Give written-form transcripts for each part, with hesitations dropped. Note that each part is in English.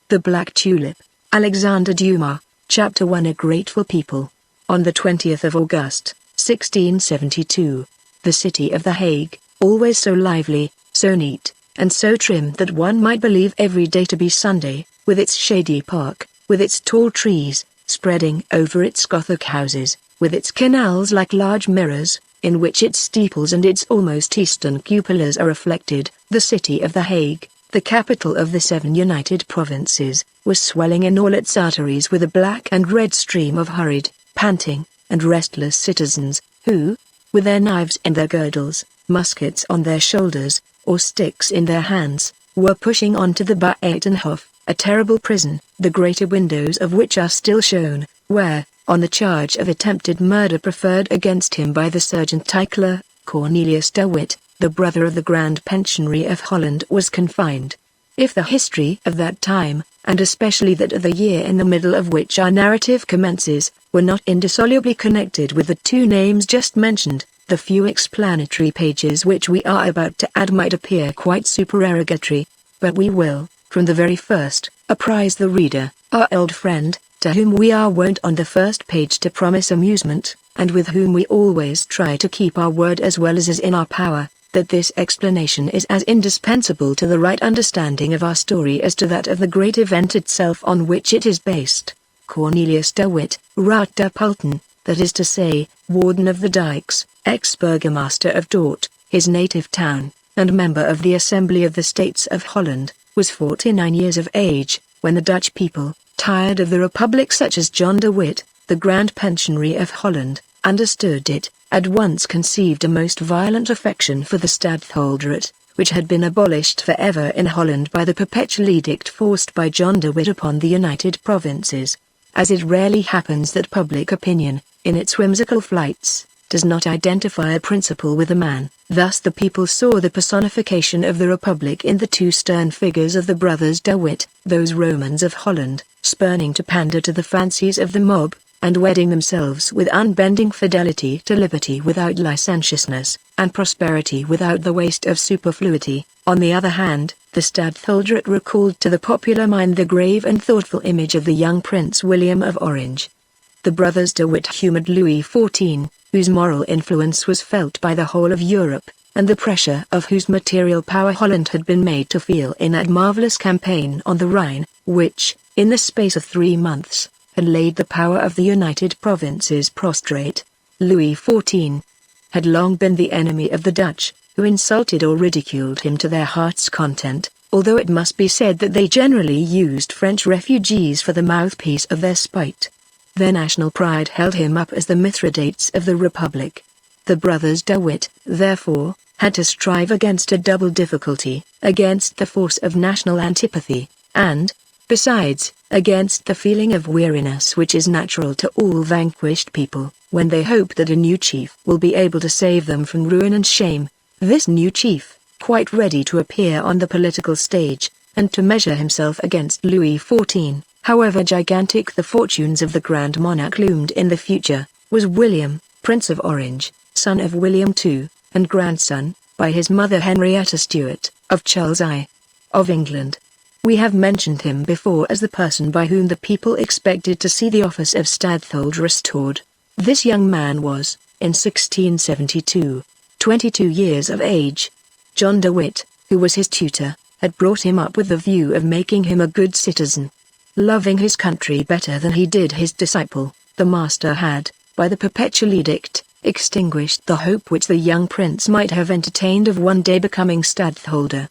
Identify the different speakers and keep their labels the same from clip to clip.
Speaker 1: The Black Tulip, Alexandre Dumas, Chapter 1. A Grateful People. On the 20th of August, 1672, the city of The Hague, always so lively, so neat, and so trim that one might believe every day to be Sunday, with its shady park, with its tall trees, spreading over its Gothic houses, with its canals like large mirrors, in which its steeples and its almost eastern cupolas are reflected, the city of The Hague, the capital of the 7 United Provinces, was swelling in all its arteries with a black and red stream of hurried, panting, and restless citizens, who, with their knives in their girdles, muskets on their shoulders, or sticks in their hands, were pushing on to the Buitenhof, a terrible prison, the greater windows of which are still shown, where, on the charge of attempted murder preferred against him by the Sergeant Titler, Cornelius de Witt, the brother of the Grand Pensionary of Holland, was confined. If the history of that time, and especially that of the year in the middle of which our narrative commences, were not indissolubly connected with the two names just mentioned, the few explanatory pages which we are about to add might appear quite supererogatory, but we will, from the very first, apprise the reader, our old friend, to whom we are wont on the first page to promise amusement, and with whom we always try to keep our word as well as is in our power, that this explanation is as indispensable to the right understanding of our story as to that of the great event itself on which it is based. Cornelius de Witt, Raad der Pulten, that is to say, Warden of the Dikes, ex-burgomaster of Dort, his native town, and member of the Assembly of the States of Holland, was 49 years of age, when the Dutch people, tired of the Republic such as John de Witt, the Grand Pensionary of Holland, understood it, at once conceived a most violent affection for the stadtholderate, which had been abolished forever in Holland by the perpetual edict forced by John de Witt upon the United Provinces. As it rarely happens that public opinion, in its whimsical flights, does not identify a principle with a man, thus the people saw the personification of the Republic in the two stern figures of the brothers de Witt, those Romans of Holland, spurning to pander to the fancies of the mob, and wedding themselves with unbending fidelity to liberty without licentiousness, and prosperity without the waste of superfluity. On the other hand, the stadtholderate recalled to the popular mind the grave and thoughtful image of the young Prince William of Orange. The brothers de Witt humoured Louis XIV, whose moral influence was felt by the whole of Europe, and the pressure of whose material power Holland had been made to feel in that marvellous campaign on the Rhine, which, in the space of 3 months, had laid the power of the United Provinces prostrate. Louis XIV had long been the enemy of the Dutch, who insulted or ridiculed him to their heart's content, although it must be said that they generally used French refugees for the mouthpiece of their spite. Their national pride held him up as the Mithridates of the Republic. The brothers de Witt, therefore, had to strive against a double difficulty, against the force of national antipathy, and, besides, against the feeling of weariness which is natural to all vanquished people, when they hope that a new chief will be able to save them from ruin and shame. This new chief, quite ready to appear on the political stage, and to measure himself against Louis XIV, however gigantic the fortunes of the Grand Monarch loomed in the future, was William, Prince of Orange, son of William II, and grandson, by his mother Henrietta Stuart, of Charles I. of England. We have mentioned him before as the person by whom the people expected to see the office of stadtholder restored. This young man was, in 1672, 22 years of age. John de Witt, who was his tutor, had brought him up with the view of making him a good citizen. Loving his country better than he did his disciple, the master had, by the perpetual edict, extinguished the hope which the young prince might have entertained of one day becoming stadtholder.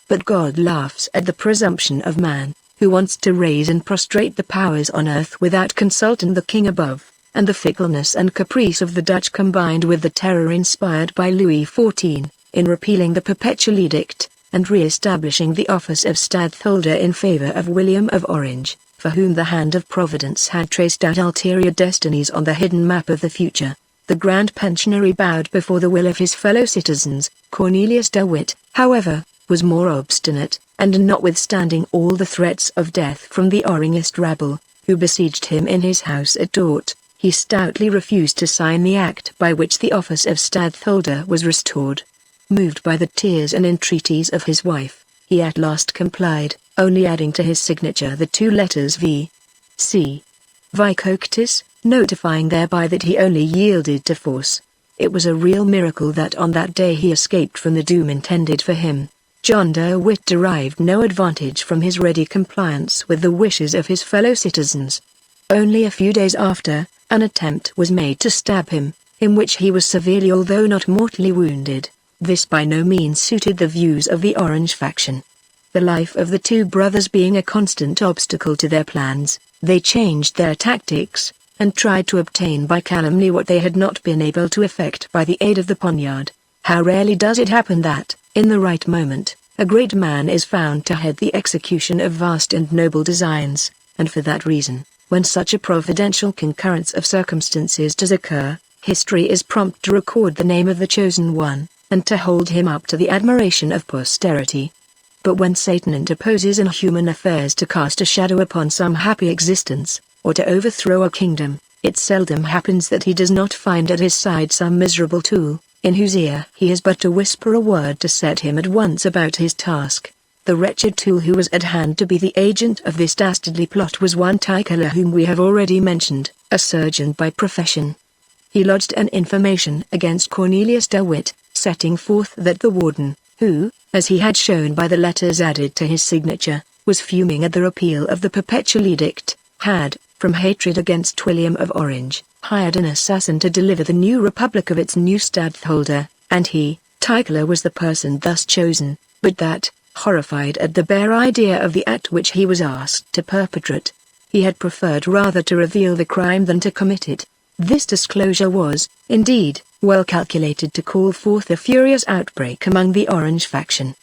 Speaker 1: But God laughs at the presumption of man, who wants to raise and prostrate the powers on earth without consulting the king above, and the fickleness and caprice of the Dutch combined with the terror inspired by Louis XIV, in repealing the perpetual edict, and re-establishing the office of stadtholder in favour of William of Orange, for whom the hand of Providence had traced out ulterior destinies on the hidden map of the future. The Grand Pensionary bowed before the will of his fellow citizens. Cornelius de Witt, however, was more obstinate, and notwithstanding all the threats of death from the Orangist rabble, who besieged him in his house at Dort, he stoutly refused to sign the act by which the office of stadtholder was restored. Moved by the tears and entreaties of his wife, he at last complied, only adding to his signature the two letters V. C. Vicoctis, notifying thereby that he only yielded to force. It was a real miracle that on that day he escaped from the doom intended for him. John de Witt derived no advantage from his ready compliance with the wishes of his fellow citizens. Only a few days after, an attempt was made to stab him, in which he was severely although not mortally wounded. This by no means suited the views of the Orange faction. The life of the two brothers being a constant obstacle to their plans, they changed their tactics, and tried to obtain by calumny what they had not been able to effect by the aid of the poniard. How rarely does it happen that, in the right moment, a great man is found to head the execution of vast and noble designs, and for that reason, when such a providential concurrence of circumstances does occur, history is prompt to record the name of the chosen one, and to hold him up to the admiration of posterity. But when Satan interposes in human affairs to cast a shadow upon some happy existence, or to overthrow a kingdom, it seldom happens that he does not find at his side some miserable tool, in whose ear he has but to whisper a word to set him at once about his task. The wretched tool who was at hand to be the agent of this dastardly plot was one Tycler whom we have already mentioned, a surgeon by profession. He lodged an information against Cornelius de Witt, setting forth that the warden, who, as he had shown by the letters added to his signature, was fuming at the repeal of the Perpetual Edict, had, from hatred against William of Orange, hired an assassin to deliver the new republic of its new stadtholder, and he, Tycler, was the person thus chosen, but that, horrified at the bare idea of the act which he was asked to perpetrate, he had preferred rather to reveal the crime than to commit it. This disclosure was, indeed, well calculated to call forth a furious outbreak among the Orange faction.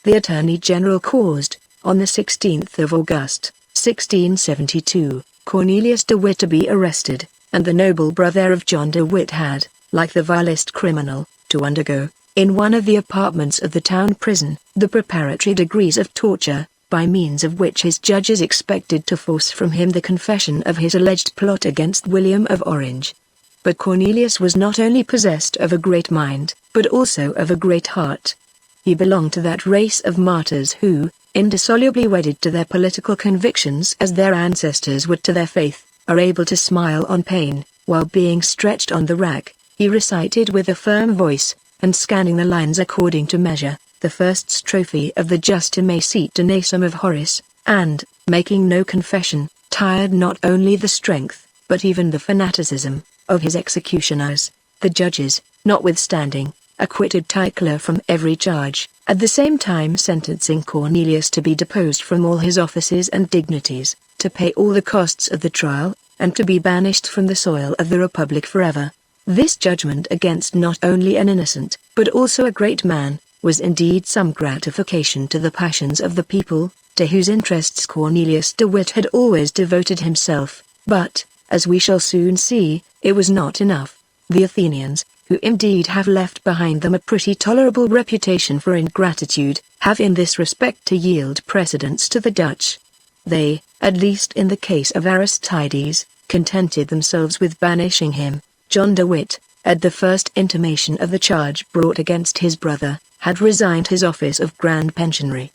Speaker 1: The Attorney General caused, on the 16th of August, 1672, Cornelius de Witt to be arrested, and the noble brother of John de Witt had, like the vilest criminal, to undergo, in one of the apartments of the town prison, the preparatory degrees of torture, by means of which his judges expected to force from him the confession of his alleged plot against William of Orange. But Cornelius was not only possessed of a great mind, but also of a great heart. He belonged to that race of martyrs who, indissolubly wedded to their political convictions as their ancestors were to their faith, are able to smile on pain, while being stretched on the rack. He recited with a firm voice, and scanning the lines according to measure, the first strophe of the Justimacet Donacem of Horace, and, making no confession, tired not only the strength, but even the fanaticism, of his executioners. The judges, notwithstanding, acquitted Tycler from every charge, at the same time sentencing Cornelius to be deposed from all his offices and dignities, to pay all the costs of the trial, and to be banished from the soil of the Republic forever. This judgment against not only an innocent, but also a great man, was indeed some gratification to the passions of the people, to whose interests Cornelius de Witt had always devoted himself, but, as we shall soon see, it was not enough. The Athenians, who indeed have left behind them a pretty tolerable reputation for ingratitude, have in this respect to yield precedence to the Dutch. They, at least in the case of Aristides, contented themselves with banishing him. John de Witt, at the first intimation of the charge brought against his brother, had resigned his office of Grand Pensionary.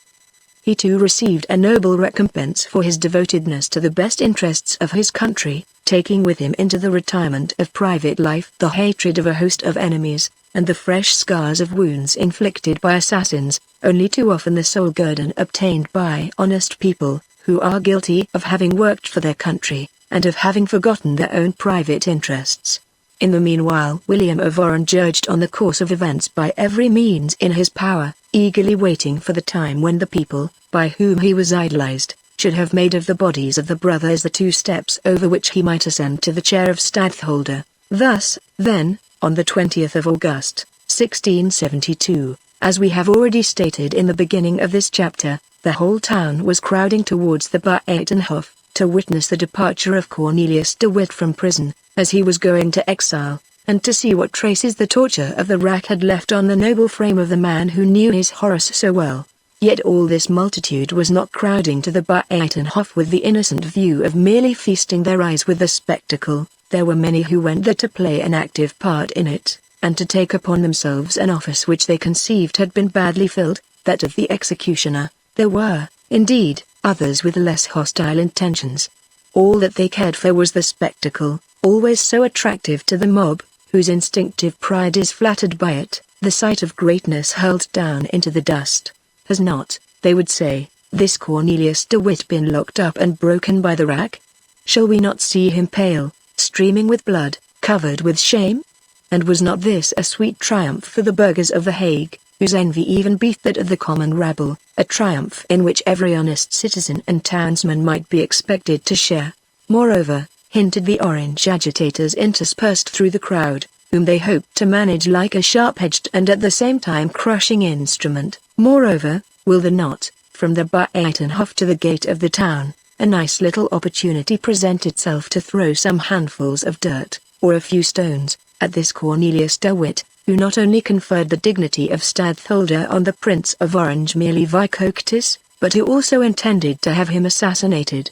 Speaker 1: He too received a noble recompense for his devotedness to the best interests of his country, taking with him into the retirement of private life the hatred of a host of enemies, and the fresh scars of wounds inflicted by assassins, only too often the sole guerdon obtained by honest people, who are guilty of having worked for their country, and of having forgotten their own private interests. In the meanwhile William of Orange urged on the course of events by every means in his power, eagerly waiting for the time when the people, by whom he was idolized, should have made of the bodies of the brothers the two steps over which he might ascend to the chair of stadtholder. Thus, then, on the 20th of August, 1672, as we have already stated in the beginning of this chapter, the whole town was crowding towards the Buitenhof, to witness the departure of Cornelius de Witt from prison, as he was going to exile, and to see what traces the torture of the rack had left on the noble frame of the man who knew his Horace so well. Yet all this multitude was not crowding to the Buitenhof with the innocent view of merely feasting their eyes with the spectacle. There were many who went there to play an active part in it, and to take upon themselves an office which they conceived had been badly filled. that of the executioner. There were, indeed, others with less hostile intentions. All that they cared for was the spectacle, always so attractive to the mob, whose instinctive pride is flattered by it, the sight of greatness hurled down into the dust. Has not, they would say, this Cornelius de Witt been locked up and broken by the rack? Shall we not see him pale, streaming with blood, covered with shame? And was not this a sweet triumph for the burghers of The Hague, whose envy even beat that of the common rabble, a triumph in which every honest citizen and townsman might be expected to share? Moreover, hinted the Orange agitators interspersed through the crowd, whom they hoped to manage like a sharp-edged and at the same time crushing instrument. Moreover, will there not, from the Buitenhof to the gate of the town, a nice little opportunity present itself to throw some handfuls of dirt, or a few stones, at this Cornelius de Witt, who not only conferred the dignity of stadtholder on the Prince of Orange merely vicoctis, but who also intended to have him assassinated?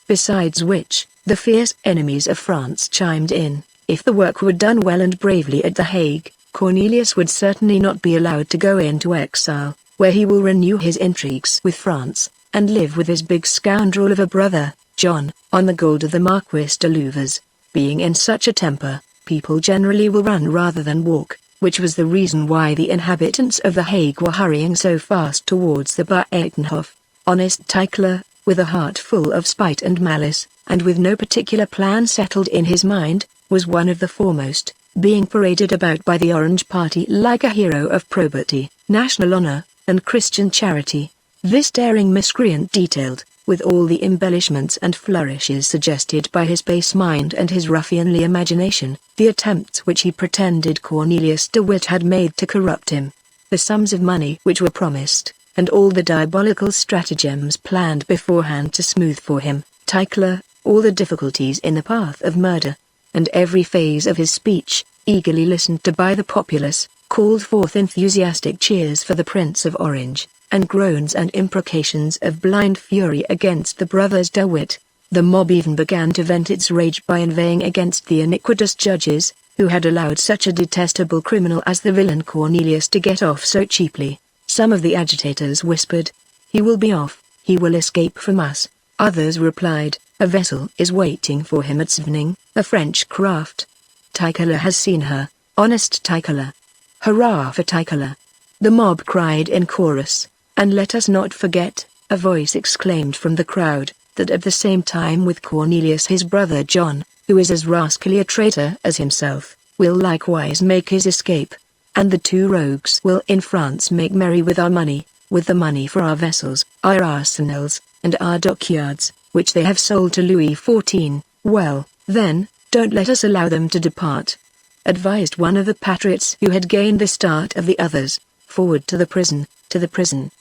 Speaker 1: Besides which, the fierce enemies of France chimed in, if the work were done well and bravely at The Hague, Cornelius would certainly not be allowed to go into exile, where he will renew his intrigues with France, and live with his big scoundrel of a brother, John, on the gold of the Marquis de Louvres. Being in such a temper, people generally will run rather than walk, which was the reason why the inhabitants of The Hague were hurrying so fast towards the Buitenhof. Honest Tyckler, with a heart full of spite and malice, and with no particular plan settled in his mind, was one of the foremost, being paraded about by the Orange party like a hero of probity, national honor, and Christian charity. This daring miscreant detailed, with all the embellishments and flourishes suggested by his base mind and his ruffianly imagination, the attempts which he pretended Cornelius de Witt had made to corrupt him, the sums of money which were promised, and all the diabolical stratagems planned beforehand to smooth for him, Tyckler, all the difficulties in the path of murder, and every phase of his speech, eagerly listened to by the populace, called forth enthusiastic cheers for the Prince of Orange, and groans and imprecations of blind fury against the brothers de Witt. The mob even began to vent its rage by inveighing against the iniquitous judges, who had allowed such a detestable criminal as the villain Cornelius to get off so cheaply. Some of the agitators whispered, "He will be off, he will escape from us." Others replied, "A vessel is waiting for him at Scheveningen, a French craft. Tyckler has seen her, honest Tyckler. Hurrah for Tyckler!" The mob cried in chorus, and let us not forget, a voice exclaimed from the crowd, that at the same time with Cornelius his brother John, who is as rascally a traitor as himself, will likewise make his escape. And the two rogues will in France make merry with our money, with the money for our vessels, our arsenals, and our dockyards, which they have sold to Louis XIV. Well, then, don't let us allow them to depart," advised one of the patriots who had gained the start of the others. "Forward to the prison, to the prison,"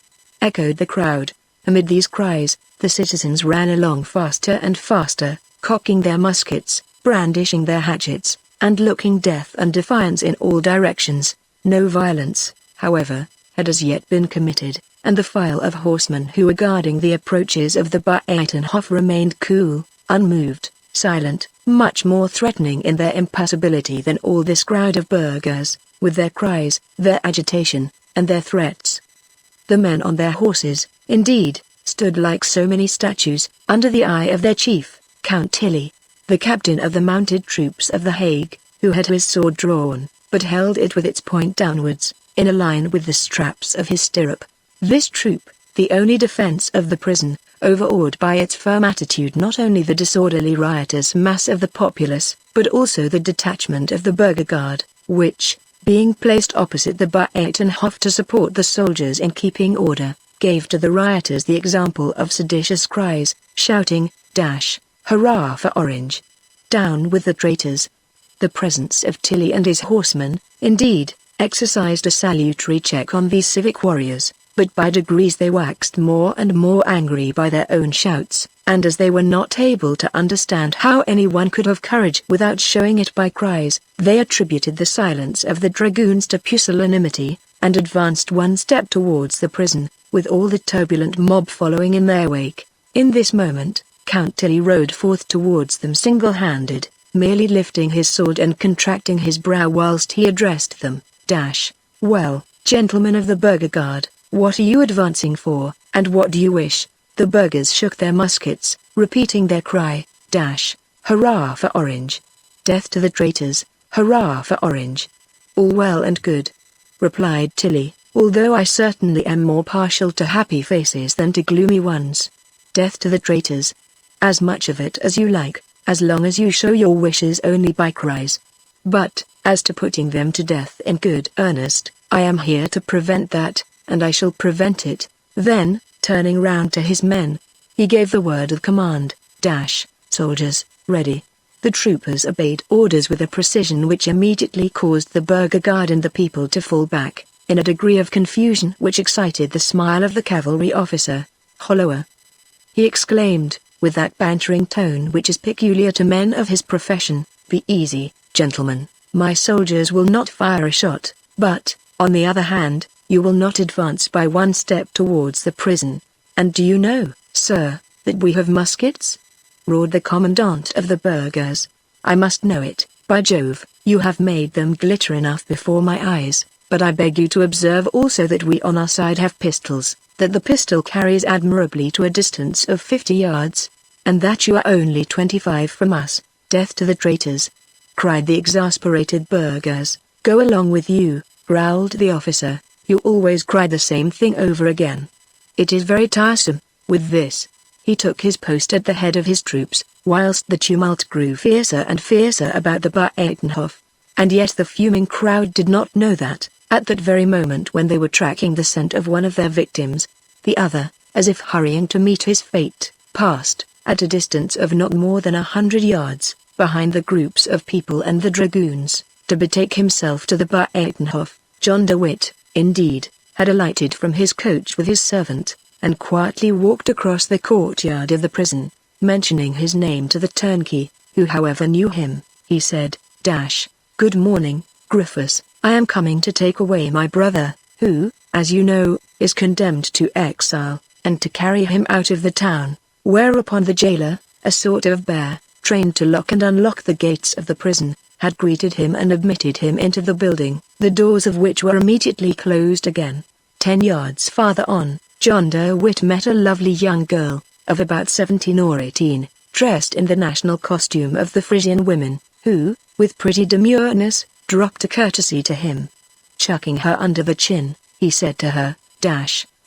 Speaker 1: echoed the crowd. Amid these cries, the citizens ran along faster and faster, cocking their muskets, brandishing their hatchets, and looking death and defiance in all directions. No violence, however, had as yet been committed, and the file of horsemen who were guarding the approaches of the Buitenhof remained cool, unmoved, silent, much more threatening in their impassibility than all this crowd of burghers, with their cries, their agitation, and their threats. The men on their horses, indeed, stood like so many statues, under the eye of their chief, Count Tilly, the captain of the mounted troops of The Hague, who had his sword drawn, but held it with its point downwards, in a line with the straps of his stirrup. This troop, the only defense of the prison, overawed by its firm attitude not only the disorderly riotous mass of the populace, but also the detachment of the burgher guard, which, being placed opposite the Buitenhof to support the soldiers in keeping order, gave to the rioters the example of seditious cries, shouting, "Hurrah for Orange! Down with the traitors!" The presence of Tilly and his horsemen, indeed, exercised a salutary check on these civic warriors, but by degrees they waxed more and more angry by their own shouts, and as they were not able to understand how anyone could have courage without showing it by cries, they attributed the silence of the dragoons to pusillanimity, and advanced one step towards the prison, with all the turbulent mob following in their wake. In this moment, Count Tilly rode forth towards them single-handed, merely lifting his sword and contracting his brow whilst he addressed them. "Well, gentlemen of the burgher guard, What are you advancing for, and what do you wish? The burghers shook their muskets, repeating their cry, hurrah for Orange! Death to the traitors, hurrah for Orange! All well and good, replied Tilly, although I certainly am more partial to happy faces than to gloomy ones. Death to the traitors. As much of it as you like, as long as you show your wishes only by cries. But, as to putting them to death in good earnest, I am here to prevent that, and I shall prevent it. Then, turning round to his men, he gave the word of command, soldiers, ready. The troopers obeyed orders with a precision which immediately caused the burgher guard and the people to fall back, in a degree of confusion which excited the smile of the cavalry officer. Holloa! He exclaimed, with that bantering tone which is peculiar to men of his profession, be easy, gentlemen, my soldiers will not fire a shot, but, on the other hand, you will not advance by one step towards the prison. And do you know, sir, that we have muskets? Roared the commandant of the burghers. I must know it, by Jove, you have made them glitter enough before my eyes, but I beg you to observe also that we on our side have pistols, that the pistol carries admirably to a distance of 50 yards, and that you are only 25 from us. Death to the traitors! Cried the exasperated burghers. Go along with you, growled the officer, you always cry the same thing over again. It is very tiresome. With this, he took his post at the head of his troops, whilst the tumult grew fiercer and fiercer about the Buitenhof. And yet the fuming crowd did not know that, at that very moment when they were tracking the scent of one of their victims, the other, as if hurrying to meet his fate, passed, at a distance of not more than 100 yards, behind the groups of people and the dragoons, to betake himself to the Buitenhof. John de Witt, indeed, had alighted from his coach with his servant, and quietly walked across the courtyard of the prison, mentioning his name to the turnkey, who however knew him. He said, Good morning, Griffiths, I am coming to take away my brother, who, as you know, is condemned to exile, and to carry him out of the town. Whereupon the jailer, a sort of bear, trained to lock and unlock the gates of the prison, had greeted him and admitted him into the building, the doors of which were immediately closed again. 10 yards farther on, John de Witt met a lovely young girl, of about 17 or 18, dressed in the national costume of the Frisian women, who, with pretty demureness, dropped a courtesy to him. Chucking her under the chin, he said to her,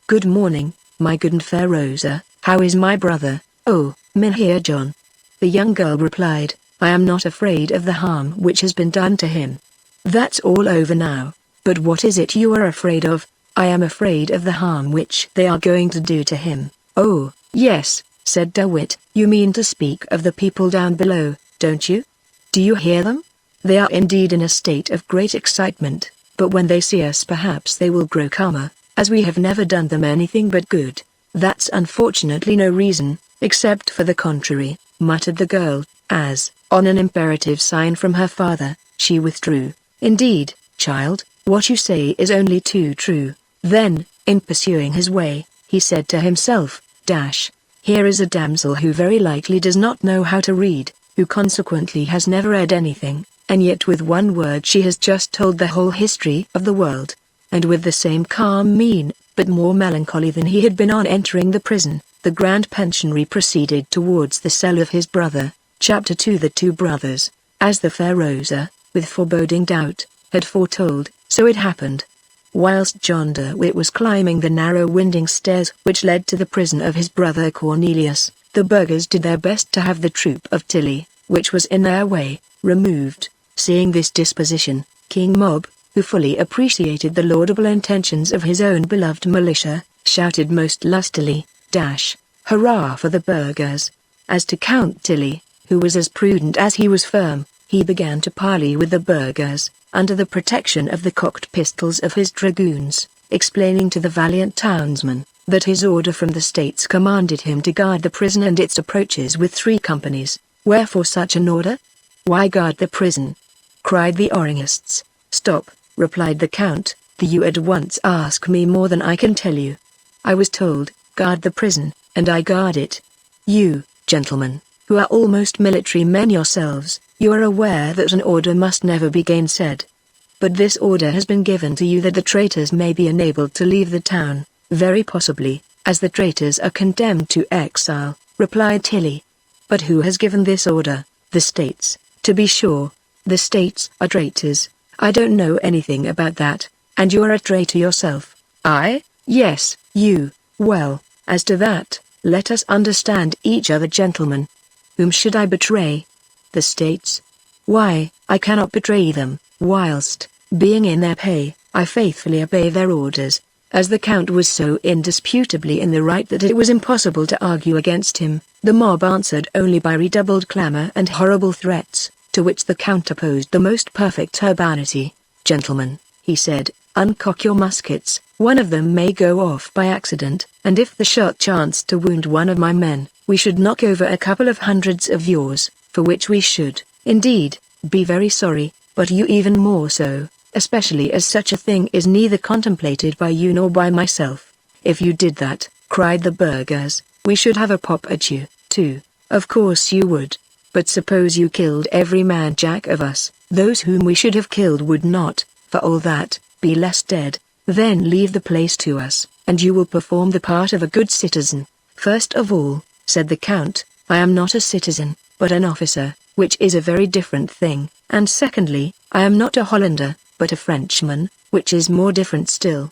Speaker 1: Good morning, my good and fair Rosa, how is my brother? Oh, Mynheer John. The young girl replied, I am not afraid of the harm which has been done to him. That's all over now, but what is it you are afraid of? I am afraid of the harm which they are going to do to him. Oh, yes, said de Witt, you mean to speak of the people down below, don't you? Do you hear them? They are indeed in a state of great excitement, but when they see us perhaps they will grow calmer, as we have never done them anything but good. That's unfortunately no reason, except for the contrary, muttered the girl, as, on an imperative sign from her father, she withdrew. Indeed, child, what you say is only too true. Then, in pursuing his way, he said to himself, Here is a damsel who very likely does not know how to read, who consequently has never read anything, and yet with one word she has just told the whole history of the world. And with the same calm mien, but more melancholy than he had been on entering the prison, the Grand Pensionary proceeded towards the cell of his brother. Chapter 2. The two brothers, as the fair Rosa, with foreboding doubt, had foretold, so it happened. Whilst John de Witt was climbing the narrow winding stairs which led to the prison of his brother Cornelius, the burghers did their best to have the troop of Tilly, which was in their way, removed. Seeing this disposition, King Mob, who fully appreciated the laudable intentions of his own beloved militia, shouted most lustily, Hurrah for the burghers! As to Count Tilly, who was as prudent as he was firm, he began to parley with the burghers, under the protection of the cocked pistols of his dragoons, explaining to the valiant townsman, that his order from the States commanded him to guard the prison and its approaches with 3 companies. Wherefore such an order? Why guard the prison? Cried the Orangists. Stop, replied the Count, the you at once ask me more than I can tell you. I was told, guard the prison, and I guard it. You, gentlemen, who are almost military men yourselves, you are aware that an order must never be gainsaid. But this order has been given to you that the traitors may be enabled to leave the town, very possibly, as the traitors are condemned to exile, replied Tilly. But who has given this order? The states, to be sure. The states are traitors. I don't know anything about that, and you're a traitor yourself. I? Yes, you. Well, as to that, let us understand each other, gentlemen. Whom should I betray? The states? Why, I cannot betray them, whilst, being in their pay, I faithfully obey their orders. As the Count was so indisputably in the right that it was impossible to argue against him, the mob answered only by redoubled clamor and horrible threats, to which the Count opposed the most perfect urbanity. Gentlemen, he said, uncock your muskets, one of them may go off by accident, and if the shot chanced to wound one of my men, we should knock over a couple of hundreds of yours, for which we should, indeed, be very sorry, but you even more so, especially as such a thing is neither contemplated by you nor by myself. If you did that, cried the burghers, we should have a pop at you, too. Of course you would. But suppose you killed every man jack of us, those whom we should have killed would not, for all that, be less dead. Then leave the place to us, and you will perform the part of a good citizen. First of all, said the Count, I am not a citizen, but an officer, which is a very different thing, and secondly, I am not a Hollander, but a Frenchman, which is more different still.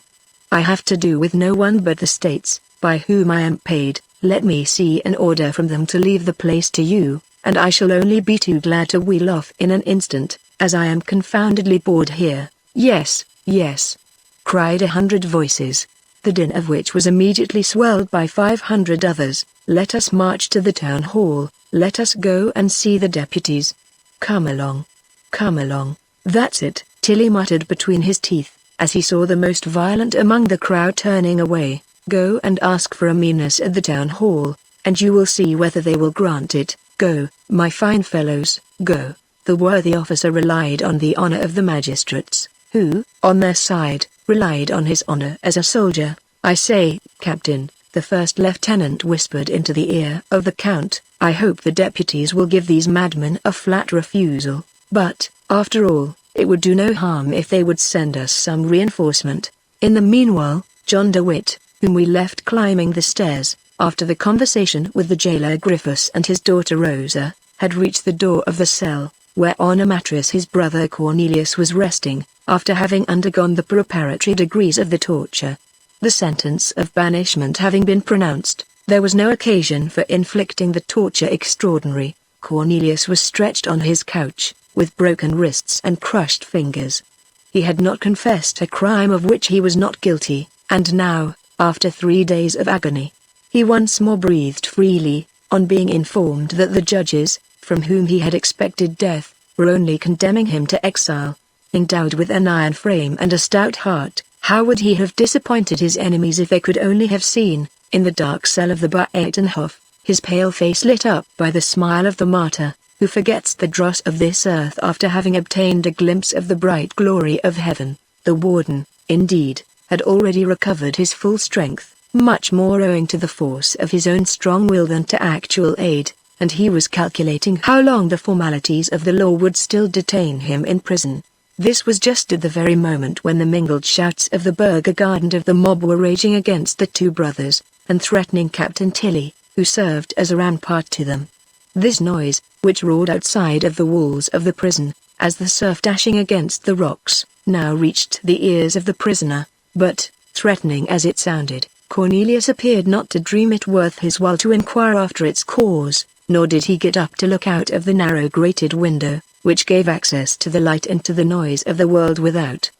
Speaker 1: I have to do with no one but the states, by whom I am paid. Let me see an order from them to leave the place to you, and I shall only be too glad to wheel off in an instant, as I am confoundedly bored here. Yes, yes, cried 100 voices, the din of which was immediately swelled by 500 others. Let us march to the town hall, let us go and see the deputies. Come along. Come along. That's it, Tilly muttered between his teeth, as he saw the most violent among the crowd turning away. Go and ask for a meanness at the town hall, and you will see whether they will grant it. Go, my fine fellows, go. The worthy officer relied on the honor of the magistrates, who, on their side, relied on his honor as a soldier. I say, Captain, the first lieutenant whispered into the ear of the Count, I hope the deputies will give these madmen a flat refusal, but, after all, it would do no harm if they would send us some reinforcement. In the meanwhile, John DeWitt, whom we left climbing the stairs, after the conversation with the jailer Griffiths and his daughter Rosa, had reached the door of the cell, where on a mattress his brother Cornelius was resting, after having undergone the preparatory degrees of the torture. The sentence of banishment having been pronounced, there was no occasion for inflicting the torture extraordinary. Cornelius was stretched on his couch, with broken wrists and crushed fingers. He had not confessed a crime of which he was not guilty, and now, after 3 days of agony, he once more breathed freely, on being informed that the judges, from whom he had expected death, were only condemning him to exile. Endowed with an iron frame and a stout heart, how would he have disappointed his enemies if they could only have seen, in the dark cell of the Buitenhof, his pale face lit up by the smile of the martyr, who forgets the dross of this earth after having obtained a glimpse of the bright glory of heaven. The warden, indeed, had already recovered his full strength, much more owing to the force of his own strong will than to actual aid, and he was calculating how long the formalities of the law would still detain him in prison. This was just at the very moment when the mingled shouts of the burgher and of the mob were raging against the two brothers, and threatening Captain Tilly, who served as a rampart to them. This noise, which roared outside of the walls of the prison, as the surf dashing against the rocks, now reached the ears of the prisoner, but, threatening as it sounded, Cornelius appeared not to deem it worth his while to inquire after its cause, nor did he get up to look out of the narrow grated window, which gave access to the light and to the noise of the world without.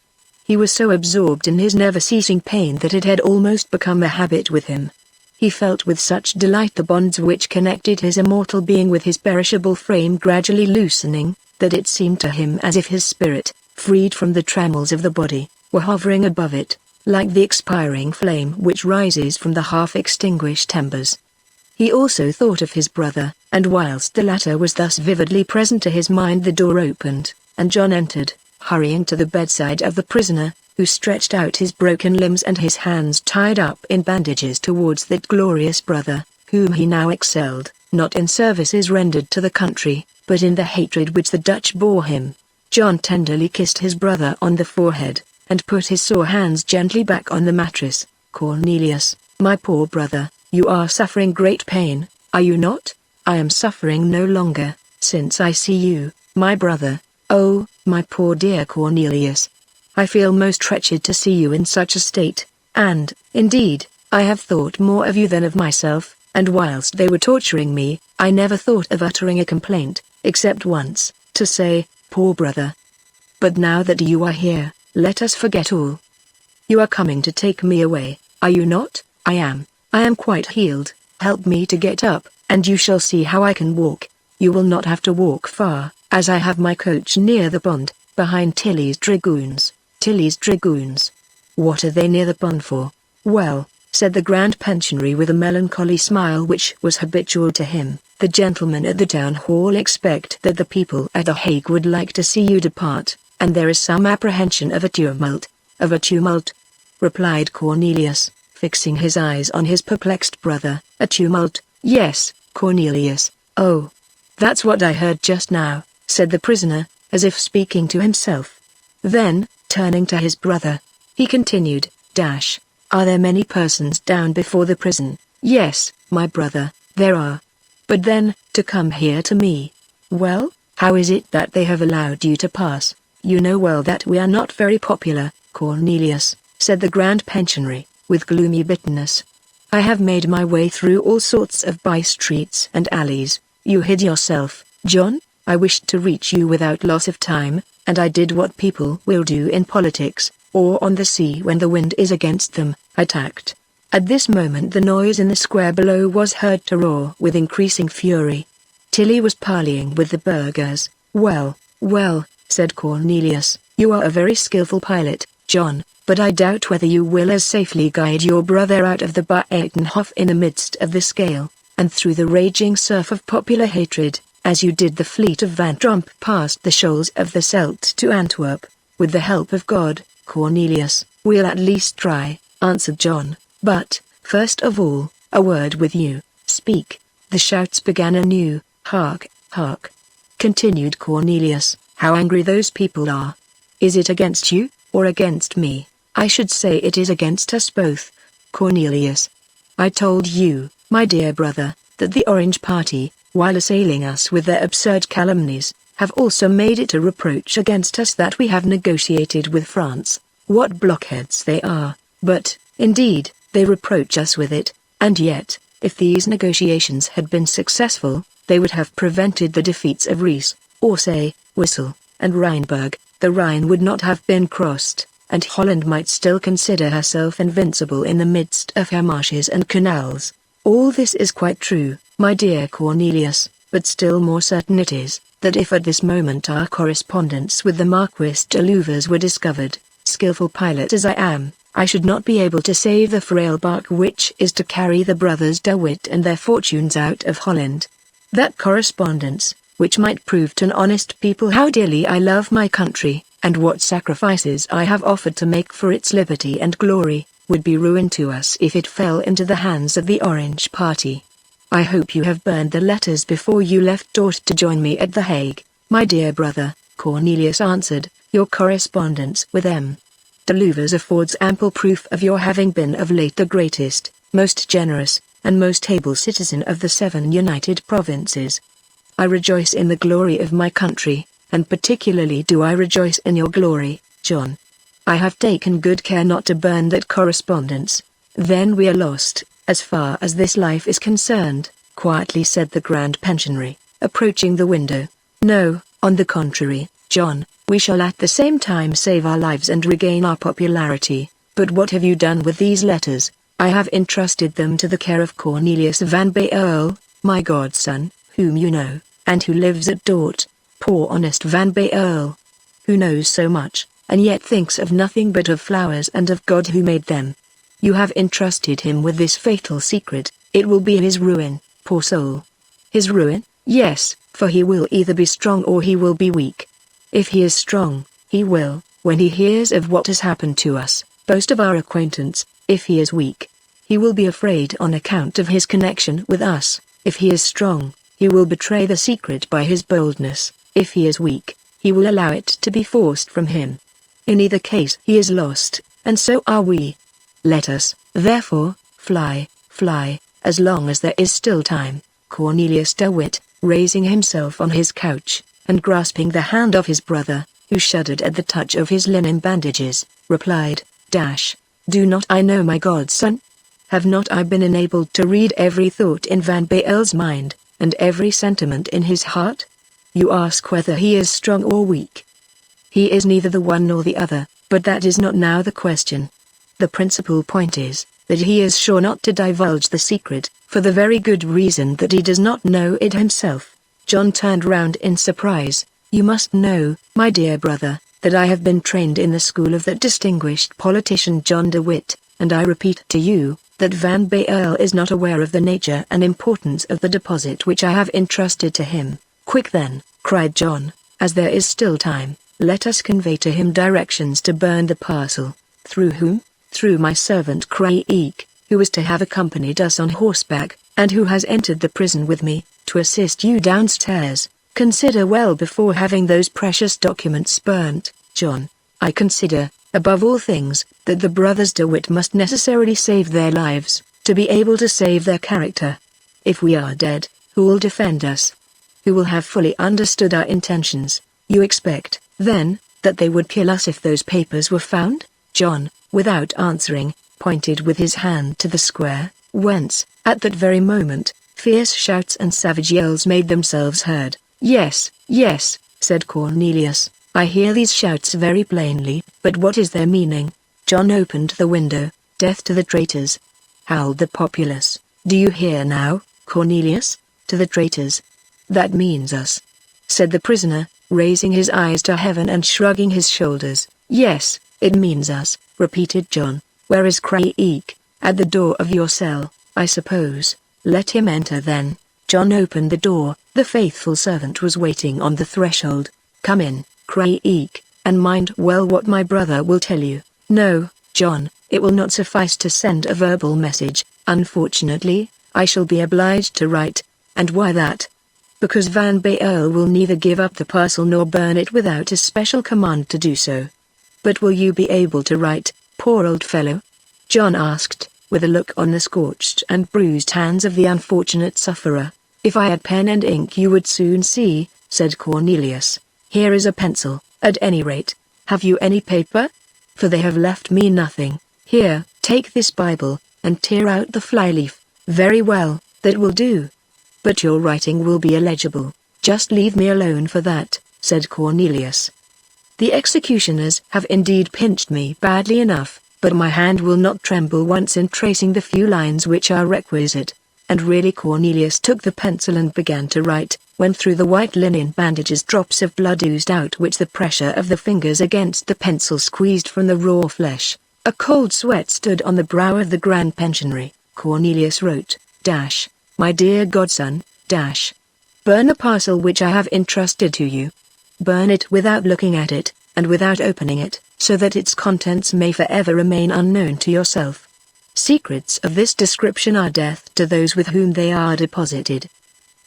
Speaker 1: He was so absorbed in his never-ceasing pain that it had almost become a habit with him. He felt with such delight the bonds which connected his immortal being with his perishable frame gradually loosening, that it seemed to him as if his spirit, freed from the trammels of the body, were hovering above it, like the expiring flame which rises from the half-extinguished embers. He also thought of his brother, and whilst the latter was thus vividly present to his mind, the door opened, and John entered, hurrying to the bedside of the prisoner, who stretched out his broken limbs and his hands tied up in bandages towards that glorious brother, whom he now excelled, not in services rendered to the country, but in the hatred which the Dutch bore him. John tenderly kissed his brother on the forehead, and put his sore hands gently back on the mattress. Cornelius, my poor brother, you are suffering great pain, are you not? I am suffering no longer, since I see you, my brother. Oh, my poor dear Cornelius. I feel most wretched to see you in such a state, and, indeed, I have thought more of you than of myself, and whilst they were torturing me, I never thought of uttering a complaint, except once, to say, poor brother. But now that you are here, let us forget all. You are coming to take me away, are you not? I am quite healed. Help me to get up, and you shall see how I can walk. You will not have to walk far, as I have my coach near the pond, behind Tilly's dragoons. Tilly's dragoons. What are they near the pond for? Well, said the Grand Pensionary with a melancholy smile which was habitual to him, the gentlemen at the town hall expect that the people at The Hague would like to see you depart, and there is some apprehension of a tumult. Of a tumult? Replied Cornelius, fixing his eyes on his perplexed brother. A tumult, yes, Cornelius. Oh, that's what I heard just now, said the prisoner, as if speaking to himself. Then, turning to his brother, he continued, Are there many persons down before the prison? Yes, my brother, there are. But then, to come here to me. Well, how is it that they have allowed you to pass? You know well that we are not very popular, Cornelius, said the Grand Pensionary, with gloomy bitterness. I have made my way through all sorts of by-streets and alleys. You hid yourself, John. I wished to reach you without loss of time, and I did what people will do in politics, or on the sea when the wind is against them, I tacked. At this moment the noise in the square below was heard to roar with increasing fury. Tilly was parleying with the burghers. Well, said Cornelius, you are a very skillful pilot, John, but I doubt whether you will as safely guide your brother out of the Buitenhof in the midst of the scale, and through the raging surf of popular hatred, as you did the fleet of Van Tromp past the shoals of the Scheldt to Antwerp. With the help of God, Cornelius, we'll at least try, answered John. But, first of all, a word with you. Speak. The shouts began anew. Hark, hark, continued Cornelius, how angry those people are. Is it against you, or against me? I should say it is against us both. Cornelius, I told you, my dear brother, that the Orange Party, while assailing us with their absurd calumnies, have also made it a reproach against us that we have negotiated with France. What blockheads they are, but, indeed, they reproach us with it, and yet, if these negotiations had been successful, they would have prevented the defeats of Ries, Orsay, Wissel, and Rheinberg. The Rhine would not have been crossed, and Holland might still consider herself invincible in the midst of her marshes and canals. All this is quite true, my dear Cornelius, but still more certain it is, that if at this moment our correspondence with the Marquis de Louvres were discovered, skillful pilot as I am, I should not be able to save the frail bark which is to carry the brothers De Witt and their fortunes out of Holland. That correspondence, which might prove to an honest people how dearly I love my country, and what sacrifices I have offered to make for its liberty and glory, would be ruin to us if it fell into the hands of the Orange Party. I hope you have burned the letters before you left Dort to join me at The Hague, my dear brother, Cornelius answered. Your correspondence with M. de Louvres affords ample proof of your having been of late the greatest, most generous, and most able citizen of the 7 United Provinces. I rejoice in the glory of my country, and particularly do I rejoice in your glory, John. I have taken good care not to burn that correspondence. Then we are lost, as far as this life is concerned, quietly said the Grand Pensionary, approaching the window. No, on the contrary, John, we shall at the same time save our lives and regain our popularity. But what have you done with these letters? I have entrusted them to the care of Cornelius van Baerle, my godson, whom you know, and who lives at Dort. Poor honest Van Baerle, who knows so much, and yet thinks of nothing but of flowers and of God who made them. You have entrusted him with this fatal secret. It will be his ruin, poor soul. His ruin? Yes, for he will either be strong or he will be weak. If he is strong, he will, when he hears of what has happened to us, boast of our acquaintance. If he is weak, he will be afraid on account of his connection with us. If he is strong, he will betray the secret by his boldness. If he is weak, he will allow it to be forced from him. In either case he is lost, and so are we. Let us, Therefore, fly, fly, as long as there is still time. Cornelius de Witt, raising himself on his couch, and grasping the hand of his brother, who shuddered at the touch of his linen bandages, replied, "Do not I know my godson? Have not I been enabled to read every thought in Van Bael's mind, and every sentiment in his heart? You ask whether he is strong or weak. He is neither the one nor the other, but that is not now the question. The principal point is, that he is sure not to divulge the secret, for the very good reason that he does not know it himself." John turned round in surprise. "You must know, my dear brother, that I have been trained in the school of that distinguished politician John de Witt, and I repeat to you, that Van Bael is not aware of the nature and importance of the deposit which I have entrusted to him." "Quick then," cried John, "as there is still time, let us convey to him directions to burn the parcel." "Through whom?" "Through my servant Craig, who is to have accompanied us on horseback, and who has entered the prison with me, to assist you downstairs. Consider well before having those precious documents burnt, John. I consider, above all things, that the brothers de Witt must necessarily save their lives, to be able to save their character. If we are dead, who will defend us? Who will have fully understood our intentions? You expect, then, that they would kill us if those papers were found?" John, without answering, pointed with his hand to the square, whence, at that very moment, fierce shouts and savage yells made themselves heard. "Yes, yes," said Cornelius, "I hear these shouts very plainly, but what is their meaning?" John opened the window. "Death to the traitors!" howled the populace. "Do you hear now, Cornelius? To the traitors. That means us," said the prisoner, raising his eyes to heaven and shrugging his shoulders. "Yes, it means us," repeated John. "Where is Craig?" "At the door of your cell, I suppose." "Let him enter then." John opened the door. The faithful servant was waiting on the threshold. "Come in, Craig, and mind well what my brother will tell you." "No, John, it will not suffice to send a verbal message. Unfortunately, I shall be obliged to write." "And why that?" "Because Van Bael will neither give up the parcel nor burn it without a special command to do so." "But will you be able to write, poor old fellow?" John asked, with a look on the scorched and bruised hands of the unfortunate sufferer. "If I had pen and ink you would soon see," said Cornelius. "Here is a pencil, at any rate. Have you any paper? For they have left me nothing. Here, take this Bible, and tear out the flyleaf." "Very well, that will do. But your writing will be illegible." "Just leave me alone for that," said Cornelius. "The executioners have indeed pinched me badly enough, but my hand will not tremble once in tracing the few lines which are requisite." And really Cornelius took the pencil and began to write, when through the white linen bandages drops of blood oozed out which the pressure of the fingers against the pencil squeezed from the raw flesh. A cold sweat stood on the brow of the Grand Pensionary. Cornelius wrote, "My dear godson, burn the parcel which I have entrusted to you. Burn it without looking at it, and without opening it, so that its contents may forever remain unknown to yourself. Secrets of this description are death to those with whom they are deposited.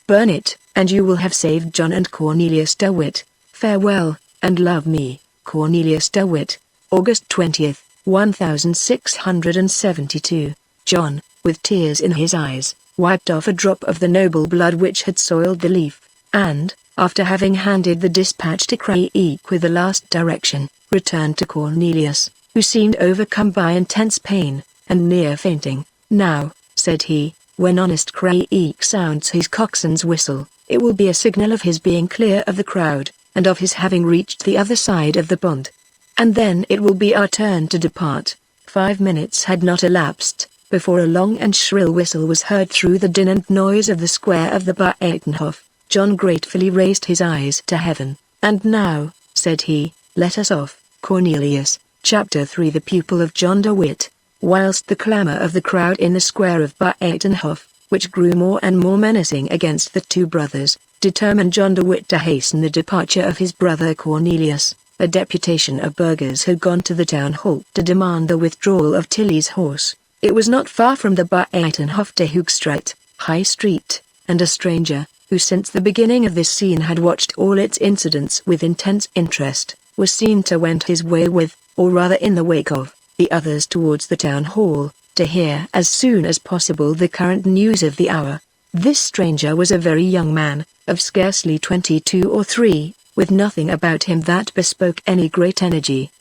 Speaker 1: Burn it, and you will have saved John and Cornelius de Witt. Farewell, and love me, Cornelius de Witt. August 20th, 1672. John, with tears in his eyes, wiped off a drop of the noble blood which had soiled the leaf, and, after having handed the dispatch to Craig with the last direction, returned to Cornelius, who seemed overcome by intense pain, and near fainting. "Now," said he, "when honest Craig sounds his coxswain's whistle, it will be a signal of his being clear of the crowd, and of his having reached the other side of the pond. And then it will be our turn to depart." 5 minutes had not elapsed, before a long and shrill whistle was heard through the din and noise of the square of the Buitenhof. John gratefully raised his eyes to heaven. "And now," said he, "let us off." Cornelius, Chapter 3. The pupil of John de Witt. Whilst the clamour of the crowd in the square of Buitenhof, which grew more and more menacing against the two brothers, determined John de Witt to hasten the departure of his brother Cornelius, a deputation of burghers had gone to the town hall to demand the withdrawal of Tilly's horse. It was not far from the Buitenhof to Hoogstraat, High Street, and a stranger, who since the beginning of this scene had watched all its incidents with intense interest, was seen to wend his way with, or rather in the wake of, the others towards the town hall. to hear as soon as possible the current news of the hour. This stranger was a very young man, of scarcely 22 or 3, with nothing about him that bespoke any great energy.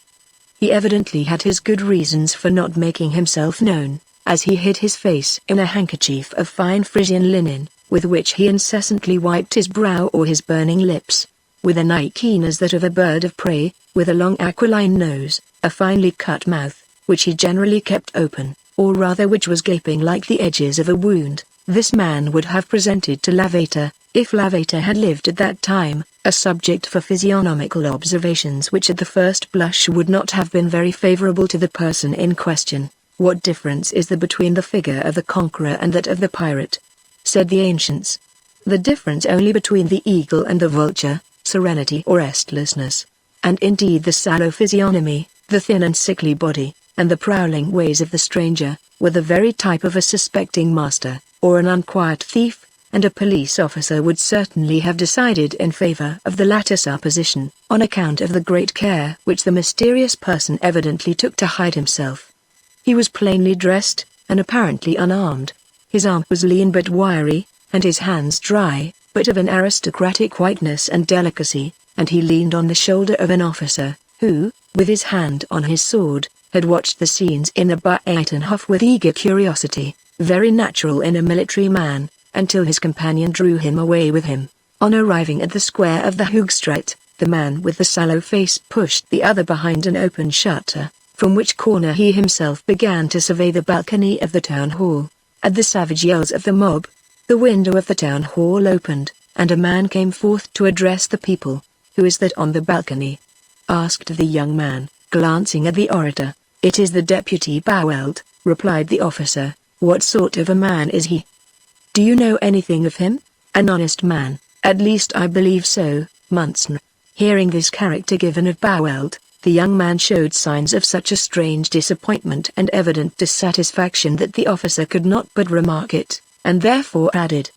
Speaker 1: He evidently had his good reasons for not making himself known, as he hid his face in a handkerchief of fine Frisian linen, with which he incessantly wiped his brow or his burning lips. With an eye keen as that of a bird of prey, with a long aquiline nose, a finely cut mouth, which he generally kept open, or rather which was gaping like the edges of a wound, this man would have presented to Lavater, if Lavater had lived at that time, a subject for physiognomical observations which at the first blush would not have been very favorable to the person in question. "What difference is there between the figure of the conqueror and that of the pirate?" said the ancients. "The difference only between the eagle and the vulture, serenity or restlessness. And indeed the sallow physiognomy, the thin and sickly body, and the prowling ways of the stranger, were the very type of a suspecting master, or an unquiet thief, and a police officer would certainly have decided in favor of the latter supposition, on account of the great care which the mysterious person evidently took to hide himself. He was plainly dressed, and apparently unarmed. His arm was lean but wiry, and his hands dry, but of an aristocratic whiteness and delicacy, and he leaned on the shoulder of an officer, who, with his hand on his sword, had watched the scenes in the Buitenhof with eager curiosity, very natural in a military man, until his companion drew him away with him. On arriving at the square of the Hoogstraat, the man with the sallow face pushed the other behind an open shutter, from which corner he himself began to survey the balcony of the town hall. At the savage yells of the mob, the window of the town hall opened, and a man came forth to address the people. "Who is that on the balcony?" asked the young man, glancing at the orator. "It is the deputy Bouweld," replied the officer. "What sort of a man is he?" "Do you know anything of him?" "An honest man, at least I believe so, Monseigneur." Hearing this character given of Bouweld, the young man showed signs of such a strange disappointment and evident dissatisfaction that the officer could not but remark it, and therefore added,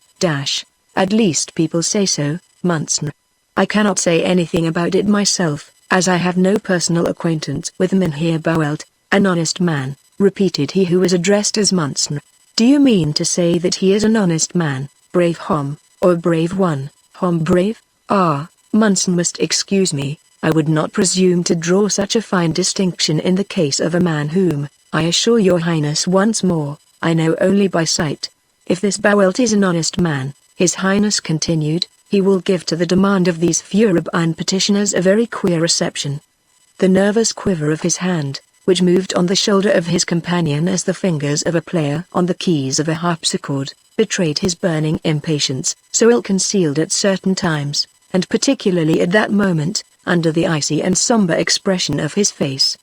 Speaker 1: "At least people say so, Monseigneur. I cannot say anything about it myself, as I have no personal acquaintance with Mynheer Bouweld." "An honest man," repeated he who was addressed as Monseigneur. "Do you mean to say that he is an honest man, brave hom, or brave one, hom brave? Ah, Monseigneur must excuse me, I would not presume to draw such a fine distinction in the case of a man whom, I assure your Highness once more, I know only by sight. If this Bouweld is an honest man," His Highness continued, "he will give to the demand of these furibund petitioners a very queer reception." The nervous quiver of his hand, which moved on the shoulder of his companion as the fingers of a player on the keys of a harpsichord, betrayed his burning impatience, so ill-concealed at certain times, and particularly at that moment, under the icy and somber expression of his face.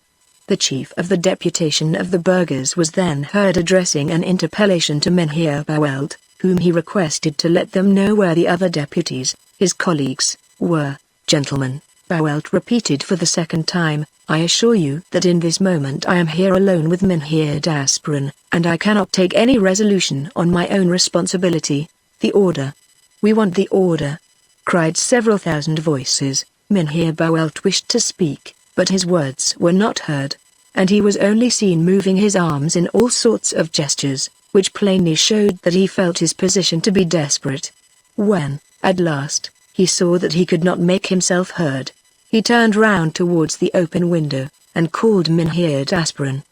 Speaker 1: The chief of the deputation of the burghers was then heard addressing an interpellation to Mynheer Bouweld, whom he requested to let them know where the other deputies, his colleagues, were. "Gentlemen," Bouweld repeated for the second time, "I assure you that in this moment I am here alone with Mynheer d'Asperen, and I cannot take any resolution on my own responsibility. The order." "We want the order," cried several thousand voices. Mynheer Bouweld wished to speak, but his words were not heard, and he was only seen moving his arms in all sorts of gestures, which plainly showed that he felt his position to be desperate. When, at last, he saw that he could not make himself heard, he turned round towards the open window, and called Mynheer d'Asperen.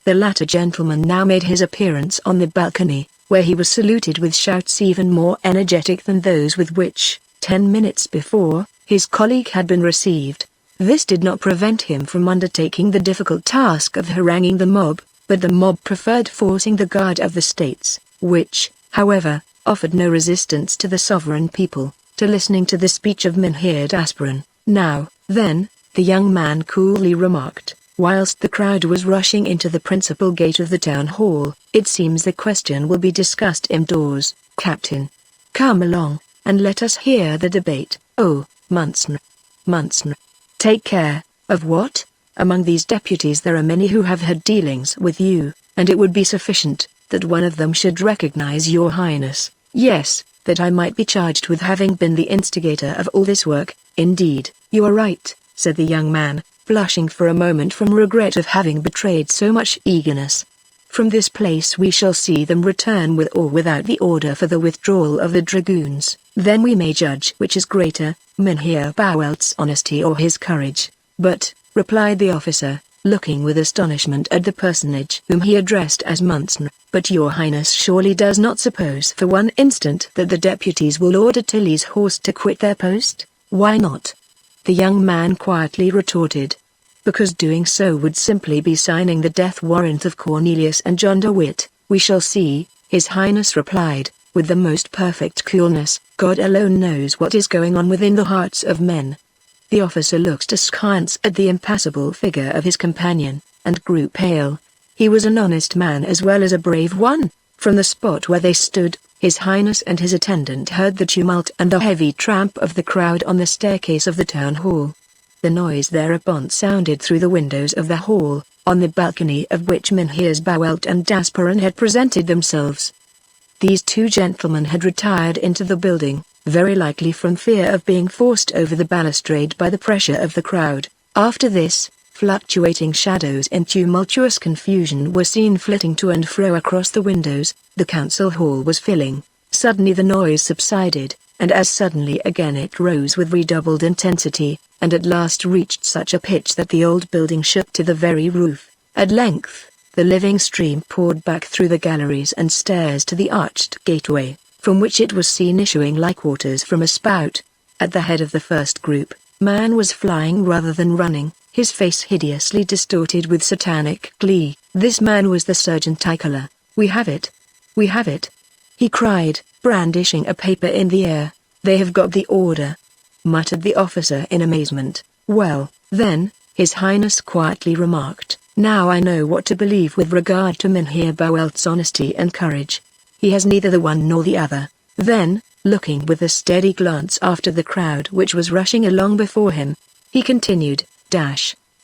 Speaker 1: The latter gentleman now made his appearance on the balcony, where he was saluted with shouts even more energetic than those with which, 10 minutes before, his colleague had been received. This did not prevent him from undertaking the difficult task of haranguing the mob, but the mob preferred forcing the guard of the states, which, however, offered no resistance to the sovereign people, to listening to the speech of Mynheer d'Asperen. "Now, then," the young man coolly remarked, whilst the crowd was rushing into the principal gate of the town hall, "it seems the question will be discussed indoors, Captain. Come along, and let us hear the debate." "Oh, Monseigneur. Monseigneur. Take care, of what? Among these deputies there are many who have had dealings with you, and it would be sufficient, that one of them should recognize your Highness. Yes, that I might be charged with having been the instigator of all this work." "Indeed, you are right," said the young man, blushing for a moment from regret of having betrayed so much eagerness. From this place we shall see them return with or without the order for the withdrawal of the dragoons. Then we may judge which is greater, Mynheer Bouwelt's honesty or his courage. But, replied the officer, looking with astonishment at the personage whom he addressed as Monseigneur, but your highness surely does not suppose for one instant that the deputies will order Tilly's horse to quit their post? Why not? The young man quietly retorted. Because doing so would simply be signing the death warrant of Cornelius and John de Witt. We shall see, his highness replied, with the most perfect coolness. God alone knows what is going on within the hearts of men. The officer looked askance at the impassible figure of his companion, and grew pale. He was an honest man as well as a brave one. From the spot where they stood, his highness and his attendant heard the tumult and the heavy tramp of the crowd on the staircase of the town hall. The noise thereupon sounded through the windows of the hall, on the balcony of which Mynheers Bouwelt and Dasperon had presented themselves. These two gentlemen had retired into the building, very likely from fear of being forced over the balustrade by the pressure of the crowd. After this, fluctuating shadows in tumultuous confusion were seen flitting to and fro across the windows. The council hall was filling. Suddenly the noise subsided, and as suddenly again it rose with redoubled intensity, and at last reached such a pitch that the old building shook to the very roof. At length, the living stream poured back through the galleries and stairs to the arched gateway, from which it was seen issuing like waters from a spout. At the head of the first group, man was flying rather than running, his face hideously distorted with satanic glee. This man was the Sergeant Ticola. "We have it! We have it!" he cried, brandishing a paper in the air. "They have got the order," muttered the officer in amazement. "Well, then," his highness quietly remarked, "now I know what to believe with regard to Mynheer Bouwelt's honesty and courage. He has neither the one nor the other." Then, looking with a steady glance after the crowd which was rushing along before him, he continued,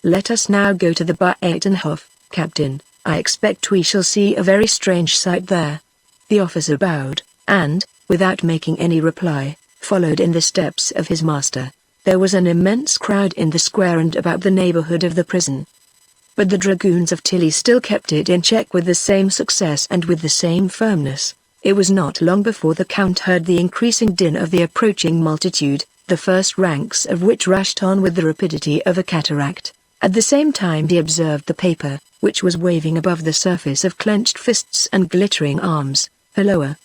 Speaker 1: "Let us now go to the Buitenhof, Captain. I expect we shall see a very strange sight there." The officer bowed, and, without making any reply, followed in the steps of his master. There was an immense crowd in the square and about the neighborhood of the prison. But the dragoons of Tilly still kept it in check with the same success and with the same firmness. It was not long before the Count heard the increasing din of the approaching multitude, the first ranks of which rushed on with the rapidity of a cataract. At the same time he observed the paper, which was waving above the surface of clenched fists and glittering arms. "Halloa!"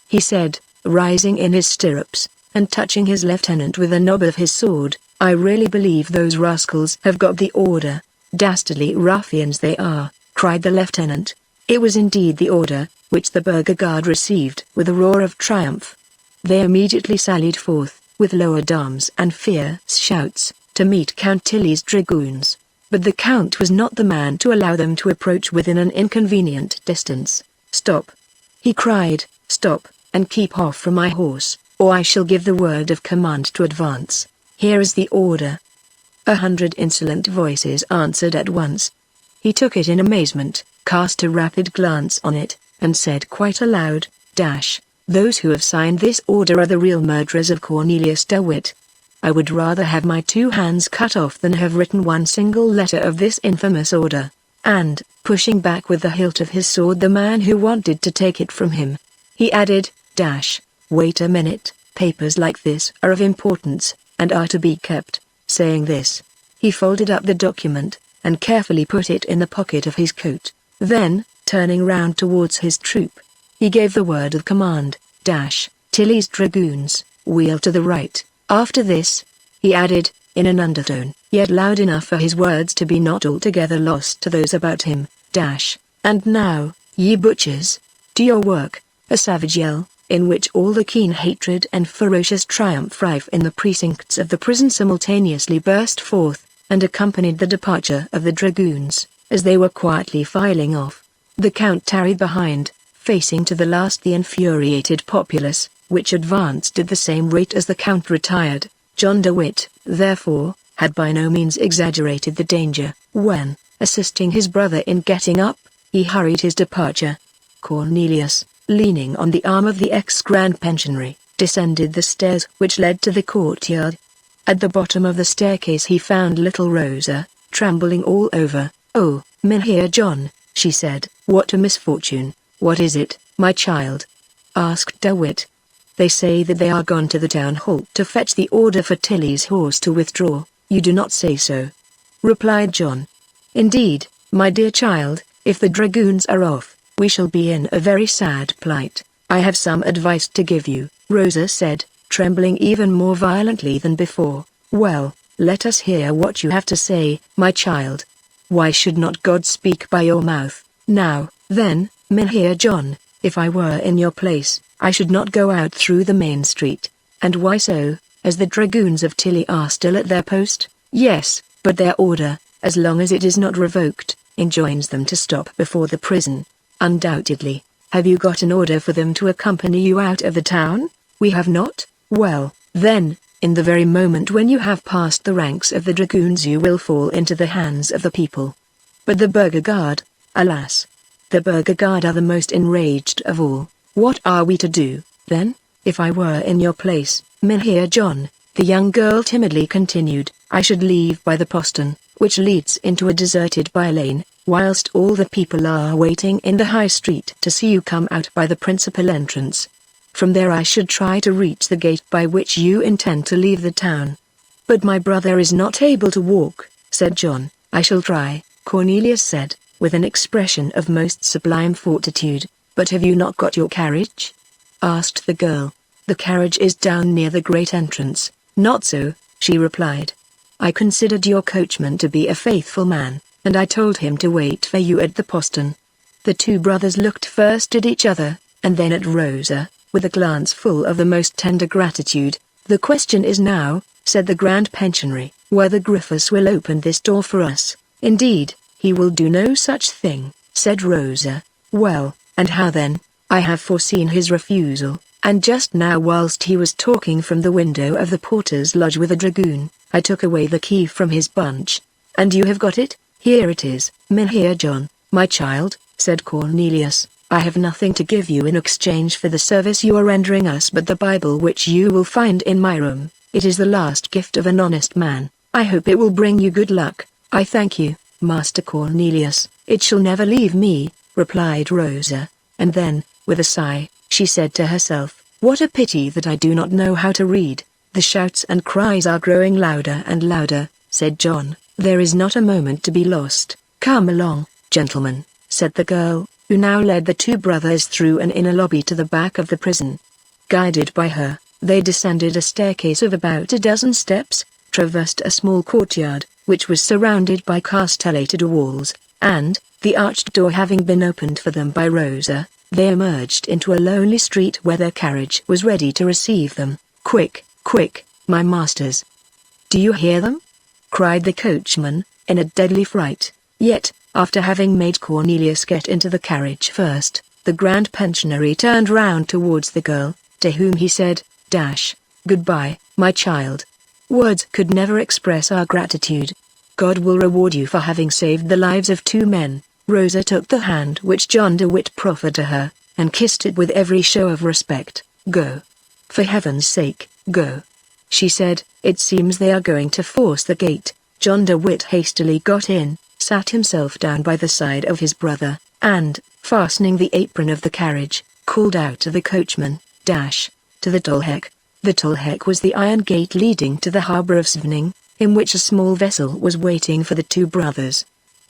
Speaker 1: he said, rising in his stirrups, and touching his lieutenant with the knob of his sword. "I really believe those rascals have got the order. Dastardly ruffians they are," cried the lieutenant. It was indeed the order, which the burgher guard received with a roar of triumph. They immediately sallied forth, with lowered arms and fierce shouts, to meet Count Tilly's dragoons. But the Count was not the man to allow them to approach within an inconvenient distance. "Stop!" he cried, "stop, and keep off from my horse, or I shall give the word of command to advance. Here is the order." 100 insolent voices answered at once. He took it in amazement, cast a rapid glance on it, and said quite aloud, "Those who have signed this order are the real murderers of Cornelius de Witt. I would rather have my 2 hands cut off than have written one single letter of this infamous order." And, pushing back with the hilt of his sword the man who wanted to take it from him, he added, "Wait a minute, papers like this are of importance, and are to be kept." Saying this, he folded up the document, and carefully put it in the pocket of his coat. Then, turning round towards his troop, he gave the word of command, "Tilly's dragoons, wheel to the right." After this, he added, in an undertone, yet loud enough for his words to be not altogether lost to those about him, "And now, ye butchers, to your work." A savage yell, in which all the keen hatred and ferocious triumph rife in the precincts of the prison simultaneously burst forth, and accompanied the departure of the dragoons, as they were quietly filing off. The Count tarried behind, facing to the last the infuriated populace, which advanced at the same rate as the Count retired. John de Witt, therefore, had by no means exaggerated the danger. When, assisting his brother in getting up, he hurried his departure, Cornelius, leaning on the arm of the ex-grand pensionary, descended the stairs which led to the courtyard. At the bottom of the staircase he found little Rosa, trembling all over. "Oh, Mynheer John," she said. "What a misfortune. What is it, my child?" asked De Witt. "They say that they are gone to the town hall to fetch the order for Tilly's horse to withdraw." "You do not say so," replied John. "Indeed, my dear child, if the dragoons are off, we shall be in a very sad plight. I have some advice to give you," Rosa said, trembling even more violently than before. "Well, let us hear what you have to say, my child. Why should not God speak by your mouth? Now, then, Mynheer John, if I were in your place, I should not go out through the main street." "And why so, as the dragoons of Tilly are still at their post?" "Yes, but their order, as long as it is not revoked, enjoins them to stop before the prison." "Undoubtedly. Have you got an order for them to accompany you out of the town?" "We have not." "Well, then, in the very moment when you have passed the ranks of the dragoons you will fall into the hands of the people." "But the burgher guard, alas! The burgher guard are the most enraged of all. What are we to do, then? If I were in your place, Mynheer John," the young girl timidly continued, "I should leave by the postern, which leads into a deserted by-lane, whilst all the people are waiting in the high street to see you come out by the principal entrance. From there I should try to reach the gate by which you intend to leave the town." "But my brother is not able to walk," said John. "I shall try," Cornelius said, with an expression of most sublime fortitude. "But have you not got your carriage?" asked the girl. "The carriage is down near the great entrance." "Not so," she replied. "I considered your coachman to be a faithful man, and I told him to wait for you at the postern." The two brothers looked first at each other, and then at Rosa, with a glance full of the most tender gratitude. "The question is now," said the Grand Pensionary, "whether Griffiths will open this door for us." "Indeed, he will do no such thing," said Rosa. "Well, and how then? I have foreseen his refusal, and just now whilst he was talking from the window of the porter's lodge with a dragoon, I took away the key from his bunch." "And you have got it?" "Here it is, Mynheer John." "My child," said Cornelius, "I have nothing to give you in exchange for the service you are rendering us but the Bible which you will find in my room. It is the last gift of an honest man. I hope it will bring you good luck." "I thank you, Master Cornelius, it shall never leave me," replied Rosa, and then, with a sigh, she said to herself, "What a pity that I do not know how to read." "The shouts and cries are growing louder and louder," said John. "There is not a moment to be lost." "Come along, gentlemen," said the girl, who now led the two brothers through an inner lobby to the back of the prison. Guided by her, they descended a staircase of about a dozen steps, traversed a small courtyard, which was surrounded by castellated walls, and, the arched door having been opened for them by Rosa, they emerged into a lonely street where their carriage was ready to receive them. "Quick, quick, my masters! Do you hear them?" cried the coachman, in a deadly fright. Yet, after having made Cornelius get into the carriage first, the Grand Pensionary turned round towards the girl, to whom he said, "Goodbye, my child. Words could never express our gratitude. God will reward you for having saved the lives of two men." Rosa took the hand which John de Witt proffered to her, and kissed it with every show of respect. "Go. For heaven's sake, go," she said. "It seems they are going to force the gate." John de Witt hastily got in, sat himself down by the side of his brother, and, fastening the apron of the carriage, called out to the coachman, "To the Tolhek." The Tolhek was the iron gate leading to the harbour of Scheveningen, in which a small vessel was waiting for the two brothers.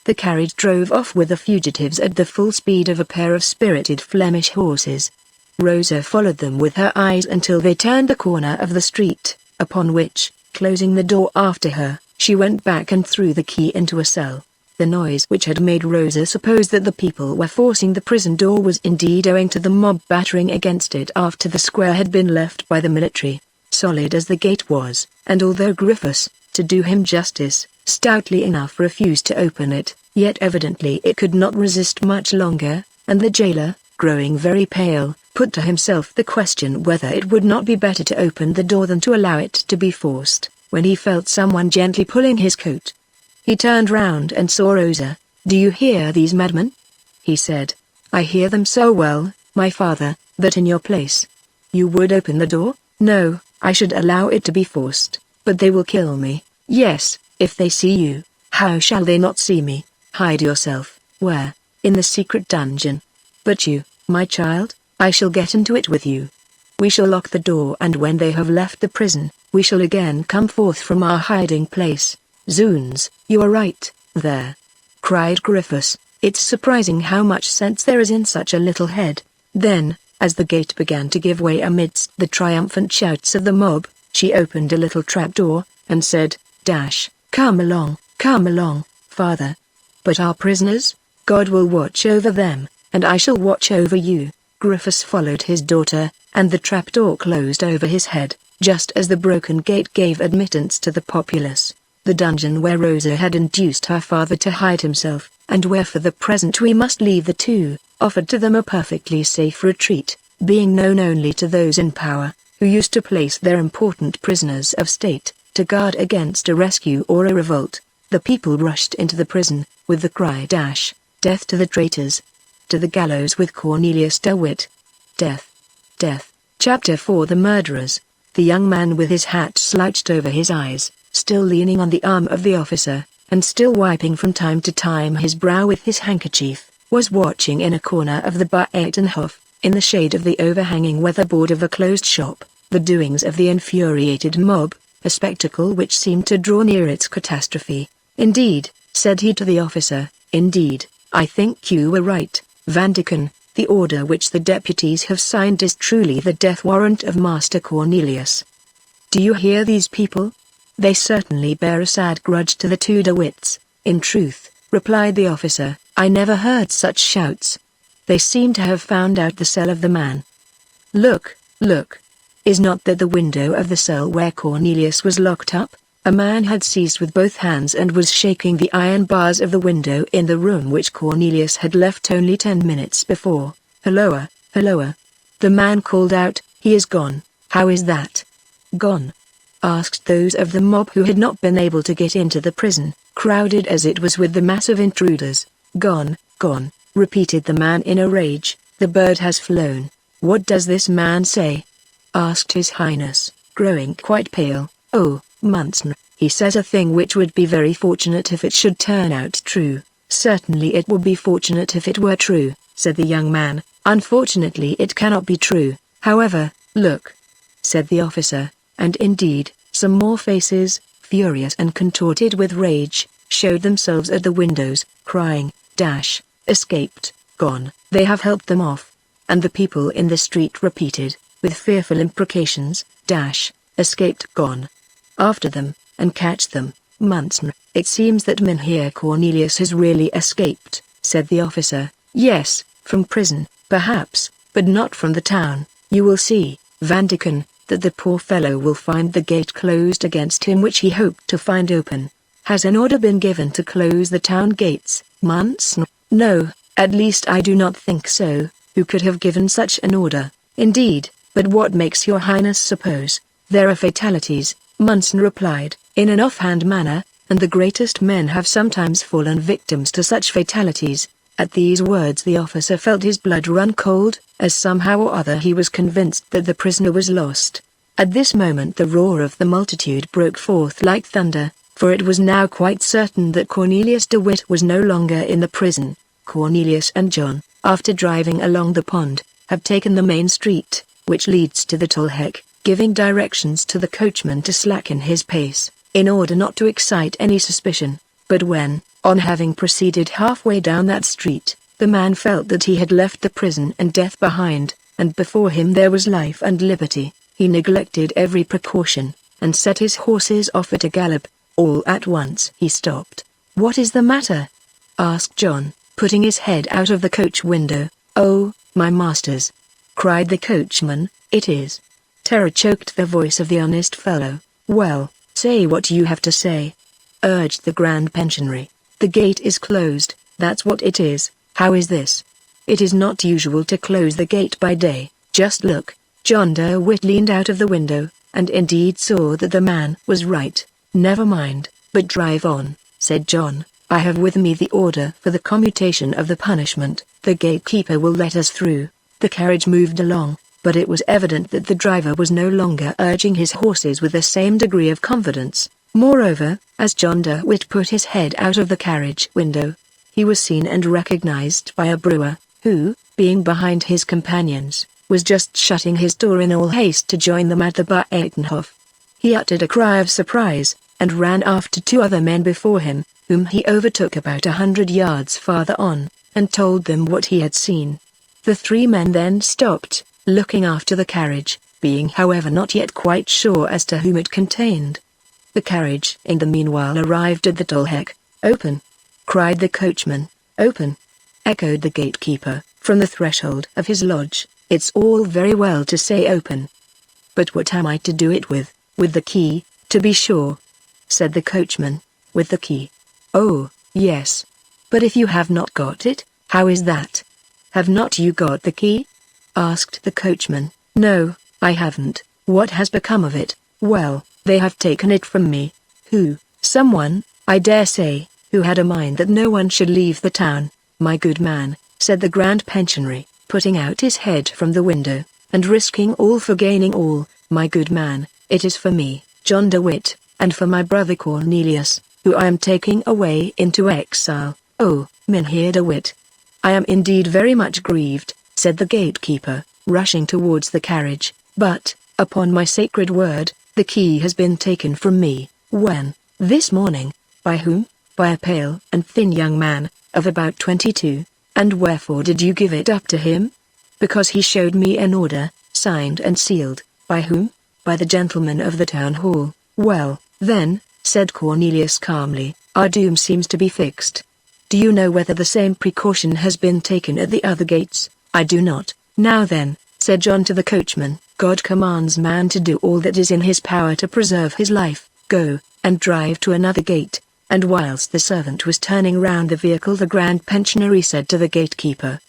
Speaker 1: The carriage drove off with the fugitives at the full speed of a pair of spirited Flemish horses. Rosa followed them with her eyes until they turned the corner of the street, upon which, closing the door after her, she went back and threw the key into a cell. The noise which had made Rosa suppose that the people were forcing the prison door was indeed owing to the mob battering against it after the square had been left by the military. Solid as the gate was, and although Griffiths, to do him justice, stoutly enough refused to open it, yet evidently it could not resist much longer, and the jailer, growing very pale, put to himself the question whether it would not be better to open the door than to allow it to be forced, when he felt someone gently pulling his coat. He turned round and saw Rosa. "Do you hear these madmen?" he said. "I hear them so well, my father, that in your place, you would open the door." "No, I should allow it to be forced, but they will kill me." "Yes, if they see you." "How shall they not see me?" "Hide yourself." "Where?" in the secret dungeon. But you, my child, I shall get into it with you. We shall lock the door, and when they have left the prison, we shall again come forth from our hiding place. Zoons, you are right, there," cried Griffiths. "It's surprising how much sense there is in such a little head." Then, as the gate began to give way amidst the triumphant shouts of the mob, she opened a little trapdoor, and said, "Come along, father." "But our prisoners? God will watch over them, and I shall watch over you." Griffiths followed his daughter, and the trapdoor closed over his head, just as the broken gate gave admittance to the populace. The dungeon where Rosa had induced her father to hide himself, and where for the present we must leave the two, offered to them a perfectly safe retreat, being known only to those in power, who used to place their important prisoners of state, to guard against a rescue or a revolt. The people rushed into the prison, with the cry, "Death to the traitors! To the gallows with Cornelius DeWitt! Death! Death!" Chapter 4. The Murderers. The young man with his hat slouched over his eyes, still leaning on the arm of the officer, and still wiping from time to time his brow with his handkerchief, was watching in a corner of the Buitenhof, in the shade of the overhanging weatherboard of a closed shop, the doings of the infuriated mob, a spectacle which seemed to draw near its catastrophe. "Indeed," said he to the officer, "indeed, I think you were right, Vanderken. The order which the deputies have signed is truly the death warrant of Master Cornelius. Do you hear these people? They certainly bear a sad grudge to the two DeWitts." "In truth," replied the officer, "I never heard such shouts. They seem to have found out the cell of the man. Look, look. Is not that the window of the cell where Cornelius was locked up?" A man had seized with both hands and was shaking the iron bars of the window in the room which Cornelius had left only 10 minutes before. "Halloa, halloa!" The man called out, "He is gone." "How is that?" "Gone?" asked those of the mob who had not been able to get into the prison, crowded as it was with the mass of intruders. "Gone, gone," repeated the man in a rage. "The bird has flown." "What does this man say?" asked His Highness, growing quite pale. "Oh, Munson, he says a thing which would be very fortunate if it should turn out true." "Certainly it would be fortunate if it were true," said the young man. "Unfortunately it cannot be true. However, look," said the officer, and indeed, some more faces, furious and contorted with rage, showed themselves at the windows, crying, "Escaped, gone." "They have helped them off." And the people in the street repeated, with fearful imprecations, "Escaped, gone. After them, and catch them, Munson." "It seems that Mynheer Cornelius has really escaped," said the officer. "Yes, from prison, perhaps, but not from the town. You will see, Vanderken, that the poor fellow will find the gate closed against him which he hoped to find open." "Has an order been given to close the town gates, Munson?" "No, at least I do not think so. Who could have given such an order?" "Indeed, but what makes your highness suppose?" "There are fatalities," Munson replied, in an offhand manner, "and the greatest men have sometimes fallen victims to such fatalities." At these words the officer felt his blood run cold, as somehow or other he was convinced that the prisoner was lost. At this moment the roar of the multitude broke forth like thunder, for it was now quite certain that Cornelius DeWitt was no longer in the prison. Cornelius and John, after driving along the pond, have taken the main street, which leads to the Tolhek, giving directions to the coachman to slacken his pace, in order not to excite any suspicion. But when, on having proceeded halfway down that street, the man felt that he had left the prison and death behind, and before him there was life and liberty, he neglected every precaution, and set his horses off at a gallop. All at once he stopped. "What is the matter?" asked John, putting his head out of the coach window. "Oh, my masters!" cried the coachman, "it is." Terror choked the voice of the honest fellow. "Well, say what you have to say," urged the Grand Pensionary. "The gate is closed, that's what it is." "How is this?" "It is not usual to close the gate by day. Just look." John DeWitt leaned out of the window, and indeed saw that the man was right. "Never mind, but drive on," said John. "I have with me the order for the commutation of the punishment. The gatekeeper will let us through." The carriage moved along, but it was evident that the driver was no longer urging his horses with the same degree of confidence. Moreover, as John DeWitt put his head out of the carriage window, he was seen and recognized by a brewer, who, being behind his companions, was just shutting his door in all haste to join them at the Buitenhof. He uttered a cry of surprise, and ran after two other men before him, whom he overtook about 100 yards farther on, and told them what he had seen. The three men then stopped, looking after the carriage, being however not yet quite sure as to whom it contained. The carriage in the meanwhile arrived at the Tolhek. "Open!" cried the coachman. "Open!" echoed the gatekeeper, from the threshold of his lodge. "It's all very well to say open. But what am I to do it with? With the key, to be sure," said the coachman. "With the key? Oh, yes. But if you have not got it, how is that? Have not you got the key?" asked the coachman. "No, I haven't." "What has become of it?" "Well, they have taken it from me." "Who?" "Someone, I dare say, who had a mind that no one should leave the town." "My good man," said the Grand Pensionary, putting out his head from the window, and risking all for gaining all, "my good man, it is for me, John de Witt, and for my brother Cornelius, who I am taking away into exile." "Oh, Mynheer de Witt, I am indeed very much grieved," said the gatekeeper, rushing towards the carriage, "but, upon my sacred word, the key has been taken from me." "When?" "This morning." "By whom?" "By a pale and thin young man, of about 22. "And wherefore did you give it up to him?" "Because he showed me an order, signed and sealed." "By whom?" "By the gentleman of the town hall." "Well, then," said Cornelius calmly, "our doom seems to be fixed. Do you know whether the same precaution has been taken at the other gates?" "I do not." "Now then," said John to the coachman, "God commands man to do all that is in his power to preserve his life. Go, and drive to another gate." And whilst the servant was turning round the vehicle, the Grand Pensionary said to the gatekeeper,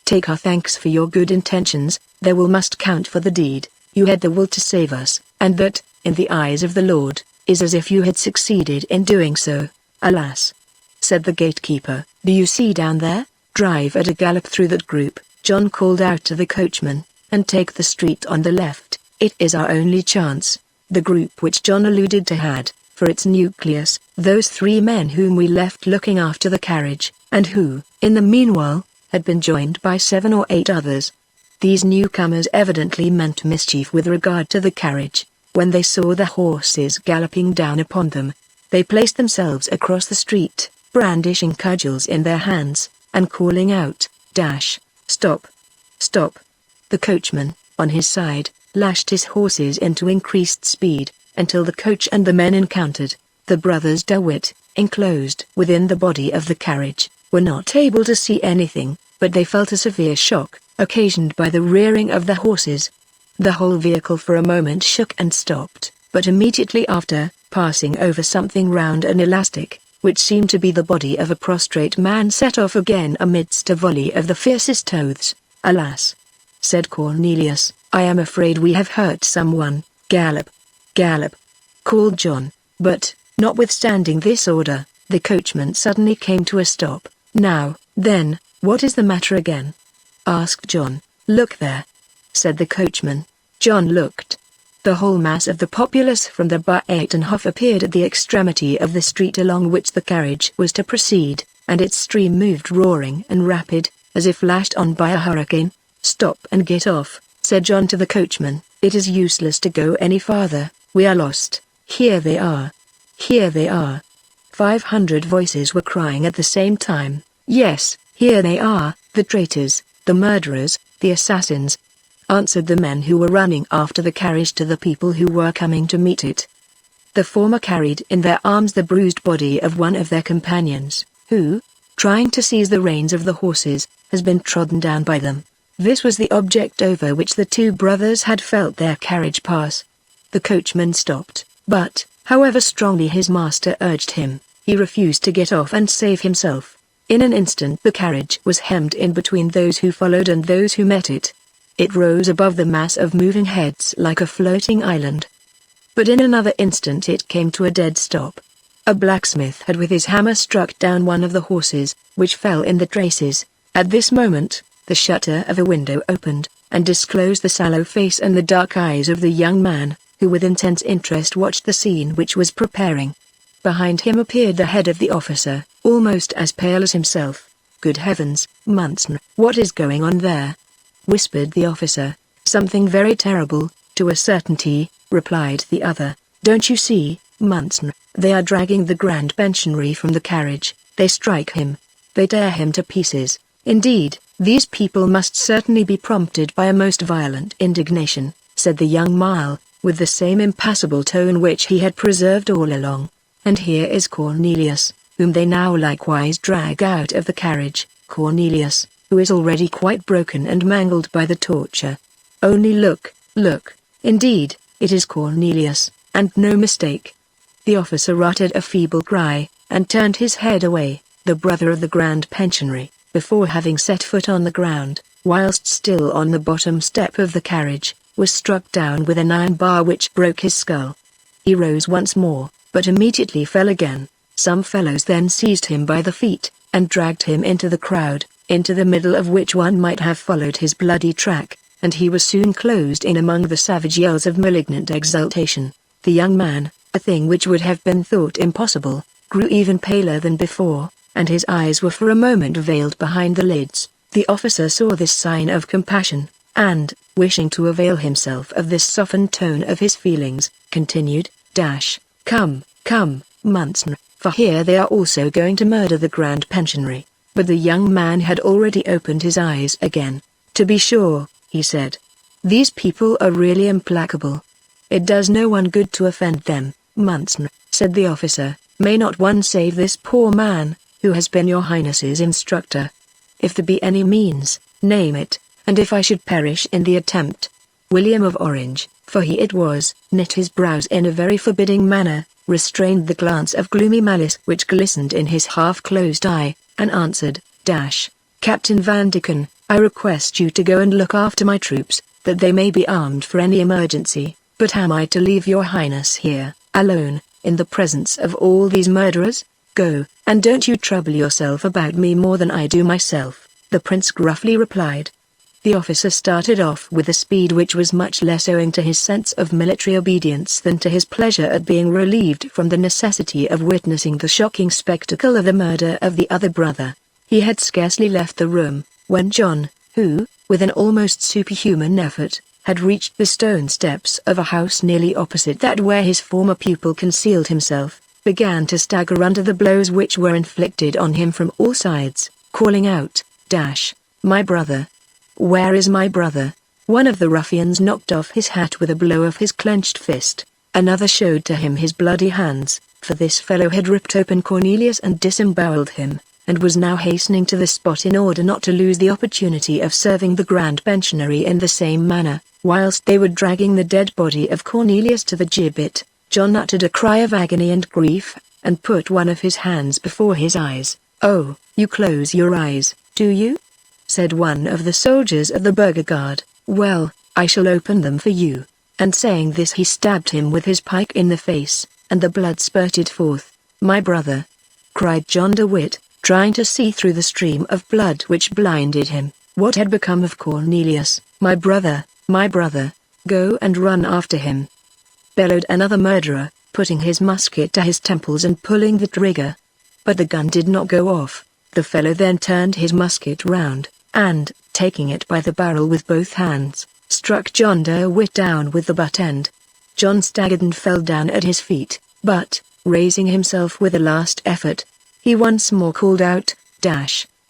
Speaker 1: "Take our thanks for your good intentions, their will must count for the deed. You had the will to save us, and that, in the eyes of the Lord, is as if you had succeeded in doing so." "Alas!" said the gatekeeper, "do you see down there? Drive at a gallop through that group," John called out to the coachman, "and take the street on the left. It is our only chance." The group which John alluded to had, for its nucleus, those three men whom we left looking after the carriage, and who, in the meanwhile, had been joined by 7 or 8 others. These newcomers evidently meant mischief with regard to the carriage. When they saw the horses galloping down upon them, they placed themselves across the street, brandishing cudgels in their hands, and calling out, "Stop! Stop!" The coachman, on his side, lashed his horses into increased speed, until the coach and the men encountered. The brothers de Witt, enclosed within the body of the carriage, were not able to see anything, but they felt a severe shock, occasioned by the rearing of the horses. The whole vehicle for a moment shook and stopped, but immediately after, passing over something round and elastic, which seemed to be the body of a prostrate man, set off again amidst a volley of the fiercest oaths. "Alas!" said Cornelius, "I am afraid we have hurt someone." "Gallop! Gallop!" called John, but, notwithstanding this order, the coachman suddenly came to a stop. "Now, then, what is the matter again?" asked John. "Look there," said the coachman. John looked. The whole mass of the populace from the Buitenhof appeared at the extremity of the street along which the carriage was to proceed, and its stream moved roaring and rapid, as if lashed on by a hurricane. "Stop and get off," said John to the coachman. "It is useless to go any farther, we are lost. Here they are! Here they are!" 500 voices were crying at the same time. "Yes, here they are, the traitors, the murderers, the assassins," answered the men who were running after the carriage to the people who were coming to meet it. The former carried in their arms the bruised body of one of their companions, who, trying to seize the reins of the horses, has been trodden down by them. This was the object over which the two brothers had felt their carriage pass. The coachman stopped, but, however strongly his master urged him, he refused to get off and save himself. In an instant the carriage was hemmed in between those who followed and those who met it. It rose above the mass of moving heads like a floating island. But in another instant it came to a dead stop. A blacksmith had with his hammer struck down one of the horses, which fell in the traces. At this moment, the shutter of a window opened, and disclosed the sallow face and the dark eyes of the young man, who with intense interest watched the scene which was preparing. Behind him appeared the head of the officer, almost as pale as himself. "Good heavens, Munson, what is going on there?" whispered the officer. "Something very terrible, to a certainty," replied the other. "Don't you see, Munson, they are dragging the Grand Pensionary from the carriage. They strike him. They tear him to pieces. Indeed, these people must certainly be prompted by a most violent indignation," said the young Mile, with the same impassible tone which he had preserved all along. "And here is Cornelius, whom they now likewise drag out of the carriage, Cornelius, who is already quite broken and mangled by the torture. Only look, look, indeed, it is Cornelius, and no mistake." The officer uttered a feeble cry, and turned his head away. The brother of the Grand Pensionary, before having set foot on the ground, whilst still on the bottom step of the carriage, was struck down with an iron bar which broke his skull. He rose once more, but immediately fell again. Some fellows then seized him by the feet, and dragged him into the crowd, into the middle of which one might have followed his bloody track, and he was soon closed in among the savage yells of malignant exultation. The young man, a thing which would have been thought impossible, grew even paler than before, and his eyes were for a moment veiled behind the lids. The officer saw this sign of compassion, and, wishing to avail himself of this softened tone of his feelings, continued, "Come, come, Munson, for here they are also going to murder the Grand Pensionary." But the young man had already opened his eyes again. "To be sure," he said. "These people are really implacable. It does no one good to offend them, Munson," said the officer. "May not one save this poor man, who has been your Highness's instructor? If there be any means, name it, and if I should perish in the attempt." William of Orange, for he it was, knit his brows in a very forbidding manner, restrained the glance of gloomy malice which glistened in his half-closed eye, and answered, "Captain Van Deken, I request you to go and look after my troops, that they may be armed for any emergency. But am I to leave your Highness here, alone, in the presence of all these murderers? Go, and don't you trouble yourself about me more than I do myself," the prince gruffly replied. The officer started off with a speed which was much less owing to his sense of military obedience than to his pleasure at being relieved from the necessity of witnessing the shocking spectacle of the murder of the other brother. He had scarcely left the room, when John, who, with an almost superhuman effort, had reached the stone steps of a house nearly opposite that where his former pupil concealed himself, began to stagger under the blows which were inflicted on him from all sides, calling out, "My brother! Where is my brother?" One of the ruffians knocked off his hat with a blow of his clenched fist. Another showed to him his bloody hands, for this fellow had ripped open Cornelius and disemboweled him, and was now hastening to the spot in order not to lose the opportunity of serving the Grand Pensionary in the same manner. Whilst they were dragging the dead body of Cornelius to the gibbet, John uttered a cry of agony and grief, and put one of his hands before his eyes. "Oh, you close your eyes, do you?" said one of the soldiers of the burgher guard. "Well, I shall open them for you." And saying this he stabbed him with his pike in the face, and the blood spurted forth. "My brother!" cried John de Witt, trying to see through the stream of blood which blinded him. "What had become of Cornelius? My brother, my brother! Go and run after him!" bellowed another murderer, putting his musket to his temples and pulling the trigger. But the gun did not go off. The fellow then turned his musket round, and, taking it by the barrel with both hands, struck John de Witt down with the butt end. John staggered and fell down at his feet, but, raising himself with a last effort, he once more called out,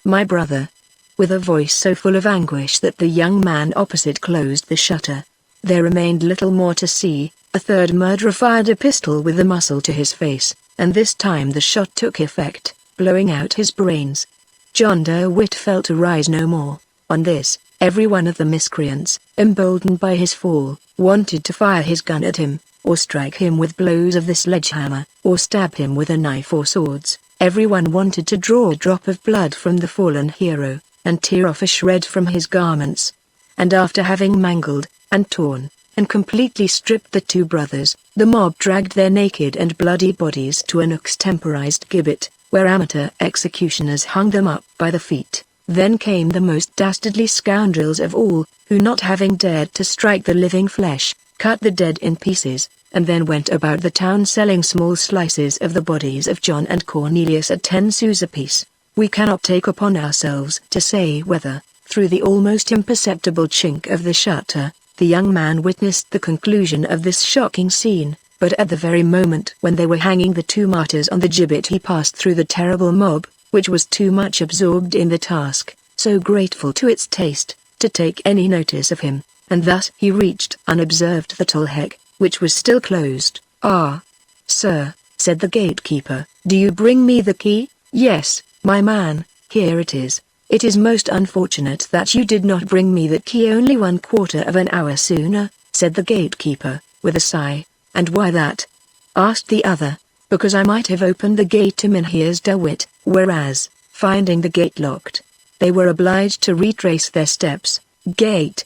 Speaker 1: "My brother!" with a voice so full of anguish that the young man opposite closed the shutter. There remained little more to see. A third murderer fired a pistol with the muzzle to his face, and this time the shot took effect, blowing out his brains. John de Witt fell to rise no more. On this, every one of the miscreants, emboldened by his fall, wanted to fire his gun at him, or strike him with blows of the sledgehammer, or stab him with a knife or swords. Everyone wanted to draw a drop of blood from the fallen hero, and tear off a shred from his garments. And after having mangled, and torn, and completely stripped the two brothers, the mob dragged their naked and bloody bodies to an extemporized gibbet, where amateur executioners hung them up by the feet. Then came the most dastardly scoundrels of all, who not having dared to strike the living flesh, cut the dead in pieces, and then went about the town selling small slices of the bodies of John and Cornelius at 10 sous apiece. We cannot take upon ourselves to say whether, through the almost imperceptible chink of the shutter, the young man witnessed the conclusion of this shocking scene, but at the very moment when they were hanging the two martyrs on the gibbet he passed through the terrible mob, which was too much absorbed in the task, so grateful to its taste, to take any notice of him, and thus he reached unobserved the toll-heck, which was still closed. "Ah, sir," said the gatekeeper, "do you bring me the key?" "Yes, my man, here it is. It is most unfortunate that you did not bring me that key only 1/4 of an hour sooner," said the gatekeeper, with a sigh. "And why that?" asked the other. "Because I might have opened the gate to Mynheers de Witt, whereas, finding the gate locked, they were obliged to retrace their steps." "Gate!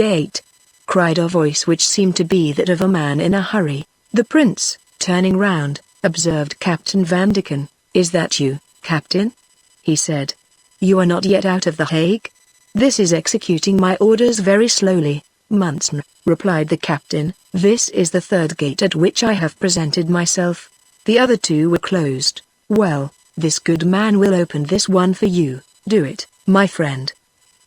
Speaker 1: Gate!" cried a voice which seemed to be that of a man in a hurry. The prince, turning round, observed Captain Van Deken. "Is that you, Captain?" he said. "You are not yet out of the Hague?" "This is executing my orders very slowly, Monseigneur," replied the captain. "This is the third gate at which I have presented myself. The other two were closed. Well, this good man will open this one for you. Do it, my friend."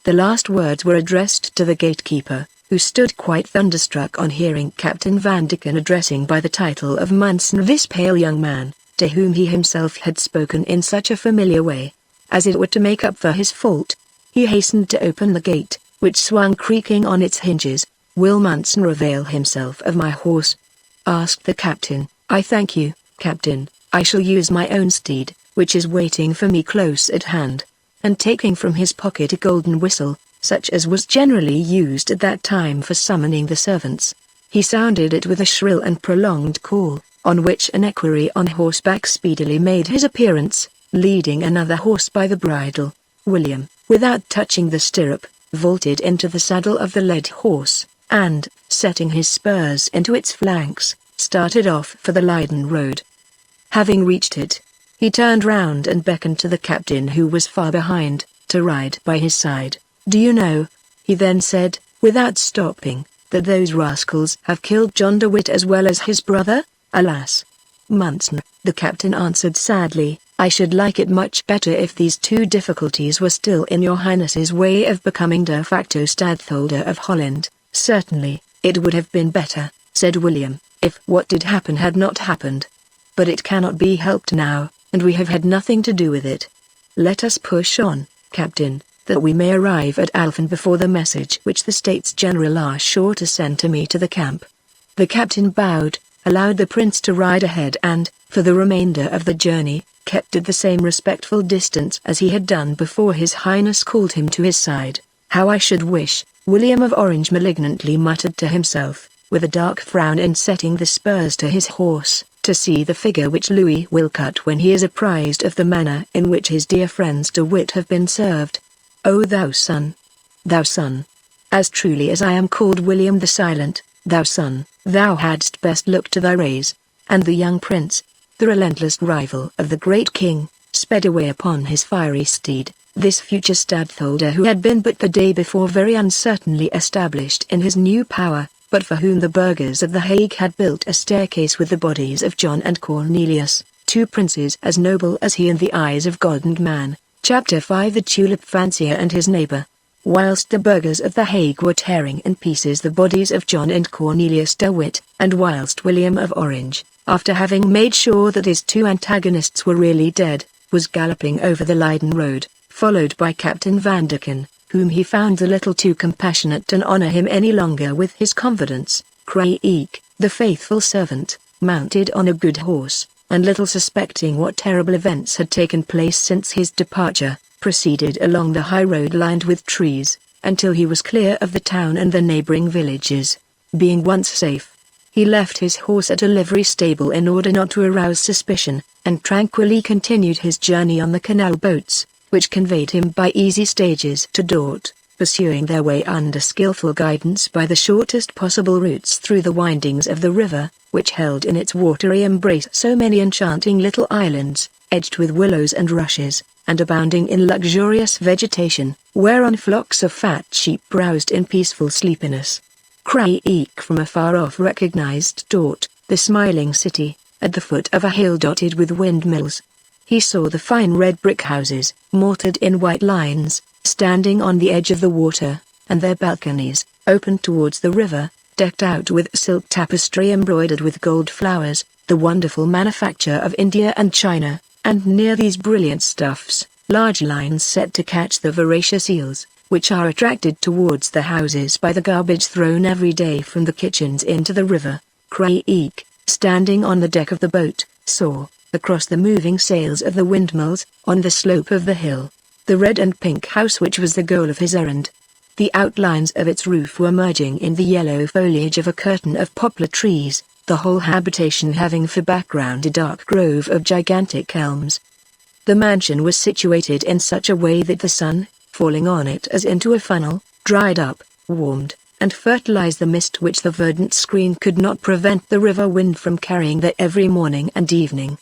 Speaker 1: The last words were addressed to the gatekeeper, who stood quite thunderstruck on hearing Captain Van Deken addressing by the title of Monseigneur this pale young man, to whom he himself had spoken in such a familiar way, as it were to make up for his fault. He hastened to open the gate, which swung creaking on its hinges. "Will Monseigneur avail himself of my horse?" asked the captain. "I thank you, Captain, I shall use my own steed, which is waiting for me close at hand." And taking from his pocket a golden whistle, such as was generally used at that time for summoning the servants, he sounded it with a shrill and prolonged call, on which an equerry on horseback speedily made his appearance, leading another horse by the bridle. William, without touching the stirrup, vaulted into the saddle of the led horse, and, setting his spurs into its flanks, started off for the Leiden road. Having reached it, he turned round and beckoned to the captain, who was far behind, to ride by his side. "Do you know," he then said, without stopping, "that those rascals have killed John de Witt as well as his brother?" "Alas, Monseigneur," the captain answered sadly, "I should like it much better if these two difficulties were still in your Highness's way of becoming de facto stadtholder of Holland." "Certainly, it would have been better," said William, "if what did happen had not happened. But it cannot be helped now, and we have had nothing to do with it. Let us push on, Captain, that we may arrive at Alphen before the message which the States General are sure to send to me to the camp." The captain bowed, allowed the prince to ride ahead and, for the remainder of the journey, kept at the same respectful distance as he had done before his Highness called him to his side. "How I should wish," William of Orange malignantly muttered to himself, with a dark frown in setting the spurs to his horse, "to see the figure which Louis will cut when he is apprised of the manner in which his dear friends de Witt have been served. O thou son! Thou son! As truly as I am called William the Silent, thou son, thou hadst best look to thy rays." And the young prince, the relentless rival of the great king, sped away upon his fiery steed, this future stadtholder who had been but the day before very uncertainly established in his new power, but for whom the burghers of the Hague had built a staircase with the bodies of John and Cornelius, two princes as noble as he in the eyes of God and man. Chapter 5 The Tulip Fancier and His Neighbor. Whilst the burghers of the Hague were tearing in pieces the bodies of John and Cornelius de Witt, and whilst William of Orange, after having made sure that his two antagonists were really dead, was galloping over the Leiden road, followed by Captain Van Deken, whom he found a little too compassionate to honor him any longer with his confidence, Craeke, the faithful servant, mounted on a good horse, and little suspecting what terrible events had taken place since his departure, proceeded along the high road lined with trees, until he was clear of the town and the neighboring villages. Being once safe, he left his horse at a livery stable in order not to arouse suspicion, and tranquilly continued his journey on the canal boats, which conveyed him by easy stages to Dort, pursuing their way under skillful guidance by the shortest possible routes through the windings of the river, which held in its watery embrace so many enchanting little islands, edged with willows and rushes, and abounding in luxurious vegetation, whereon flocks of fat sheep browsed in peaceful sleepiness. Craik from afar off recognized Dort, the smiling city, at the foot of a hill dotted with windmills. He saw the fine red brick houses, mortared in white lines, standing on the edge of the water, and their balconies, open towards the river, decked out with silk tapestry embroidered with gold flowers, the wonderful manufacture of India and China, and near these brilliant stuffs, large lines set to catch the voracious eels, which are attracted towards the houses by the garbage thrown every day from the kitchens into the river. Craik, standing on the deck of the boat, saw, across the moving sails of the windmills, on the slope of the hill, the red and pink house which was the goal of his errand. The outlines of its roof were merging in the yellow foliage of a curtain of poplar trees, the whole habitation having for background a dark grove of gigantic elms. The mansion was situated in such a way that the sun, falling on it as into a funnel, dried up, warmed, and fertilized the mist which the verdant screen could not prevent the river wind from carrying there every morning and evening.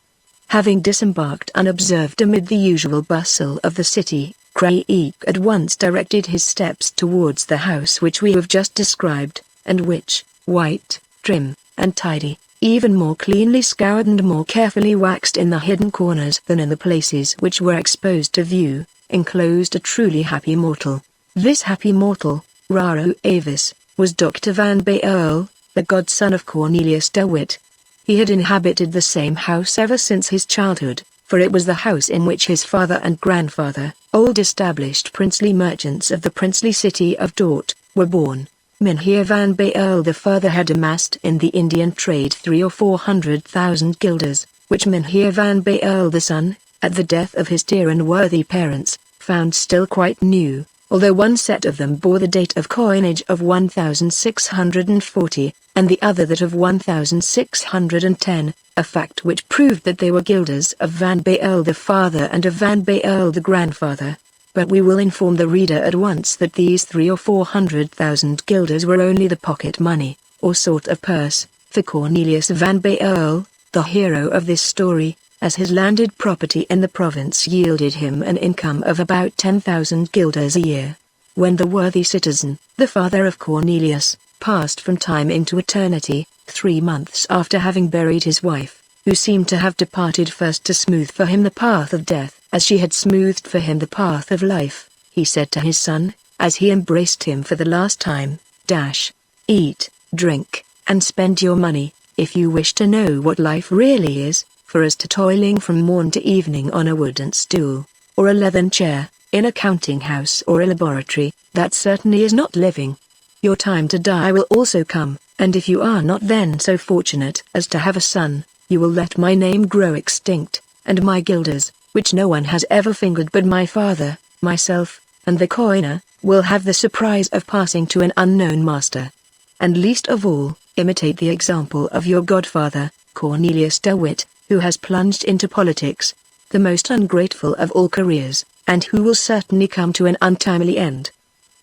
Speaker 1: Having disembarked unobserved amid the usual bustle of the city, Craik at once directed his steps towards the house which we have just described, and which, white, trim, and tidy, even more cleanly scoured and more carefully waxed in the hidden corners than in the places which were exposed to view, enclosed a truly happy mortal. This happy mortal, raro avis, was Dr. Van Baerle, the godson of Cornelius de Witt. He had inhabited the same house ever since his childhood, for it was the house in which his father and grandfather, old established princely merchants of the princely city of Dort, were born. Mynheer Van Baerle the father had amassed in the Indian trade 300,000 or 400,000 guilders, which Mynheer Van Baerle the son, at the death of his dear and worthy parents, found still quite new, although one set of them bore the date of coinage of 1640, and the other that of 1610, a fact which proved that they were guilders of Van Baerle the father and of Van Baerle the grandfather. But we will inform the reader at once that these 300,000 or 400,000 guilders were only the pocket money, or sort of purse, for Cornelius Van Baerle, the hero of this story, as his landed property in the province yielded him an income of about 10,000 guilders a year. When the worthy citizen, the father of Cornelius, passed from time into eternity, 3 months after having buried his wife, who seemed to have departed first to smooth for him the path of death, as she had smoothed for him the path of life, he said to his son, as he embraced him for the last time, "Eat, drink, and spend your money, if you wish to know what life really is, for as to toiling from morn to evening on a wooden stool, or a leathern chair, in a counting-house or a laboratory, that certainly is not living. Your time to die will also come, and if you are not then so fortunate as to have a son, you will let my name grow extinct, and my guilders, which no one has ever fingered but my father, myself, and the coiner, will have the surprise of passing to an unknown master. And least of all, imitate the example of your godfather, Cornelius de Witt, who has plunged into politics, the most ungrateful of all careers, and who will certainly come to an untimely end."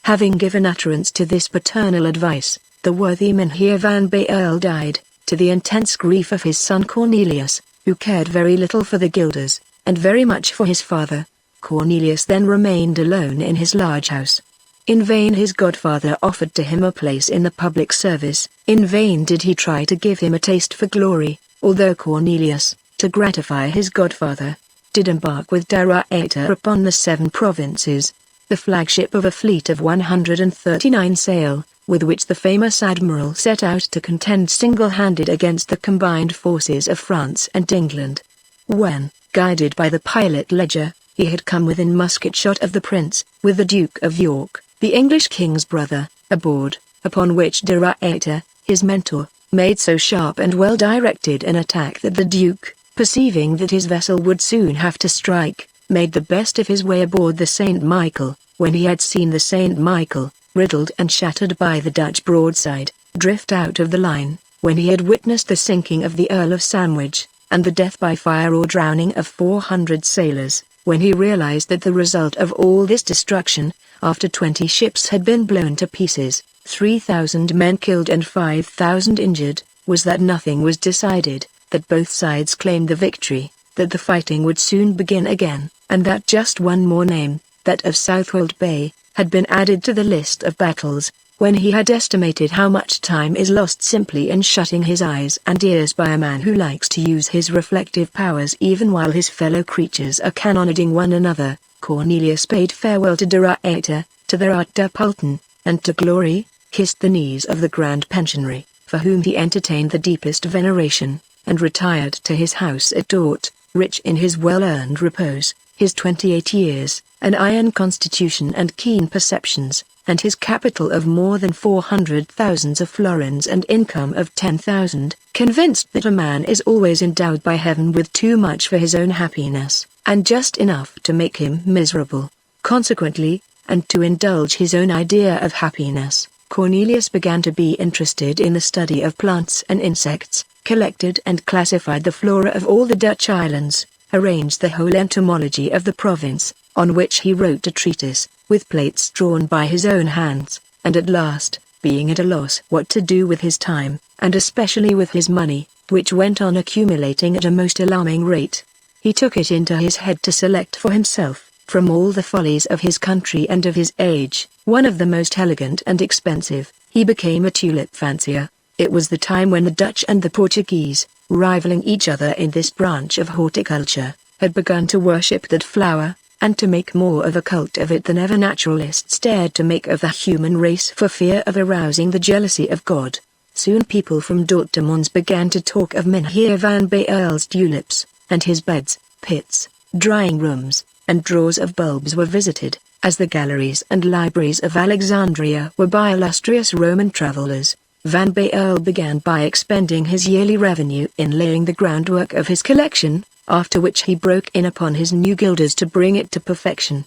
Speaker 1: Having given utterance to this paternal advice, the worthy Mynheer Van Baerle died, to the intense grief of his son Cornelius, who cared very little for the guilders, and very much for his father. Cornelius then remained alone in his large house. In vain his godfather offered to him a place in the public service, in vain did he try to give him a taste for glory, although Cornelius, to gratify his godfather, did embark with de Ruyter upon the 7 provinces, the flagship of a fleet of 139 sail, with which the famous admiral set out to contend single-handed against the combined forces of France and England. When, guided by the pilot Ledger, he had come within musket-shot of the prince, with the Duke of York, the English king's brother, aboard, upon which de Ruyter, his mentor, made so sharp and well-directed an attack that the Duke, perceiving that his vessel would soon have to strike, made the best of his way aboard the St. Michael. When he had seen the St. Michael, riddled and shattered by the Dutch broadside, drift out of the line, when he had witnessed the sinking of the Earl of Sandwich, and the death by fire or drowning of 400 sailors, when he realized that the result of all this destruction, after 20 ships had been blown to pieces, 3,000 men killed and 5,000 injured, was that nothing was decided, that both sides claimed the victory, that the fighting would soon begin again, and that just one more name, that of Southwold Bay, had been added to the list of battles, when he had estimated how much time is lost simply in shutting his eyes and ears by a man who likes to use his reflective powers even while his fellow creatures are cannonading one another, Cornelius bade farewell to De Ruyter, to the Raad der Pulten, and to glory, kissed the knees of the Grand Pensionary, for whom he entertained the deepest veneration, and retired to his house at Dort, rich in his well-earned repose, his 28 years, an iron constitution and keen perceptions, and his capital of more than 400,000 of florins and income of 10,000, convinced that a man is always endowed by heaven with too much for his own happiness, and just enough to make him miserable. Consequently, and to indulge his own idea of happiness, Cornelius began to be interested in the study of plants and insects, collected and classified the flora of all the Dutch islands, arranged the whole entomology of the province, on which he wrote a treatise, with plates drawn by his own hands, and at last, being at a loss what to do with his time, and especially with his money, which went on accumulating at a most alarming rate, he took it into his head to select for himself, from all the follies of his country and of his age, one of the most elegant and expensive. He became a tulip fancier. It was the time when the Dutch and the Portuguese, rivaling each other in this branch of horticulture, had begun to worship that flower, and to make more of a cult of it than ever naturalists dared to make of the human race for fear of arousing the jealousy of God. Soon people from Dort to Mons began to talk of Mynheer van Baerle's tulips, and his beds, pits, drying rooms, and drawers of bulbs were visited, as the galleries and libraries of Alexandria were by illustrious Roman travelers. Van Baerle began by expending his yearly revenue in laying the groundwork of his collection, after which he broke in upon his new guilders to bring it to perfection.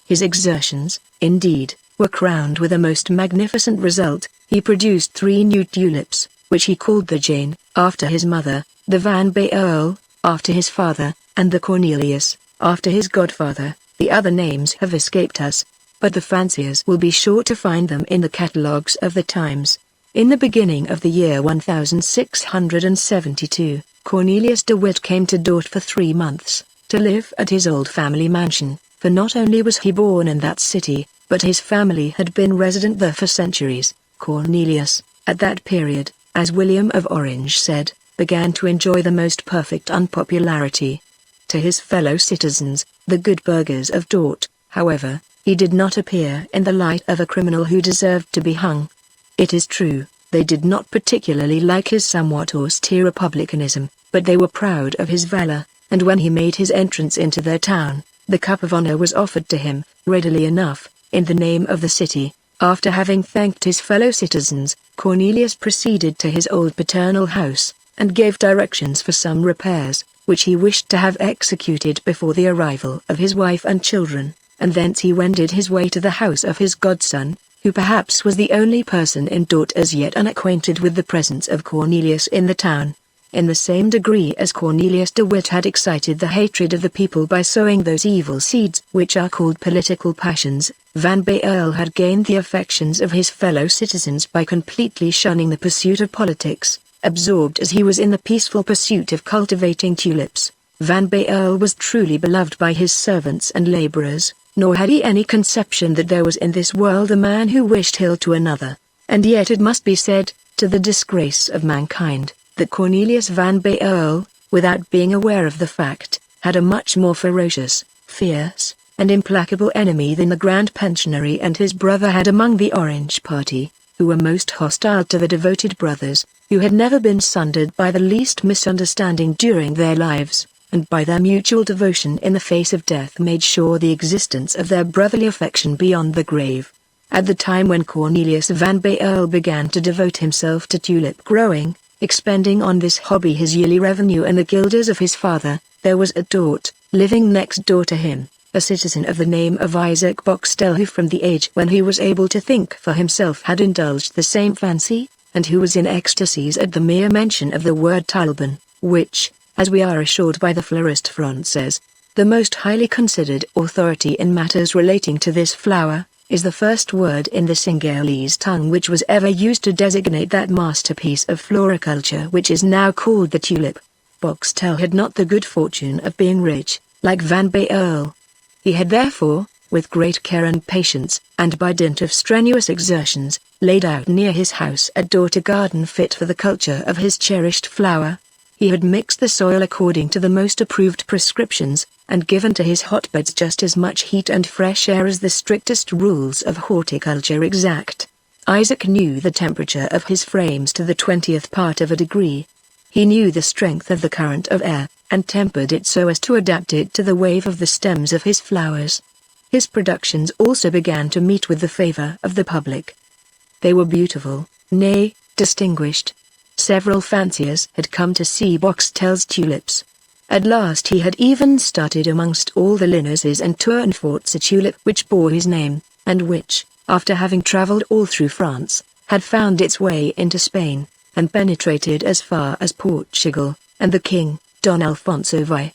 Speaker 1: His exertions, indeed, were crowned with a most magnificent result. He produced 3 new tulips, which he called the Jane, after his mother, the Van Baerle, after his father, and the Cornelius, after his godfather. The other names have escaped us, but the fanciers will be sure to find them in the catalogues of the times. In the beginning of the year 1672, Cornelius de Witt came to Dort for 3 months, to live at his old family mansion, for not only was he born in that city, but his family had been resident there for centuries. Cornelius, at that period, as William of Orange said, began to enjoy the most perfect unpopularity. To his fellow citizens, the good burghers of Dort, however, he did not appear in the light of a criminal who deserved to be hung. It is true, they did not particularly like his somewhat austere republicanism, but they were proud of his valor, and when he made his entrance into their town, the cup of honor was offered to him, readily enough, in the name of the city. After having thanked his fellow citizens, Cornelius proceeded to his old paternal house, and gave directions for some repairs, which he wished to have executed before the arrival of his wife and children, and thence he wended his way to the house of his godson, who perhaps was the only person in Dort as yet unacquainted with the presence of Cornelius in the town. In the same degree as Cornelius de Witt had excited the hatred of the people by sowing those evil seeds which are called political passions, Van Baerle had gained the affections of his fellow citizens by completely shunning the pursuit of politics. Absorbed as he was in the peaceful pursuit of cultivating tulips, Van Baerle was truly beloved by his servants and laborers, nor had he any conception that there was in this world a man who wished ill to another. And yet it must be said, to the disgrace of mankind, that Cornelius van Baerle, without being aware of the fact, had a much more ferocious, fierce, and implacable enemy than the Grand Pensionary and his brother had among the Orange party, who were most hostile to the devoted brothers, who had never been sundered by the least misunderstanding during their lives, and by their mutual devotion in the face of death made sure the existence of their brotherly affection beyond the grave. At the time when Cornelius van Baerle began to devote himself to tulip growing, expending on this hobby his yearly revenue and the guilders of his father, there was at Dort, living next door to him, a citizen of the name of Isaac Boxtel who from the age when he was able to think for himself had indulged the same fancy, and who was in ecstasies at the mere mention of the word tulpen, which, as we are assured by the florist Frances, the most highly considered authority in matters relating to this flower, is the first word in the Cingalese tongue which was ever used to designate that masterpiece of floriculture which is now called the tulip. Boxtel had not the good fortune of being rich, like Van Baerle. He had therefore, with great care and patience, and by dint of strenuous exertions, laid out near his house a daughter garden fit for the culture of his cherished flower. He had mixed the soil according to the most approved prescriptions, and given to his hotbeds just as much heat and fresh air as the strictest rules of horticulture exact. Isaac knew the temperature of his frames to the 20th part of a degree. He knew the strength of the current of air, and tempered it so as to adapt it to the wave of the stems of his flowers. His productions also began to meet with the favor of the public. They were beautiful, nay, distinguished. Several fanciers had come to see Boxtel's tulips. At last he had even started amongst all the Linneses and Tournforts a tulip which bore his name, and which, after having travelled all through France, had found its way into Spain, and penetrated as far as Portugal, and the king, Don Alfonso V,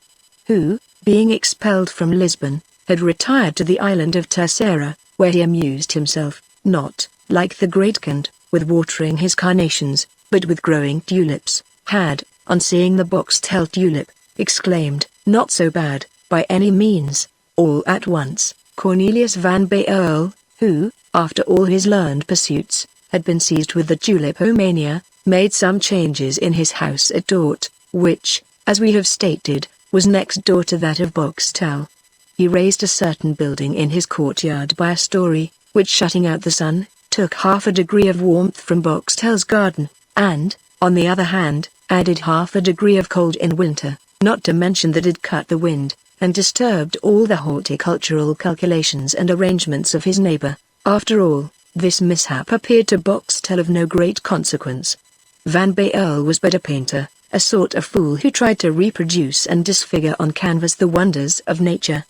Speaker 1: who, being expelled from Lisbon, had retired to the island of Terceira, where he amused himself, not, like the great Count, with watering his carnations, but with growing tulips, had, on seeing the Boxtel tulip, exclaimed, "Not so bad, by any means." All at once, Cornelius van Baerle, who, after all his learned pursuits, had been seized with the tulipomania, made some changes in his house at Dort, which, as we have stated, was next door to that of Boxtel. He raised a certain building in his courtyard by a story, which, shutting out the sun, took half a degree of warmth from Boxtel's garden, and, on the other hand, added half a degree of cold in winter, not to mention that it cut the wind, and disturbed all the horticultural calculations and arrangements of his neighbor. After all, this mishap appeared to Boxtel of no great consequence. Van Baerle was but a painter, a sort of fool who tried to reproduce and disfigure on canvas the wonders of nature.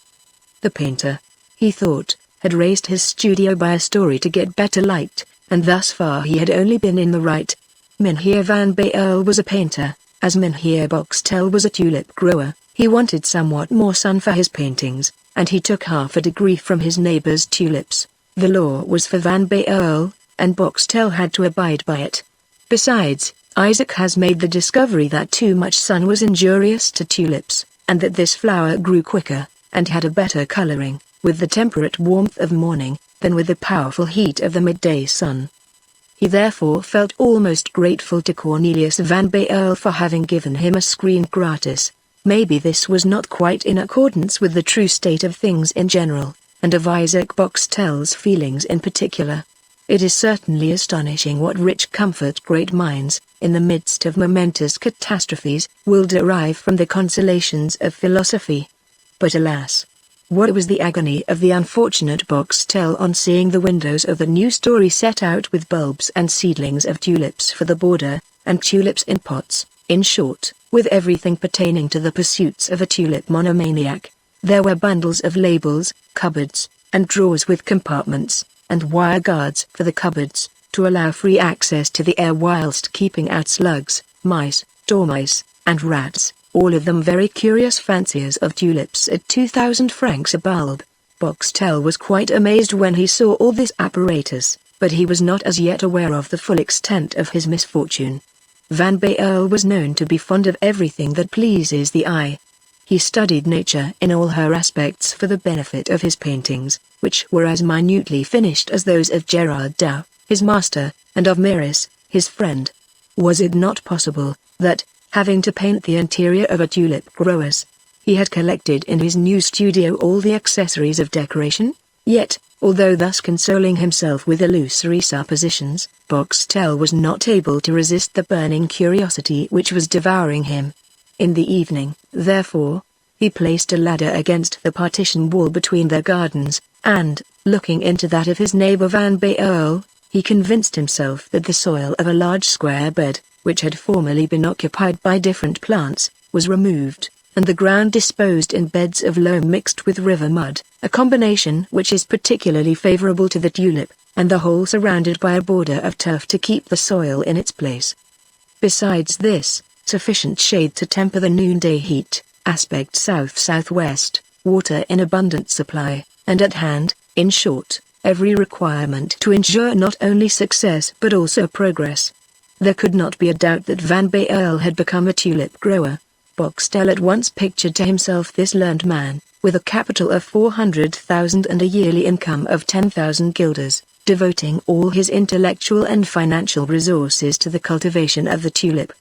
Speaker 1: The painter, he thought, had raised his studio by a story to get better light, and thus far he had only been in the right. Mynheer Van Baerle was a painter, as Mynheer Boxtel was a tulip grower. He wanted somewhat more sun for his paintings, and he took half a degree from his neighbor's tulips. The law was for Van Baerle, and Boxtel had to abide by it. Besides, Isaac has made the discovery that too much sun was injurious to tulips, and that this flower grew quicker, and had a better coloring, with the temperate warmth of morning, than with the powerful heat of the midday sun. He therefore felt almost grateful to Cornelius van Baerle for having given him a screen gratis. Maybe this was not quite in accordance with the true state of things in general, and of Isaac Boxtel's feelings in particular. It is certainly astonishing what rich comfort great minds, in the midst of momentous catastrophes, will derive from the consolations of philosophy. But alas! What was the agony of the unfortunate Boxtel on seeing the windows of the new story set out with bulbs and seedlings of tulips for the border, and tulips in pots, in short, with everything pertaining to the pursuits of a tulip monomaniac. There were bundles of labels, cupboards, and drawers with compartments, and wire guards for the cupboards, to allow free access to the air whilst keeping out slugs, mice, dormice, and rats, all of them very curious fanciers of tulips at 2,000 francs a bulb. Boxtel was quite amazed when he saw all this apparatus, but he was not as yet aware of the full extent of his misfortune. Van Baerle was known to be fond of everything that pleases the eye. He studied nature in all her aspects for the benefit of his paintings, which were as minutely finished as those of Gerard Dow, his master, and of Meris, his friend. Was it not possible, that, having to paint the interior of a tulip grower's, he had collected in his new studio all the accessories of decoration? Yet, although thus consoling himself with illusory suppositions, Boxtel was not able to resist the burning curiosity which was devouring him. In the evening, therefore, he placed a ladder against the partition wall between their gardens, and, looking into that of his neighbor Van Baerle, he convinced himself that the soil of a large square bed, which had formerly been occupied by different plants, was removed, and the ground disposed in beds of loam mixed with river mud, a combination which is particularly favorable to the tulip, and the whole surrounded by a border of turf to keep the soil in its place. Besides this, sufficient shade to temper the noonday heat, aspect south-southwest, water in abundant supply, and at hand, in short, every requirement to ensure not only success but also progress. There could not be a doubt that Van Baerle had become a tulip grower. Boxtel at once pictured to himself this learned man, with a capital of 400,000 and a yearly income of 10,000 guilders, devoting all his intellectual and financial resources to the cultivation of the tulip.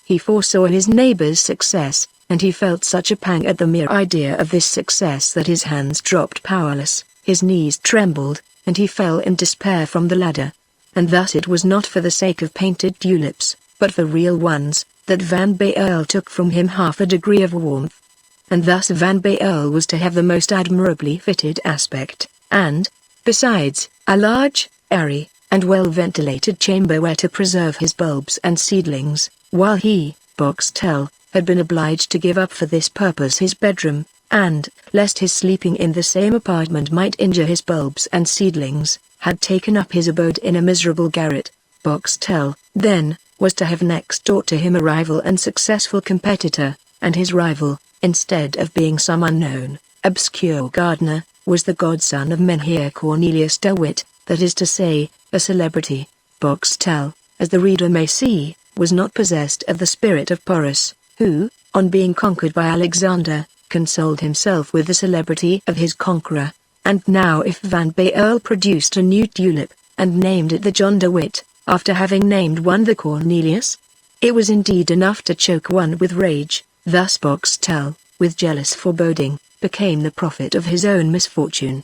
Speaker 1: He foresaw his neighbor's success, and he felt such a pang at the mere idea of this success that his hands dropped powerless, his knees trembled, and he fell in despair from the ladder. And thus it was not for the sake of painted tulips, but for real ones, that Van Baerle took from him half a degree of warmth. And thus Van Baerle was to have the most admirably fitted aspect, and, besides, a large, airy, and well-ventilated chamber where to preserve his bulbs and seedlings, while he, Boxtel, had been obliged to give up for this purpose his bedroom, and, lest his sleeping in the same apartment might injure his bulbs and seedlings, had taken up his abode in a miserable garret. Boxtel, then, was to have next door to him a rival and successful competitor, and his rival, instead of being some unknown, obscure gardener, was the godson of Mynheer Cornelius de Witt, that is to say, a celebrity. Boxtel, as the reader may see, was not possessed of the spirit of Porus, who, on being conquered by Alexander, consoled himself with the celebrity of his conqueror. And now if Van Baerle produced a new tulip, and named it the John de Witt, after having named one the Cornelius, it was indeed enough to choke one with rage. Thus Boxtel, with jealous foreboding, became the prophet of his own misfortune.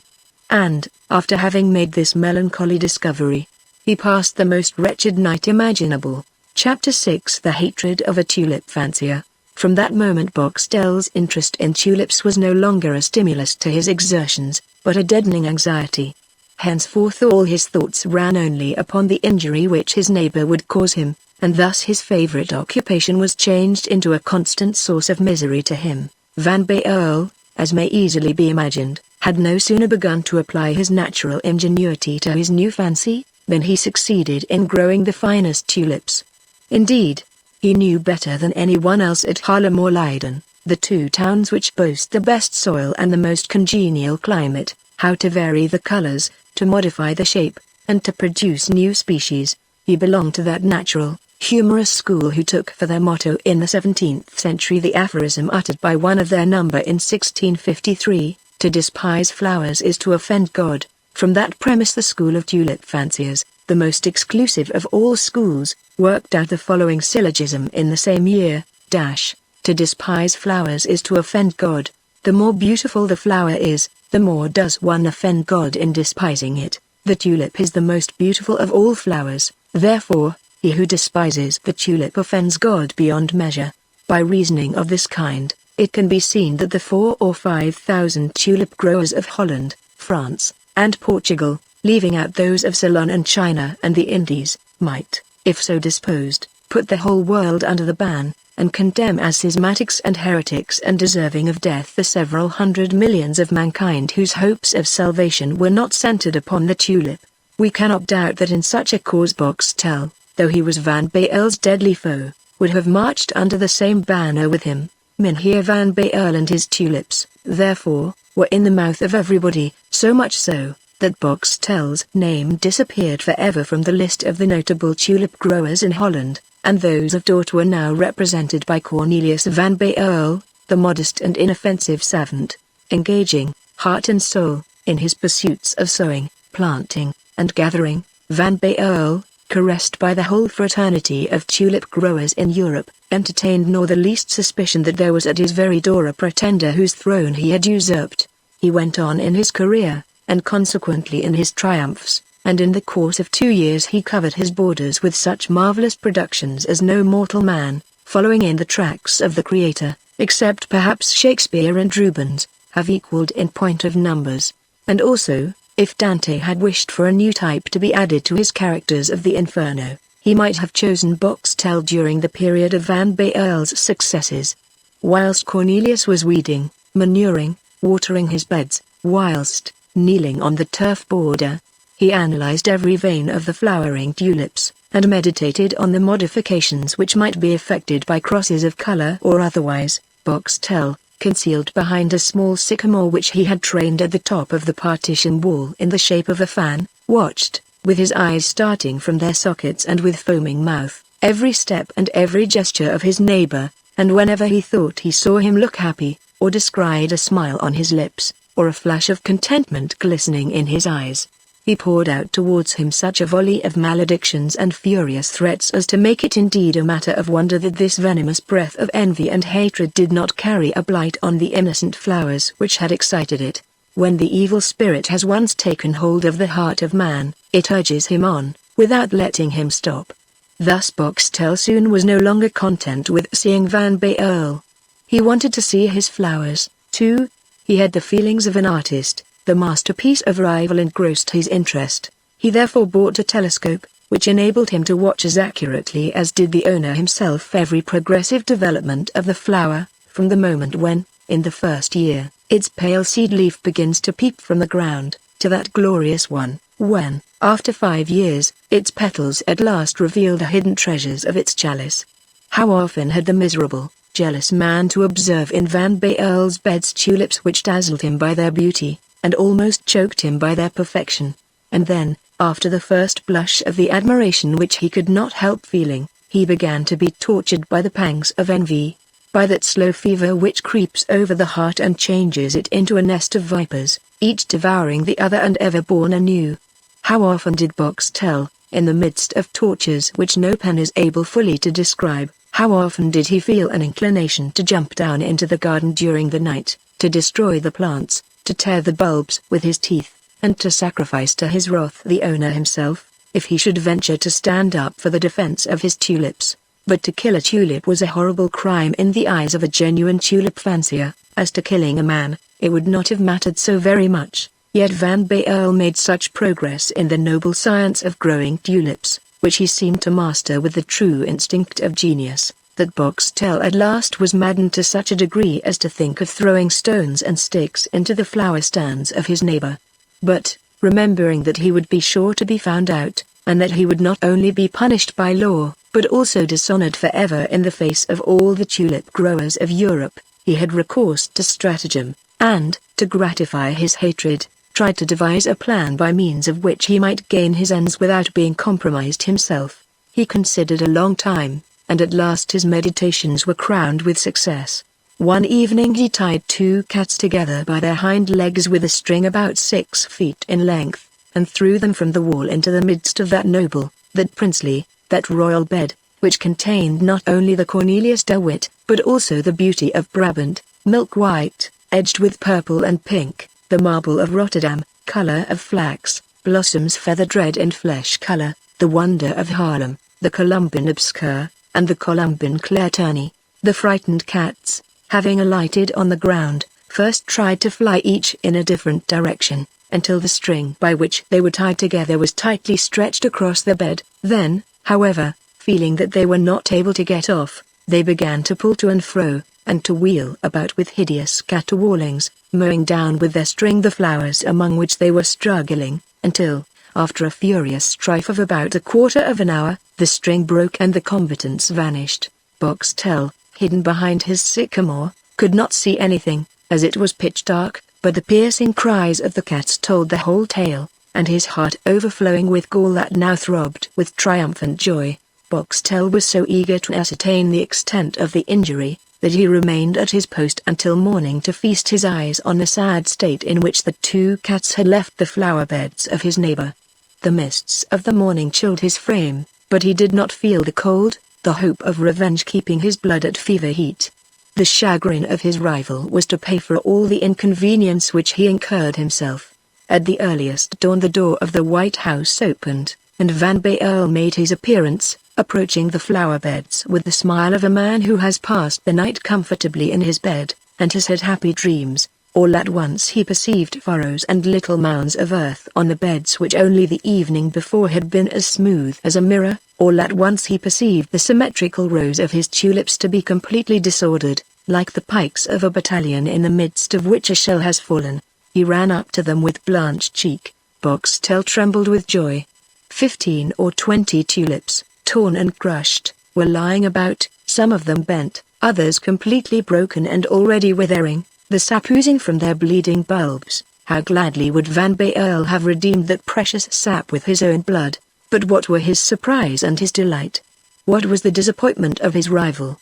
Speaker 1: And, after having made this melancholy discovery, he passed the most wretched night imaginable. Chapter 6 The Hatred of a Tulip Fancier. From that moment Boxtel's interest in tulips was no longer a stimulus to his exertions, but a deadening anxiety. Henceforth all his thoughts ran only upon the injury which his neighbor would cause him, and thus his favorite occupation was changed into a constant source of misery to him. Van Baerle, as may easily be imagined, had no sooner begun to apply his natural ingenuity to his new fancy, than he succeeded in growing the finest tulips. Indeed, he knew better than anyone else at Haarlem or Leiden, the two towns which boast the best soil and the most congenial climate, how to vary the colors, to modify the shape, and to produce new species. He belonged to that natural, humorous school who took for their motto in the 17th century the aphorism uttered by one of their number in 1653, "To despise flowers is to offend God." From that premise the school of tulip fanciers, the most exclusive of all schools, worked out the following syllogism in the same year, "To despise flowers is to offend God. The more beautiful the flower is, the more does one offend God in despising it. The tulip is the most beautiful of all flowers, therefore, he who despises the tulip offends God beyond measure." By reasoning of this kind, it can be seen that the 4,000 or 5,000 tulip growers of Holland, France, and Portugal, leaving out those of Ceylon and China and the Indies, might, if so disposed, put the whole world under the ban, and condemn as schismatics and heretics and deserving of death the several hundred millions of mankind whose hopes of salvation were not centered upon the tulip. We cannot doubt that in such a cause Boxtel, though he was Van Baerle's deadly foe, would have marched under the same banner with him. Mynheer Van Baerle and his tulips, therefore, were in the mouth of everybody, so much so, that Boxtel's name disappeared forever from the list of the notable tulip growers in Holland, and those of Dort were now represented by Cornelius Van Baerle, the modest and inoffensive savant, engaging, heart and soul, in his pursuits of sowing, planting, and gathering. Van Baerle, caressed by the whole fraternity of tulip growers in Europe, entertained nor the least suspicion that there was at his very door a pretender whose throne he had usurped. He went on in his career, and consequently in his triumphs, and in the course of 2 years he covered his borders with such marvelous productions as no mortal man, following in the tracks of the Creator, except perhaps Shakespeare and Rubens, have equaled in point of numbers. And also, if Dante had wished for a new type to be added to his characters of the Inferno, he might have chosen Boxtel during the period of Van Baerle's successes. Whilst Cornelius was weeding, manuring, watering his beds, whilst, kneeling on the turf border, he analyzed every vein of the flowering tulips, and meditated on the modifications which might be effected by crosses of color or otherwise. Boxtel, concealed behind a small sycamore which he had trained at the top of the partition wall in the shape of a fan, watched, with his eyes starting from their sockets and with foaming mouth, every step and every gesture of his neighbor, and whenever he thought he saw him look happy, or descried a smile on his lips, or a flash of contentment glistening in his eyes, he poured out towards him such a volley of maledictions and furious threats as to make it indeed a matter of wonder that this venomous breath of envy and hatred did not carry a blight on the innocent flowers which had excited it. When the evil spirit has once taken hold of the heart of man, it urges him on, without letting him stop. Thus Boxtel soon was no longer content with seeing Van Baerle. He wanted to see his flowers, too. He had the feelings of an artist. The masterpiece of rival engrossed his interest. He therefore bought a telescope, which enabled him to watch as accurately as did the owner himself every progressive development of the flower, from the moment when, in the first year, its pale seed leaf begins to peep from the ground, to that glorious one, when, after 5 years, its petals at last reveal the hidden treasures of its chalice. How often had the miserable, jealous man to observe in Van Baerle's beds tulips which dazzled him by their beauty, and almost choked him by their perfection. And then, after the first blush of the admiration which he could not help feeling, he began to be tortured by the pangs of envy, by that slow fever which creeps over the heart and changes it into a nest of vipers, each devouring the other and ever born anew. How often did Boxtel, in the midst of tortures which no pen is able fully to describe, how often did he feel an inclination to jump down into the garden during the night, to destroy the plants, to tear the bulbs with his teeth, and to sacrifice to his wrath the owner himself, if he should venture to stand up for the defense of his tulips. But to kill a tulip was a horrible crime in the eyes of a genuine tulip fancier. As to killing a man, it would not have mattered so very much. Yet Van Baerle made such progress in the noble science of growing tulips, which he seemed to master with the true instinct of genius, that Boxtel at last was maddened to such a degree as to think of throwing stones and sticks into the flower stands of his neighbor. But, remembering that he would be sure to be found out, and that he would not only be punished by law, but also dishonored forever in the face of all the tulip growers of Europe, he had recourse to stratagem, and, to gratify his hatred, tried to devise a plan by means of which he might gain his ends without being compromised himself. He considered a long time, and at last his meditations were crowned with success. One evening he tied 2 cats together by their hind legs with a string about 6 feet in length, and threw them from the wall into the midst of that noble, that princely, that royal bed, which contained not only the Cornelius de Witt, but also the beauty of Brabant, milk white, edged with purple and pink, the marble of Rotterdam, color of flax, blossoms feathered red and flesh color, the wonder of Haarlem, the Colombin obscure, and the Colombin clair tourney. The frightened cats, having alighted on the ground, first tried to fly each in a different direction, until the string by which they were tied together was tightly stretched across the bed. Then, however, feeling that they were not able to get off, they began to pull to and fro, and to wheel about with hideous caterwaulings, mowing down with their string the flowers among which they were struggling, until, after a furious strife of about a quarter of an hour, the string broke and the combatants vanished. Boxtel, hidden behind his sycamore, could not see anything, as it was pitch dark, but the piercing cries of the cats told the whole tale, and his heart overflowing with gall that now throbbed with triumphant joy, Boxtel was so eager to ascertain the extent of the injury, that he remained at his post until morning to feast his eyes on the sad state in which the 2 cats had left the flower beds of his neighbor. The mists of the morning chilled his frame, but he did not feel the cold, the hope of revenge keeping his blood at fever heat. The chagrin of his rival was to pay for all the inconvenience which he incurred himself. At the earliest dawn the door of the White House opened, and Van Baerle made his appearance, approaching the flower beds with the smile of a man who has passed the night comfortably in his bed, and has had happy dreams. All at once he perceived furrows and little mounds of earth on the beds which only the evening before had been as smooth as a mirror. All at once he perceived the symmetrical rows of his tulips to be completely disordered, like the pikes of a battalion in the midst of which a shell has fallen. He ran up to them with blanched cheek. Boxtel trembled with joy. 15 or 20 tulips, torn and crushed, were lying about, some of them bent, others completely broken and already withering, the sap oozing from their bleeding bulbs. How gladly would Van Baerle have redeemed that precious sap with his own blood, but what were his surprise and his delight? What was the disappointment of his rival?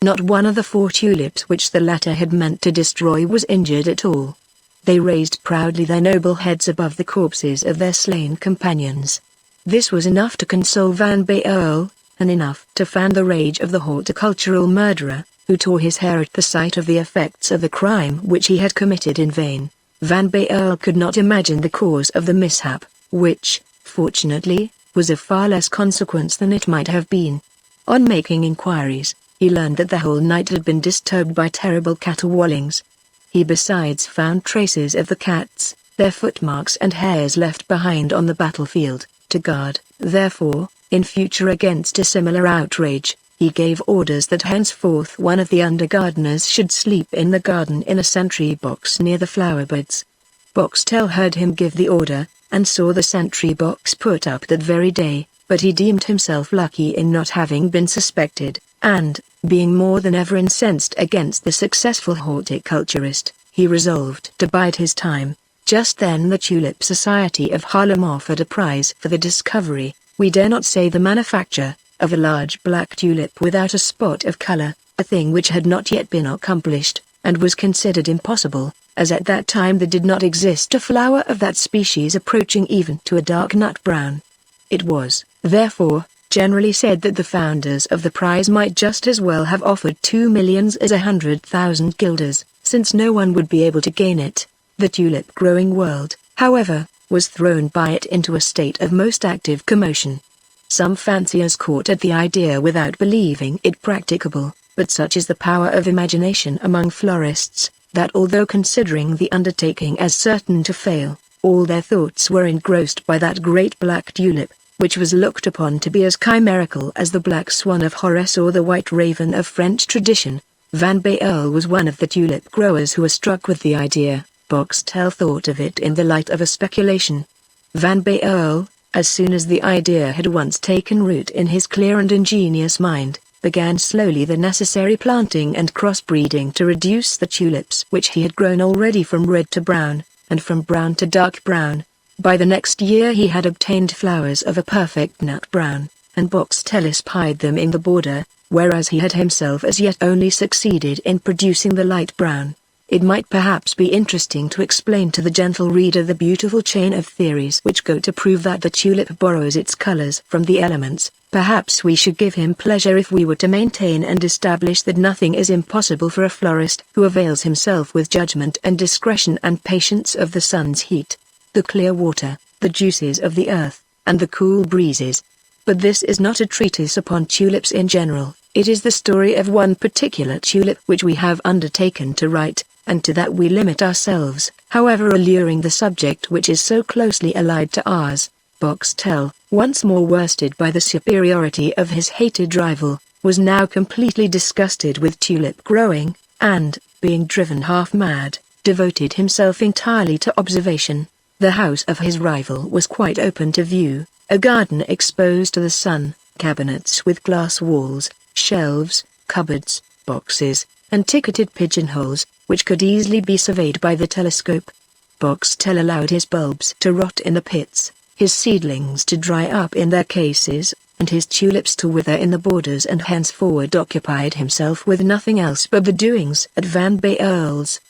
Speaker 1: Not one of the 4 tulips which the latter had meant to destroy was injured at all. They raised proudly their noble heads above the corpses of their slain companions. This was enough to console Van Baerle, and enough to fan the rage of the horticultural murderer, who tore his hair at the sight of the effects of the crime which he had committed in vain. Van Baerle could not imagine the cause of the mishap, which, fortunately, was of far less consequence than it might have been. On making inquiries, he learned that the whole night had been disturbed by terrible caterwaulings. He besides found traces of the cats, their footmarks and hairs left behind on the battlefield. To guard, therefore, in future against a similar outrage, he gave orders that henceforth one of the under-gardeners should sleep in the garden in a sentry box near the flower beds. Boxtel heard him give the order, and saw the sentry box put up that very day, but he deemed himself lucky in not having been suspected, and, being more than ever incensed against the successful horticulturist, he resolved to bide his time. Just then the Tulip Society of Harlem offered a prize for the discovery, we dare not say the manufacture, of a large black tulip without a spot of color, a thing which had not yet been accomplished, and was considered impossible, as at that time there did not exist a flower of that species approaching even to a dark nut brown. It was, therefore, generally said that the founders of the prize might just as well have offered 2 millions as 100,000 guilders, since no one would be able to gain it. The tulip-growing world, however, was thrown by it into a state of most active commotion. Some fanciers caught at the idea without believing it practicable, but such is the power of imagination among florists, that although considering the undertaking as certain to fail, all their thoughts were engrossed by that great black tulip, which was looked upon to be as chimerical as the black swan of Horace or the white raven of French tradition. Van Baerle was one of the tulip growers who were struck with the idea. Boxtel thought of it in the light of a speculation. Van Baerle, as soon as the idea had once taken root in his clear and ingenious mind, began slowly the necessary planting and crossbreeding to reduce the tulips which he had grown already from red to brown, and from brown to dark brown. By the next year he had obtained flowers of a perfect nut brown, and Boxtel espied them in the border, whereas he had himself as yet only succeeded in producing the light brown. It might perhaps be interesting to explain to the gentle reader the beautiful chain of theories which go to prove that the tulip borrows its colors from the elements. Perhaps we should give him pleasure if we were to maintain and establish that nothing is impossible for a florist who avails himself with judgment and discretion and patience of the sun's heat, the clear water, the juices of the earth, and the cool breezes. But this is not a treatise upon tulips in general, it is the story of one particular tulip which we have undertaken to write, and to that we limit ourselves, however alluring the subject which is so closely allied to ours. Boxtel, once more worsted by the superiority of his hated rival, was now completely disgusted with tulip growing, and, being driven half mad, devoted himself entirely to observation. The house of his rival was quite open to view, a garden exposed to the sun, cabinets with glass walls, shelves, cupboards, boxes, and ticketed pigeonholes, which could easily be surveyed by the telescope. Boxtel allowed his bulbs to rot in the pits, his seedlings to dry up in their cases, and his tulips to wither in the borders, and henceforward occupied himself with nothing else but the doings at Van Baerle's.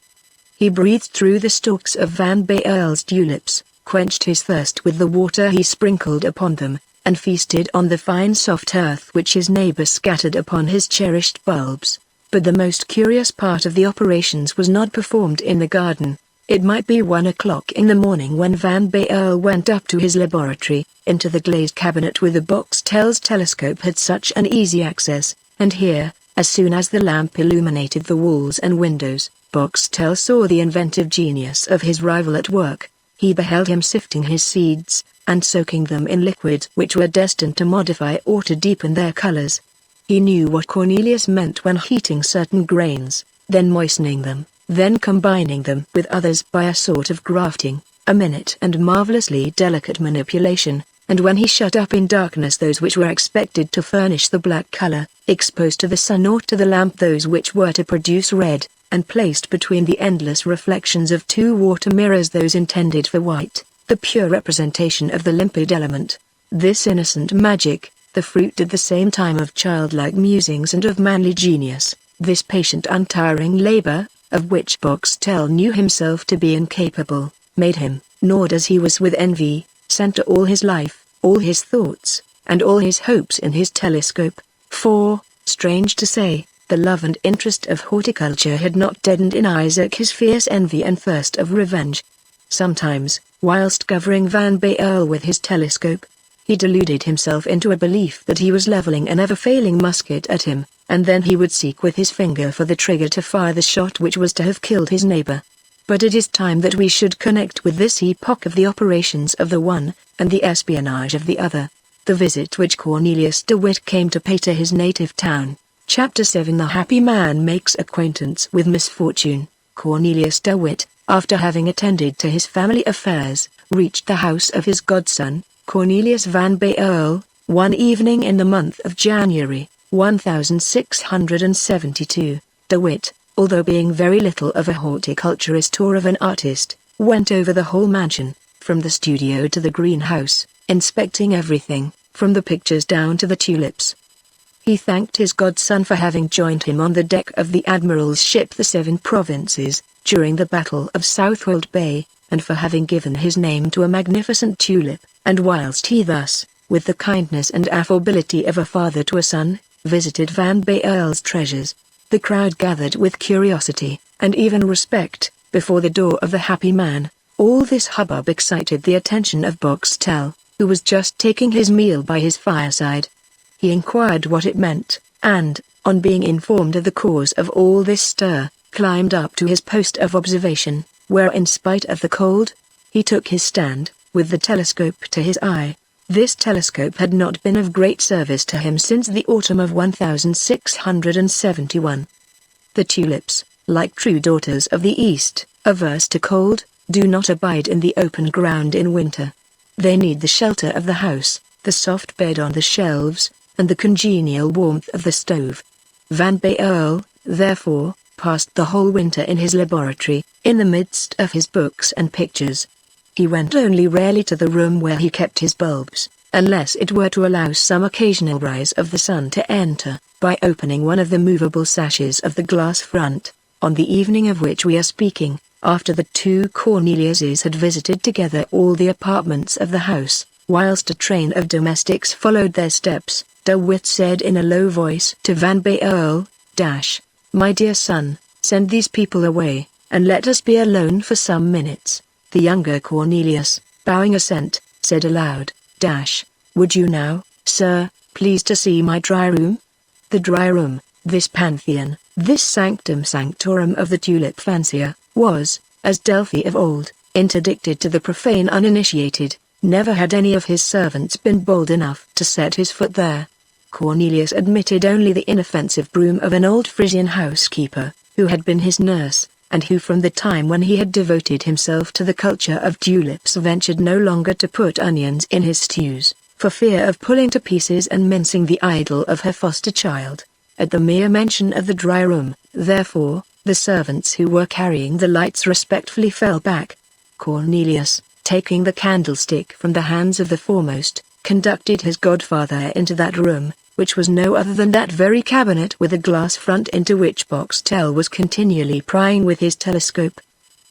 Speaker 1: He breathed through the stalks of Van Baerle's tulips, quenched his thirst with the water he sprinkled upon them, and feasted on the fine soft earth which his neighbor scattered upon his cherished bulbs. But the most curious part of the operations was not performed in the garden. It might be 1 o'clock in the morning when Van Baerle went up to his laboratory, into the glazed cabinet with the Boxtel's telescope had such an easy access, and here, as soon as the lamp illuminated the walls and windows, Boxtel saw the inventive genius of his rival at work. He beheld him sifting his seeds, and soaking them in liquids which were destined to modify or to deepen their colors. He knew what Cornelius meant when heating certain grains, then moistening them, then combining them with others by a sort of grafting, a minute and marvelously delicate manipulation, and when he shut up in darkness those which were expected to furnish the black color, exposed to the sun or to the lamp those which were to produce red, and placed between the endless reflections of 2 water mirrors those intended for white, the pure representation of the limpid element. This innocent magic, the fruit at the same time of childlike musings and of manly genius. This patient untiring labor, of which Boxtel knew himself to be incapable, made him, gnawed as he was with envy, center all his life, all his thoughts, and all his hopes in his telescope. For, strange to say, the love and interest of horticulture had not deadened in Isaac his fierce envy and thirst of revenge. Sometimes, whilst covering Van Baerle with his telescope, he deluded himself into a belief that he was leveling an ever-failing musket at him, and then he would seek with his finger for the trigger to fire the shot which was to have killed his neighbor. But it is time that we should connect with this epoch of the operations of the one, and the espionage of the other, the visit which Cornelius de Witt came to pay to his native town. Chapter 7. The happy man makes acquaintance with misfortune. Cornelius de Witt, after having attended to his family affairs, reached the house of his godson, Cornelius van Baerle, one evening in the month of January, 1672. De Witt, although being very little of a horticulturist or of an artist, went over the whole mansion, from the studio to the greenhouse, inspecting everything, from the pictures down to the tulips. He thanked his godson for having joined him on the deck of the Admiral's ship the Seven Provinces, during the Battle of Southwold Bay, and for having given his name to a magnificent tulip, and whilst he thus, with the kindness and affability of a father to a son, visited Van Baerle's treasures, the crowd gathered with curiosity, and even respect, before the door of the happy man. All this hubbub excited the attention of Boxtel, who was just taking his meal by his fireside. He inquired what it meant, and, on being informed of the cause of all this stir, climbed up to his post of observation, where in spite of the cold, he took his stand, with the telescope to his eye. This telescope had not been of great service to him since the autumn of 1671. The tulips, like true daughters of the East, averse to cold, do not abide in the open ground in winter. They need the shelter of the house, the soft bed on the shelves, and the congenial warmth of the stove. Van Baerle, therefore, passed the whole winter in his laboratory, in the midst of his books and pictures. He went only rarely to the room where he kept his bulbs, unless it were to allow some occasional rise of the sun to enter, by opening one of the movable sashes of the glass front. On the evening of which we are speaking, after the two Corneliuses had visited together all the apartments of the house, whilst a train of domestics followed their steps, De Witt said in a low voice to Van Baerle, "My dear son, send these people away, and let us be alone for some minutes." The younger Cornelius, bowing assent, said aloud, "Would you now, sir, please to see my dry room?" The dry room, this pantheon, this sanctum sanctorum of the tulip fancier, was, as Delphi of old, interdicted to the profane uninitiated. Never had any of his servants been bold enough to set his foot there. Cornelius admitted only the inoffensive broom of an old Frisian housekeeper, who had been his nurse, and who from the time when he had devoted himself to the culture of tulips ventured no longer to put onions in his stews, for fear of pulling to pieces and mincing the idol of her foster child. At the mere mention of the dry room, therefore, the servants who were carrying the lights respectfully fell back. Cornelius, taking the candlestick from the hands of the foremost, conducted his godfather into that room, which was no other than that very cabinet with a glass front into which Boxtel was continually prying with his telescope.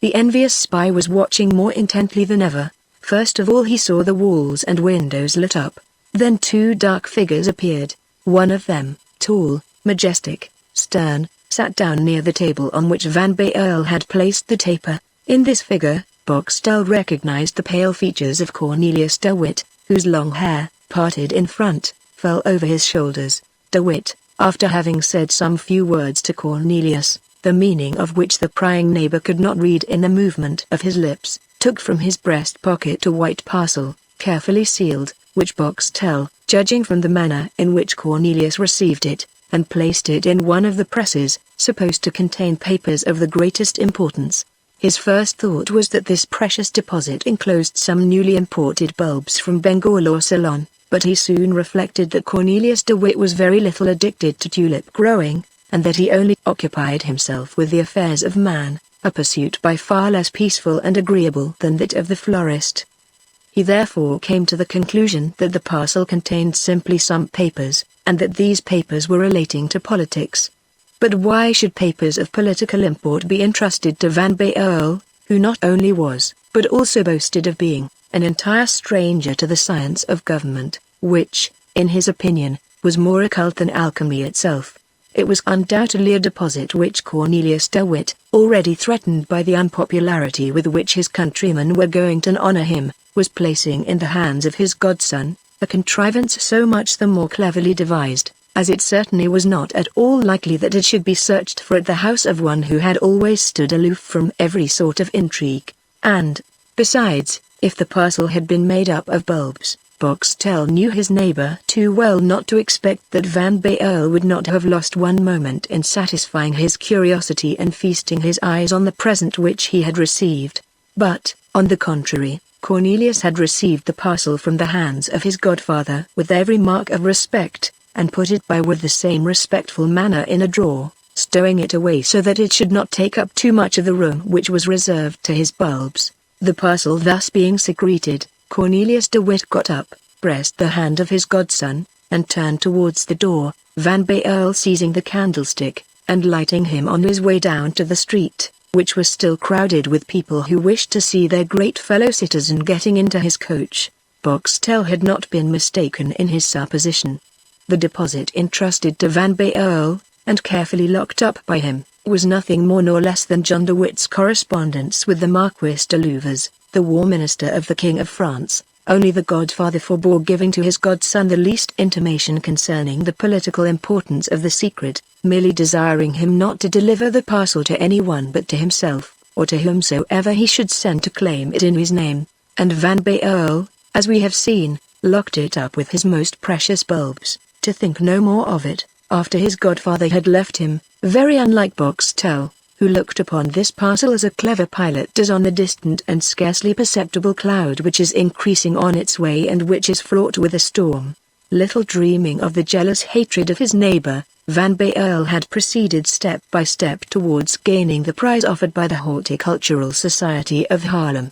Speaker 1: The envious spy was watching more intently than ever. First of all he saw the walls and windows lit up. Then two dark figures appeared. One of them, tall, majestic, stern, sat down near the table on which Van Baerle had placed the taper. In this figure, Boxtel recognized the pale features of Cornelius de Witt, whose long hair, parted in front, fell over his shoulders. De Witt, after having said some few words to Cornelius, the meaning of which the prying neighbor could not read in the movement of his lips, took from his breast pocket a white parcel, carefully sealed, which Boxtel, judging from the manner in which Cornelius received it, and placed it in one of the presses, supposed to contain papers of the greatest importance. His first thought was that this precious deposit enclosed some newly imported bulbs from Bengal or Ceylon, but he soon reflected that Cornelius de Witt was very little addicted to tulip growing, and that he only occupied himself with the affairs of man, a pursuit by far less peaceful and agreeable than that of the florist. He therefore came to the conclusion that the parcel contained simply some papers, and that these papers were relating to politics. But why should papers of political import be entrusted to Van Baerle, who not only was, but also boasted of being, an entire stranger to the science of government, which, in his opinion, was more occult than alchemy itself? It was undoubtedly a deposit which Cornelius de Witt, already threatened by the unpopularity with which his countrymen were going to honor him, was placing in the hands of his godson, a contrivance so much the more cleverly devised, as it certainly was not at all likely that it should be searched for at the house of one who had always stood aloof from every sort of intrigue, and, besides, if the parcel had been made up of bulbs, Boxtel knew his neighbor too well not to expect that Van Baerle would not have lost one moment in satisfying his curiosity and feasting his eyes on the present which he had received. But, on the contrary, Cornelius had received the parcel from the hands of his godfather with every mark of respect, and put it by with the same respectful manner in a drawer, stowing it away so that it should not take up too much of the room which was reserved to his bulbs. The parcel thus being secreted, Cornelius de Witt got up, pressed the hand of his godson, and turned towards the door, Van Baerle seizing the candlestick, and lighting him on his way down to the street, which was still crowded with people who wished to see their great fellow citizen getting into his coach. Boxtel had not been mistaken in his supposition. The deposit entrusted to Van Baerle, and carefully locked up by him, was nothing more nor less than John de Witt's correspondence with the Marquis de Louvres, the war minister of the King of France. Only the godfather forbore giving to his godson the least intimation concerning the political importance of the secret, merely desiring him not to deliver the parcel to anyone but to himself, or to whomsoever he should send to claim it in his name, and Van Baerle, as we have seen, locked it up with his most precious bulbs, to think no more of it, after his godfather had left him, very unlike Boxtel, who looked upon this parcel as a clever pilot does on the distant and scarcely perceptible cloud which is increasing on its way and which is fraught with a storm. Little dreaming of the jealous hatred of his neighbor, Van Baerle had proceeded step by step towards gaining the prize offered by the Horticultural Society of Haarlem.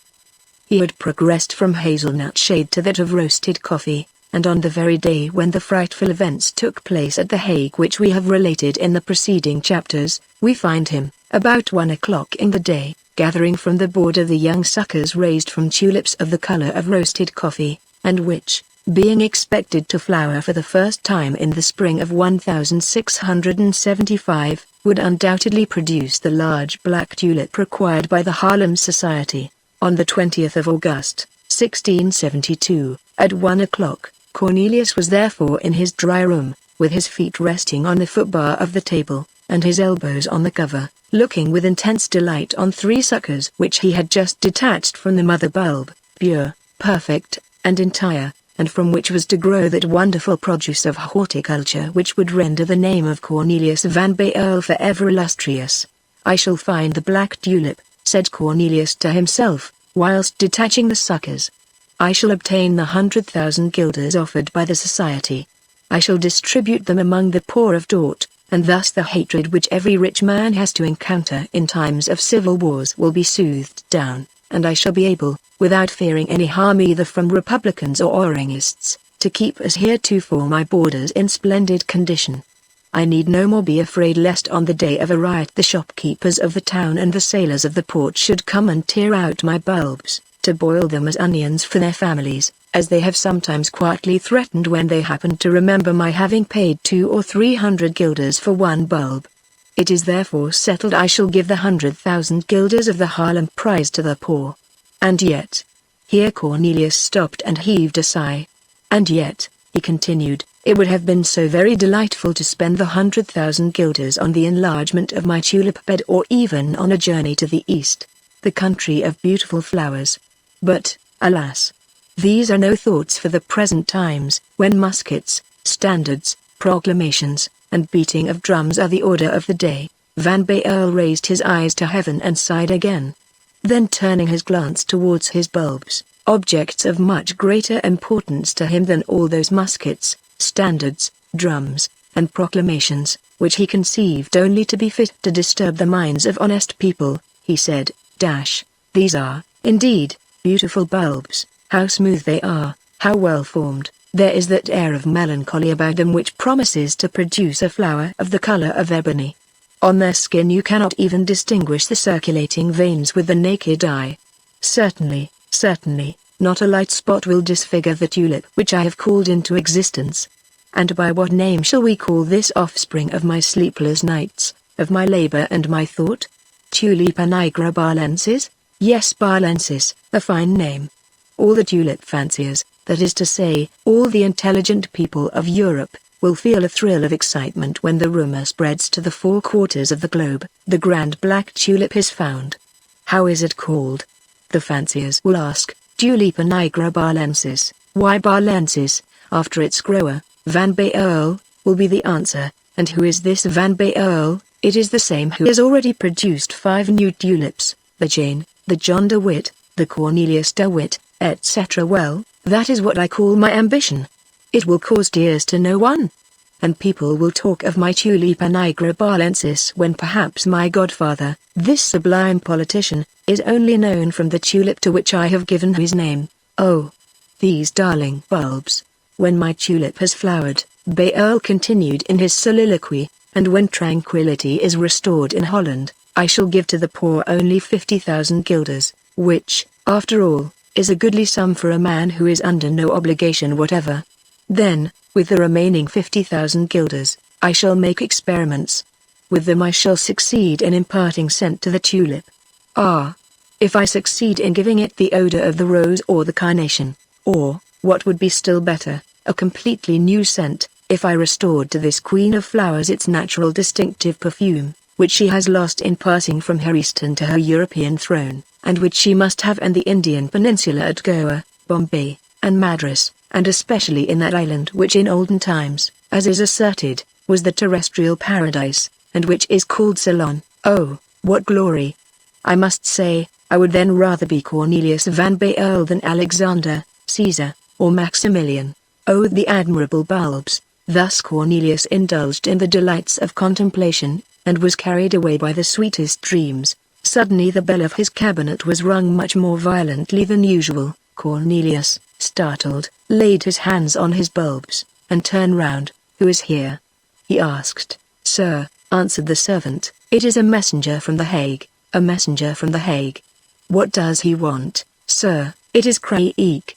Speaker 1: He had progressed from hazelnut shade to that of roasted coffee, and on the very day when the frightful events took place at The Hague which we have related in the preceding chapters, we find him, about 1 o'clock in the day, gathering from the border the young suckers raised from tulips of the color of roasted coffee, and which, being expected to flower for the first time in the spring of 1675, would undoubtedly produce the large black tulip required by the Haarlem Society. On the 20th of August, 1672, at 1 o'clock, Cornelius was therefore in his dry room, with his feet resting on the footbar of the table, and his elbows on the cover, looking with intense delight on 3 suckers which he had just detached from the mother bulb, pure, perfect, and entire, and from which was to grow that wonderful produce of horticulture which would render the name of Cornelius Van Baerle forever illustrious. "I shall find the black tulip," said Cornelius to himself, whilst detaching the suckers. "I shall obtain the 100,000 guilders offered by the society. I shall distribute them among the poor of Dort, and thus the hatred which every rich man has to encounter in times of civil wars will be soothed down, and I shall be able, without fearing any harm either from Republicans or Orangists, to keep as heretofore my borders in splendid condition. I need no more be afraid lest on the day of a riot the shopkeepers of the town and the sailors of the port should come and tear out my bulbs, to boil them as onions for their families, as they have sometimes quietly threatened when they happened to remember my having paid 200 or 300 guilders for one bulb. It is therefore settled I shall give the 100,000 guilders of the Haarlem prize to the poor. And yet," here Cornelius stopped and heaved a sigh. "And yet," he continued, "it would have been so very delightful to spend the 100,000 guilders on the enlargement of my tulip bed or even on a journey to the East, the country of beautiful flowers. But, alas! These are no thoughts for the present times, when muskets, standards, proclamations, and beating of drums are the order of the day." Van Baerle raised his eyes to heaven and sighed again. Then turning his glance towards his bulbs, objects of much greater importance to him than all those muskets, standards, drums, and proclamations, which he conceived only to be fit to disturb the minds of honest people, he said, "These are, indeed, beautiful bulbs. How smooth they are, how well formed. There is that air of melancholy about them which promises to produce a flower of the color of ebony. On their skin you cannot even distinguish the circulating veins with the naked eye. Certainly, not a light spot will disfigure the tulip which I have called into existence. And by what name shall we call this offspring of my sleepless nights, of my labor and my thought? Tulipa nigra barlensis? Yes, barlensis, a fine name. All the tulip fanciers, that is to say, all the intelligent people of Europe, will feel a thrill of excitement when the rumor spreads to the four quarters of the globe. The grand black tulip is found. How is it called? The fanciers will ask. Tulipa nigra barlensis. Why barlensis? After its grower, Van Baerle, will be the answer. And who is this Van Baerle? It is the same who has already produced 5 new tulips, the Jane, the John de Witt, the Cornelius de Witt, etc. Well, that is what I call my ambition. It will cause tears to no one. And people will talk of my Tulipa nigra barlensis when perhaps my godfather, this sublime politician, is only known from the tulip to which I have given his name. Oh, these darling bulbs. When my tulip has flowered, Baerle continued in his soliloquy, and when tranquility is restored in Holland, I shall give to the poor only 50,000 guilders, which, after all, is a goodly sum for a man who is under no obligation whatever. Then, with the remaining 50,000 guilders, I shall make experiments. With them I shall succeed in imparting scent to the tulip. Ah! If I succeed in giving it the odor of the rose or the carnation, or, what would be still better, a completely new scent, if I restored to this queen of flowers its natural distinctive perfume, which she has lost in passing from her Eastern to her European throne, and which she must have in the Indian peninsula at Goa, Bombay, and Madras, and especially in that island which in olden times, as is asserted, was the terrestrial paradise, and which is called Ceylon. Oh, what glory! I must say, I would then rather be Cornelius Van Baerle than Alexander, Caesar, or Maximilian. Oh, the admirable bulbs! Thus Cornelius indulged in the delights of contemplation, and was carried away by the sweetest dreams. Suddenly the bell of his cabinet was rung much more violently than usual. Cornelius, startled, laid his hands on his bulbs, and turned round. "Who is here?" he asked. "Sir," answered the servant, "it is a messenger from The Hague, a messenger from The Hague." "What does he want, sir?" "It is Craik,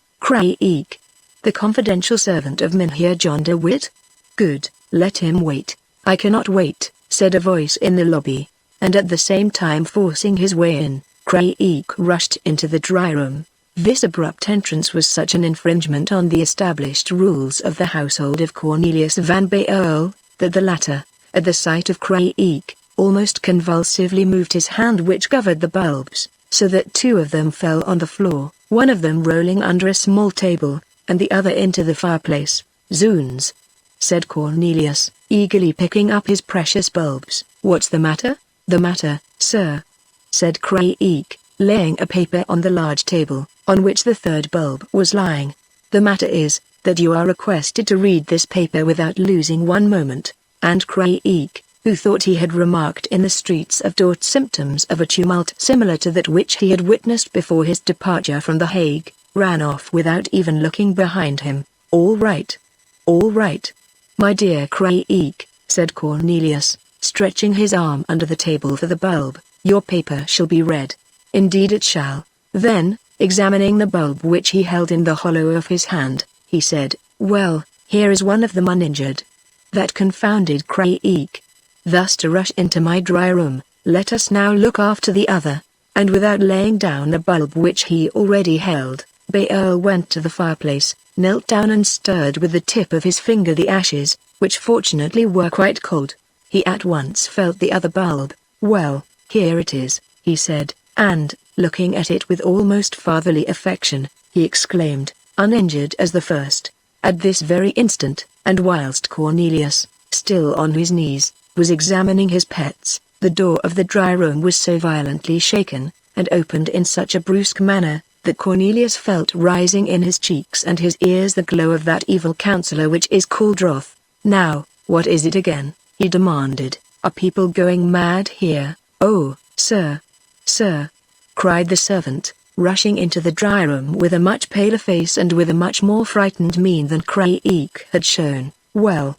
Speaker 1: the confidential servant of Mynheer John de Witt." "Good, let him wait." "I cannot wait," said a voice in the lobby, and at the same time forcing his way in, Craik rushed into the dry room. This abrupt entrance was such an infringement on the established rules of the household of Cornelius Van Baerle, that the latter, at the sight of Craik, almost convulsively moved his hand which covered the bulbs, so that 2 of them fell on the floor, one of them rolling under a small table, and the other into the fireplace. "Zoons!" said Cornelius, eagerly picking up his precious bulbs. "What's the matter?" "The matter, sir," said Craik, laying a paper on the large table, on which the 3rd bulb was lying. "The matter is, that you are requested to read this paper without losing one moment." And Craik, who thought he had remarked in the streets of Dort symptoms of a tumult similar to that which he had witnessed before his departure from The Hague, ran off without even looking behind him. "All right. All right. My dear Craik," said Cornelius, stretching his arm under the table for the bulb, "your paper shall be read." "Indeed it shall." Then, examining the bulb which he held in the hollow of his hand, he said, "Well, here is one of them uninjured." That confounded Craik. Thus to rush into my dry room. "Let us now look after the other." And without laying down the bulb which he already held, Baerle went to the fireplace, knelt down and stirred with the tip of his finger the ashes, which fortunately were quite cold. He at once felt the other bulb. "Well, here it is," he said, and, looking at it with almost fatherly affection, he exclaimed, "Uninjured as the first." At this very instant, and whilst Cornelius, still on his knees, was examining his pets, the door of the dry room was so violently shaken, and opened in such a brusque manner, that Cornelius felt rising in his cheeks and his ears the glow of that evil counsellor which is called wrath. "Now, what is it again?" he demanded. "Are people going mad here?" "Oh, sir, cried the servant, rushing into the dry room with a much paler face and with a much more frightened mien than Craig had shown. "Well?"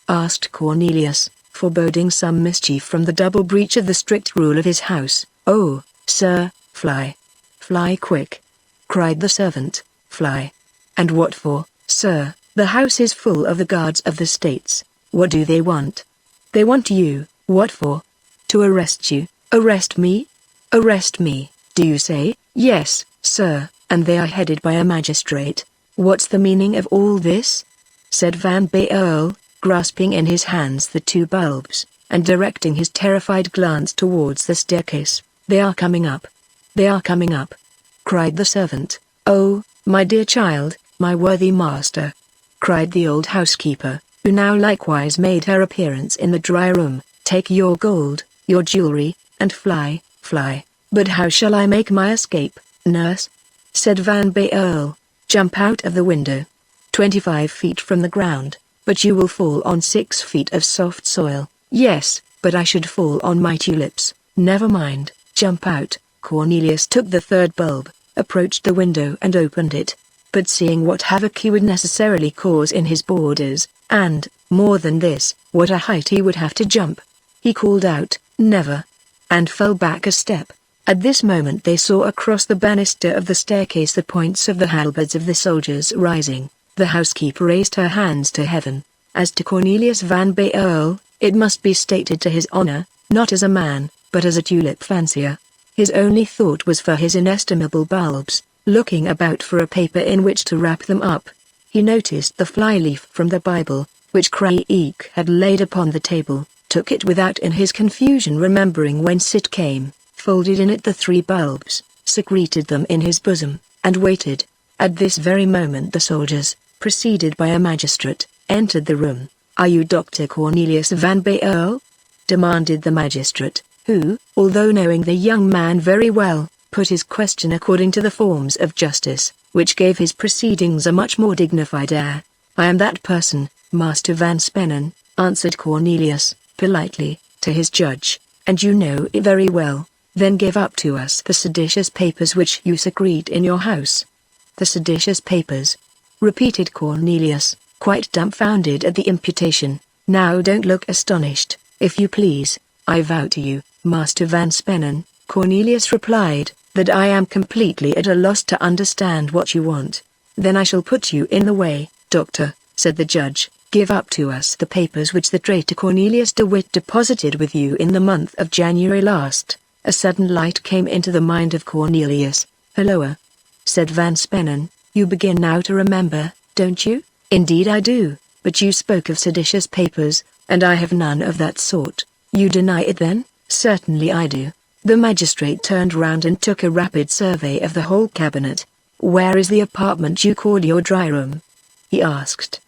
Speaker 1: asked Cornelius, foreboding some mischief from the double breach of the strict rule of his house. "Oh, sir, fly. Fly quick!" cried the servant. "Fly. And what for, sir? The house is full of the guards of the states. What do they want?" "They want you." "What for?" "To arrest you." "Arrest me? Arrest me, do you say?" "Yes, sir, and they are headed by a magistrate." "What's the meaning of all this?" said Van Baerle, grasping in his hands the two bulbs, and directing his terrified glance towards the staircase. "They are coming up. They are coming up," cried the servant. "Oh, my dear child, my worthy master," cried the old housekeeper, who now likewise made her appearance in the dry room, "take your gold, your jewelry, and fly, fly." "But how shall I make my escape, nurse?" said Van Baerle. "Jump out of the window. 25 feet from the ground, but you will fall on 6 feet of soft soil." "Yes, but I should fall on my tulips." "Never mind, jump out." Cornelius took the third bulb, approached the window and opened it. But seeing what havoc he would necessarily cause in his borders, and, more than this, what a height he would have to jump, he called out, "Never!" and fell back a step. At this moment they saw across the banister of the staircase the points of the halberds of the soldiers rising. The housekeeper raised her hands to heaven. As to Cornelius Van Baerle, it must be stated to his honor, not as a man, but as a tulip fancier, his only thought was for his inestimable bulbs. Looking about for a paper in which to wrap them up, he noticed the flyleaf from the Bible, which Craig had laid upon the table, took it without in his confusion remembering whence it came, folded in it the 3 bulbs, secreted them in his bosom, and waited. At this very moment the soldiers, preceded by a magistrate, entered the room. "Are you Dr. Cornelius Van Baerle?" demanded the magistrate, who, although knowing the young man very well, put his question according to the forms of justice, which gave his proceedings a much more dignified air. "I am that person, Master Van Spennen," answered Cornelius, politely, to his judge, "and you know it very well. Then give up to us the seditious papers which you secrete in your house." "The seditious papers?" repeated Cornelius, quite dumbfounded at the imputation. "Now don't look astonished, if you please. I vow to you, Master Van Spennen," Cornelius replied, "that I am completely at a loss to understand what you want." "Then I shall put you in the way, doctor," said the judge. "Give up to us the papers which the traitor Cornelius de Witt deposited with you in the month of January last." A sudden light came into the mind of Cornelius. "Halloa," said Van Spennen, "you begin now to remember, don't you?" "Indeed I do, but you spoke of seditious papers, and I have none of that sort." "You deny it then?" "Certainly I do." The magistrate turned round and took a rapid survey of the whole cabinet. "Where is the apartment you call your dry room?" he asked.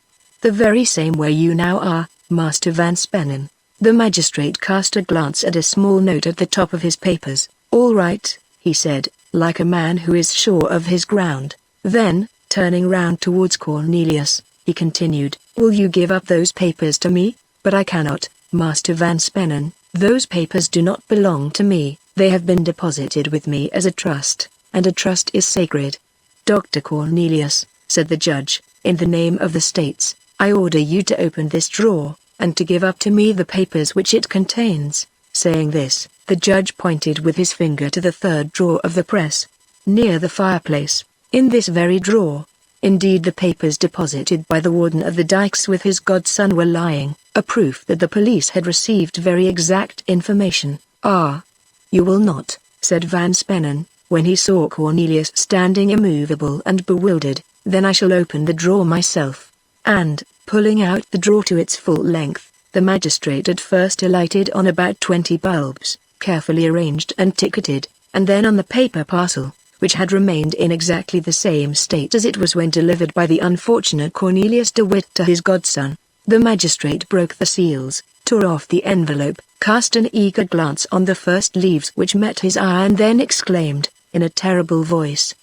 Speaker 1: "The very same where you now are, Master Van Spennen." The magistrate cast a glance at a small note at the top of his papers. "All right," he said, like a man who is sure of his ground. Then, turning round towards Cornelius, he continued, "Will you give up those papers to me?" "But I cannot, Master Van Spennen. Those papers do not belong to me. They have been deposited with me as a trust, and a trust is sacred." "Dr. Cornelius," said the judge, "in the name of the states, I order you to open this drawer, and to give up to me the papers which it contains." Saying this, the judge pointed with his finger to the third drawer of the press, near the fireplace. In this very drawer, indeed, the papers deposited by the warden of the dikes with his godson were lying, a proof that the police had received very exact information. "Ah, you will not," said Van Spennen, when he saw Cornelius standing immovable and bewildered. "Then I shall open the drawer myself." And, pulling out the drawer to its full length, the magistrate at first alighted on about 20 bulbs, carefully arranged and ticketed, and then on the paper parcel, which had remained in exactly the same state as it was when delivered by the unfortunate Cornelius de Witt to his godson. The magistrate broke the seals, tore off the envelope, cast an eager glance on the first leaves which met his eye, and then exclaimed, in a terrible voice,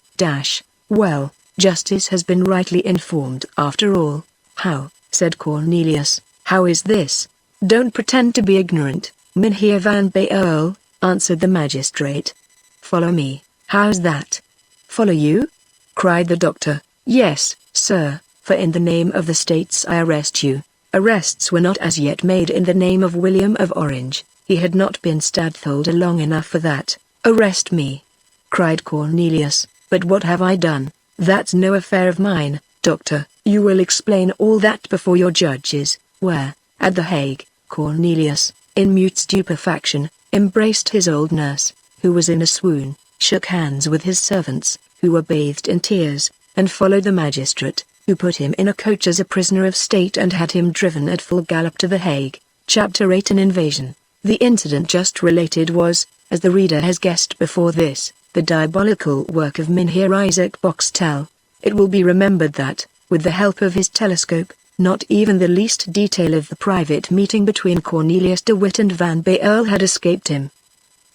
Speaker 1: "Well, justice has been rightly informed after all." "How?" said Cornelius. "How is this?" "Don't pretend to be ignorant, Mynheer Van Baerle," answered the magistrate. "Follow me." "How's that?" Follow you? Cried the doctor. Yes, sir, for in the name of the states I arrest you. Arrests were not as yet made in the name of William of Orange. He had not been stadtholder long enough for that. Arrest me, cried Cornelius. But what have I done? That's no affair of mine, doctor. You will explain all that before your judges. Where? At The Hague. Cornelius, in mute stupefaction, embraced his old nurse, who was in a swoon, shook hands with his servants, who were bathed in tears, and followed the magistrate, who put him in a coach as a prisoner of state and had him driven at full gallop to The Hague. Chapter 8: An Invasion. The incident just related was, as the reader has guessed before this, the diabolical work of Mynheer Isaac Boxtel. It will be remembered that, with the help of his telescope, not even the least detail of the private meeting between Cornelius de Witt and Van Baerle had escaped him.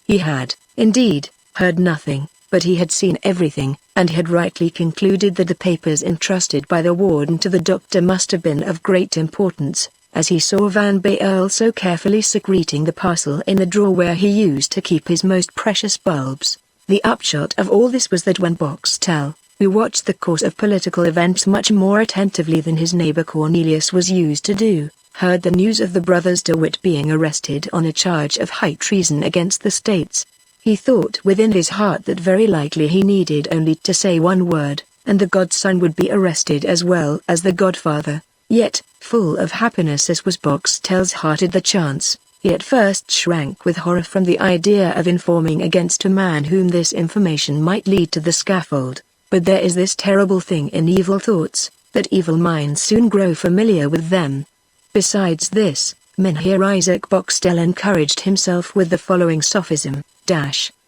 Speaker 1: He had, indeed, heard nothing, but he had seen everything, and had rightly concluded that the papers entrusted by the warden to the doctor must have been of great importance, as he saw Van Baerle so carefully secreting the parcel in the drawer where he used to keep his most precious bulbs. The upshot of all this was that when Boxtel, who watched the course of political events much more attentively than his neighbor Cornelius was used to do, heard the news of the brothers de Witt being arrested on a charge of high treason against the states, he thought within his heart that very likely he needed only to say one word, and the godson would be arrested as well as the godfather. Yet, full of happiness as was Boxtel's heart at the chance, he at first shrank with horror from the idea of informing against a man whom this information might lead to the scaffold. But there is this terrible thing in evil thoughts, that evil minds soon grow familiar with them. Besides this, Mynheer Isaac Boxtel encouraged himself with the following sophism: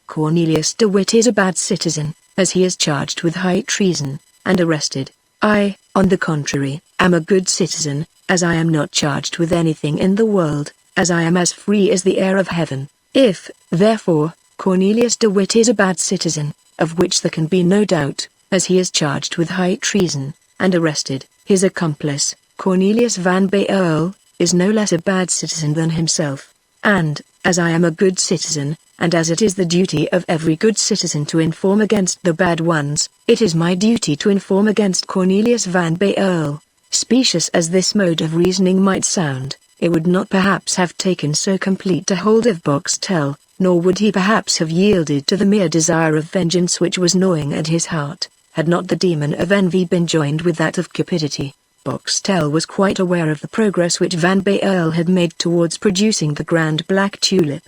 Speaker 1: Cornelius de Witt is a bad citizen, as he is charged with high treason, and arrested. I, on the contrary, am a good citizen, as I am not charged with anything in the world, as I am as free as the air of heaven. If, therefore, Cornelius de Witt is a bad citizen, of which there can be no doubt, as he is charged with high treason, and arrested, his accomplice, Cornelius van Baerle, is no less a bad citizen than himself. And, as I am a good citizen, and as it is the duty of every good citizen to inform against the bad ones, it is my duty to inform against Cornelius van Baerle. Specious as this mode of reasoning might sound, it would not perhaps have taken so complete a hold of Boxtel, nor would he perhaps have yielded to the mere desire of vengeance which was gnawing at his heart, had not the demon of envy been joined with that of cupidity. Boxtel was quite aware of the progress which Van Baerle had made towards producing the grand black tulip.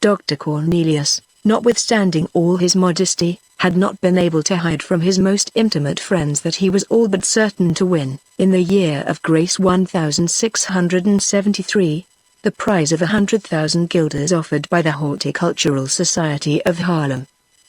Speaker 1: Dr. Cornelius, notwithstanding all his modesty, had not been able to hide from his most intimate friends that he was all but certain to win, in the year of grace 1673, the prize of 100,000 guilders offered by the Horticultural Society of Haarlem.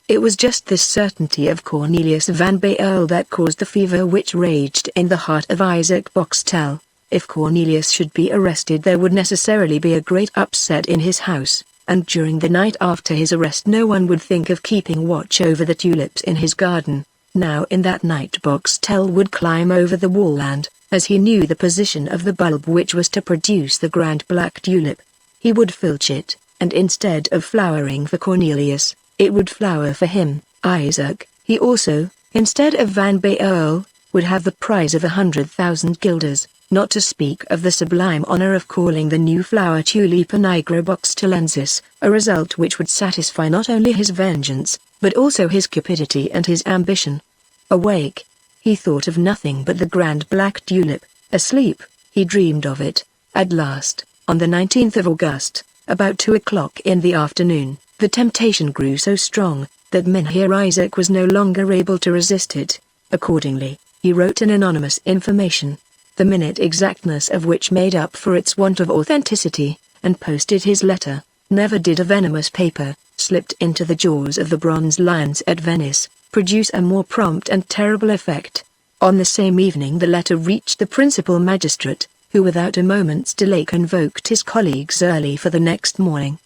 Speaker 1: It was just this certainty of Cornelius van Baerle that caused the fever which raged in the heart of Isaac Boxtel. If Cornelius should be arrested, there would necessarily be a great upset in his house, and during the night after his arrest no one would think of keeping watch over the tulips in his garden. Now in that night Boxtel would climb over the wall and, as he knew the position of the bulb which was to produce the grand black tulip, he would filch it, and instead of flowering for Cornelius, it would flower for him, Isaac. He also, instead of Van Baerle, would have the prize of 100,000 guilders, not to speak of the sublime honor of calling the new flower Tulipa nigra boxtelensis, a result which would satisfy not only his vengeance, but also his cupidity and his ambition. Awake, he thought of nothing but the grand black tulip. Asleep, he dreamed of it. At last, on the 19th of August, about 2 o'clock in the afternoon, the temptation grew so strong, that Mynheer Isaac was no longer able to resist it. Accordingly, he wrote an anonymous information, the minute exactness of which made up for its want of authenticity, and posted his letter. Never did a venomous paper, slipped into the jaws of the bronze lions at Venice, produce a more prompt and terrible effect. On the same evening the letter reached the principal magistrate, who without a moment's delay convoked his colleagues early for the next morning.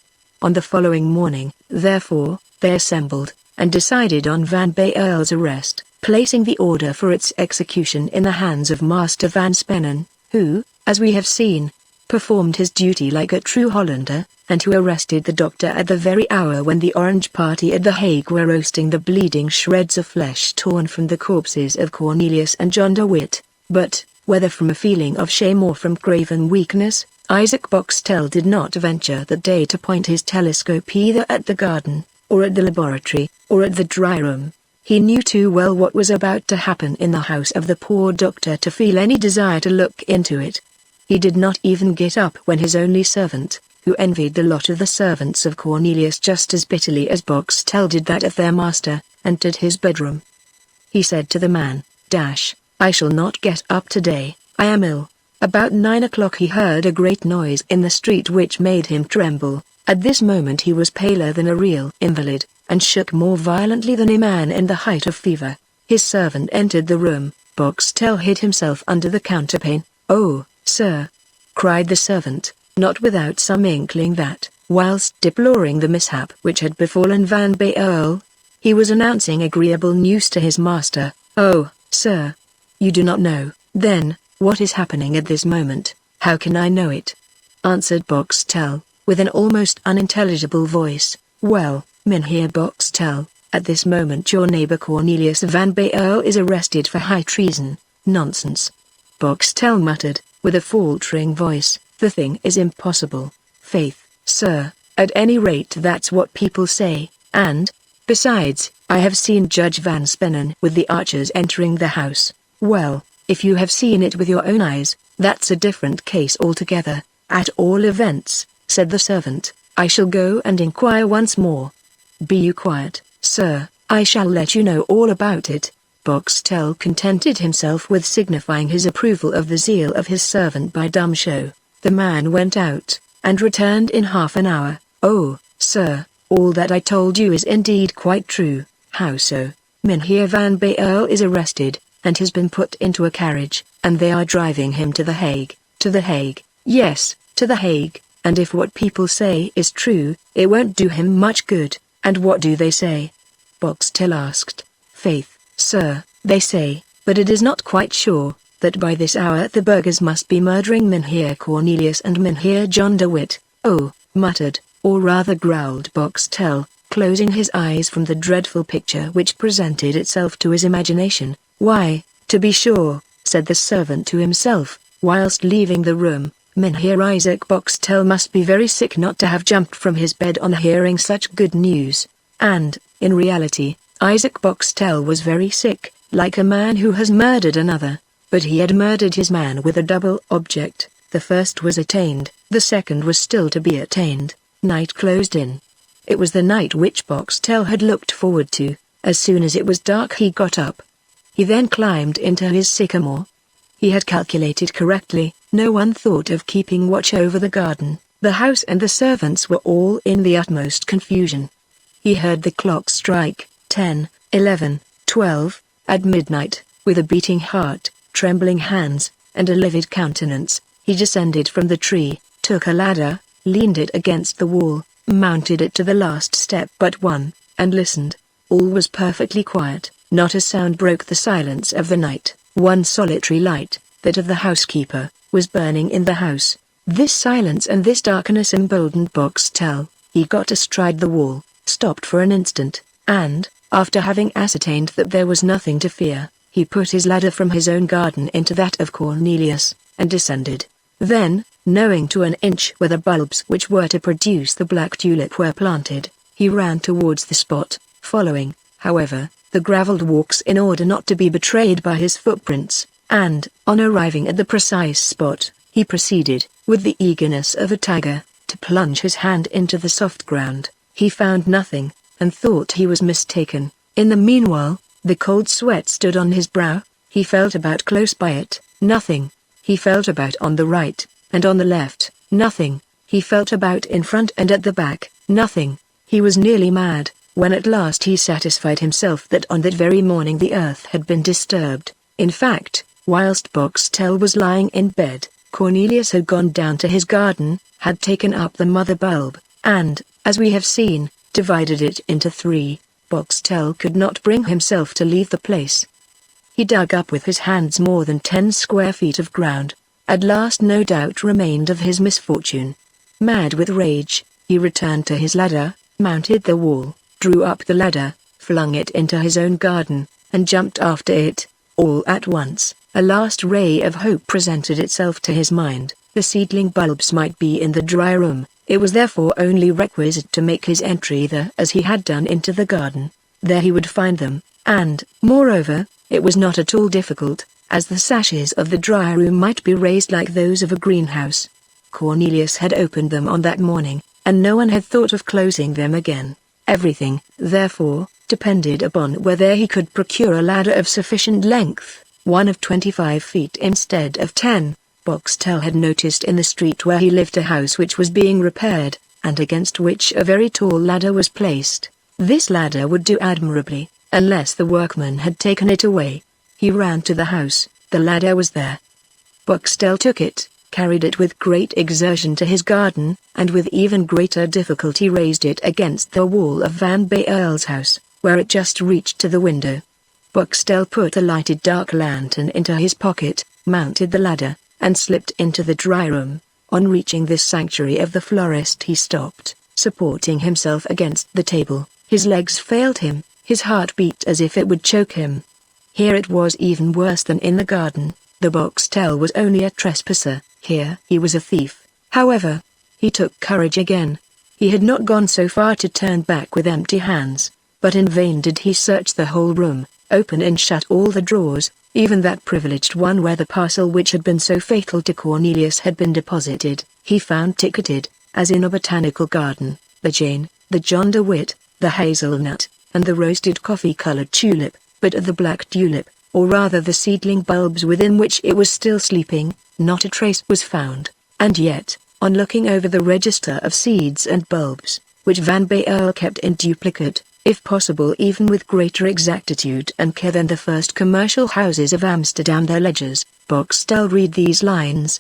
Speaker 1: On the following morning, therefore, they assembled, and decided on Van Baerle's arrest, placing the order for its execution in the hands of Master Van Spennen, who, as we have seen, performed his duty like a true Hollander, and who arrested the doctor at the very hour when the Orange Party at The Hague were roasting the bleeding shreds of flesh torn from the corpses of Cornelius and John de Witt. But, whether from a feeling of shame or from craven weakness, Isaac Boxtel did not venture that day to point his telescope either at the garden, or at the laboratory, or at the dry room. He knew too well what was about to happen in the house of the poor doctor to feel any desire to look into it. He did not even get up when his only servant, who envied the lot of the servants of Cornelius just as bitterly as Boxtel did that of their master, entered his bedroom. He said to the man, "I shall not get up today, I am ill." About 9 o'clock he heard a great noise in the street which made him tremble. At this moment he was paler than a real invalid, and shook more violently than a man in the height of fever. His servant entered the room. Boxtel hid himself under the counterpane. "Oh, sir!" cried the servant, not without some inkling that, whilst deploring the mishap which had befallen Van Baerle, he was announcing agreeable news to his master. "Oh, sir! You do not know, then, what is happening at this moment?" "How can I know it?" answered Boxtel, with an almost unintelligible voice. "Well, Mynheer Boxtel, at this moment your neighbor Cornelius Van Baerle is arrested for high treason." "Nonsense!" Boxtel muttered, with a faltering voice. "The thing is impossible." "Faith, sir, at any rate that's what people say, and, besides, I have seen Judge Van Spennen with the archers entering the house." "Well, if you have seen it with your own eyes, that's a different case altogether. At all events," said the servant, "I shall go and inquire once more." "Be you quiet, sir, I shall let you know all about it." Boxtel contented himself with signifying his approval of the zeal of his servant by dumb show. The man went out, and returned in half an hour. "Oh, sir, all that I told you is indeed quite true." "How so?" "Mynheer Van Baerle is arrested, and has been put into a carriage, and they are driving him to The Hague." "To The Hague?" "Yes, to The Hague, and if what people say is true, it won't do him much good." "And what do they say?" Boxtel asked. "Faith, sir, they say, but it is not quite sure, that by this hour the burghers must be murdering Mynheer Cornelius and Mynheer John de Witt." "Oh," muttered, or rather growled Boxtel, closing his eyes from the dreadful picture which presented itself to his imagination. "Why, to be sure," said the servant to himself, whilst leaving the room, "Mynheer Isaac Boxtel must be very sick not to have jumped from his bed on hearing such good news." And, in reality, Isaac Boxtel was very sick, like a man who has murdered another. But he had murdered his man with a double object. The first was attained, the second was still to be attained. Night closed in. It was the night which Boxtel had looked forward to. As soon as it was dark he got up. He then climbed into his sycamore. He had calculated correctly. No one thought of keeping watch over the garden. The house and the servants were all in the utmost confusion. He heard the clock strike 10, 11, 12, at midnight. With a beating heart, trembling hands, and a livid countenance, he descended from the tree, took a ladder, leaned it against the wall, mounted it to the last step but one, and listened. All was perfectly quiet. Not a sound broke the silence of the night. One solitary light, that of the housekeeper, was burning in the house. This silence and this darkness emboldened Boxtel. He got astride the wall, stopped for an instant, and, after having ascertained that there was nothing to fear, he put his ladder from his own garden into that of Cornelius, and descended. Then, knowing to an inch where the bulbs which were to produce the black tulip were planted, he ran towards the spot, following, however, the gravelled walks in order not to be betrayed by his footprints, and, on arriving at the precise spot, he proceeded, with the eagerness of a tiger, to plunge his hand into the soft ground. He found nothing, and thought he was mistaken. In the meanwhile, the cold sweat stood on his brow. He felt about close by it, nothing. He felt about on the right, and on the left, nothing. He felt about in front and at the back, nothing. He was nearly mad, when at last he satisfied himself that on that very morning the earth had been disturbed. In fact, whilst Boxtel was lying in bed, Cornelius had gone down to his garden, had taken up the mother bulb, and, as we have seen, divided it into three. Boxtel could not bring himself to leave the place. He dug up with his hands more than 10 square feet of ground. At last no doubt remained of his misfortune. Mad with rage, he returned to his ladder, mounted the wall, drew up the ladder, flung it into his own garden, and jumped after it. All at once, a last ray of hope presented itself to his mind. The seedling bulbs might be in the dry room. It was therefore only requisite to make his entry there as he had done into the garden. There he would find them, and, moreover, it was not at all difficult, as the sashes of the dry room might be raised like those of a greenhouse. Cornelius had opened them on that morning, and no one had thought of closing them again. Everything, therefore, depended upon whether he could procure a ladder of sufficient length, one of 25 feet instead of 10. Boxtel had noticed in the street where he lived a house which was being repaired, and against which a very tall ladder was placed. This ladder would do admirably, unless the workman had taken it away. He ran to the house. The ladder was there. Boxtel took it, carried it with great exertion to his garden, and with even greater difficulty raised it against the wall of Van Baerle's house, where it just reached to the window. Boxtel put the lighted dark lantern into his pocket, mounted the ladder, and slipped into the dry room. On reaching this sanctuary of the florist he stopped, supporting himself against the table. His legs failed him, his heart beat as if it would choke him. Here it was even worse than in the garden. The Boxtel was only a trespasser, here he was a thief. However, he took courage again. He had not gone so far to turn back with empty hands, but in vain did he search the whole room, open and shut all the drawers, even that privileged one where the parcel which had been so fatal to Cornelius had been deposited. He found ticketed, as in a botanical garden, the Jane, the John de Witt, the hazelnut, and the roasted coffee-colored tulip, but of the black tulip, or rather the seedling bulbs within which it was still sleeping, not a trace was found. And yet, on looking over the register of seeds and bulbs, which Van Baerle kept in duplicate, if possible even with greater exactitude and care than the first commercial houses of Amsterdam, their ledgers, Boxtel read these lines,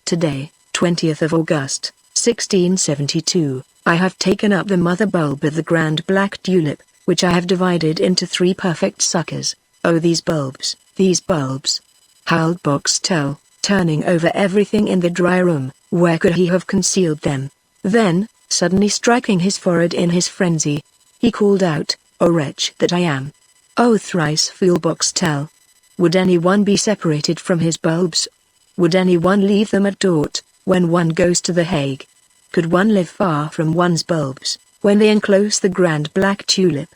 Speaker 1: today, 20th of August, 1672, I have taken up the mother bulb of the grand black tulip, which I have divided into 3 perfect suckers. Oh, these bulbs, howled Boxtel, turning over everything in the dry room. Where could he have concealed them? Then, suddenly striking his forehead in his frenzy, he called out, "O wretch that I am! O thrice fool Boxtel! Would anyone be separated from his bulbs? Would anyone leave them at Dort, when one goes to The Hague? Could one live far from one's bulbs, when they enclose the grand black tulip?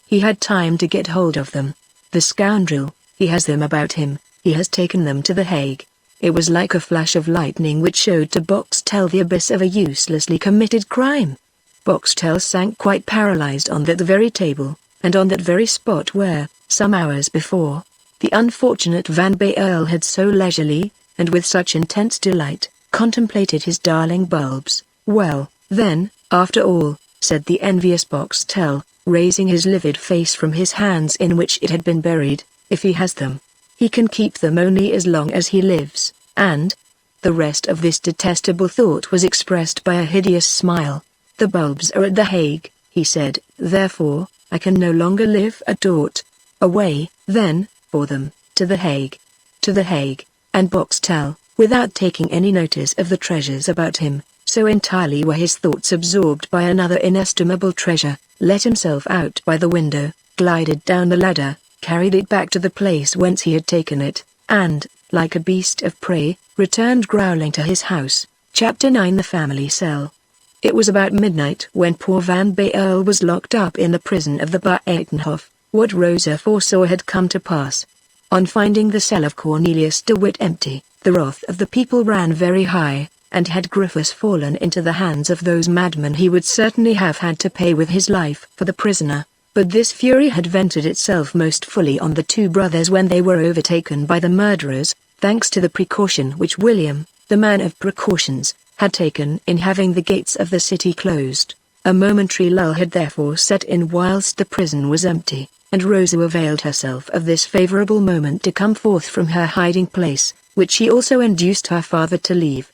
Speaker 1: He had time to get hold of them. The scoundrel, he has them about him, he has taken them to The Hague." It was like a flash of lightning which showed to Boxtel the abyss of a uselessly committed crime. Boxtel sank quite paralyzed on that very table, and on that very spot where, some hours before, the unfortunate Van Baerle had so leisurely, and with such intense delight, contemplated his darling bulbs. "Well, then, after all," said the envious Boxtel, raising his livid face from his hands in which it had been buried, "if he has them, he can keep them only as long as he lives, and—" The rest of this detestable thought was expressed by a hideous smile. "The bulbs are at The Hague," he said, "therefore, I can no longer live at Dort. Away, then, for them, to The Hague. To The Hague," and Boxtel, without taking any notice of the treasures about him, so entirely were his thoughts absorbed by another inestimable treasure, let himself out by the window, glided down the ladder, carried it back to the place whence he had taken it, and, like a beast of prey, returned growling to his house. Chapter 9: The Family Cell. It was about midnight when poor Van Baerle was locked up in the prison of the Buitenhof. What Rosa foresaw had come to pass. On finding the cell of Cornelius de Witt empty, the wrath of the people ran very high, and had Griffiths fallen into the hands of those madmen he would certainly have had to pay with his life for the prisoner. But this fury had vented itself most fully on the 2 brothers when they were overtaken by the murderers, thanks to the precaution which William, the man of precautions, had taken in having the gates of the city closed. A momentary lull had therefore set in whilst the prison was empty, and Rosa availed herself of this favourable moment to come forth from her hiding place, which she also induced her father to leave.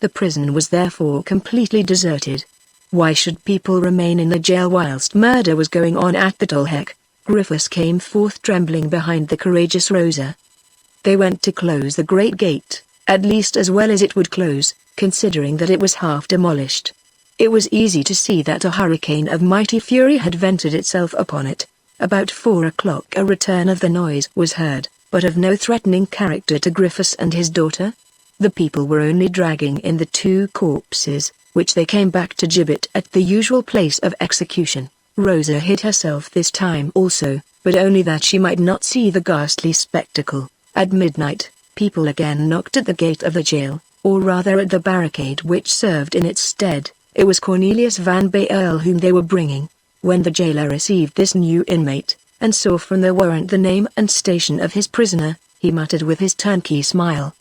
Speaker 1: The prison was therefore completely deserted. Why should people remain in the jail whilst murder was going on at the Tolhek? Griffiths came forth trembling behind the courageous Rosa. They went to close the great gate. at least as well as it would close, considering that it was half demolished. It was easy to see that a hurricane of mighty fury had vented itself upon it. About 4 o'clock a return of the noise was heard, but of no threatening character to Griffiths and his daughter. The people were only dragging in the 2 corpses, which they came back to gibbet at the usual place of execution. Rosa hid herself this time also, but only that she might not see the ghastly spectacle. At midnight, people again knocked at the gate of the jail, or rather at the barricade which served in its stead. It was Cornelius van Baerle whom they were bringing. When the jailer received this new inmate, and saw from the warrant the name and station of his prisoner, he muttered with his turnkey smile,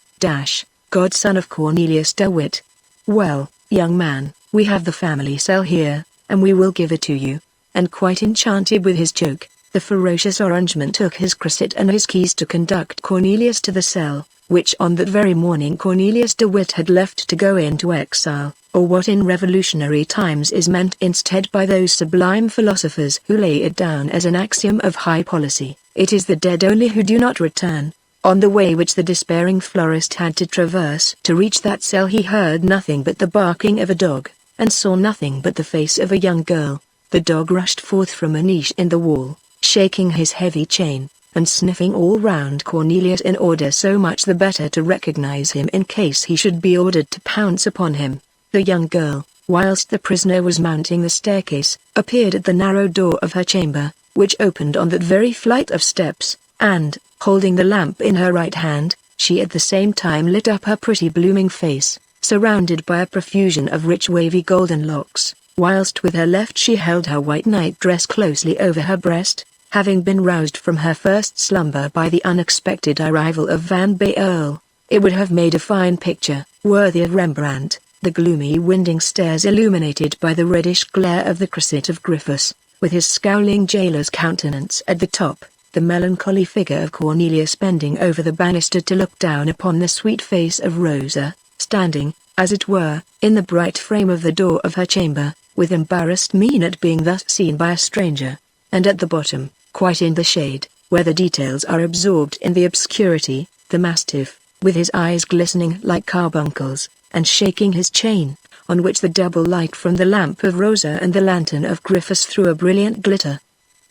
Speaker 1: "Godson of Cornelius de Witt. Well, young man, we have the family cell here, and we will give it to you." And quite enchanted with his joke, the ferocious orangeman took his cresset and his keys to conduct Cornelius to the cell, which on that very morning Cornelius de Witt had left to go into exile, or what in revolutionary times is meant instead by those sublime philosophers who lay it down as an axiom of high policy, "It is the dead only who do not return." On the way which the despairing florist had to traverse to reach that cell he heard nothing but the barking of a dog, and saw nothing but the face of a young girl. The dog rushed forth from a niche in the wall, shaking his heavy chain, and sniffing all round Cornelius in order so much the better to recognize him in case he should be ordered to pounce upon him. The young girl, whilst the prisoner was mounting the staircase, appeared at the narrow door of her chamber, which opened on that very flight of steps, and, holding the lamp in her right hand, she at the same time lit up her pretty blooming face, surrounded by a profusion of rich wavy golden locks, whilst with her left she held her white night-dress closely over her breast, having been roused from her first slumber by the unexpected arrival of Van Baerle. It would have made a fine picture, worthy of Rembrandt, the gloomy winding stairs illuminated by the reddish glare of the cresset of Griffiths, with his scowling jailer's countenance at the top, the melancholy figure of Cornelius bending over the banister to look down upon the sweet face of Rosa, standing, as it were, in the bright frame of the door of her chamber, with embarrassed mien at being thus seen by a stranger, and at the bottom, quite in the shade, where the details are absorbed in the obscurity, the mastiff, with his eyes glistening like carbuncles, and shaking his chain, on which the double light from the lamp of Rosa and the lantern of Griffiths threw a brilliant glitter.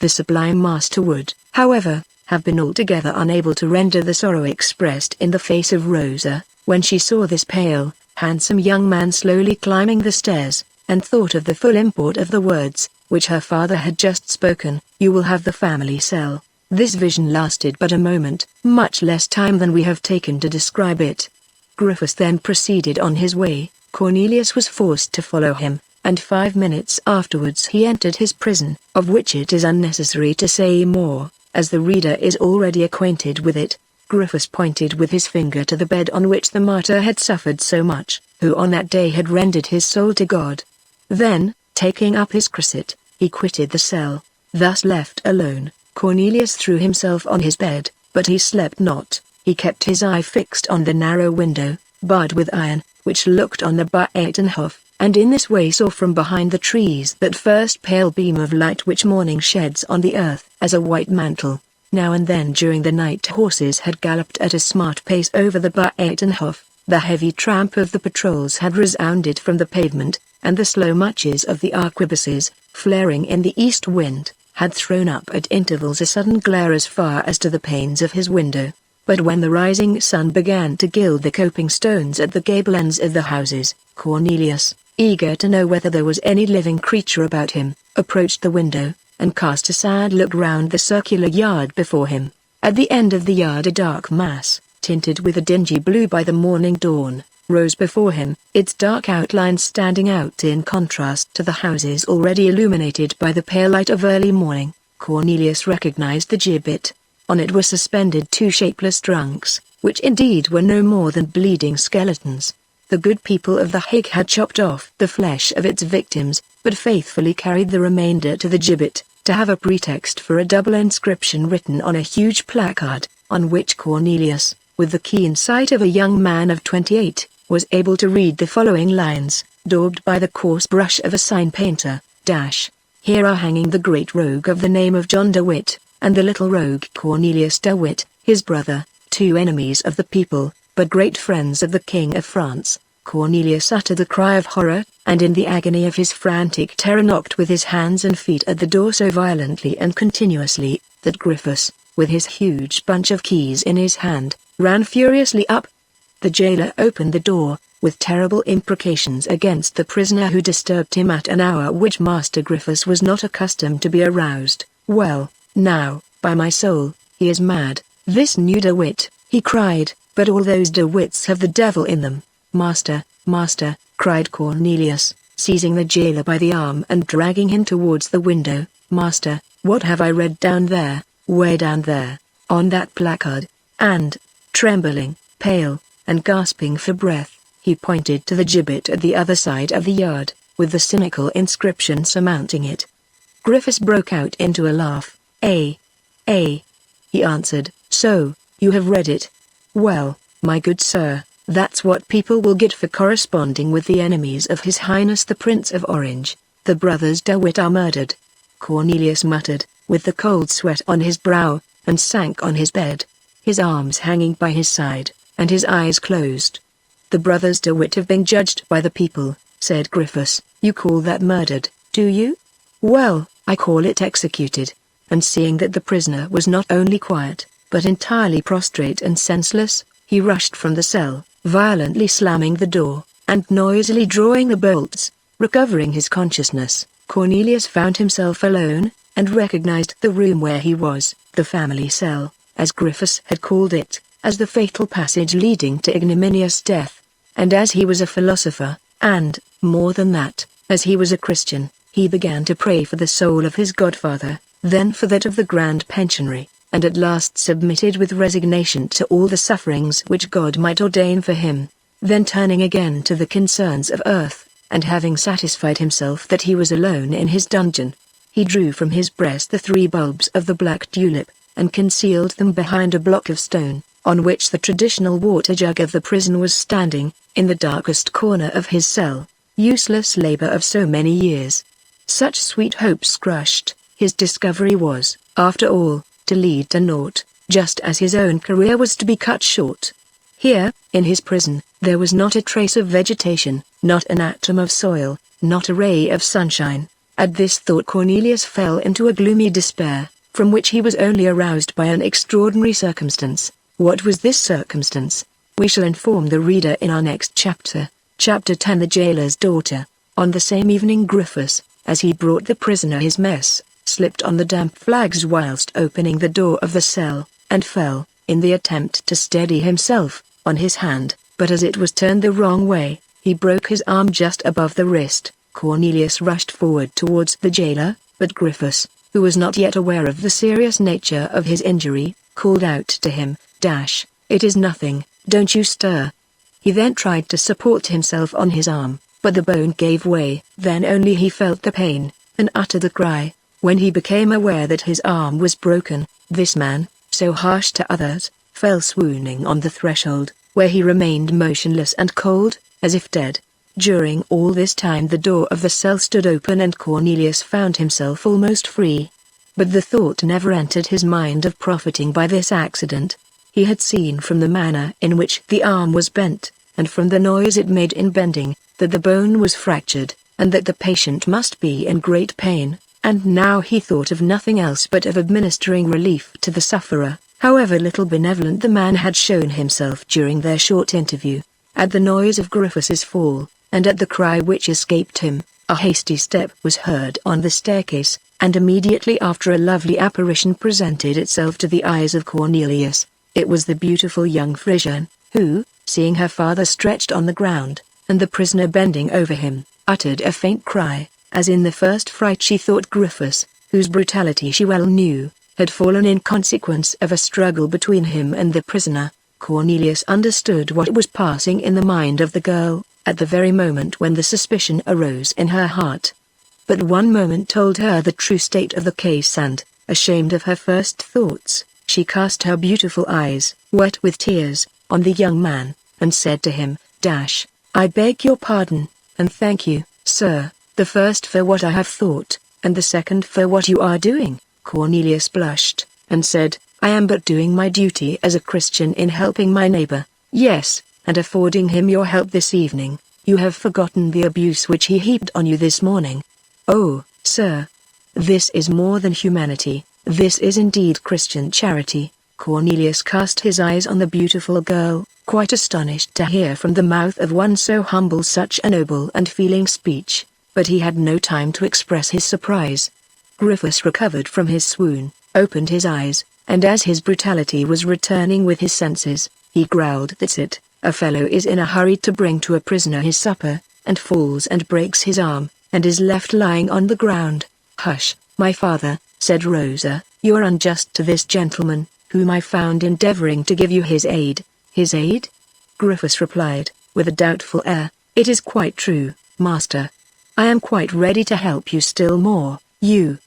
Speaker 1: The sublime master would, however, have been altogether unable to render the sorrow expressed in the face of Rosa, when she saw this pale, handsome young man slowly climbing the stairs, and thought of the full import of the words, which her father had just spoken, "You will have the family cell." This vision lasted but a moment, much less time than we have taken to describe it. Griffiths then proceeded on his way. Cornelius was forced to follow him, and 5 minutes afterwards he entered his prison, of which it is unnecessary to say more, as the reader is already acquainted with it. Griffiths pointed with his finger to the bed on which the martyr had suffered so much, who on that day had rendered his soul to God. Then, taking up his cresset, he quitted the cell. Thus left alone, Cornelius threw himself on his bed, but he slept not. He kept his eye fixed on the narrow window, barred with iron, which looked on the Buitenhof, and in this way saw from behind the trees that first pale beam of light which morning sheds on the earth as a white mantle. Now and then during the night horses had galloped at a smart pace over the Buitenhof, the heavy tramp of the patrols had resounded from the pavement, and the slow marches of the arquebuses, flaring in the east wind, had thrown up at intervals a sudden glare as far as to the panes of his window. But when the rising sun began to gild the coping stones at the gable ends of the houses, Cornelius, eager to know whether there was any living creature about him, approached the window, and cast a sad look round the circular yard before him. At the end of the yard a dark mass, tinted with a dingy blue by the morning dawn, rose before him, its dark outlines standing out in contrast to the houses already illuminated by the pale light of early morning. Cornelius recognized the gibbet. On it were suspended 2 shapeless trunks, which indeed were no more than bleeding skeletons. The good people of the Hague had chopped off the flesh of its victims, but faithfully carried the remainder to the gibbet, to have a pretext for a double inscription written on a huge placard, on which Cornelius, with the keen sight of a young man of 28, was able to read the following lines, daubed by the coarse brush of a sign painter, "Here are hanging the great rogue of the name of John de Witt, and the little rogue Cornelius de Witt, his brother, 2 enemies of the people, but great friends of the King of France. Cornelius uttered a cry of horror, and in the agony of his frantic terror knocked with his hands and feet at the door so violently and continuously, that Griffiths, with his huge bunch of keys in his hand, ran furiously up. The jailer opened the door, with terrible imprecations against the prisoner who disturbed him at an hour which Master Griffiths was not accustomed to be aroused. "Well, now, by my soul, he is mad, this new DeWitt," he cried, "but all those DeWitts have the devil in them." "Master, master," cried Cornelius, seizing the jailer by the arm and dragging him towards the window. "Master, what have I read down there, way down there, on that placard?" And, trembling, pale, and gasping for breath, he pointed to the gibbet at the other side of the yard, with the cynical inscription surmounting it. Griffiths broke out into a laugh. "Eh? He answered, "So, you have read it? Well, my good sir, that's what people will get for corresponding with the enemies of His Highness the Prince of Orange. The brothers DeWitt are murdered." Cornelius muttered, with the cold sweat on his brow, and sank on his bed, his arms hanging by his side, and his eyes closed. "The brothers DeWitt have been judged by the people," said Griffiths. "You call that murdered, do you? Well, I call it executed." And seeing that the prisoner was not only quiet, but entirely prostrate and senseless, he rushed from the cell, violently slamming the door, and noisily drawing the bolts. Recovering his consciousness, Cornelius found himself alone, and recognized the room where he was, the family cell, as Griffiths had called it, as the fatal passage leading to ignominious death. And as he was a philosopher, and, more than that, as he was a Christian, he began to pray for the soul of his godfather, then for that of the Grand Pensionary, and at last submitted with resignation to all the sufferings which God might ordain for him. Then turning again to the concerns of earth, and having satisfied himself that he was alone in his dungeon, he drew from his breast the 3 bulbs of the black tulip, and concealed them behind a block of stone, on which the traditional water jug of the prison was standing, in the darkest corner of his cell. Useless labor of so many years. Such sweet hopes crushed. His discovery was, after all, to lead to naught, just as his own career was to be cut short. Here, in his prison, there was not a trace of vegetation, not an atom of soil, not a ray of sunshine. At this thought Cornelius fell into a gloomy despair, from which he was only aroused by an extraordinary circumstance. What was this circumstance? We shall inform the reader in our next chapter. Chapter 10. The Jailer's Daughter. On the same evening Griffiths, as he brought the prisoner his mess, slipped on the damp flags whilst opening the door of the cell, and fell, in the attempt to steady himself, on his hand, but as it was turned the wrong way, he broke his arm just above the wrist. Cornelius rushed forward towards the jailer, but Griffiths, who was not yet aware of the serious nature of his injury, called out to him, "It is nothing, don't you stir." He then tried to support himself on his arm, but the bone gave way. Then only he felt the pain, and uttered a cry. When he became aware that his arm was broken, this man, so harsh to others, fell swooning on the threshold, where he remained motionless and cold, as if dead. During all this time the door of the cell stood open and Cornelius found himself almost free. But the thought never entered his mind of profiting by this accident. He had seen from the manner in which the arm was bent, and from the noise it made in bending, that the bone was fractured, and that the patient must be in great pain, and now he thought of nothing else but of administering relief to the sufferer, however little benevolent the man had shown himself during their short interview. At the noise of Griffiths's fall, and at the cry which escaped him, a hasty step was heard on the staircase, and immediately after a lovely apparition presented itself to the eyes of Cornelius. It was the beautiful young Frisian, who, seeing her father stretched on the ground, and the prisoner bending over him, uttered a faint cry, as in the first fright she thought Griffiths, whose brutality she well knew, had fallen in consequence of a struggle between him and the prisoner. Cornelius understood what was passing in the mind of the girl, at the very moment when the suspicion arose in her heart. But one moment told her the true state of the case and, ashamed of her first thoughts, she cast her beautiful eyes, wet with tears, on the young man, and said to him, "I beg your pardon, and thank you, sir, the first for what I have thought, and the second for what you are doing." Cornelius blushed, and said, "I am but doing my duty as a Christian in helping my neighbor." Yes, and affording him your help this evening. You have forgotten the abuse which he heaped on you this morning. Oh, sir. This is more than humanity, this is indeed Christian charity. Cornelius cast his eyes on the beautiful girl, quite astonished to hear from the mouth of one so humble such a noble and feeling speech, but he had no time to express his surprise. Griffiths recovered from his swoon, opened his eyes, and as his brutality was returning with his senses, he growled, "That's it, a fellow is in a hurry to bring to a prisoner his supper, and falls and breaks his arm, and is left lying on the ground." "Hush, my father," said Rosa, "you are unjust to this gentleman, whom I found endeavoring to give you his aid." "His aid?" Griffiths replied, with a doubtful air. "It is quite true, master. I am quite ready to help you still more." "You?"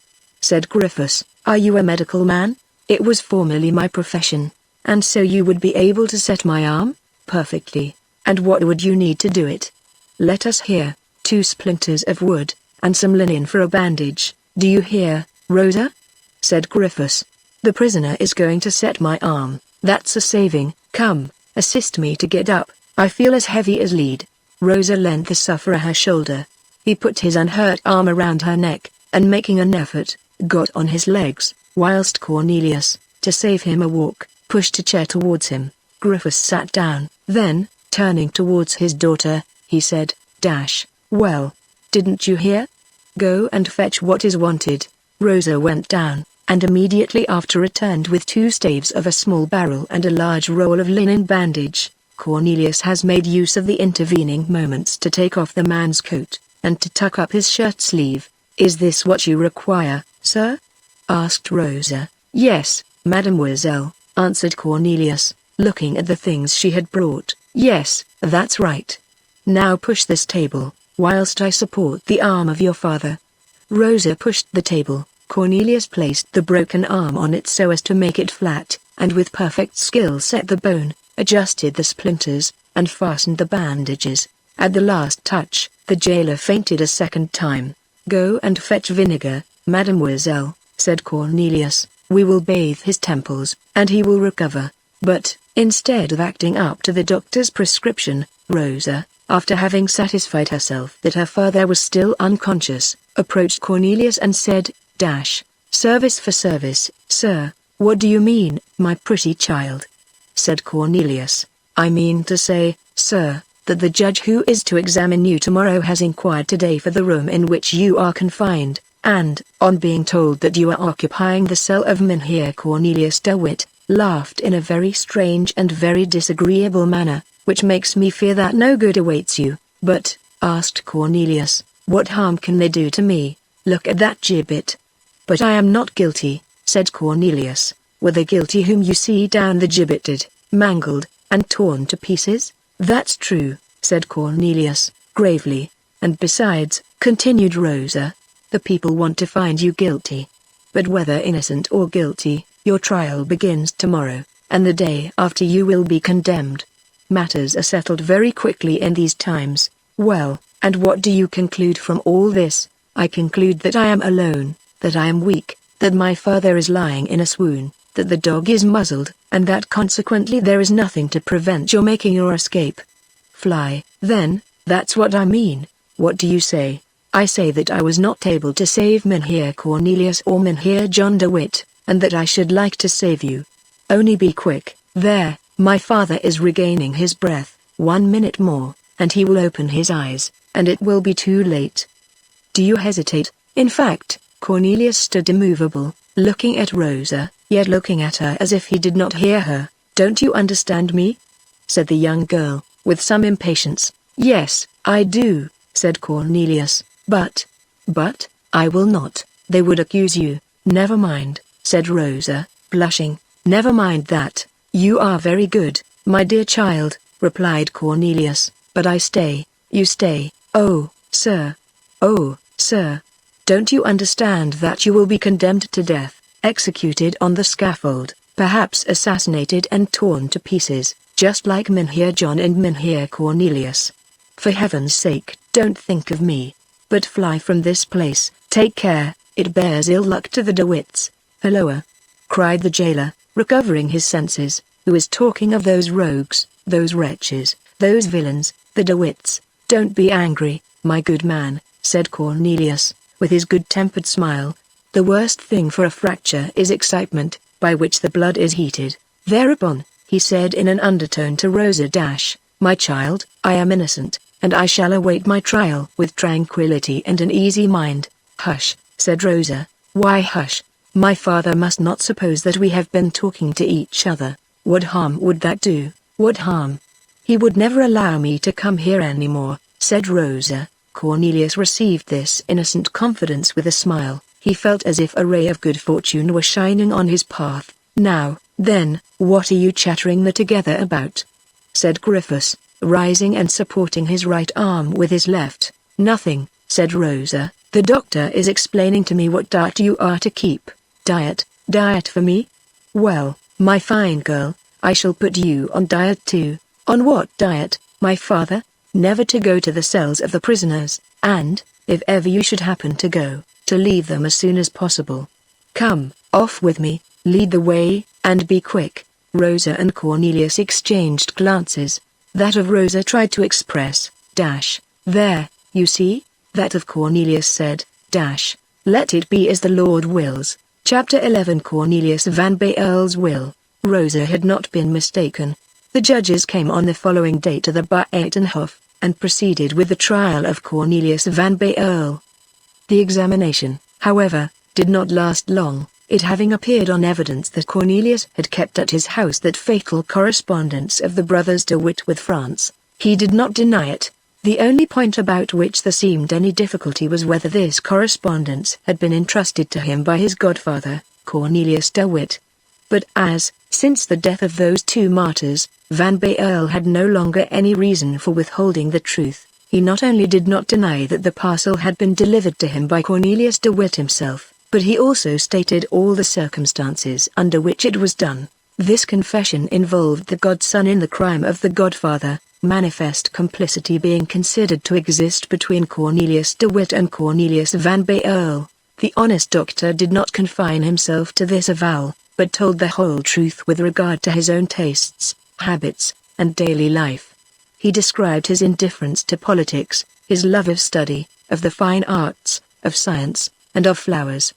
Speaker 1: said Griffiths, "are you a medical man?" "It was formerly my profession." "And so you would be able to set my arm?" "Perfectly. And what would you need to do it?" "Let us hear. 2 splinters of wood, and some linen for a bandage. Do you hear, Rosa?" said Griffiths. "The prisoner is going to set my arm. That's a saving. Come, assist me to get up. I feel as heavy as lead." Rosa lent the sufferer her shoulder. He put his unhurt arm around her neck, and making an effort, got on his legs, whilst Cornelius, to save him a walk, pushed a chair towards him. Griffiths sat down. Then, turning towards his daughter, he said, "Well, didn't you hear? Go and fetch what is wanted." Rosa went down, and immediately after returned with 2 staves of a small barrel and a large roll of linen bandage. Cornelius has made use of the intervening moments to take off the man's coat, and to tuck up his shirt sleeve. "Is this what you require, sir?" asked Rosa. "Yes, mademoiselle," answered Cornelius, looking at the things she had brought. "Yes, that's right. Now push this table, whilst I support the arm of your father." Rosa pushed the table. Cornelius placed the broken arm on it so as to make it flat, and with perfect skill set the bone, adjusted the splinters, and fastened the bandages. At the last touch, the jailer fainted a second time. "Go and fetch vinegar, mademoiselle," said Cornelius. "We will bathe his temples, and he will recover." But, instead of acting up to the doctor's prescription, Rosa, after having satisfied herself that her father was still unconscious, approached Cornelius and said, "Service for service, sir." "What do you mean, my pretty child?" said Cornelius. "I mean to say, sir, that the judge who is to examine you tomorrow has inquired today for the room in which you are confined, and, on being told that you are occupying the cell of Mynheer Cornelius de Witt, laughed in a very strange and very disagreeable manner, which makes me fear that no good awaits you." "But," asked Cornelius, "what harm can they do to me? Look at that gibbet." "But I am not guilty," said Cornelius. "Were the guilty whom you see down the gibbet, mangled, and torn to pieces?" "That's true," said Cornelius, gravely. "And besides," continued Rosa, "the people want to find you guilty. But whether innocent or guilty, your trial begins tomorrow, and the day after you will be condemned. Matters are settled very quickly in these times. Well, and what do you conclude from all this?" "I conclude that I am alone, that I am weak, that my father is lying in a swoon, that the dog is muzzled, and that consequently there is nothing to prevent your making your escape." "Fly, then, that's what I mean. What do you say?" "I say that I was not able to save Mynheer Cornelius or Mynheer John de Witt, and that I should like to save you. Only be quick." "There, my father is regaining his breath. 1 minute more, and he will open his eyes, and it will be too late. Do you hesitate?" In fact, Cornelius stood immovable, looking at Rosa, yet looking at her as if he did not hear her. "Don't you understand me?" said the young girl, with some impatience. "Yes, I do," said Cornelius. But, I will not. They would accuse you." "Never mind," said Rosa, blushing. "Never mind that. You are very good, my dear child," replied Cornelius. "But I stay, you stay." "Oh, sir. Oh, sir. Don't you understand that you will be condemned to death, executed on the scaffold, perhaps assassinated and torn to pieces, just like Mynheer John and Mynheer Cornelius? For heaven's sake, don't think of me, but fly from this place. Take care, it bears ill luck to the De Witts." "Halloa!" cried the jailer, recovering his senses. "Who is talking of those rogues?" Those wretches, those villains, the De Witts. Don't be angry, my good man, said Cornelius, with his good-tempered smile. The worst thing for a fracture is excitement, by which the blood is heated. Thereupon, he said in an undertone to Rosa my child, I am innocent, and I shall await my trial with tranquility and an easy mind. Hush, said Rosa. Why hush? My father must not suppose that we have been talking to each other. What harm would that do? What harm? He would never allow me to come here any more, said Rosa. Cornelius received this innocent confidence with a smile. He felt as if a ray of good fortune were shining on his path. Now, then, what are you chattering there together about? Said Griffiths, rising and supporting his right arm with his left. Nothing, said Rosa. The doctor is explaining to me what diet you are to keep. Diet for me? Well, my fine girl, I shall put you on diet too. On what diet, my father? Never to go to the cells of the prisoners, and, if ever you should happen to go, to leave them as soon as possible. Come, off with me, lead the way, and be quick. Rosa and Cornelius exchanged glances. That of Rosa tried to express, there, you see? That of Cornelius said, let it be as the Lord wills. Chapter 11 Cornelius van Baerle's Will. Rosa had not been mistaken. The judges came on the following day to the Buitenhof, and proceeded with the trial of Cornelius van Baerle. The examination, however, did not last long, it having appeared on evidence that Cornelius had kept at his house that fatal correspondence of the brothers De Witt with France. He did not deny it. The only point about which there seemed any difficulty was whether this correspondence had been entrusted to him by his godfather, Cornelius De Witt. But as, since the death of those two martyrs, Van Baerle had no longer any reason for withholding the truth, he not only did not deny that the parcel had been delivered to him by Cornelius De Witt himself, but he also stated all the circumstances under which it was done. This confession involved the godson in the crime of the godfather, manifest complicity being considered to exist between Cornelius De Witt and Cornelius van Baerle. The honest doctor did not confine himself to this avowal, but told the whole truth with regard to his own tastes, habits, and daily life. He described his indifference to politics, his love of study, of the fine arts, of science, and of flowers.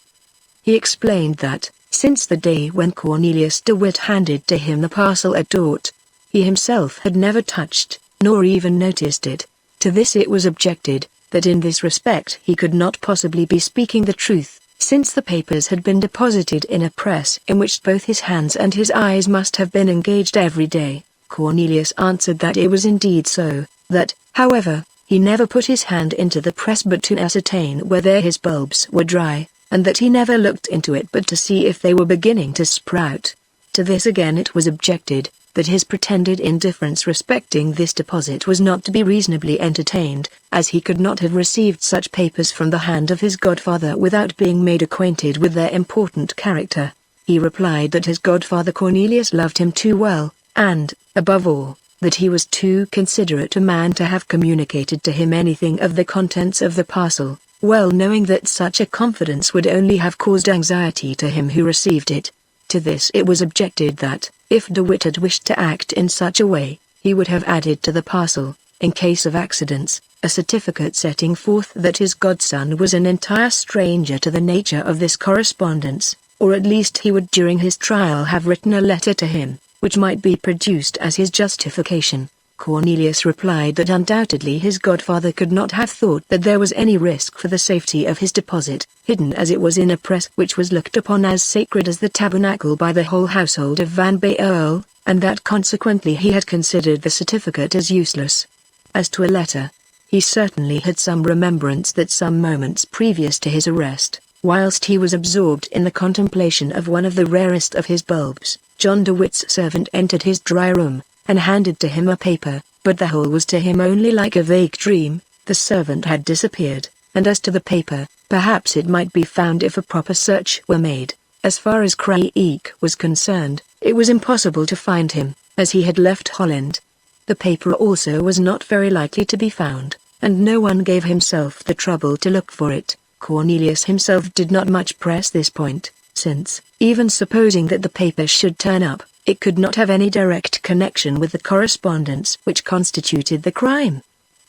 Speaker 1: He explained that, since the day when Cornelius De Witt handed to him the parcel at Dort, he himself had never touched, nor even noticed it. To this it was objected, that in this respect he could not possibly be speaking the truth, since the papers had been deposited in a press in which both his hands and his eyes must have been engaged every day. Cornelius answered that it was indeed so, that, however, he never put his hand into the press but to ascertain whether his bulbs were dry, and that he never looked into it but to see if they were beginning to sprout. To this again it was objected, that his pretended indifference respecting this deposit was not to be reasonably entertained, as he could not have received such papers from the hand of his godfather without being made acquainted with their important character. He replied that his godfather Cornelius loved him too well, and, above all, that he was too considerate a man to have communicated to him anything of the contents of the parcel, well knowing that such a confidence would only have caused anxiety to him who received it. To this it was objected that, if De Witt had wished to act in such a way, he would have added to the parcel, in case of accidents, a certificate setting forth that his godson was an entire stranger to the nature of this correspondence, or at least he would during his trial have written a letter to him, which might be produced as his justification. Cornelius replied that undoubtedly his godfather could not have thought that there was any risk for the safety of his deposit, hidden as it was in a press which was looked upon as sacred as the tabernacle by the whole household of Van Baerle, and that consequently he had considered the certificate as useless. As to a letter, he certainly had some remembrance that some moments previous to his arrest, whilst he was absorbed in the contemplation of one of the rarest of his bulbs, John De Witt's servant entered his dry room, and handed to him a paper, but the whole was to him only like a vague dream. The servant had disappeared, and as to the paper, perhaps it might be found if a proper search were made. As far as Craeke was concerned, it was impossible to find him, as he had left Holland. The paper also was not very likely to be found, and no one gave himself the trouble to look for it. Cornelius himself did not much press this point, since, even supposing that the paper should turn up, it could not have any direct connection with the correspondence which constituted the crime.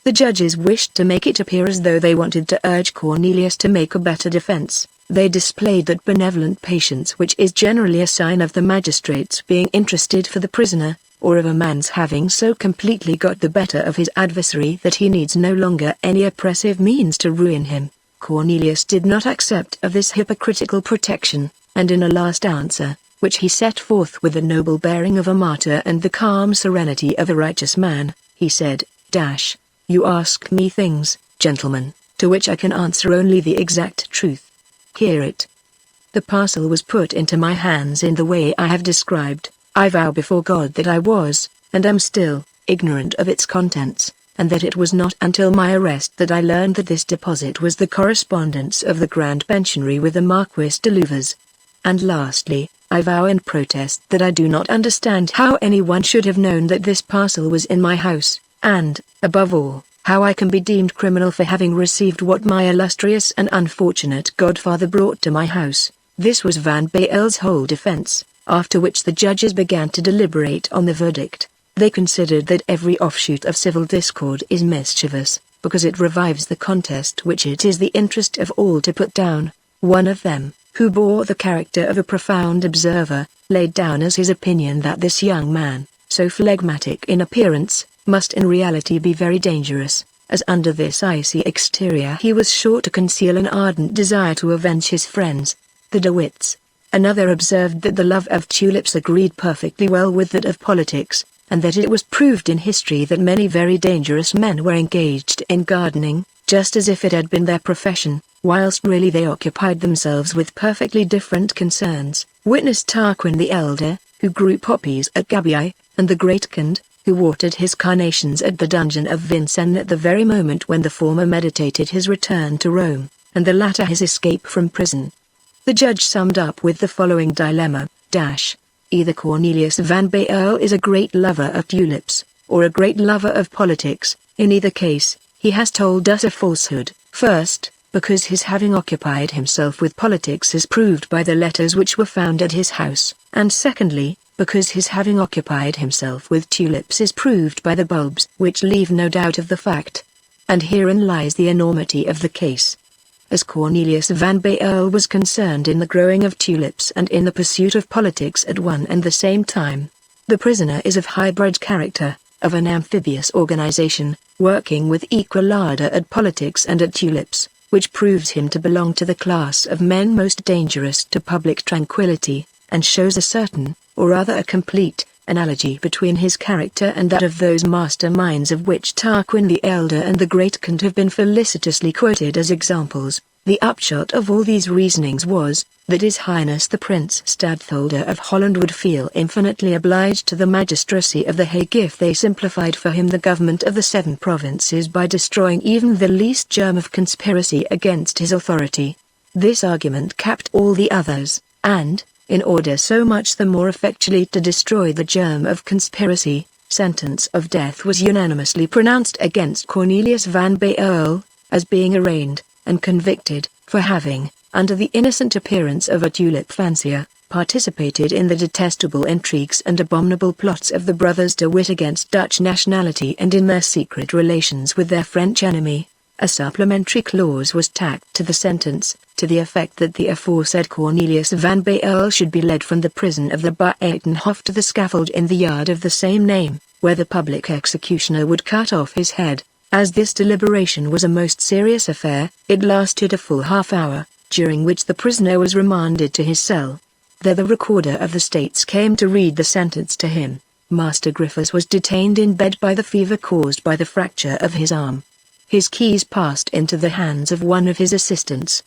Speaker 1: The judges wished to make it appear as though they wanted to urge Cornelius to make a better defense. They displayed that benevolent patience which is generally a sign of the magistrates being interested for the prisoner, or of a man's having so completely got the better of his adversary that he needs no longer any oppressive means to ruin him. Cornelius did not accept of this hypocritical protection, and in a last answer, which he set forth with the noble bearing of a martyr and the calm serenity of a righteous man, he said, "You ask me things, gentlemen, to which I can answer only the exact truth. Hear it. The parcel was put into my hands in the way I have described. I vow before God that I was, and am still, ignorant of its contents, and that it was not until my arrest that I learned that this deposit was the correspondence of the Grand Pensionary with the Marquis de Louvres. And lastly, I vow and protest that I do not understand how anyone should have known that this parcel was in my house, and, above all, how I can be deemed criminal for having received what my illustrious and unfortunate godfather brought to my house." This was Van Bael's whole defense, after which the judges began to deliberate on the verdict. They considered that every offshoot of civil discord is mischievous, because it revives the contest which it is the interest of all to put down. One of them, who bore the character of a profound observer, laid down as his opinion that this young man, so phlegmatic in appearance, must in reality be very dangerous, as under this icy exterior he was sure to conceal an ardent desire to avenge his friends, the De Witts. Another observed that the love of tulips agreed perfectly well with that of politics, and that it was proved in history that many very dangerous men were engaged in gardening, just as if it had been their profession, whilst really they occupied themselves with perfectly different concerns. Witness Tarquin the Elder, who grew poppies at Gabii, and the Great Cand, who watered his carnations at the dungeon of Vincennes at the very moment when the former meditated his return to Rome, and the latter his escape from prison. The judge summed up with the following dilemma, either Cornelius Van Bael is a great lover of tulips, or a great lover of politics. In either case, he has told us a falsehood. First, because his having occupied himself with politics is proved by the letters which were found at his house, and secondly, because his having occupied himself with tulips is proved by the bulbs which leave no doubt of the fact. And herein lies the enormity of the case. As Cornelius Van Bael was concerned in the growing of tulips and in the pursuit of politics at one and the same time, the prisoner is of hybrid character, of an amphibious organization, working with equal ardor at politics and at tulips, which proves him to belong to the class of men most dangerous to public tranquility, and shows a certain, or rather a complete, analogy between his character and that of those masterminds of which Tarquin the Elder and the Great Cand have been felicitously quoted as examples. The upshot of all these reasonings was, that His Highness the Prince Stadtholder of Holland would feel infinitely obliged to the magistracy of The Hague if they simplified for him the government of the 7 provinces by destroying even the least germ of conspiracy against his authority. This argument capped all the others, and, in order so much the more effectually to destroy the germ of conspiracy, sentence of death was unanimously pronounced against Cornelius Van Bael, as being arraigned, and convicted, for having, under the innocent appearance of a tulip fancier, participated in the detestable intrigues and abominable plots of the brothers De Witt against Dutch nationality and in their secret relations with their French enemy. A supplementary clause was tacked to the sentence, to the effect that the aforesaid Cornelius Van Bael should be led from the prison of the Buitenhof to the scaffold in the yard of the same name, where the public executioner would cut off his head. As this deliberation was a most serious affair, it lasted a full half-hour, during which the prisoner was remanded to his cell. There the recorder of the States came to read the sentence to him. Master Griffiths was detained in bed by the fever caused by the fracture of his arm. His keys passed into the hands of one of his assistants.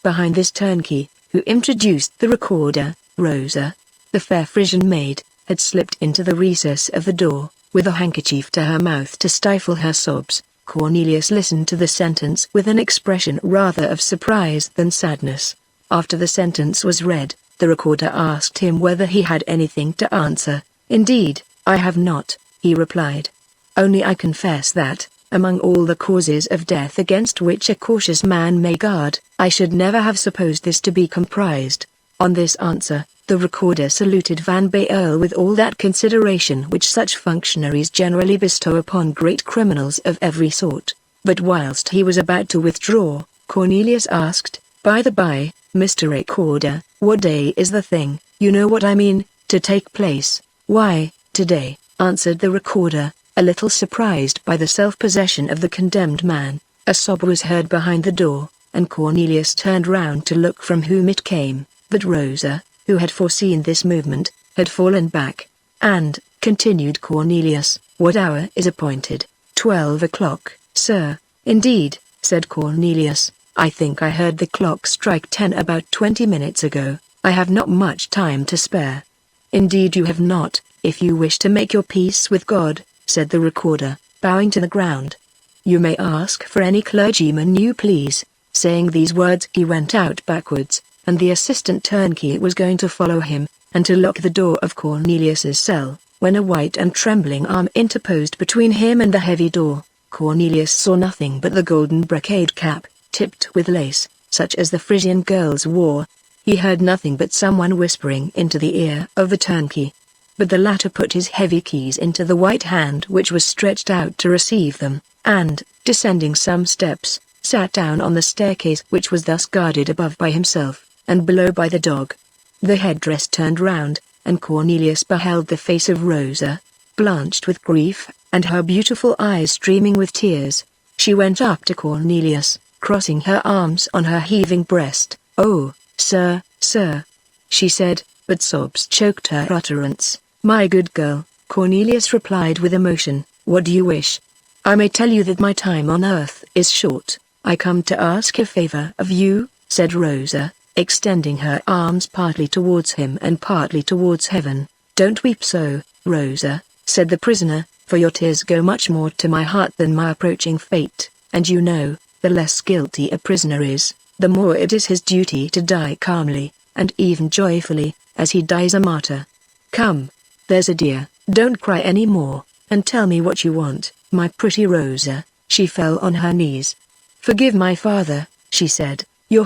Speaker 1: Behind this turnkey, who introduced the recorder, Rosa, the fair Frisian maid, had slipped into the recess of the door, with a handkerchief to her mouth to stifle her sobs. Cornelius listened to the sentence with an expression rather of surprise than sadness. After the sentence was read, the recorder asked him whether he had anything to answer. "Indeed, I have not," he replied. "Only I confess that, among all the causes of death against which a cautious man may guard, I should never have supposed this to be comprised." On this answer, The recorder saluted Van Baerle with all that consideration which such functionaries generally bestow upon great criminals of every sort. But whilst he was about to withdraw, Cornelius asked, "By the by, Mr. Recorder, what day is the thing, you know what I mean, to take place?" "Why, today," answered the recorder, a little surprised by the self-possession of the condemned man. A sob was heard behind the door, and Cornelius turned round to look from whom it came, but Rosa, who had foreseen this movement, had fallen back. "And," continued Cornelius, "what hour is appointed?" 12 o'clock, sir." "Indeed," said Cornelius, "I think I heard the clock strike 10 about 20 minutes ago. I have not much time to spare." "Indeed you have not, if you wish to make your peace with God," said the recorder, bowing to the ground. "You may ask for any clergyman you please." Saying these words he went out backwards, and the assistant turnkey was going to follow him, and to lock the door of Cornelius's cell, when a white and trembling arm interposed between him and the heavy door. Cornelius saw nothing but the golden brocade cap, tipped with lace, such as the Frisian girls wore. He heard nothing but someone whispering into the ear of the turnkey. But the latter put his heavy keys into the white hand which was stretched out to receive them, and, descending some steps, sat down on the staircase which was thus guarded above by himself, and below by the dog. The headdress turned round, and Cornelius beheld the face of Rosa, blanched with grief, and her beautiful eyes streaming with tears. She went up to Cornelius, crossing her arms on her heaving breast. "Oh, sir, sir," she said, but sobs choked her utterance. "My good girl," Cornelius replied with emotion, "what do you wish?" "I may tell you that my time on earth is short. I come to ask a favor of you," said Rosa, extending her arms partly towards him and partly towards heaven. "Don't weep so, Rosa," said the prisoner, "for your tears go much more to my heart than my approaching fate, and you know, the less guilty a prisoner is, the more it is his duty to die calmly, and even joyfully, as he dies a martyr. Come, there's a dear, don't cry any more, and tell me what you want, my pretty Rosa." She fell on her knees. "Forgive my father," she said. Your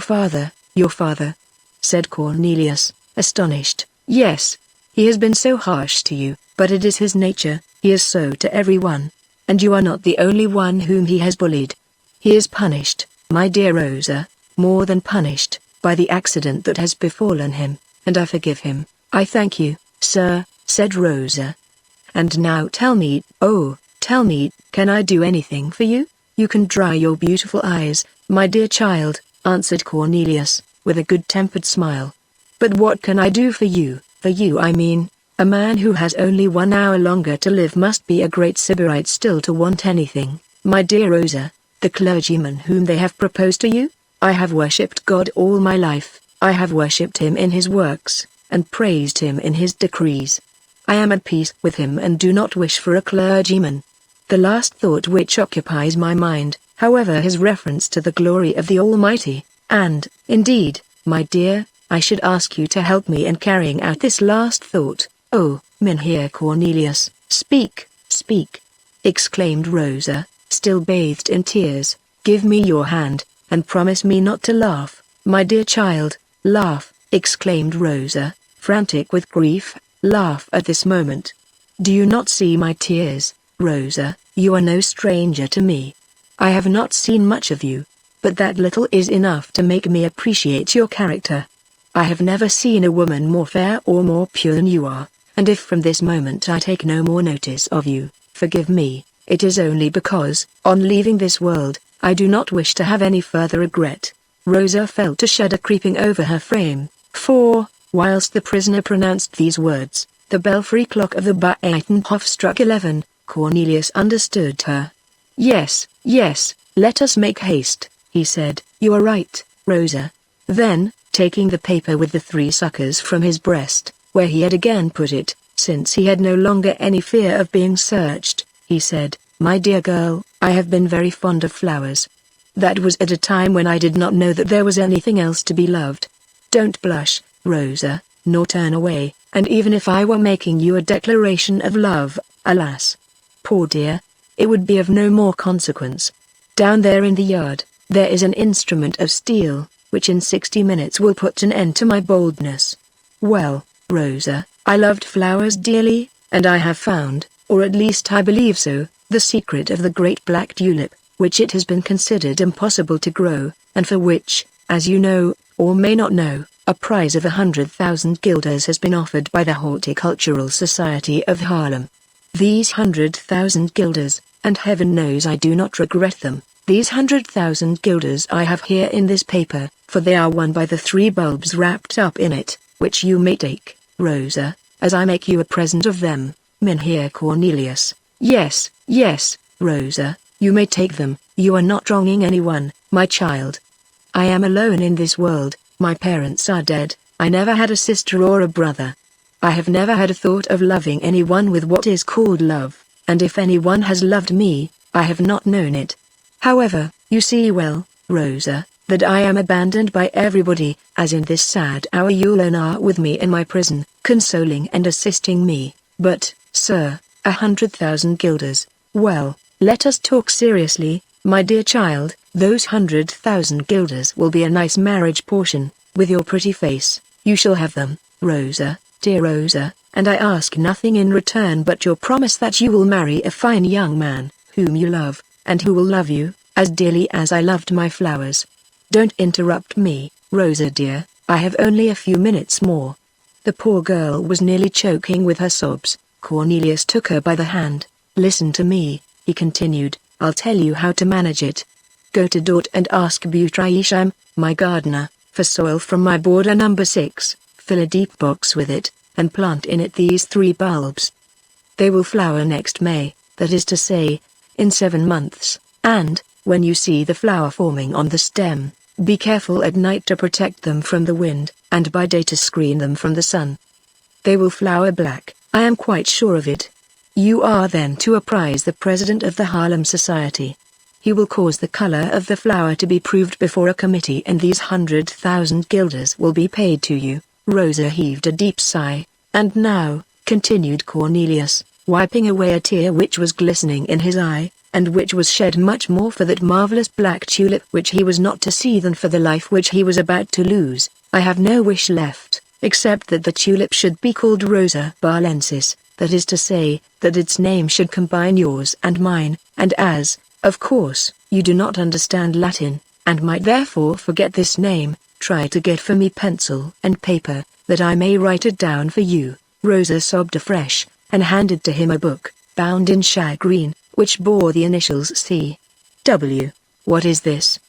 Speaker 1: father," said Cornelius, astonished. "Yes. He has been so harsh to you, but it is his nature, he is so to everyone. And you are not the only one whom he has bullied. He is punished, my dear Rosa, more than punished, by the accident that has befallen him, and I forgive him." "I thank you, sir," said Rosa. "And now tell me, oh, tell me, can I do anything for you?" "You can dry your beautiful eyes, my dear child," answered Cornelius, with a good-tempered smile. "But what can I do for you? For you I mean, a man who has only 1 hour longer to live must be a great Sybarite still to want anything, my dear Rosa. The clergyman whom they have proposed to you? I have worshipped God all my life, I have worshipped him in his works, and praised him in his decrees. I am at peace with him and do not wish for a clergyman. The last thought which occupies my mind, however, has reference to the glory of the Almighty, and, indeed, my dear, I should ask you to help me in carrying out this last thought." "Oh, Mynheer Cornelius, speak, speak!" exclaimed Rosa, still bathed in tears. "Give me your hand, and promise me not to laugh, my dear child." "Laugh!" exclaimed Rosa, frantic with grief. "Laugh at this moment. Do you not see my tears? Rosa, you are no stranger to me. I have not seen much of you, but that little is enough to make me appreciate your character. I have never seen a woman more fair or more pure than you are, and if from this moment I take no more notice of you, forgive me, it is only because, on leaving this world, I do not wish to have any further regret." Rosa felt a shudder creeping over her frame, for, whilst the prisoner pronounced these words, the belfry clock of the Buitenhof struck 11. Cornelius understood her. Yes, let us make haste," he said. "You are right, Rosa." Then, taking the paper with the 3 suckers from his breast, where he had again put it, since he had no longer any fear of being searched, he said, "My dear girl, I have been very fond of flowers. That was at a time when I did not know that there was anything else to be loved. Don't blush, Rosa, nor turn away, and even if I were making you a declaration of love, alas, poor dear, it would be of no more consequence. Down there in the yard, there is an instrument of steel, which in 60 minutes will put an end to my boldness. Well, Rosa, I loved flowers dearly, and I have found, or at least I believe so, the secret of the great black tulip, which it has been considered impossible to grow, and for which, as you know, or may not know, a prize of 100,000 guilders has been offered by the Horticultural Society of Harlem. These 100,000 guilders, and heaven knows I do not regret them, these 100,000 guilders I have here in this paper, for they are won by the 3 bulbs wrapped up in it, which you may take, Rosa, as I make you a present of them, Mynheer Cornelius. Yes, yes, Rosa, you may take them, you are not wronging anyone, my child. I am alone in this world, my parents are dead, I never had a sister or a brother. I have never had a thought of loving anyone with what is called love, and if anyone has loved me, I have not known it. However, you see well, Rosa, that I am abandoned by everybody, as in this sad hour you alone are with me in my prison, consoling and assisting me. But, sir, 100,000 guilders, well, let us talk seriously, my dear child, those 100,000 guilders will be a nice marriage portion, with your pretty face, you shall have them, Rosa, dear Rosa, and I ask nothing in return but your promise that you will marry a fine young man, whom you love, and who will love you, as dearly as I loved my flowers. Don't interrupt me, Rosa dear, I have only a few minutes more. The poor girl was nearly choking with her sobs. Cornelius took her by the hand. Listen to me, he continued, I'll tell you how to manage it. Go to Dort and ask Butraisham, my gardener, for soil from my border number 6, fill a deep box with it, and plant in it these 3 bulbs. They will flower next May, that is to say, in 7 months, and, when you see the flower forming on the stem, be careful at night to protect them from the wind, and by day to screen them from the sun. They will flower black, I am quite sure of it. You are then to apprise the president of the Harlem Society. He will cause the color of the flower to be proved before a committee and these 100,000 guilders will be paid to you. Rosa heaved a deep sigh. And now, continued Cornelius, wiping away a tear which was glistening in his eye, and which was shed much more for that marvelous black tulip which he was not to see than for the life which he was about to lose, I have no wish left, except that the tulip should be called Rosa Barlensis, that is to say, that its name should combine yours and mine, and as, of course, you do not understand Latin, and might therefore forget this name, try to get for me pencil and paper, that I may write it down for you. Rosa sobbed afresh, and handed to him a book, bound in shagreen, which bore the initials C.W. What is this?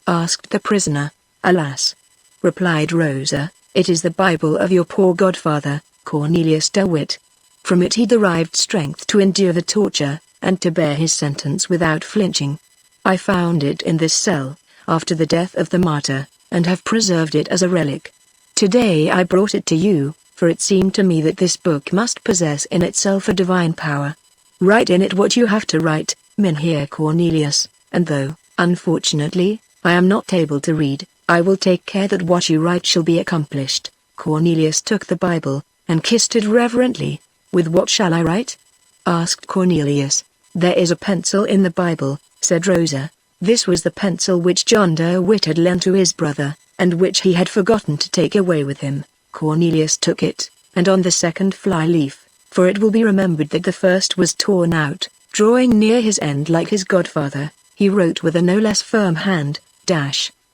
Speaker 1: Asked the prisoner. Alas! Replied Rosa, it is the Bible of your poor godfather, Cornelius de Witt. From it he derived strength to endure the torture, and to bear his sentence without flinching. I found it in this cell, after the death of the martyr, and have preserved it as a relic. Today I brought it to you, for it seemed to me that this book must possess in itself a divine power. Write in it what you have to write, Mynheer Cornelius, and though, unfortunately, I am not able to read, I will take care that what you write shall be accomplished. Cornelius took the Bible, and kissed it reverently. With what shall I write? Asked Cornelius. There is a pencil in the Bible, said Rosa. This was the pencil which John de Witt had lent to his brother, and which he had forgotten to take away with him. Cornelius took it, and on the second fly-leaf, for it will be remembered that the first was torn out, drawing near his end like his godfather, he wrote with a no less firm hand,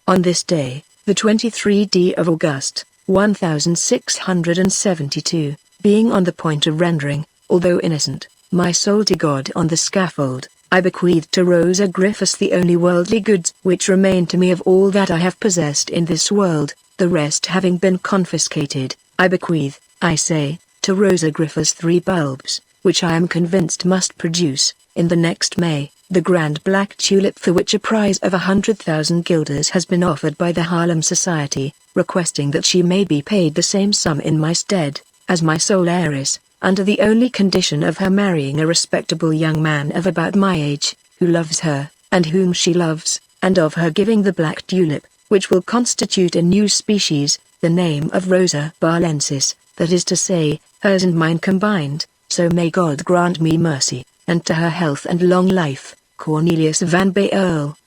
Speaker 1: on this day, the 23d of August, 1672, being on the point of rendering, although innocent, my soul to God on the scaffold, I bequeath to Rosa Griffiths the only worldly goods which remain to me of all that I have possessed in this world, the rest having been confiscated. I bequeath, I say, to Rosa Griffiths 3 bulbs, which I am convinced must produce, in the next May, the grand black tulip for which a prize of 100,000 guilders has been offered by the Harlem Society, requesting that she may be paid the same sum in my stead, as my sole heiress, under the only condition of her marrying a respectable young man of about my age, who loves her, and whom she loves, and of her giving the black tulip, which will constitute a new species, the name of Rosa Barlensis, that is to say, hers and mine combined, so may God grant me mercy, and to her health and long life, Cornelius van Baerle.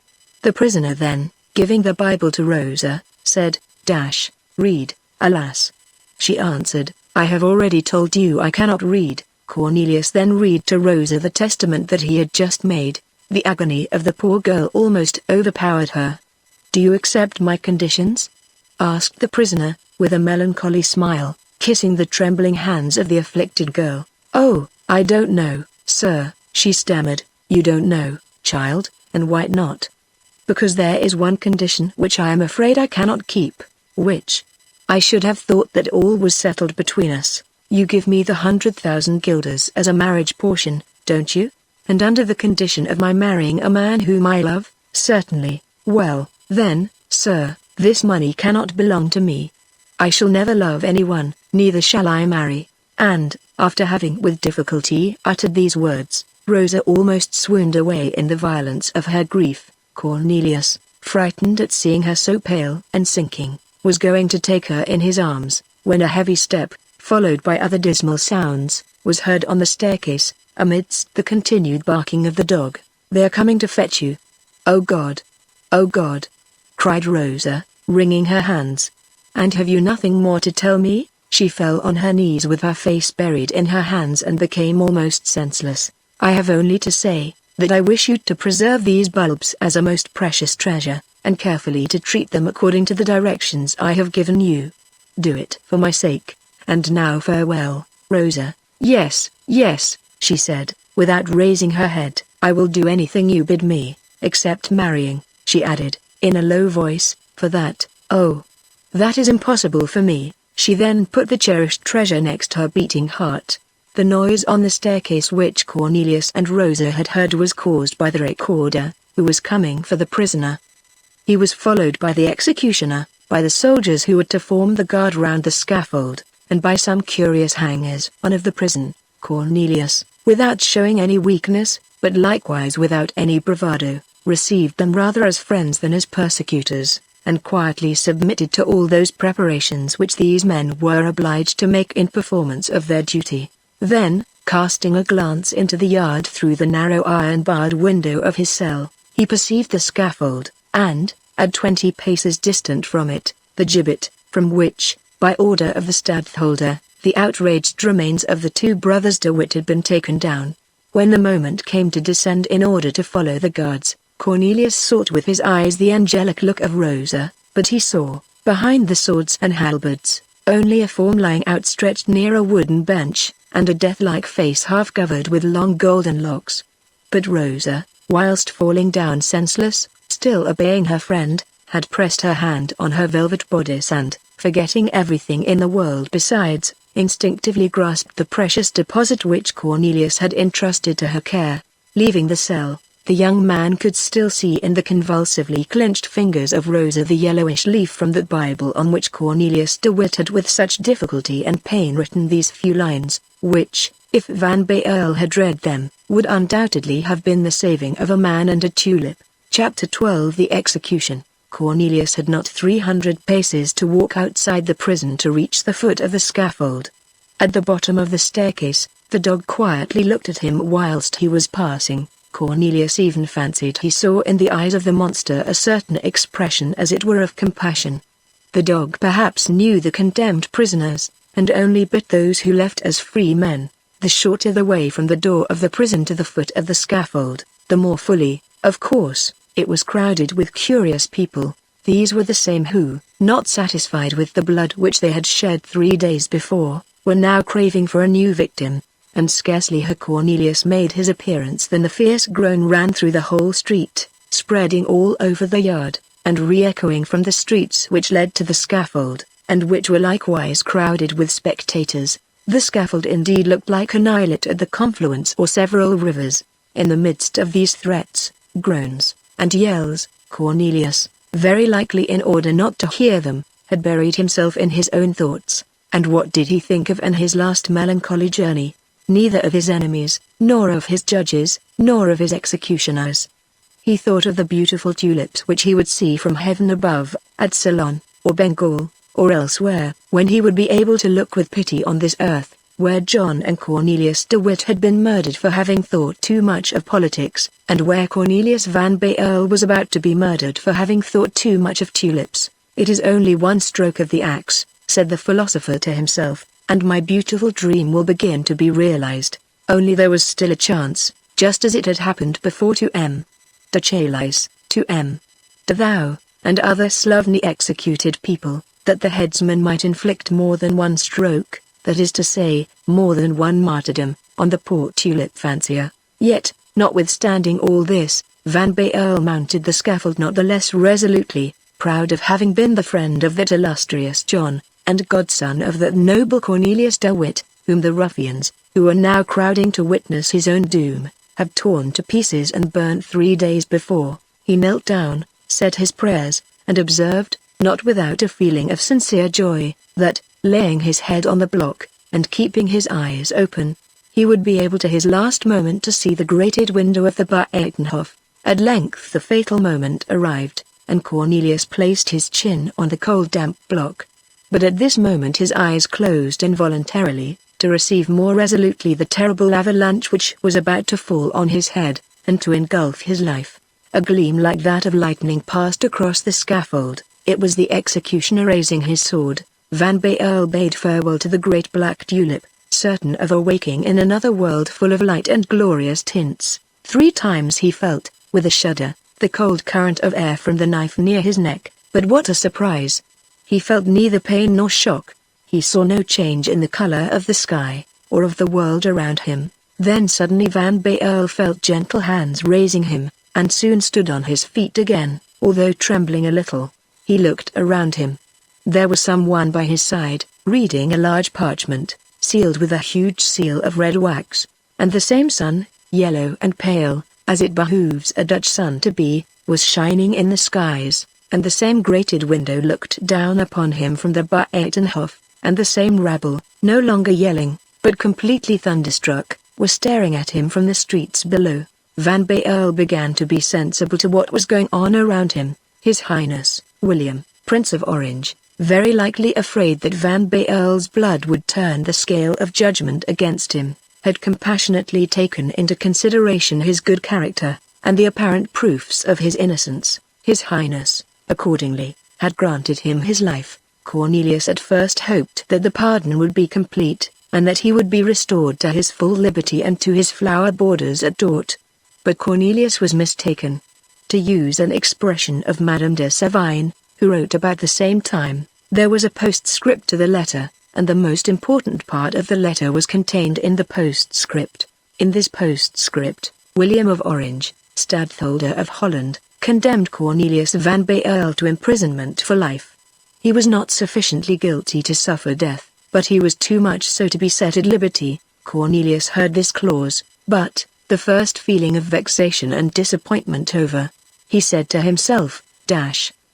Speaker 1: The prisoner then, giving the Bible to Rosa, said, read. Alas! She answered, I have already told you I cannot read." Cornelius then read to Rosa the testament that he had just made. The agony of the poor girl almost overpowered her. "Do you accept my conditions?" asked the prisoner, with a melancholy smile, kissing the trembling hands of the afflicted girl. "Oh, I don't know, sir," she stammered. "You don't know, child, and why not?" "Because there is one condition which I am afraid I cannot keep." "Which?" "I should have thought that all was settled between us. You give me the 100,000 guilders as a marriage portion, don't you? And under the condition of my marrying a man whom I love?" "Certainly." "Well, then, sir, this money cannot belong to me. I shall never love anyone, neither shall I marry." And, after having with difficulty uttered these words, Rosa almost swooned away in the violence of her grief. Cornelius, frightened at seeing her so pale and sinking, was going to take her in his arms, when a heavy step, followed by other dismal sounds, was heard on the staircase, amidst the continued barking of the dog. "They are coming to fetch you." "Oh God! Oh God!" cried Rosa, wringing her hands. "And have you nothing more to tell me?" She fell on her knees with her face buried in her hands and became almost senseless. "I have only to say, that I wish you to preserve these bulbs as a most precious treasure, and carefully to treat them according to the directions I have given you. Do it for my sake. And now farewell, Rosa." "Yes, yes," she said, without raising her head. "I will do anything you bid me, except marrying," she added, in a low voice, "for that, oh, that is impossible for me." She then put the cherished treasure next her beating heart. The noise on the staircase which Cornelius and Rosa had heard was caused by the recorder, who was coming for the prisoner. He was followed by the executioner, by the soldiers who were to form the guard round the scaffold, and by some curious hangers on of the prison. Cornelius, without showing any weakness, but likewise without any bravado, received them rather as friends than as persecutors, and quietly submitted to all those preparations which these men were obliged to make in performance of their duty. Then, casting a glance into the yard through the narrow iron-barred window of his cell, he perceived the scaffold, and, at 20 paces distant from it, the gibbet, from which, by order of the stadtholder, the outraged remains of the two brothers De Witt had been taken down. When the moment came to descend in order to follow the guards, Cornelius sought with his eyes the angelic look of Rosa, but he saw, behind the swords and halberds, only a form lying outstretched near a wooden bench, and a death-like face half covered with long golden locks. But Rosa, whilst falling down senseless, still obeying her friend, had pressed her hand on her velvet bodice and, forgetting everything in the world besides, instinctively grasped the precious deposit which Cornelius had entrusted to her care. Leaving the cell, the young man could still see in the convulsively clenched fingers of Rosa the yellowish leaf from the Bible on which Cornelius De Witt had with such difficulty and pain written these few lines, which, if Van Baerle had read them, would undoubtedly have been the saving of a man and a tulip. Chapter 12 The Execution. Cornelius had not 300 paces to walk outside the prison to reach the foot of the scaffold. At the bottom of the staircase, the dog quietly looked at him whilst he was passing. Cornelius even fancied he saw in the eyes of the monster a certain expression as it were of compassion. The dog perhaps knew the condemned prisoners, and only bit those who left as free men. The shorter the way from the door of the prison to the foot of the scaffold, the more fully, of course, it was crowded with curious people. These were the same who, not satisfied with the blood which they had shed 3 days before, were now craving for a new victim. And scarcely had Cornelius made his appearance than the fierce groan ran through the whole street, spreading all over the yard, and re-echoing from the streets which led to the scaffold, and which were likewise crowded with spectators. The scaffold indeed looked like an islet at the confluence or several rivers. In the midst of these threats, groans, and yells, Cornelius, very likely in order not to hear them, had buried himself in his own thoughts. And what did he think of in his last melancholy journey? Neither of his enemies, nor of his judges, nor of his executioners. He thought of the beautiful tulips which he would see from heaven above, at Ceylon, or Bengal, or elsewhere, when he would be able to look with pity on this earth, where John and Cornelius De Witt had been murdered for having thought too much of politics, and where Cornelius Van Baerle was about to be murdered for having thought too much of tulips. "It is only one stroke of the axe," said the philosopher to himself, and my beautiful dream will begin to be realized. Only there was still a chance, just as it had happened before to M. To Chalice, to M. To thou, and other slovenly executed people, that the headsman might inflict more than one stroke, that is to say, more than one martyrdom, on the poor tulip fancier. Yet, notwithstanding all this, Van Baerle mounted the scaffold not the less resolutely, proud of having been the friend of that illustrious John, and godson of that noble Cornelius de Witt, whom the ruffians, who were now crowding to witness his own doom, had torn to pieces and burnt 3 days before. He knelt down, said his prayers, and observed, not without a feeling of sincere joy, that, laying his head on the block, and keeping his eyes open, he would be able to his last moment to see the grated window of the Buitenhof. At length the fatal moment arrived, and Cornelius placed his chin on the cold damp block. But at this moment his eyes closed involuntarily, to receive more resolutely the terrible avalanche which was about to fall on his head, and to engulf his life. A gleam like that of lightning passed across the scaffold. It was the executioner raising his sword. Van Baerle bade farewell to the great black tulip, certain of awaking in another world full of light and glorious tints. 3 times he felt, with a shudder, the cold current of air from the knife near his neck, but what a surprise! He felt neither pain nor shock. He saw no change in the color of the sky, or of the world around him. Then suddenly Van Baerle felt gentle hands raising him, and soon stood on his feet again, although trembling a little. He looked around him. There was someone by his side, reading a large parchment, sealed with a huge seal of red wax, and the same sun, yellow and pale, as it behooves a Dutch sun to be, was shining in the skies, and the same grated window looked down upon him from the Buitenhof, and the same rabble, no longer yelling, but completely thunderstruck, was staring at him from the streets below. Van Baerle began to be sensible to what was going on around him. His Highness, William, Prince of Orange, very likely afraid that Van Baerle's blood would turn the scale of judgment against him, had compassionately taken into consideration his good character, and the apparent proofs of his innocence. His Highness, accordingly, had granted him his life. Cornelius at first hoped that the pardon would be complete, and that he would be restored to his full liberty and to his flower borders at Dort. But Cornelius was mistaken. To use an expression of Madame de Sévigné, who wrote about the same time, there was a postscript to the letter, and the most important part of the letter was contained in the postscript. In this postscript, William of Orange, Stadtholder of Holland, condemned Cornelius Van Baerle to imprisonment for life. He was not sufficiently guilty to suffer death, but he was too much so to be set at liberty. Cornelius heard this clause, but, the first feeling of vexation and disappointment over, he said to himself,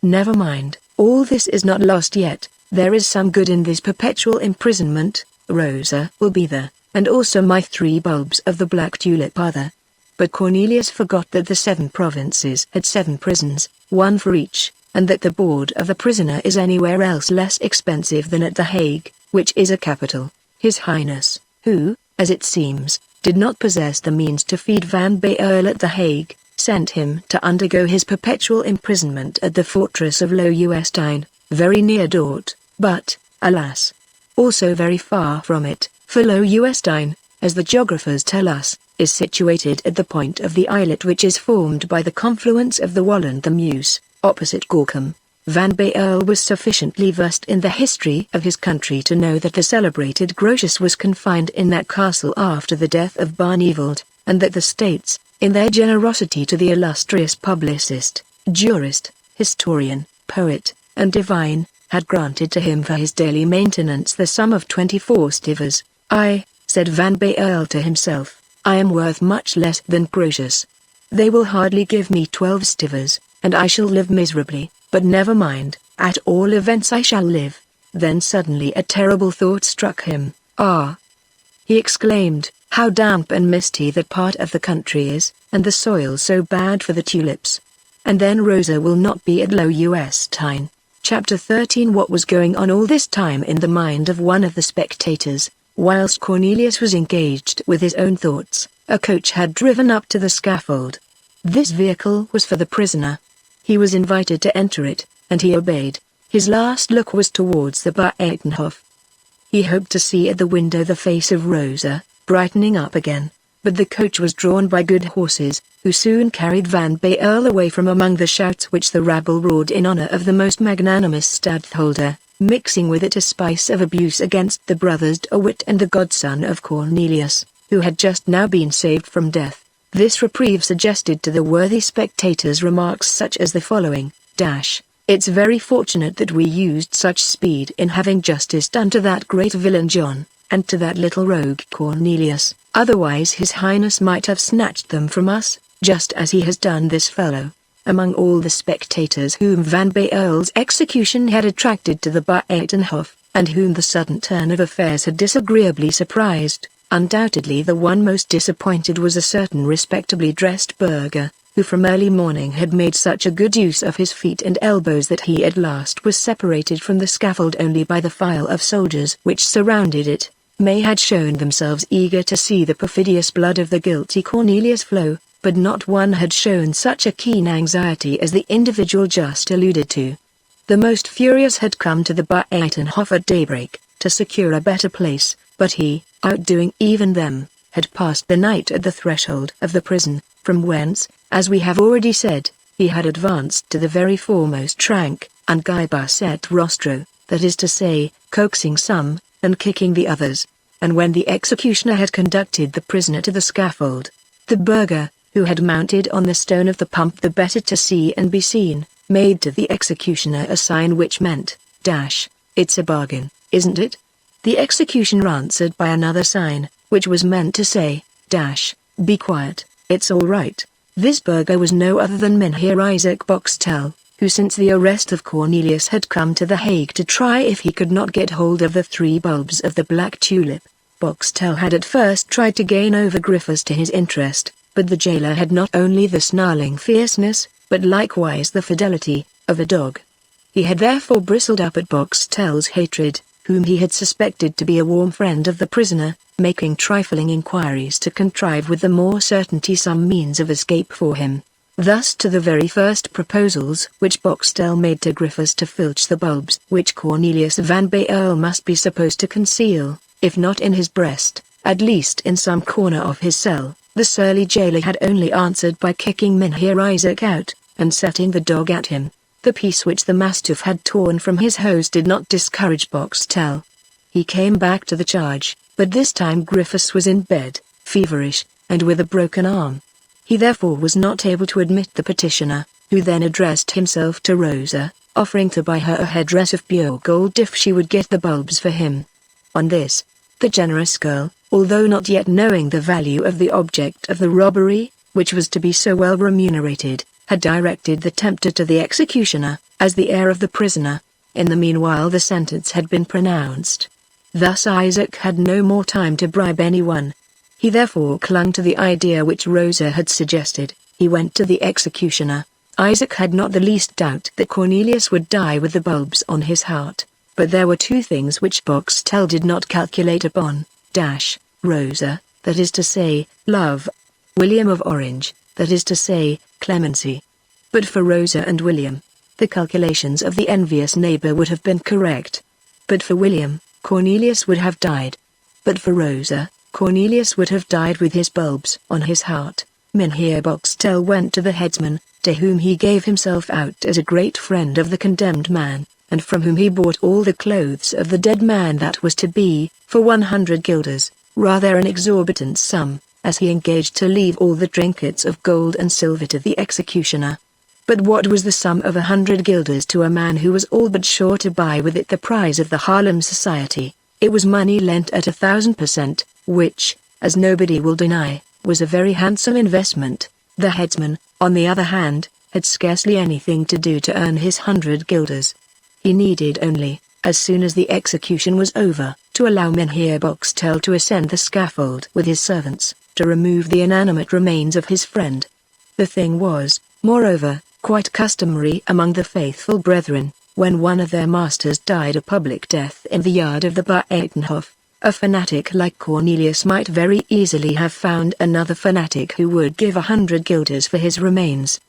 Speaker 1: never mind, all this is not lost yet, there is some good in this perpetual imprisonment. Rosa will be there, and also my 3 bulbs of the black tulip are there. But Cornelius forgot that the 7 provinces had 7 prisons, 1 for each, and that the board of the prisoner is anywhere else less expensive than at The Hague, which is a capital. His Highness, who, as it seems, did not possess the means to feed Van Baerle at The Hague, sent him to undergo his perpetual imprisonment at the fortress of Loewestein, very near Dort, but, alas, also very far from it, for Loewestein, as the geographers tell us, is situated at the point of the islet which is formed by the confluence of the Wal and the Meuse, opposite Gorkum. Van Baerle was sufficiently versed in the history of his country to know that the celebrated Grotius was confined in that castle after the death of Barneveld, and that the States, in their generosity to the illustrious publicist, jurist, historian, poet, and divine, had granted to him for his daily maintenance the sum of 24 stivers. I, said Van Baerle to himself, I am worth much less than Grotius. They will hardly give me 12 stivers, and I shall live miserably, but never mind, at all events I shall live. Then suddenly a terrible thought struck him. Ah! He exclaimed, how damp and misty that part of the country is, and the soil so bad for the tulips. And then Rosa will not be at Loewestein. Chapter 13. What was going on all this time in the mind of one of the spectators? Whilst Cornelius was engaged with his own thoughts, a coach had driven up to the scaffold. This vehicle was for the prisoner. He was invited to enter it, and he obeyed. His last look was towards the Buitenhof. He hoped to see at the window the face of Rosa, brightening up again. But the coach was drawn by good horses, who soon carried Van Baerle away from among the shouts which the rabble roared in honor of the most magnanimous stadtholder, mixing with it a spice of abuse against the brothers De Witt and the godson of Cornelius, who had just now been saved from death. This reprieve suggested to the worthy spectators remarks such as the following: "It's very fortunate that we used such speed in having justice done to that great villain John, and to that little rogue Cornelius, otherwise his highness might have snatched them from us, just as he has done this fellow." Among all the spectators whom Van Baerle's execution had attracted to the Buitenhof, and whom the sudden turn of affairs had disagreeably surprised, undoubtedly the one most disappointed was a certain respectably dressed burgher, who from early morning had made such a good use of his feet and elbows that he at last was separated from the scaffold only by the file of soldiers which surrounded it. May had shown themselves eager to see the perfidious blood of the guilty Cornelius flow, but not one had shown such a keen anxiety as the individual just alluded to. The most furious had come to the Buitenhof at daybreak, to secure a better place, but he, outdoing even them, had passed the night at the threshold of the prison, from whence, as we have already said, he had advanced to the very foremost rank, and gibus et rostro, that is to say, coaxing some, and kicking the others. And when the executioner had conducted the prisoner to the scaffold, the burgher, who had mounted on the stone of the pump the better to see and be seen, made to the executioner a sign which meant, "It's a bargain, isn't it?" The executioner answered by another sign, which was meant to say, "Be quiet, it's all right." This burgher was no other than Mynheer Isaac Boxtel, who since the arrest of Cornelius had come to the Hague to try if he could not get hold of the 3 bulbs of the black tulip. Boxtel had at first tried to gain over Griffiths to his interest, but the jailer had not only the snarling fierceness, but likewise the fidelity, of a dog. He had therefore bristled up at Boxtel's hatred, whom he had suspected to be a warm friend of the prisoner, making trifling inquiries to contrive with the more certainty some means of escape for him. Thus to the very first proposals which Boxtel made to Griffiths to filch the bulbs which Cornelius Van Baerle must be supposed to conceal, if not in his breast, at least in some corner of his cell, the surly jailer had only answered by kicking Mynheer Isaac out, and setting the dog at him. The piece which the mastiff had torn from his hose did not discourage Boxtel. He came back to the charge, but this time Griffiths was in bed, feverish, and with a broken arm. He therefore was not able to admit the petitioner, who then addressed himself to Rosa, offering to buy her a headdress of pure gold if she would get the bulbs for him. On this, the generous girl, although not yet knowing the value of the object of the robbery, which was to be so well remunerated, had directed the tempter to the executioner, as the heir of the prisoner. In the meanwhile the sentence had been pronounced. Thus Isaac had no more time to bribe anyone. He therefore clung to the idea which Rosa had suggested. He went to the executioner. Isaac had not the least doubt that Cornelius would die with the bulbs on his heart, but there were 2 things which Boxtel did not calculate upon, Rosa, that is to say, love, William of Orange, that is to say, clemency. But for Rosa and William, the calculations of the envious neighbor would have been correct. But for William, Cornelius would have died. But for Rosa, Cornelius would have died with his bulbs on his heart. Mynheer Boxtel went to the headsman, to whom he gave himself out as a great friend of the condemned man, and from whom he bought all the clothes of the dead man that was to be, for 100 guilders, rather an exorbitant sum, as he engaged to leave all the trinkets of gold and silver to the executioner. But what was the sum of 100 guilders to a man who was all but sure to buy with it the prize of the Haarlem Society? It was money lent at 1,000%, which, as nobody will deny, was a very handsome investment. The headsman, on the other hand, had scarcely anything to do to earn his 100 guilders. He needed only, as soon as the execution was over, to allow Mynheer Boxtel to ascend the scaffold with his servants, to remove the inanimate remains of his friend. The thing was, moreover, quite customary among the faithful brethren, when one of their masters died a public death in the yard of the Buitenhof. A fanatic like Cornelius might very easily have found another fanatic who would give 100 guilders for his remains.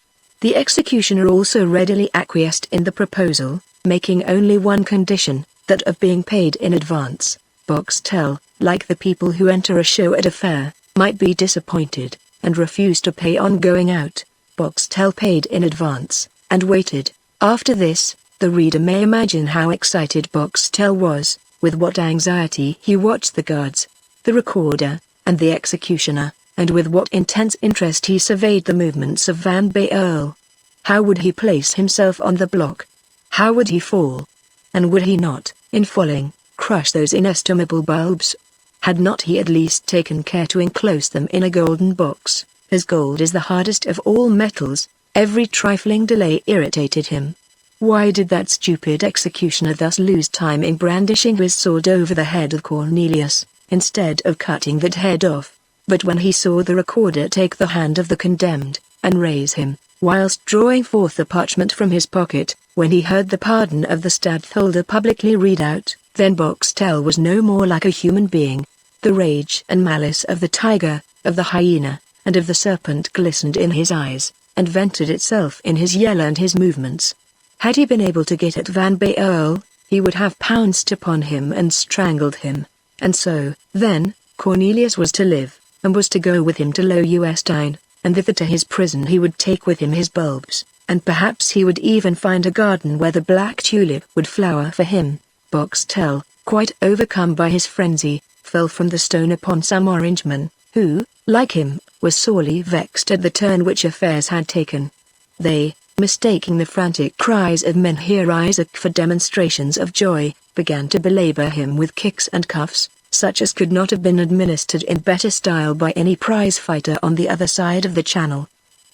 Speaker 1: The executioner also readily acquiesced in the proposal, making only one condition, that of being paid in advance. Boxtel, like the people who enter a show at a fair, might be disappointed, and refuse to pay on going out. Boxtel paid in advance, and waited. After this, the reader may imagine how excited Boxtel was, with what anxiety he watched the guards, the recorder, and the executioner, and with what intense interest he surveyed the movements of Van Baerle. How would he place himself on the block? How would he fall? And would he not, in falling, crush those inestimable bulbs? Had not he at least taken care to enclose them in a golden box, as gold is the hardest of all metals? Every trifling delay irritated him. Why did that stupid executioner thus lose time in brandishing his sword over the head of Cornelius, instead of cutting that head off? But when he saw the recorder take the hand of the condemned, and raise him, whilst drawing forth the parchment from his pocket, when he heard the pardon of the stadtholder publicly read out, then Boxtel was no more like a human being. The rage and malice of the tiger, of the hyena, and of the serpent glistened in his eyes, and vented itself in his yell and his movements. Had he been able to get at Van Baerle, he would have pounced upon him and strangled him. And so, then, Cornelius was to live, and was to go with him to Loewestein, and thither to his prison he would take with him his bulbs, and perhaps he would even find a garden where the black tulip would flower for him. Boxtel, quite overcome by his frenzy, fell from the stone upon some Orangemen, who, like him, was sorely vexed at the turn which affairs had taken. They, mistaking the frantic cries of Menhir Isaac for demonstrations of joy, began to belabor him with kicks and cuffs, such as could not have been administered in better style by any prize fighter on the other side of the channel.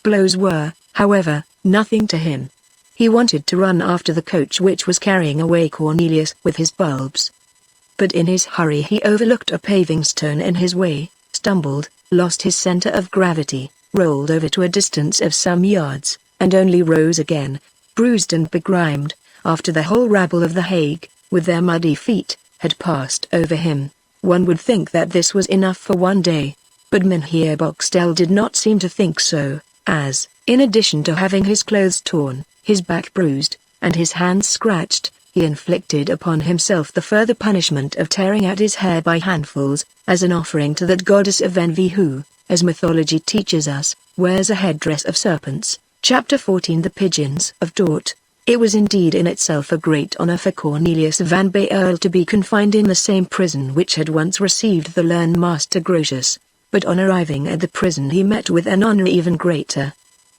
Speaker 1: Blows were, however, nothing to him. He wanted to run after the coach which was carrying away Cornelius with his bulbs. But in his hurry he overlooked a paving stone in his way, stumbled, lost his center of gravity, rolled over to a distance of some yards, and only rose again, bruised and begrimed, after the whole rabble of the Hague, with their muddy feet, had passed over him. One would think that this was enough for one day, but Menhir Boxtel did not seem to think so, as, in addition to having his clothes torn, his back bruised, and his hands scratched, he inflicted upon himself the further punishment of tearing at his hair by handfuls, as an offering to that goddess of envy who, as mythology teaches us, wears a headdress of serpents. Chapter 14 The Pigeons of Dort. It was indeed in itself a great honor for Cornelius Van Baerle to be confined in the same prison which had once received the learned Master Grotius, but on arriving at the prison he met with an honor even greater.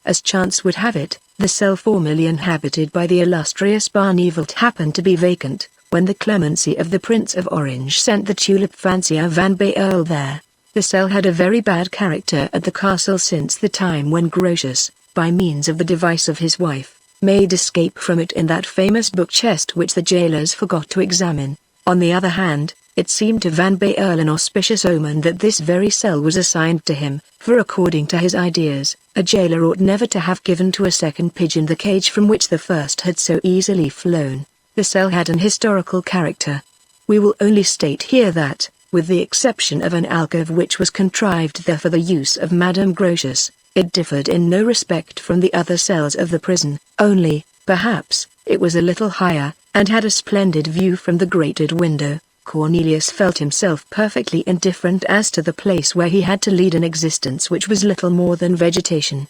Speaker 1: As chance would have it, the cell formerly inhabited by the illustrious Barneveld happened to be vacant, when the clemency of the Prince of Orange sent the tulip fancier Van Baerle there. The cell had a very bad character at the castle since the time when Grotius, by means of the device of his wife, made escape from it in that famous book chest which the jailers forgot to examine. On the other hand, it seemed to Van Baerle an auspicious omen that this very cell was assigned to him, for according to his ideas, a jailer ought never to have given to a second pigeon the cage from which the first had so easily flown. The cell had an historical character. We will only state here that, with the exception of an alcove which was contrived there for the use of Madame Grotius, it differed in no respect from the other cells of the prison, only, perhaps, it was a little higher, and had a splendid view from the grated window. Cornelius felt himself perfectly indifferent as to the place where he had to lead an existence which was little more than vegetation.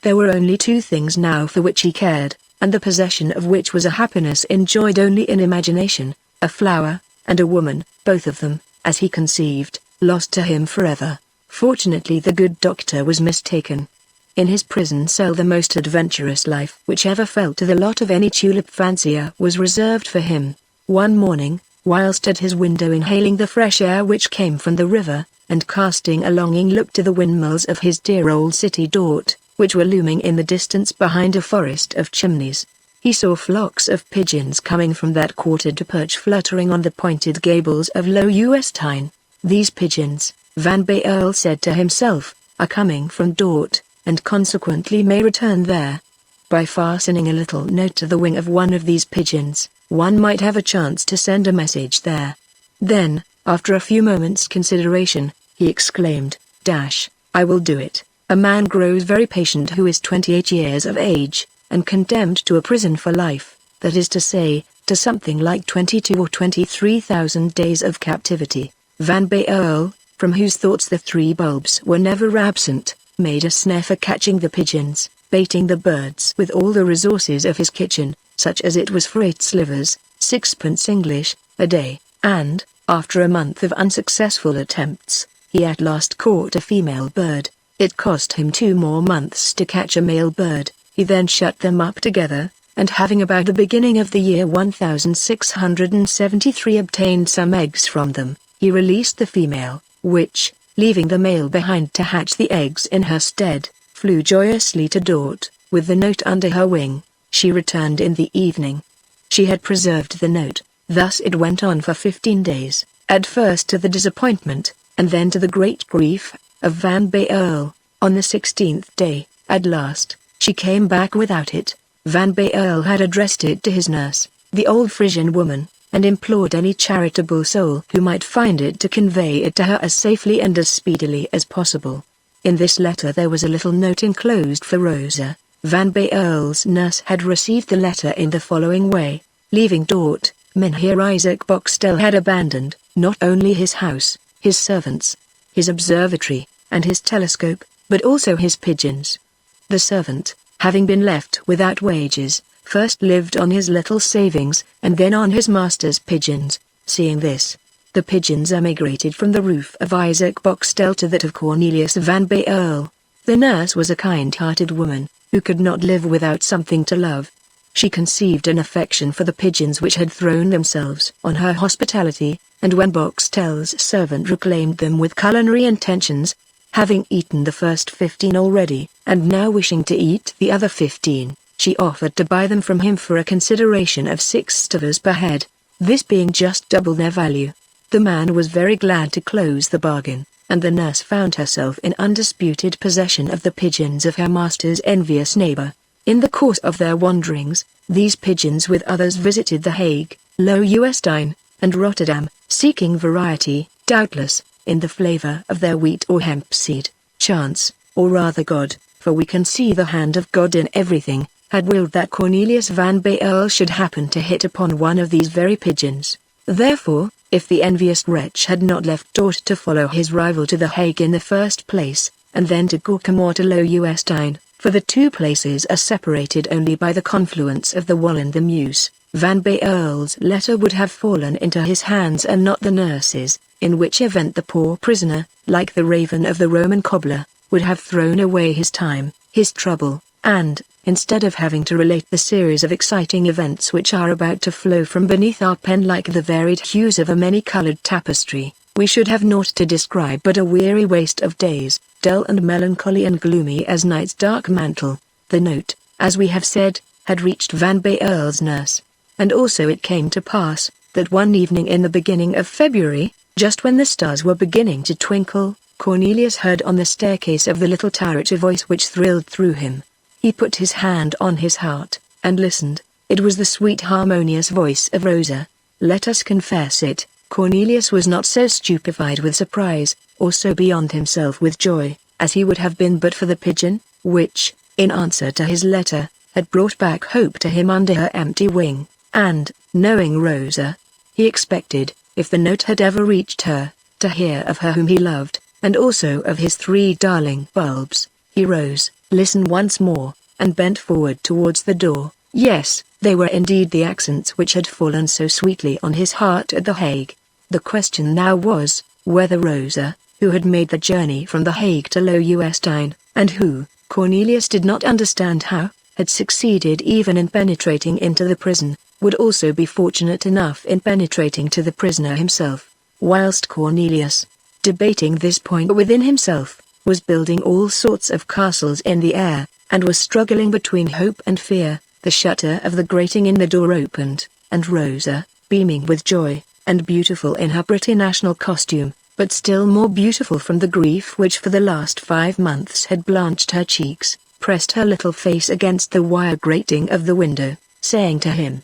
Speaker 1: There were only two things now for which he cared, and the possession of which was a happiness enjoyed only in imagination, a flower, and a woman, both of them, as he conceived, lost to him forever. Fortunately the good doctor was mistaken. In his prison cell the most adventurous life which ever fell to the lot of any tulip fancier was reserved for him. One morning, whilst at his window inhaling the fresh air which came from the river, and casting a longing look to the windmills of his dear old city Dort, which were looming in the distance behind a forest of chimneys, he saw flocks of pigeons coming from that quarter to perch fluttering on the pointed gables of Loewestein. These pigeons, Van Baerle said to himself, are coming from Dort, and consequently may return there. By fastening a little note to the wing of one of these pigeons, one might have a chance to send a message there. Then, after a few moments' consideration, he exclaimed, I will do it. A man grows very patient who is 28 years of age, and condemned to a prison for life, that is to say, after something like 22 or 23,000 days of captivity, Van Baerle, from whose thoughts the three bulbs were never absent, made a snare for catching the pigeons, baiting the birds with all the resources of his kitchen, such as it was for 8 slivers, 6 English, a day, and, after a month of unsuccessful attempts, he at last caught a female bird. It cost him 2 more months to catch a male bird. He then shut them up together, and having about the beginning of the year 1673 obtained some eggs from them, he released the female, which, leaving the male behind to hatch the eggs in her stead, flew joyously to Dort, with the note under her wing. She returned in the evening. She had preserved the note. Thus it went on for 15 days, at first to the disappointment, and then to the great grief, of Van Baerle. On the 16th day, at last, she came back without it. Van Baerle had addressed it to his nurse, the old Frisian woman, and implored any charitable soul who might find it to convey it to her as safely and as speedily as possible. In this letter there was a little note enclosed for Rosa. Van Baerle's nurse had received the letter in the following way: leaving Dort, Mynheer Isaac Boxtel had abandoned, not only his house, his servants, his observatory, and his telescope, but also his pigeons. The servant, having been left without wages, first lived on his little savings, and then on his master's pigeons. Seeing this, the pigeons emigrated from the roof of Isaac Boxtel to that of Cornelius Van Baerle. The nurse was a kind-hearted woman, who could not live without something to love. She conceived an affection for the pigeons which had thrown themselves on her hospitality, and when Boxtel's servant reclaimed them with culinary intentions, having eaten the first 15 already, and now wishing to eat the other 15, she offered to buy them from him for a consideration of 6 stivers per head, this being just double their value. The man was very glad to close the bargain, and the nurse found herself in undisputed possession of the pigeons of her master's envious neighbor. In the course of their wanderings, these pigeons with others visited The Hague, Loewestein, and Rotterdam, seeking variety, doubtless, in the flavor of their wheat or hemp seed. Chance, or rather God, for we can see the hand of God in everything, had willed that Cornelius Van Baerle should happen to hit upon one of these very pigeons. Therefore, if the envious wretch had not left Dort to follow his rival to The Hague in the first place, and then to Gorkum or to Loewestein, for the two places are separated only by the confluence of the Wal and the Meuse, Van Baerle's letter would have fallen into his hands and not the nurse's, in which event the poor prisoner, like the raven of the Roman cobbler, would have thrown away his time, his trouble, and, instead of having to relate the series of exciting events which are about to flow from beneath our pen like the varied hues of a many-colored tapestry, we should have naught to describe but a weary waste of days, dull and melancholy and gloomy as night's dark mantle. The note, as we have said, had reached Van Baerle's nurse, and also it came to pass, that one evening in the beginning of February, just when the stars were beginning to twinkle, Cornelius heard on the staircase of the little turret a voice which thrilled through him. He put his hand on his heart, and listened. It was the sweet harmonious voice of Rosa. Let us confess it, Cornelius was not so stupefied with surprise, or so beyond himself with joy, as he would have been but for the pigeon, which, in answer to his letter, had brought back hope to him under her empty wing, and, knowing Rosa, he expected, if the note had ever reached her, to hear of her whom he loved, and also of his 3 darling bulbs. He rose, listened once more, and bent forward towards the door. Yes, they were indeed the accents which had fallen so sweetly on his heart at The Hague. The question now was, whether Rosa, who had made the journey from The Hague to Loewestein, and who, Cornelius did not understand how, had succeeded even in penetrating into the prison, would also be fortunate enough in penetrating to the prisoner himself. Whilst Cornelius, debating this point within himself, was building all sorts of castles in the air, and was struggling between hope and fear, the shutter of the grating in the door opened, and Rosa, beaming with joy, and beautiful in her pretty national costume, but still more beautiful from the grief which for the last 5 months had blanched her cheeks, pressed her little face against the wire grating of the window, saying to him,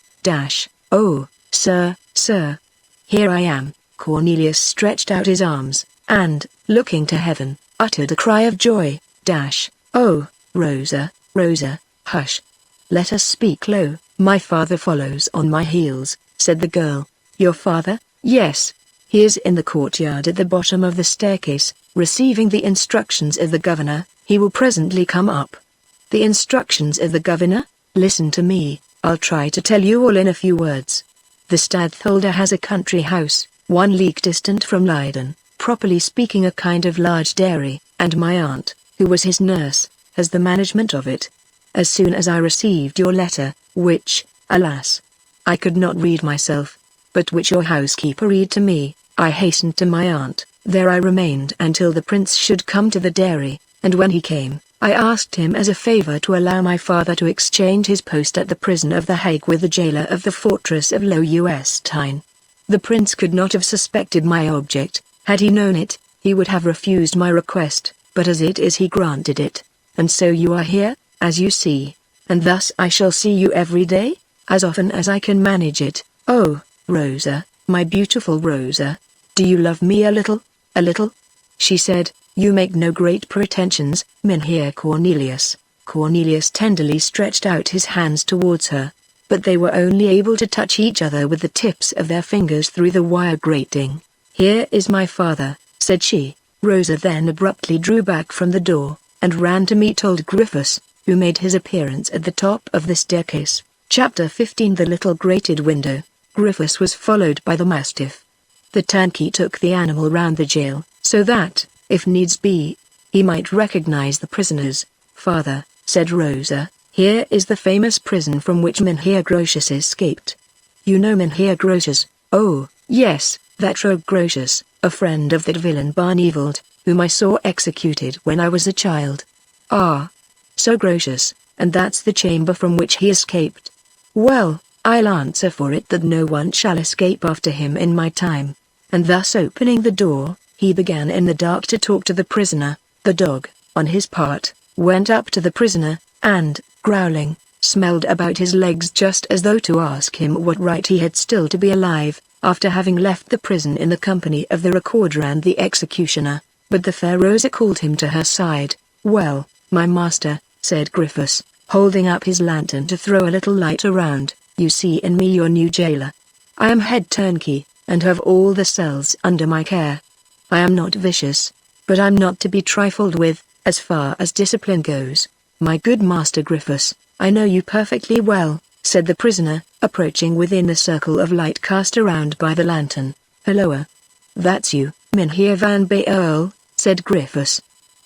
Speaker 1: "Oh, sir, here I am." Cornelius stretched out his arms, and, looking to heaven, uttered a cry of joy, "Oh, Rosa, hush. Let us speak low, My father follows on my heels, said the girl. Your father? Yes. He is in the courtyard at the bottom of the staircase, receiving the instructions of the governor. He will presently come up. The instructions of the governor? Listen to me, I'll try to tell you all in a few words. The stadtholder has a country house, 1 league distant from Leiden, properly speaking a kind of large dairy, and my aunt, who was his nurse, has the management of it. As soon as I received your letter, which, alas, I could not read myself, but which your housekeeper read to me, I hastened to my aunt. There I remained until the prince should come to the dairy, and when he came, I asked him as a favor to allow my father to exchange his post at the prison of the Hague with the jailer of the fortress of Loewestein. The prince could not have suspected my object. Had he known it, he would have refused my request, but as it is he granted it. And so you are here, as you see, and thus I shall see you every day, as often as I can manage it. Oh, Rosa, my beautiful Rosa, do you love me a little? A little? She said. You make no great pretensions, Mynheer Cornelius. Cornelius tenderly stretched out his hands towards her, but they were only able to touch each other with the tips of their fingers through the wire grating. Here is my father, said she. Rosa then abruptly drew back from the door, and ran to meet old Griffiths, who made his appearance at the top of the staircase. Chapter 15. The Little Grated Window. Griffiths was followed by the mastiff. The turnkey took the animal round the jail, so that, if needs be, he might recognize the prisoners. Father, said Rosa, here is the famous prison from which Mynheer Grotius escaped. You know Mynheer Grotius? Oh, yes, that rogue Grotius, a friend of that villain Barneveld, whom I saw executed when I was a child. Ah, so Grotius, and that's the chamber from which he escaped. Well, I'll answer for it that no one shall escape after him in my time. And thus opening the door, he began in the dark to talk to the prisoner. The dog, on his part, went up to the prisoner, and, growling, smelled about his legs just as though to ask him what right he had still to be alive, after having left the prison in the company of the recorder and the executioner. But the fair Rosa called him to her side. Well, my master, said Griffiths, holding up his lantern to throw a little light around, you see in me your new jailer. I am head turnkey, and have all the cells under my care. I am not vicious, but I'm not to be trifled with, as far as discipline goes. My good Master Griffiths, I know you perfectly well, said the prisoner, approaching within the circle of light cast around by the lantern. Halloa. That's you, Mynheer van Beerl, said Griffiths.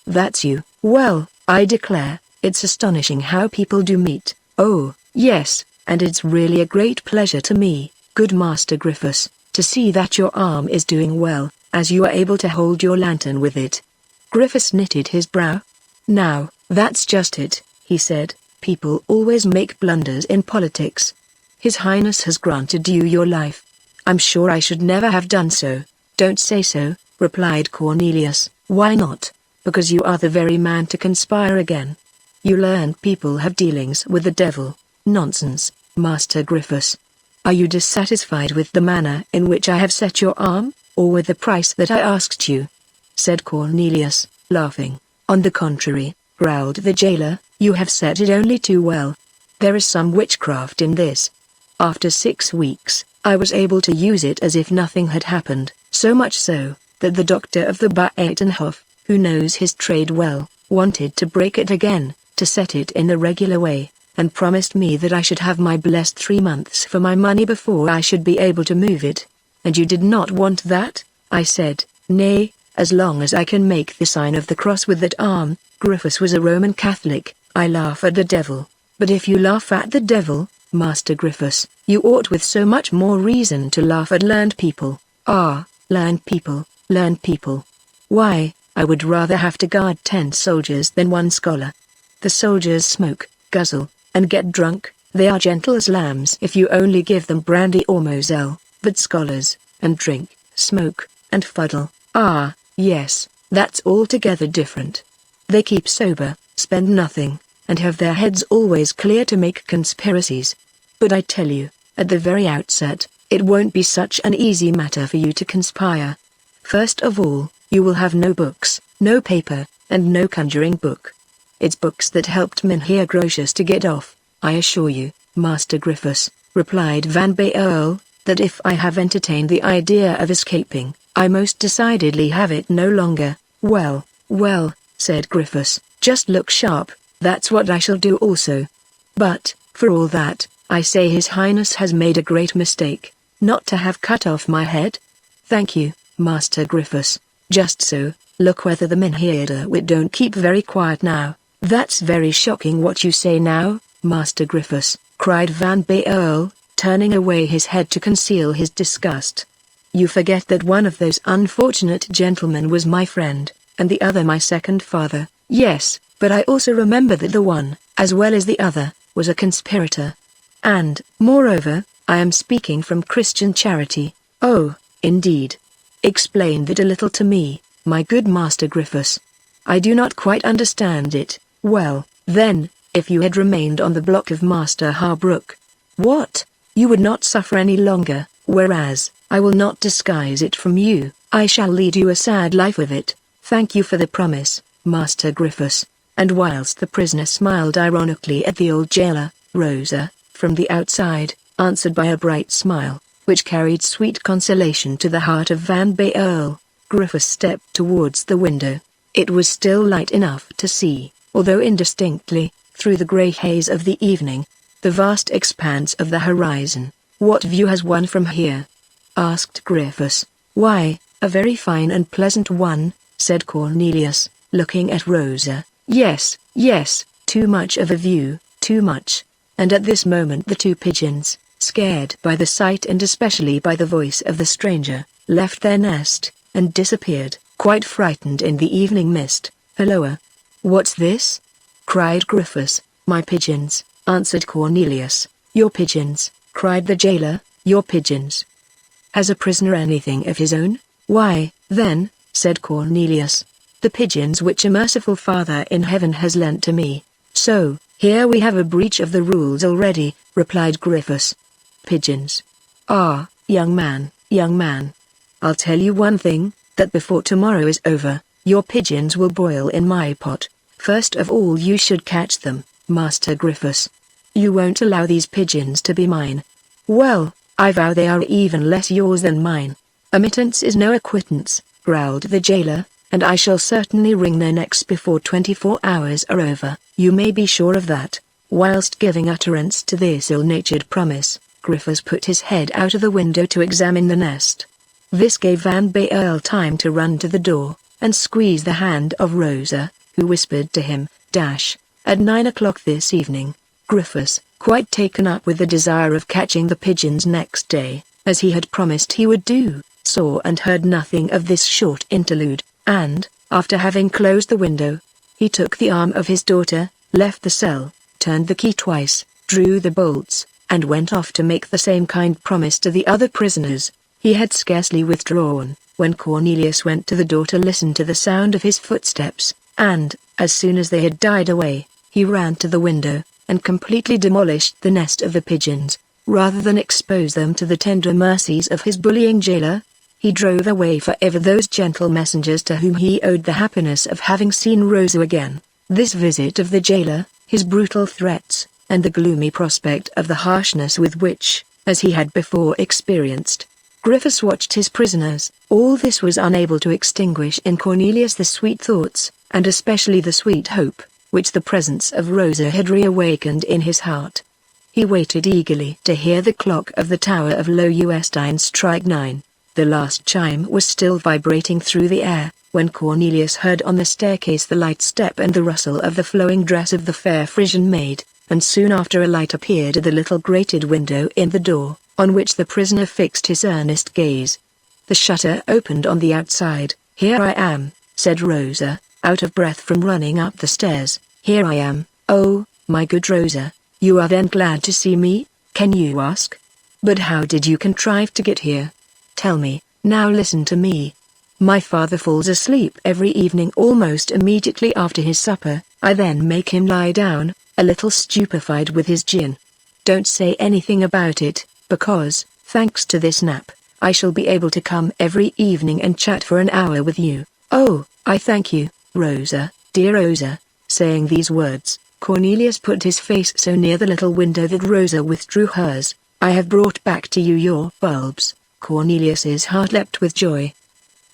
Speaker 1: That's you. Well, I declare, it's astonishing how people do meet. Oh, yes, and it's really a great pleasure to me, good Master Griffiths, to see that your arm is doing well, as you are able to hold your lantern with it. Griffiths knitted his brow. Now, that's just it, he said, people always make blunders in politics. His Highness has granted you your life. I'm sure I should never have done so. Don't say so, replied Cornelius. Why not? Because you are the very man to conspire again. You learned people have dealings with the devil. Nonsense, Master Griffiths. Are you dissatisfied with the manner in which I have set your arm, or with the price that I asked you? Said Cornelius, laughing. On the contrary, growled the jailer, you have set it only too well. There is some witchcraft in this. After 6 weeks, I was able to use it as if nothing had happened, so much so, that the doctor of the Buitenhof, who knows his trade well, wanted to break it again, to set it in the regular way, and promised me that I should have my blessed 3 months for my money before I should be able to move it. And you did not want that? I said, nay, as long as I can make the sign of the cross with that arm. Griffiths was a Roman Catholic. I laugh at the devil. But if you laugh at the devil, Master Griffiths, you ought with so much more reason to laugh at learned people. Ah, learned people, learned people. Why, I would rather have to guard 10 soldiers than 1 scholar. The soldiers smoke, guzzle, and get drunk. They are gentle as lambs if you only give them brandy or moselle, but scholars, and drink, smoke, and fuddle. Ah, yes, that's altogether different. They keep sober, spend nothing, and have their heads always clear to make conspiracies. But I tell you, at the very outset, it won't be such an easy matter for you to conspire. First of all, you will have no books, no paper, and no conjuring book. It's books that helped Mynheer Grotius to get off, I assure you. Master Griffiths," replied Van Baerle, "that if I have entertained the idea of escaping, I most decidedly have it no longer." "Well, well," said Griffiths, "just look sharp, that's what I shall do also. But, for all that, I say His Highness has made a great mistake, not to have cut off my head." "Thank you, Master Griffiths. Just so, look whether the men here don't keep very quiet now." "That's very shocking what you say now, Master Griffiths," cried Van Baerle, turning away his head to conceal his disgust. "You forget that one of those unfortunate gentlemen was my friend, and the other my second father." "Yes, but I also remember that the one, as well as the other, was a conspirator. And, moreover, I am speaking from Christian charity." "Oh, indeed. Explain that a little to me, my good Master Griffiths. I do not quite understand it." "Well, then, if you had remained on the block of Master Harbrook." "What? You would not suffer any longer, whereas, I will not disguise it from you, I shall lead you a sad life of it." "Thank you for the promise, Master Griffiths." And whilst the prisoner smiled ironically at the old jailer, Rosa, from the outside, answered by a bright smile, which carried sweet consolation to the heart of Van Baerle. Griffiths stepped towards the window. It was still light enough to see, although indistinctly, through the grey haze of the evening, the vast expanse of the horizon. "What view has one from here?" asked Griffiths. "Why, a very fine and pleasant one," said Cornelius, looking at Rosa. "Yes, yes, too much of a view, too much." And at this moment the two pigeons, scared by the sight and especially by the voice of the stranger, left their nest, and disappeared, quite frightened in the evening mist. "Halloa! What's this?" cried Griffiths. "My pigeons," answered Cornelius. "Your pigeons," cried the jailer, "your pigeons. Has a prisoner anything of his own?" "Why, then," said Cornelius, "the pigeons which a merciful Father in heaven has lent to me." "So, here we have a breach of the rules already," replied Griffiths. "Pigeons. Ah, young man, I'll tell you one thing, that before tomorrow is over, your pigeons will boil in my pot. First of all you should catch them, Master Griffiths. You won't allow these pigeons to be mine." "Well, I vow they are even less yours than mine." "Admittance is no acquittance," growled the jailer, "and I shall certainly wring their necks before 24 hours are over. You may be sure of that." Whilst giving utterance to this ill-natured promise, Griffiths put his head out of the window to examine the nest. This gave Van Baerle time to run to the door, and squeeze the hand of Rosa, who whispered to him, "At 9 o'clock this evening." Griffiths, quite taken up with the desire of catching the pigeons next day, as he had promised he would do, saw and heard nothing of this short interlude, and, after having closed the window, he took the arm of his daughter, left the cell, turned the key twice, drew the bolts, and went off to make the same kind promise to the other prisoners. He had scarcely withdrawn, when Cornelius went to the door to listen to the sound of his footsteps, and, as soon as they had died away, he ran to the window, and completely demolished the nest of the pigeons. Rather than expose them to the tender mercies of his bullying jailer, he drove away forever those gentle messengers to whom he owed the happiness of having seen Rosa again. This visit of the jailer, his brutal threats, and the gloomy prospect of the harshness with which, as he had before experienced, Griffiths watched his prisoners, all this was unable to extinguish in Cornelius the sweet thoughts, and especially the sweet hope, which the presence of Rosa had reawakened in his heart. He waited eagerly to hear the clock of the Tower of Loewestein strike 9. The last chime was still vibrating through the air, when Cornelius heard on the staircase the light step and the rustle of the flowing dress of the fair Frisian maid, and soon after a light appeared at the little grated window in the door, on which the prisoner fixed his earnest gaze. The shutter opened on the outside. "Here I am," said Rosa, out of breath from running up the stairs. "Here I am." "Oh, my good Rosa, you are then glad to see me, can you ask? But how did you contrive to get here? Tell me. Now listen to me. My father falls asleep every evening almost immediately after his supper. I then make him lie down, a little stupefied with his gin. Don't say anything about it, because, thanks to this nap, I shall be able to come every evening and chat for an hour with you." "Oh, I thank you, Rosa, dear Rosa." Saying these words, Cornelius put his face so near the little window that Rosa withdrew hers. "I have brought back to you your bulbs." Cornelius's heart leapt with joy.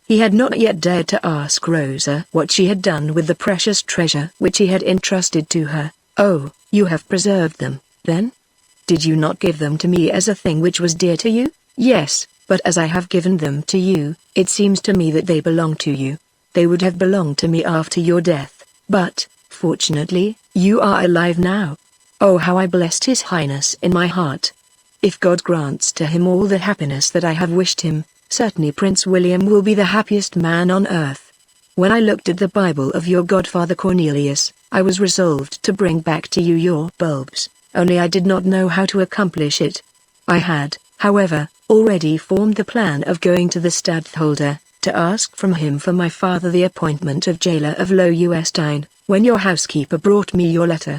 Speaker 1: He had not yet dared to ask Rosa what she had done with the precious treasure which he had entrusted to her. "Oh, you have preserved them, then? Did you not give them to me as a thing which was dear to you?" "Yes, but as I have given them to you, it seems to me that they belong to you. They would have belonged to me after your death, but, fortunately, you are alive now." "Oh, how I blessed His Highness in my heart. If God grants to him all the happiness that I have wished him, certainly Prince William will be the happiest man on earth. When I looked at the Bible of your godfather Cornelius, I was resolved to bring back to you your bulbs, only I did not know how to accomplish it. I had, however, already formed the plan of going to the stadtholder, to ask from him for my father the appointment of jailer of Loewestein, when your housekeeper brought me your letter.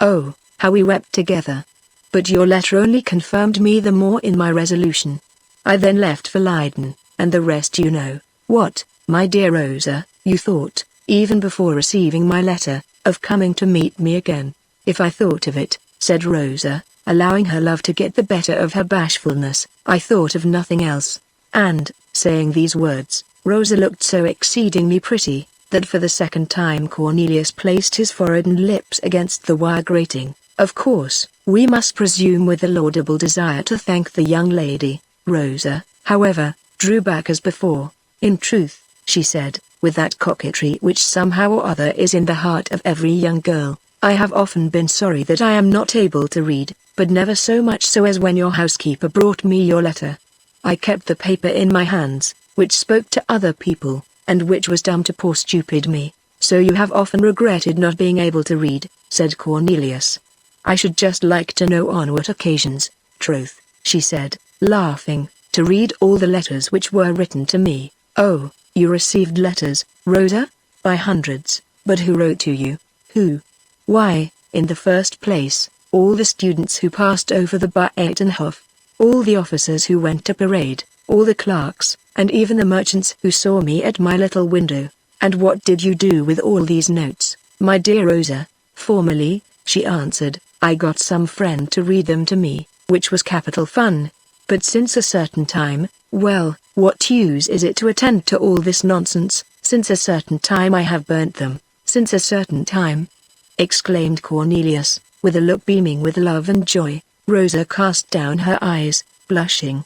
Speaker 1: Oh, how we wept together! But your letter only confirmed me the more in my resolution. I then left for Leiden, and the rest you know. What, my dear Rosa, you thought, even before receiving my letter, of coming to meet me again?" "If I thought of it," said Rosa, allowing her love to get the better of her bashfulness, "I thought of nothing else." And, saying these words, Rosa looked so exceedingly pretty, that for the second time Cornelius placed his forehead and lips against the wire grating. "Of course, we must presume with a laudable desire to thank the young lady." Rosa, however, drew back as before. "In truth," she said, with that coquetry which somehow or other is in the heart of every young girl, "I have often been sorry that I am not able to read, but never so much so as when your housekeeper brought me your letter. I kept the paper in my hands, which spoke to other people, and which was dumb to poor stupid me." "So you have often regretted not being able to read," said Cornelius. "I should just like to know on what occasions." "Troth," she said, laughing, "to read all the letters which were written to me." "Oh, you received letters, Rosa?" "By hundreds, but who wrote to you?" "Who? Why, in the first place, all the students who passed over the Buitenhof, all the officers who went to parade, all the clerks, and even the merchants who saw me at my little window." "And what did you do with all these notes, my dear Rosa?" "Formerly," she answered, "I got some friend to read them to me, which was capital fun. But since a certain time, well, what use is it to attend to all this nonsense? Since a certain time I have burnt them." "Since a certain time?" exclaimed Cornelius, with a look beaming with love and joy. Rosa cast down her eyes, blushing.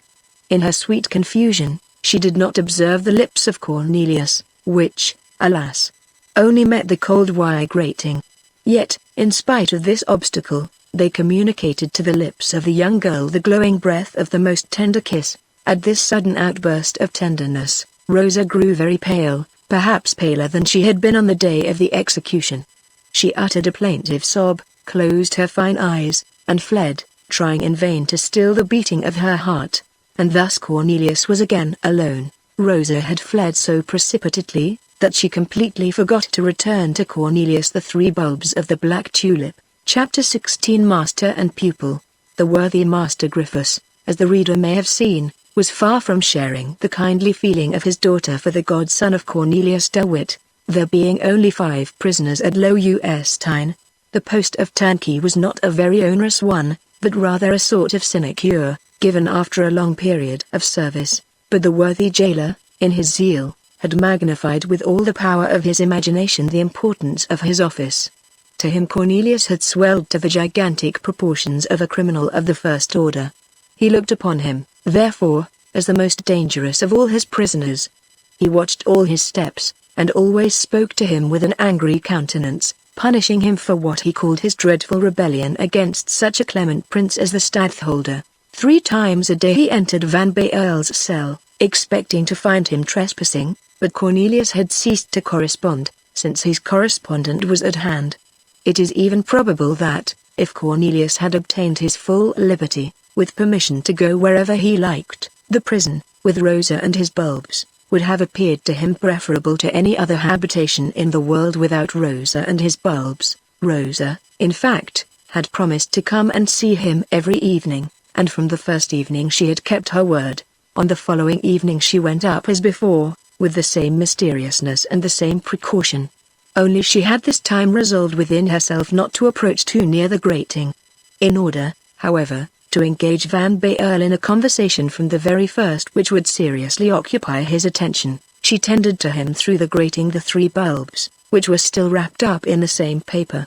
Speaker 1: In her sweet confusion, she did not observe the lips of Cornelius, which, alas, only met the cold wire grating. Yet, in spite of this obstacle, they communicated to the lips of the young girl the glowing breath of the most tender kiss. At this sudden outburst of tenderness, Rosa grew very pale, perhaps paler than she had been on the day of the execution. She uttered a plaintive sob, closed her fine eyes, and fled, trying in vain to still the beating of her heart. And thus Cornelius was again alone. Rosa had fled so precipitately, that she completely forgot to return to Cornelius the 3 bulbs of the black tulip. Chapter 16 Master and Pupil. The worthy Master Griffiths, as the reader may have seen, was far from sharing the kindly feeling of his daughter for the godson of Cornelius de Witt. There being only 5 prisoners at Loewestein, the post of turnkey was not a very onerous one, but rather a sort of sinecure, given after a long period of service. But the worthy jailer, in his zeal, had magnified with all the power of his imagination the importance of his office. To him Cornelius had swelled to the gigantic proportions of a criminal of the first order. He looked upon him, therefore, as the most dangerous of all his prisoners. He watched all his steps, and always spoke to him with an angry countenance, punishing him for what he called his dreadful rebellion against such a clement prince as the stadtholder. 3 times a day he entered Van Bael's cell, expecting to find him trespassing, but Cornelius had ceased to correspond, since his correspondent was at hand. It is even probable that, if Cornelius had obtained his full liberty, with permission to go wherever he liked, the prison, with Rosa and his bulbs, would have appeared to him preferable to any other habitation in the world without Rosa and his bulbs. Rosa, in fact, had promised to come and see him every evening, and from the first evening she had kept her word. On the following evening she went up as before, with the same mysteriousness and the same precaution. only she had this time resolved within herself not to approach too near the grating. In order, however, to engage Van Baerle in a conversation from the very first which would seriously occupy his attention, she tendered to him through the grating the 3 bulbs, which were still wrapped up in the same paper.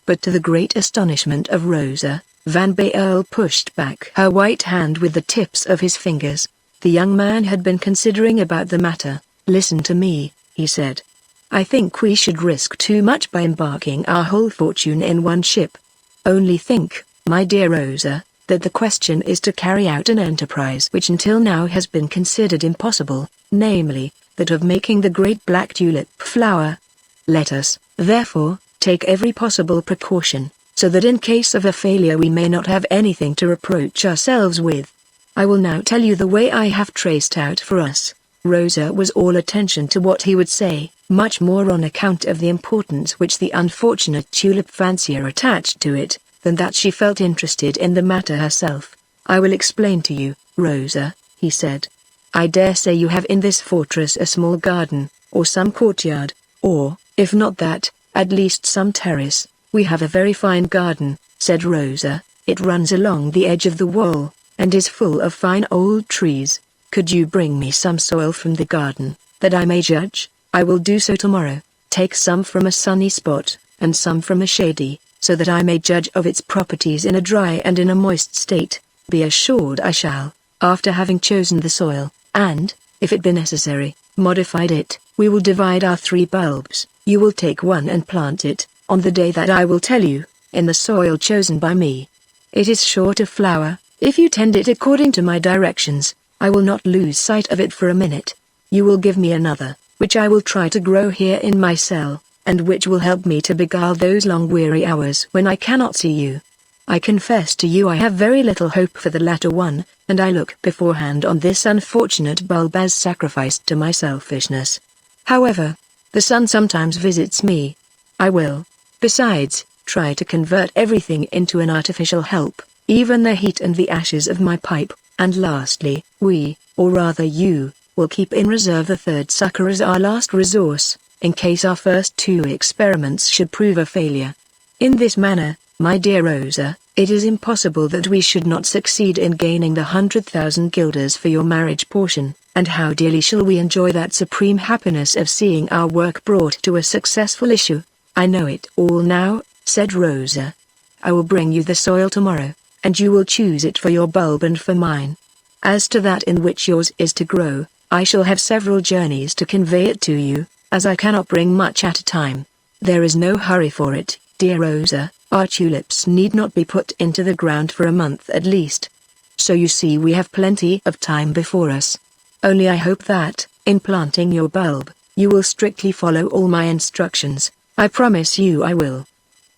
Speaker 1: But to the great astonishment of Rosa, Van Baerle pushed back her white hand with the tips of his fingers. The young man had been considering about the matter. "Listen to me," he said. "I think we should risk too much by embarking our whole fortune in one ship. Only think, my dear Rosa, that the question is to carry out an enterprise which until now has been considered impossible, namely, that of making the great black tulip flower. Let us, therefore, take every possible precaution, so that in case of a failure we may not have anything to reproach ourselves with. I will now tell you the way I have traced out for us." Rosa was all attention to what he would say, much more on account of the importance which the unfortunate tulip fancier attached to it, than that she felt interested in the matter herself. "I will explain to you, Rosa," he said. "I dare say you have in this fortress a small garden, or some courtyard, or, if not that, at least some terrace." "We have a very fine garden," said Rosa. "It runs along the edge of the wall, and is full of fine old trees. Could you bring me some soil from the garden, that I may judge?" "I will do so tomorrow. Take some from a sunny spot, and some from a shady, so that I may judge of its properties in a dry and in a moist state. Be assured I shall, after having chosen the soil, and, if it be necessary, modified it. We will divide our 3 bulbs. You will take one and plant it, on the day that I will tell you, in the soil chosen by me. It is sure to flower, if you tend it according to my directions. I will not lose sight of it for a minute. You will give me another, which I will try to grow here in my cell, and which will help me to beguile those long weary hours when I cannot see you. I confess to you I have very little hope for the latter one, and I look beforehand on this unfortunate bulb as sacrificed to my selfishness. However, the sun sometimes visits me. I will, besides, try to convert everything into an artificial help, even the heat and the ashes of my pipe, and lastly, we, or rather you, will keep in reserve the 3rd sucker as our last resource, in case our first 2 experiments should prove a failure. In this manner, my dear Rosa, it is impossible that we should not succeed in gaining the 100,000 guilders for your marriage portion, and how dearly shall we enjoy that supreme happiness of seeing our work brought to a successful issue." "I know it all now," said Rosa. "I will bring you the soil tomorrow, and you will choose it for your bulb and for mine. As to that in which yours is to grow, I shall have several journeys to convey it to you, as I cannot bring much at a time. There is no hurry for it, dear Rosa. Our tulips need not be put into the ground for a month at least. So you see we have plenty of time before us. Only I hope that, in planting your bulb, you will strictly follow all my instructions. I promise you I will.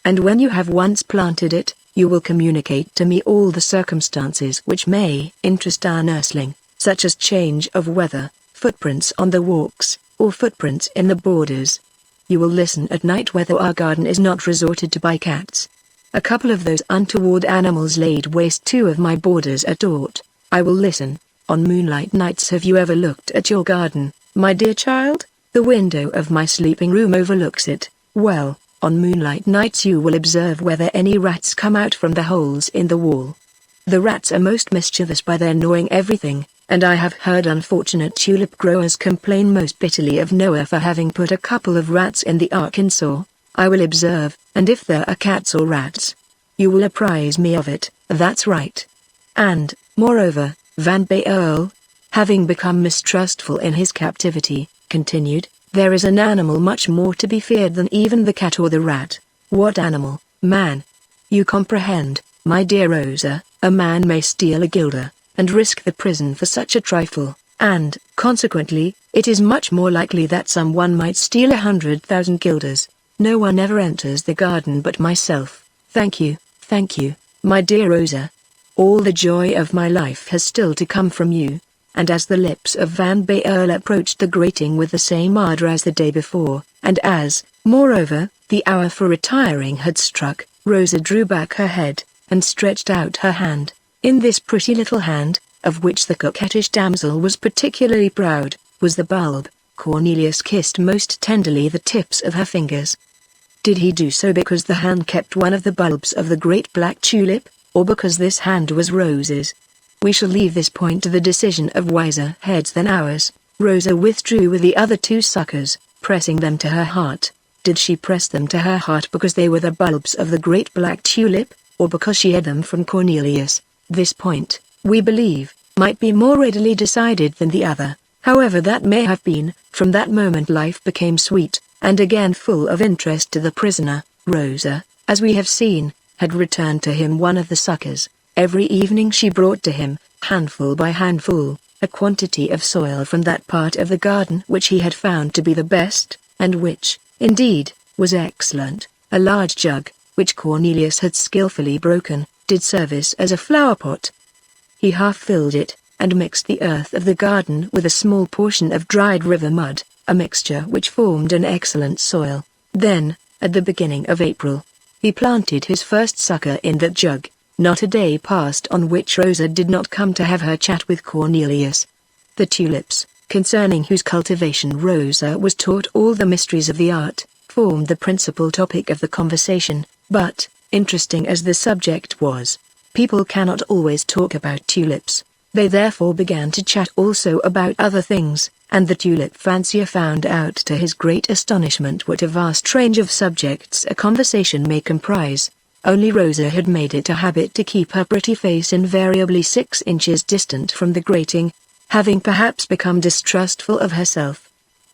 Speaker 1: And when you have once planted it, you will communicate to me all the circumstances which may interest our nursling, such as change of weather, footprints on the walks, or footprints in the borders. You will listen at night whether our garden is not resorted to by cats. A couple of those untoward animals laid waste 2 of my borders at aught. I will listen. On moonlight nights have you ever looked at your garden, my dear child? The window of my sleeping room overlooks it. Well, on moonlight nights you will observe whether any rats come out from the holes in the wall. The rats are most mischievous by their gnawing everything, and I have heard unfortunate tulip growers complain most bitterly of Noah for having put a couple of rats in the Arkansas. I will observe, and if there are cats or rats, you will apprise me of it. That's right. And, moreover, Van Baerle, having become mistrustful in his captivity, continued, there is an animal much more to be feared than even the cat or the rat. What animal? Man. You comprehend, my dear Rosa, a man may steal a guilder, and risk the prison for such a trifle, and, consequently, it is much more likely that someone might steal 100,000 guilders. No one ever enters the garden but myself. Thank you, my dear Rosa. All the joy of my life has still to come from you. And as the lips of Van Baerle approached the grating with the same ardor as the day before, and as, moreover, the hour for retiring had struck, Rosa drew back her head, and stretched out her hand. In this pretty little hand, of which the coquettish damsel was particularly proud, was the bulb, Cornelius kissed most tenderly the tips of her fingers. Did he do so because the hand kept one of the bulbs of the great black tulip, or because this hand was Rosa's? We shall leave this point to the decision of wiser heads than ours. Rosa withdrew with the other two suckers, pressing them to her heart. Did she press them to her heart because they were the bulbs of the great black tulip, or because she had them from Cornelius? This point, we believe, might be more readily decided than the other. However that may have been, from that moment life became sweet, and again full of interest to the prisoner. Rosa, as we have seen, had returned to him one of the suckers. Every evening she brought to him, handful by handful, a quantity of soil from that part of the garden which he had found to be the best, and which, indeed, was excellent. A large jug, which Cornelius had skillfully broken, did service as a flower pot. He half filled it, and mixed the earth of the garden with a small portion of dried river mud, a mixture which formed an excellent soil. Then, at the beginning of April, he planted his first sucker in that jug. Not a day passed on which Rosa did not come to have her chat with Cornelius. The tulips, concerning whose cultivation Rosa was taught all the mysteries of the art, formed the principal topic of the conversation, but, interesting as the subject was, people cannot always talk about tulips. They therefore began to chat also about other things, and the tulip fancier found out to his great astonishment what a vast range of subjects a conversation may comprise. Only Rosa had made it a habit to keep her pretty face invariably 6 inches distant from the grating, having perhaps become distrustful of herself.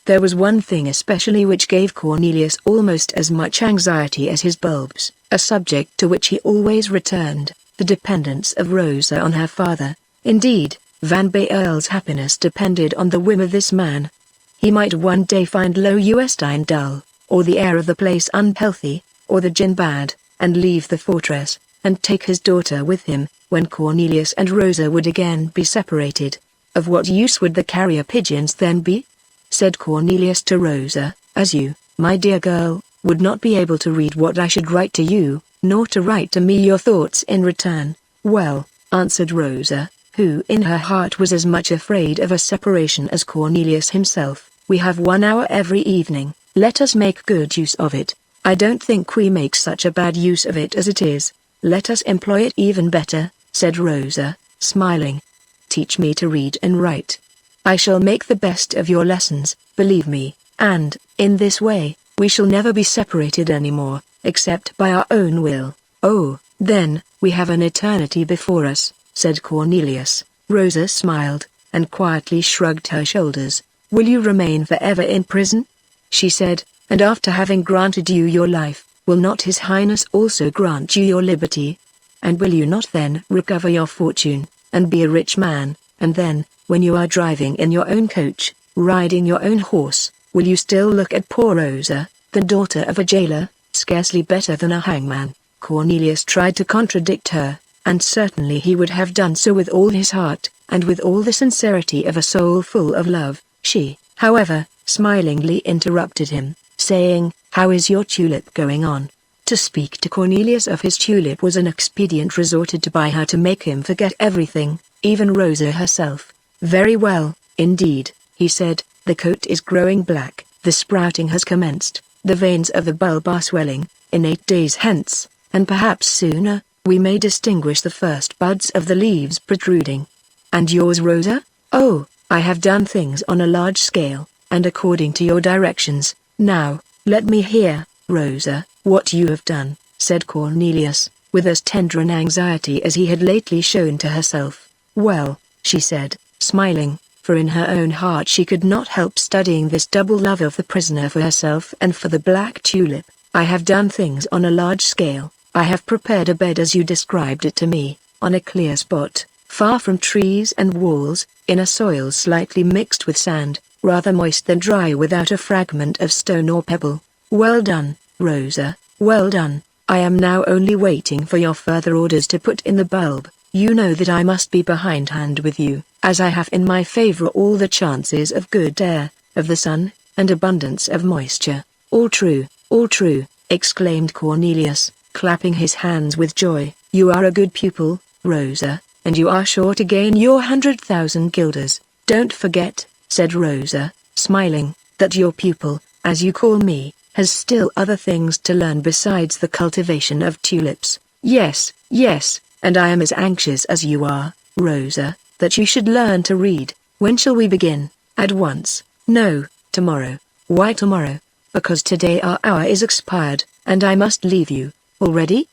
Speaker 1: There was one thing especially which gave Cornelius almost as much anxiety as his bulbs, a subject to which he always returned, the dependence of Rosa on her father. Indeed, Van Baerle's happiness depended on the whim of this man. He might one day find Loewestein dull, or the air of the place unhealthy, or the gin bad, and leave the fortress, and take his daughter with him, when Cornelius and Rosa would again be separated. Of what use would the carrier pigeons then be? Said Cornelius to Rosa, as you, my dear girl, would not be able to read what I should write to you, nor to write to me your thoughts in return. Well, answered Rosa, who in her heart was as much afraid of a separation as Cornelius himself, we have 1 hour every evening, let us make good use of it. I don't think we make such a bad use of it as it is. Let us employ it even better, said Rosa, smiling. Teach me to read and write. I shall make the best of your lessons, believe me, and, in this way, we shall never be separated any more, except by our own will. Oh, then, we have an eternity before us, said Cornelius. Rosa smiled, and quietly shrugged her shoulders. Will you remain forever in prison? She said, and after having granted you your life, will not His Highness also grant you your liberty? And will you not then recover your fortune, and be a rich man, and then, when you are driving in your own coach, riding your own horse, will you still look at poor Rosa, the daughter of a jailer, scarcely better than a hangman? Cornelius tried to contradict her, and certainly he would have done so with all his heart, and with all the sincerity of a soul full of love. She, however, smilingly interrupted him, saying, "How is your tulip going on?" To speak to Cornelius of his tulip was an expedient resorted to by her to make him forget everything, even Rosa herself. "Very well, indeed," he said, "the coat is growing black, the sprouting has commenced, the veins of the bulb are swelling. In 8 days hence, and perhaps sooner, we may distinguish the first buds of the leaves protruding. And yours, Rosa? Oh, I have done things on a large scale, and according to your directions. Now, let me hear, Rosa, what you have done," said Cornelius, with as tender an anxiety as he had lately shown to herself. "Well," she said, smiling, for in her own heart she could not help studying this double love of the prisoner for herself and for the black tulip, "I have done things on a large scale. I have prepared a bed as you described it to me, on a clear spot, far from trees and walls, in a soil slightly mixed with sand, rather moist than dry, without a fragment of stone or pebble. Well done, Rosa, well done. I am now only waiting for your further orders to put in the bulb. You know that I must be behindhand with you, as I have in my favor all the chances of good air, of the sun, and abundance of moisture." All true," exclaimed Cornelius, clapping his hands with joy. "You are a good pupil, Rosa, and you are sure to gain your 100,000 guilders. Don't forget," said Rosa, smiling, that your pupil, as you call me, has still other things to learn besides the cultivation of tulips. Yes, yes, and I am as anxious as you are, Rosa, that you should learn to read. When shall we begin? At once. No, tomorrow. Why tomorrow? Because today our hour is expired, and I must leave you. Already?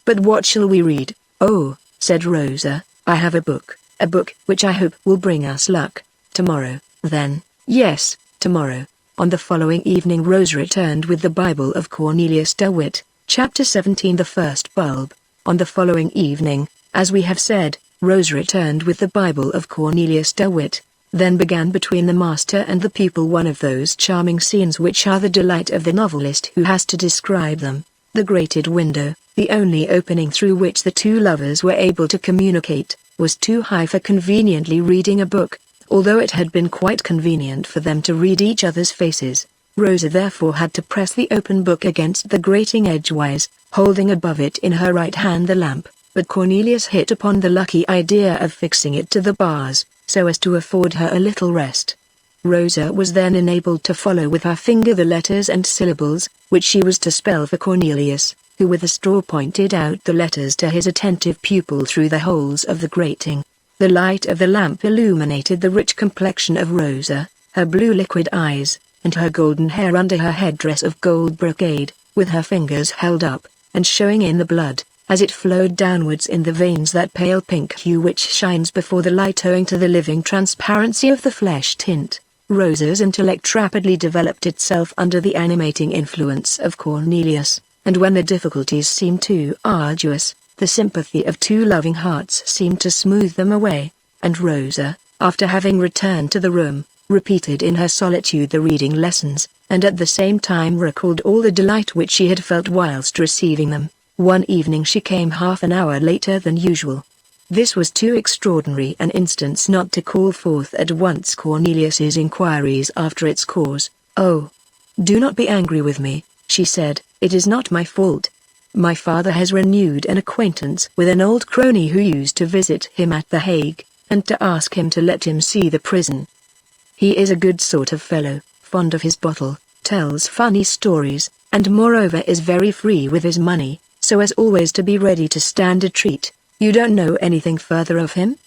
Speaker 1: But what shall we read? Oh, said Rosa, I have a book which I hope will bring us luck. Tomorrow, then. Yes, tomorrow. On the following evening Rosa returned with the Bible of Cornelius de Witt, chapter 17, the first bulb. On the following evening, as we have said, Rosa returned with the Bible of Cornelius de Witt. Then began between the master and the pupil one of those charming scenes which are the delight of the novelist who has to describe them. The grated window, the only opening through which the two lovers were able to communicate, was too high for conveniently reading a book, although it had been quite convenient for them to read each other's faces. Rosa therefore had to press the open book against the grating edgewise, holding above it in her right hand the lamp, but Cornelius hit upon the lucky idea of fixing it to the bars, so as to afford her a little rest. Rosa was then enabled to follow with her finger the letters and syllables, which she was to spell for Cornelius, who with a straw pointed out the letters to his attentive pupil through the holes of the grating. The light of the lamp illuminated the rich complexion of Rosa, her blue liquid eyes, and her golden hair under her headdress of gold brocade, with her fingers held up, and showing in the blood, as it flowed downwards in the veins, that pale pink hue which shines before the light owing to the living transparency of the flesh tint. Rosa's intellect rapidly developed itself under the animating influence of Cornelius, and when the difficulties seemed too arduous, the sympathy of two loving hearts seemed to smooth them away, and Rosa, after having returned to the room, repeated in her solitude the reading lessons, and at the same time recalled all the delight which she had felt whilst receiving them. One evening she came half an hour later than usual. This was too extraordinary an instance not to call forth at once Cornelius's inquiries after its cause. "Oh, do not be angry with me," she said, "it is not my fault. My father has renewed an acquaintance with an old crony who used to visit him at The Hague, and to ask him to let him see the prison. He is a good sort of fellow, fond of his bottle, tells funny stories, and moreover is very free with his money, so as always to be ready to stand a treat." "You don't know anything further of him?"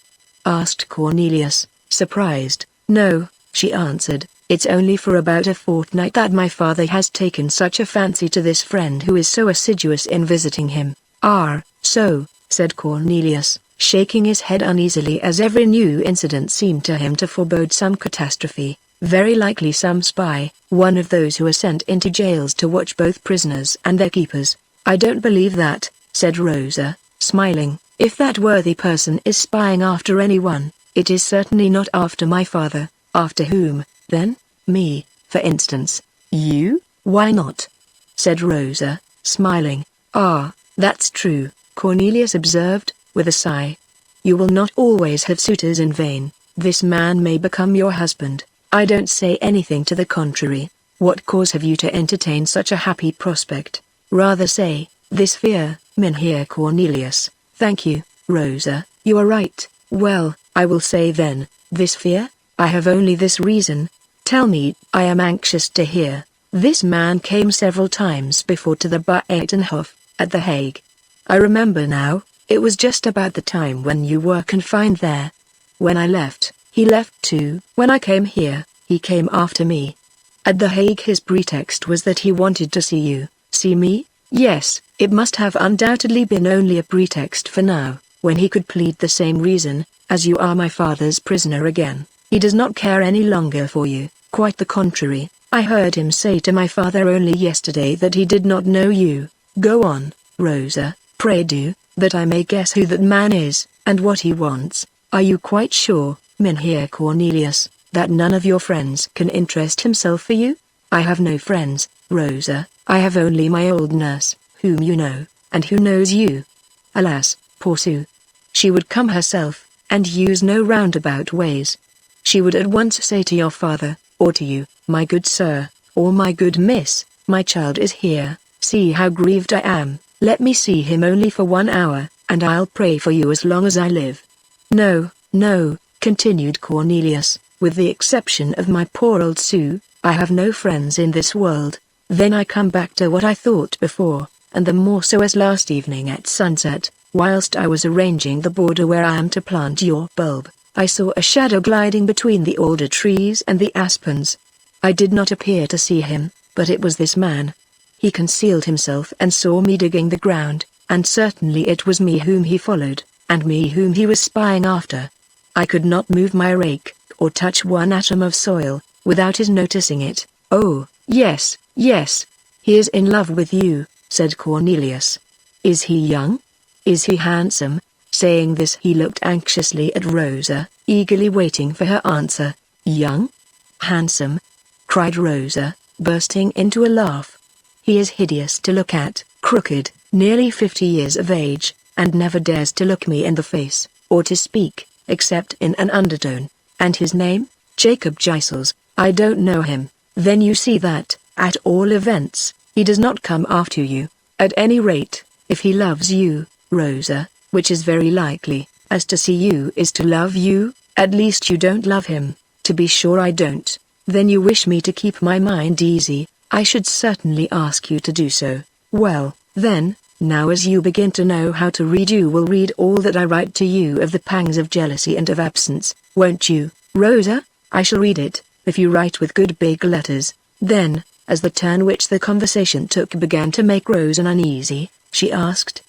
Speaker 1: asked Cornelius, surprised. "No," she answered, "it's only for about a fortnight that my father has taken such a fancy to this friend who is so assiduous in visiting him." "Ah, so," said Cornelius, shaking his head uneasily as every new incident seemed to him to forebode some catastrophe. "Very likely some spy, one of those who are sent into jails to watch both prisoners and their keepers." "I don't believe that," said Rosa, smiling. "If that worthy person is spying after anyone, it is certainly not after my father." "After whom, then?" "Me, for instance." "You? Why not?" said Rosa, smiling. "Ah, that's true," Cornelius observed, with a sigh. "You will not always have suitors in vain. This man may become your husband. I don't say anything to the contrary. What cause have you to entertain such a happy prospect? Rather say, this fear, Mynheer Cornelius." "Thank you, Rosa, you are right. Well, I will say then, this fear? I have only this reason. Tell me." "I am anxious to hear." "This man came several times before to the Buitenhof, at The Hague. I remember now, it was just about the time when you were confined there. When I left, he left too. When I came here, he came after me. At The Hague his pretext was that he wanted to see you." "See me?" "Yes, it must have undoubtedly been only a pretext for now, when he could plead the same reason, as you are my father's prisoner again. He does not care any longer for you, quite the contrary. I heard him say to my father only yesterday that he did not know you." "Go on, Rosa, pray do, that I may guess who that man is, and what he wants." "Are you quite sure, Mynheer Cornelius, that none of your friends can interest himself for you?" "I have no friends, Rosa. I have only my old nurse, whom you know, and who knows you." "Alas, poor Sue. She would come herself, and use no roundabout ways. She would at once say to your father, or to you, 'My good sir, or my good miss, my child is here. See how grieved I am. Let me see him only for 1 hour, and I'll pray for you as long as I live.'" "No, no," continued Cornelius, With the exception of my poor old Sue, I have no friends in this world. Then I come back to what I thought before, and the more so as last evening at sunset, whilst I was arranging the border where I am to plant your bulb, I saw a shadow gliding between the alder trees and the aspens. I did not appear to see him, but it was this man. He concealed himself and saw me digging the ground, and certainly it was me whom he followed, and me whom he was spying after. I could not move my rake, or touch one atom of soil, without his noticing it. Oh, yes, yes. He is in love with you, said Cornelius. Is he young? Is he handsome? Saying this he looked anxiously at Rosa, eagerly waiting for her answer. Young? Handsome? Cried Rosa, bursting into a laugh. He is hideous to look at, crooked, nearly 50 years of age, and never dares to look me in the face, or to speak, except in an undertone. And his name? Jacob Gisels. I don't know him. Then you see that, at all events, he does not come after you. At any rate, if he loves you, Rosa, which is very likely, as to see you is to love you, at least you don't love him. To be sure I don't. Then you wish me to keep my mind easy. I should certainly ask you to do so. Well, then, now as you begin to know how to read, you will read all that I write to you of the pangs of jealousy and of absence, won't you, Rosa? I shall read it, if you write with good big letters. Then, as the turn which the conversation took began to make Rosa uneasy, she asked,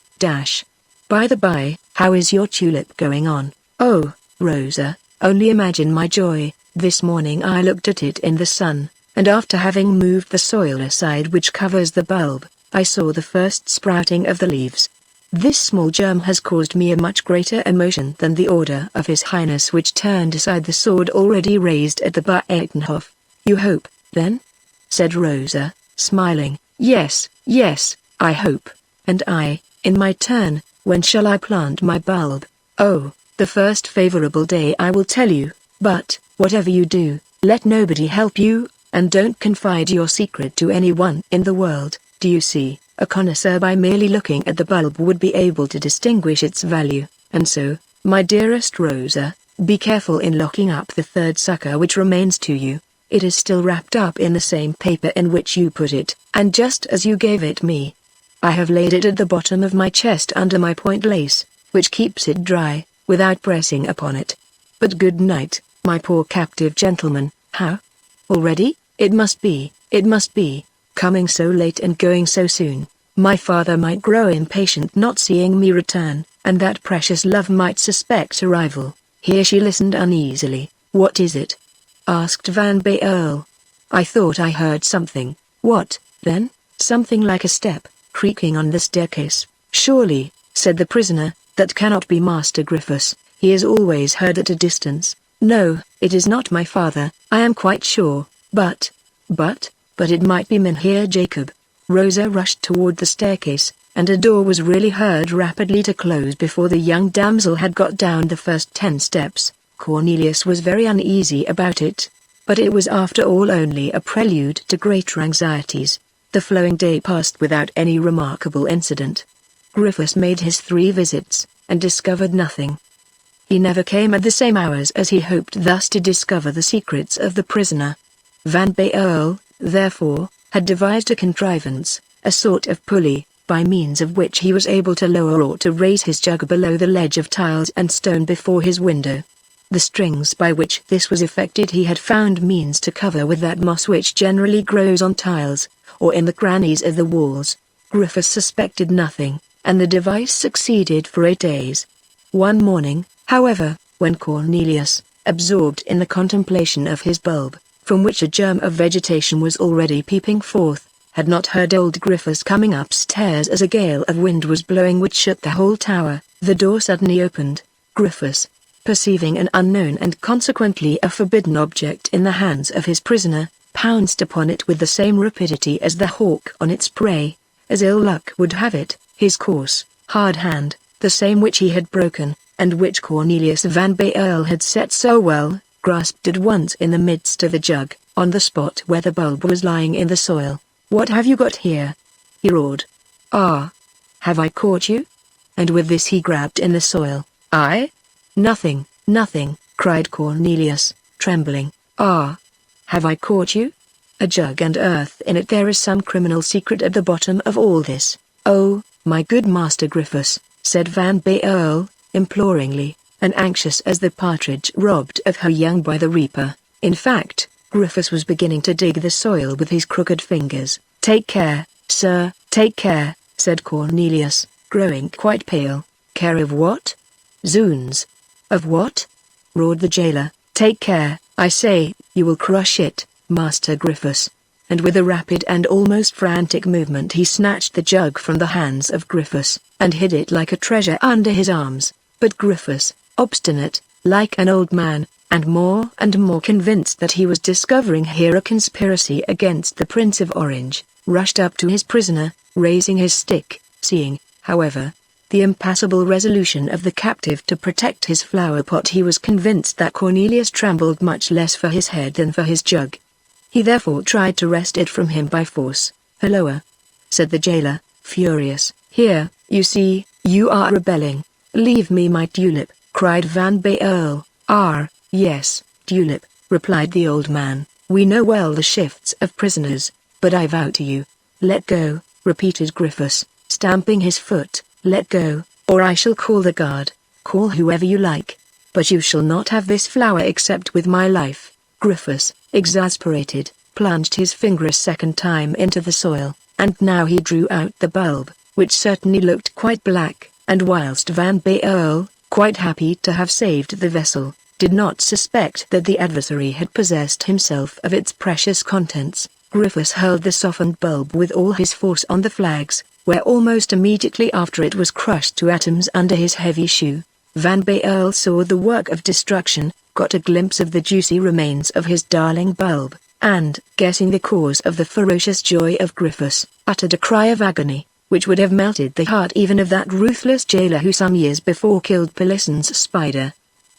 Speaker 1: By the by, how is your tulip going on? Oh, Rosa, only imagine my joy. This morning I looked at it in the sun, and after having moved the soil aside which covers the bulb, I saw the first sprouting of the leaves. This small germ has caused me a much greater emotion than the order of His Highness which turned aside the sword already raised at the Buitenhof. You hope, then? Said Rosa, smiling. Yes, yes, I hope. And I, in my turn, when shall I plant my bulb? Oh, the first favorable day I will tell you, but, whatever you do, let nobody help you, and don't confide your secret to anyone in the world. Do you see, a connoisseur by merely looking at the bulb would be able to distinguish its value, and so, my dearest Rosa, be careful in locking up the third sucker which remains to you. It is still wrapped up in the same paper in which you put it, and just as you gave it me. I have laid it at the bottom of my chest under my point lace, which keeps it dry, without pressing upon it. But good night, my poor captive gentleman. How? Already? It must be. Coming so late and going so soon. My father might grow impatient not seeing me return, and that precious love might suspect a rival. Here she listened uneasily. What is it? Asked Van Baerle. I thought I heard something. What, then? Something like a step, creaking on the staircase. Surely, said the prisoner, that cannot be Master Griffiths. He is always heard at a distance. No, it is not my father, I am quite sure, but it might be Mynheer Jacob. Rosa rushed toward the staircase, and a door was really heard rapidly to close before the young damsel had got down the first 10 steps. Cornelius was very uneasy about it, but it was after all only a prelude to greater anxieties. The following day passed without any remarkable incident. Griffiths made his 3 visits, and discovered nothing. He never came at the same hours as he hoped thus to discover the secrets of the prisoner. Van Baerle, therefore, had devised a contrivance, a sort of pulley, by means of which he was able to lower or to raise his jug below the ledge of tiles and stone before his window. The strings by which this was effected he had found means to cover with that moss which generally grows on tiles, or in the crannies of the walls. Griffiths suspected nothing, and the device succeeded for 8 days. One morning, however, when Cornelius, absorbed in the contemplation of his bulb, from which a germ of vegetation was already peeping forth, had not heard old Griffiths coming upstairs as a gale of wind was blowing which shook the whole tower, the door suddenly opened. Griffiths, perceiving an unknown and consequently a forbidden object in the hands of his prisoner, pounced upon it with the same rapidity as the hawk on its prey. As ill luck would have it, his coarse, hard hand, the same which he had broken, and which Cornelius Van Baerle had set so well, grasped at once in the midst of the jug, on the spot where the bulb was lying in the soil. What have you got here? He roared. Ah! Have I caught you? And with this he grabbed in the soil. I? Nothing, cried Cornelius. trembling. "Ah! Have I caught you? A jug and earth in it. There is some criminal secret at the bottom of all this." "Oh, my good Master Griffiths," said Van Baerle, imploringly, and anxious as the partridge robbed of her young by the reaper. In fact, Griffiths was beginning to dig the soil with his crooked fingers. "Take care, sir, take care," said Cornelius, growing quite pale. "Care of what? Zoons! Of what?" roared the jailer. "Take care, I say, you will crush it, Master Griffiths." And with a rapid and almost frantic movement he snatched the jug from the hands of Griffiths, and hid it like a treasure under his arms. But Griffiths, obstinate, like an old man, and more convinced that he was discovering here a conspiracy against the Prince of Orange, rushed up to his prisoner, raising his stick, seeing, however, the impassible resolution of the captive to protect his flower pot. He was convinced that Cornelius trembled much less for his head than for his jug. He therefore tried to wrest it from him by force. "Halloa!" said the jailer, furious. "Here, you see, you are rebelling. Leave me my Tulip," cried Van Baerle. Yes, Tulip," replied the old man. "We know well the shifts of prisoners, but I vow to you." "Let go," repeated Griffiths, stamping his foot. "Let go, or I shall call the guard. Call whoever you like. But you shall not have this flower except with my life." Griffiths, exasperated, plunged his finger a second time into the soil, and now he drew out the bulb, which certainly looked quite black, and whilst Van Baerle, quite happy to have saved the vessel, did not suspect that the adversary had possessed himself of its precious contents, Griffiths hurled the softened bulb with all his force on the flags, where almost immediately after it was crushed to atoms under his heavy shoe. Van Baerle saw the work of destruction, got a glimpse of the juicy remains of his darling bulb, and, guessing the cause of the ferocious joy of Griffiths, uttered a cry of agony, which would have melted the heart even of that ruthless jailer who some years before killed Polisson's spider.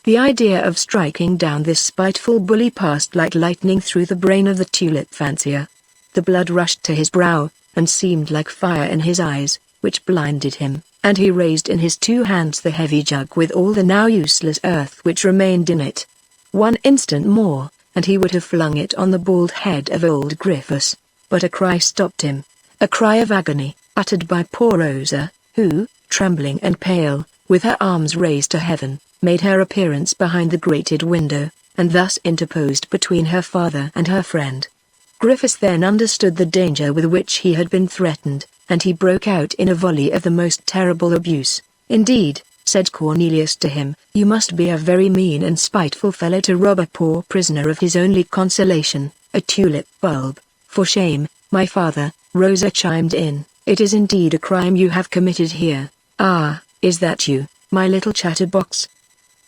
Speaker 1: The idea of striking down this spiteful bully passed like lightning through the brain of the tulip fancier. The blood rushed to his brow, and seemed like fire in his eyes, which blinded him, and he raised in his two hands the heavy jug with all the now useless earth which remained in it. One instant more, and he would have flung it on the bald head of old Griffiths, but a cry stopped him, a cry of agony, uttered by poor Rosa, who, trembling and pale, with her arms raised to heaven, made her appearance behind the grated window, and thus interposed between her father and her friend. Griffiths then understood the danger with which he had been threatened, and he broke out in a volley of the most terrible abuse. "Indeed," said Cornelius to him, "you must be a very mean and spiteful fellow to rob a poor prisoner of his only consolation, a tulip bulb." "For shame, my father," Rosa chimed in, "it is indeed a crime you have committed here." "Ah, is that you, my little chatterbox?"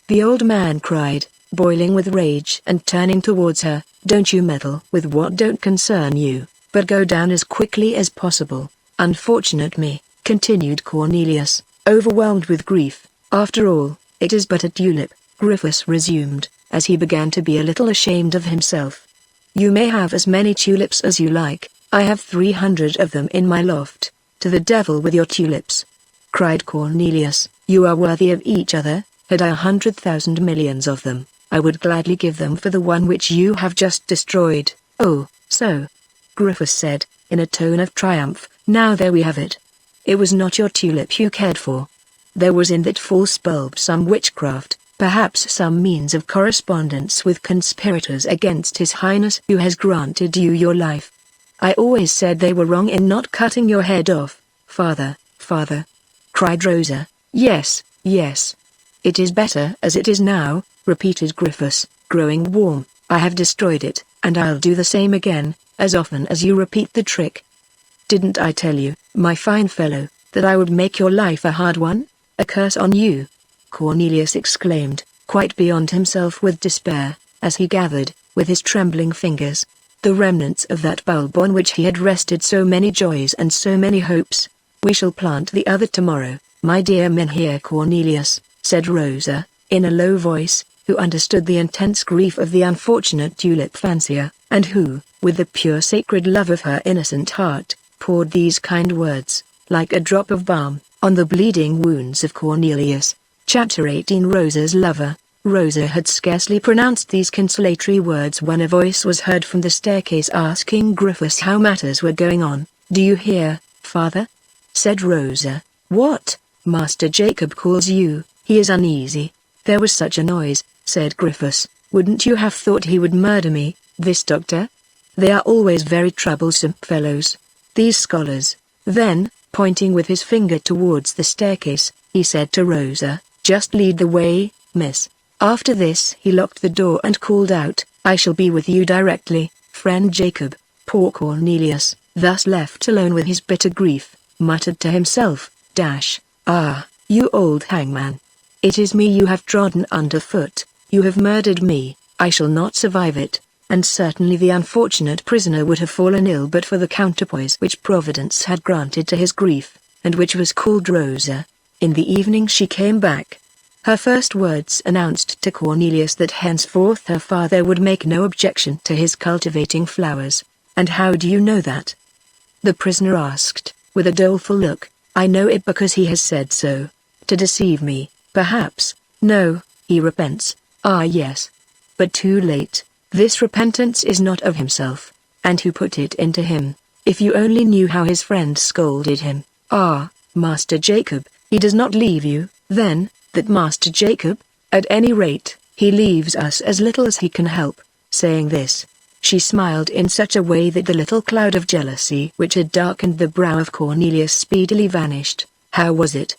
Speaker 1: the old man cried, boiling with rage and turning towards her. "Don't you meddle with what don't concern you, but go down as quickly as possible." "Unfortunate me," continued Cornelius, overwhelmed with grief. "After all, it is but a tulip," Griffiths resumed, as he began to be a little ashamed of himself. "You may have as many tulips as you like, I have 300 of them in my loft. To the devil with your tulips!" cried Cornelius. "You are worthy of each other. Had I 100,000 millions of them, I would gladly give them for the one which you have just destroyed." "Oh, so," Griffiths said, in a tone of triumph, "now there we have it. It was not your tulip you cared for. There was in that false bulb some witchcraft, perhaps some means of correspondence with conspirators against His Highness who has granted you your life. I always said they were wrong in not cutting your head off, father, father," cried Rosa. "Yes, yes. It is better as it is now," repeated Griffiths, growing warm. "I have destroyed it, and I'll do the same again, as often as you repeat the trick. Didn't I tell you, my fine fellow, that I would make your life a hard one? A curse on you!" Cornelius exclaimed, quite beyond himself with despair, as he gathered, with his trembling fingers, the remnants of that bulb on which he had rested so many joys and so many hopes. "We shall plant the other tomorrow, my dear Mynheer Cornelius," said Rosa, in a low voice, who understood the intense grief of the unfortunate tulip fancier, and who, with the pure sacred love of her innocent heart, poured these kind words, like a drop of balm, on the bleeding wounds of Cornelius. Chapter 18. Rosa's Lover. Rosa had scarcely pronounced these consolatory words when a voice was heard from the staircase asking Griffiths how matters were going on. "Do you hear, father?" said Rosa. "What? Master Jacob calls you, he is uneasy." "There was such a noise," said Griffiths. "Wouldn't you have thought he would murder me, this doctor? They are always very troublesome fellows, these scholars." Then, pointing with his finger towards the staircase, he said to Rosa, "Just lead the way, miss." After this he locked the door and called out, "I shall be with you directly, friend Jacob." Poor Cornelius, thus left alone with his bitter grief, muttered to himself, "Ah, you old hangman. It is me you have trodden underfoot, you have murdered me, I shall not survive it." And certainly the unfortunate prisoner would have fallen ill but for the counterpoise which Providence had granted to his grief, and which was called Rosa. In the evening she came back. Her first words announced to Cornelius that henceforth her father would make no objection to his cultivating flowers. "And how do you know that?" the prisoner asked, with a doleful look. "I know it because he has said so. To deceive me, perhaps. No, he repents. Ah yes. But too late. This repentance is not of himself. And who put it into him? If you only knew how his friend scolded him. Ah, Master Jacob, he does not leave you, then, that Master Jacob? At any rate, he leaves us as little as he can help." Saying this, she smiled in such a way that the little cloud of jealousy which had darkened the brow of Cornelius speedily vanished. "How was it?"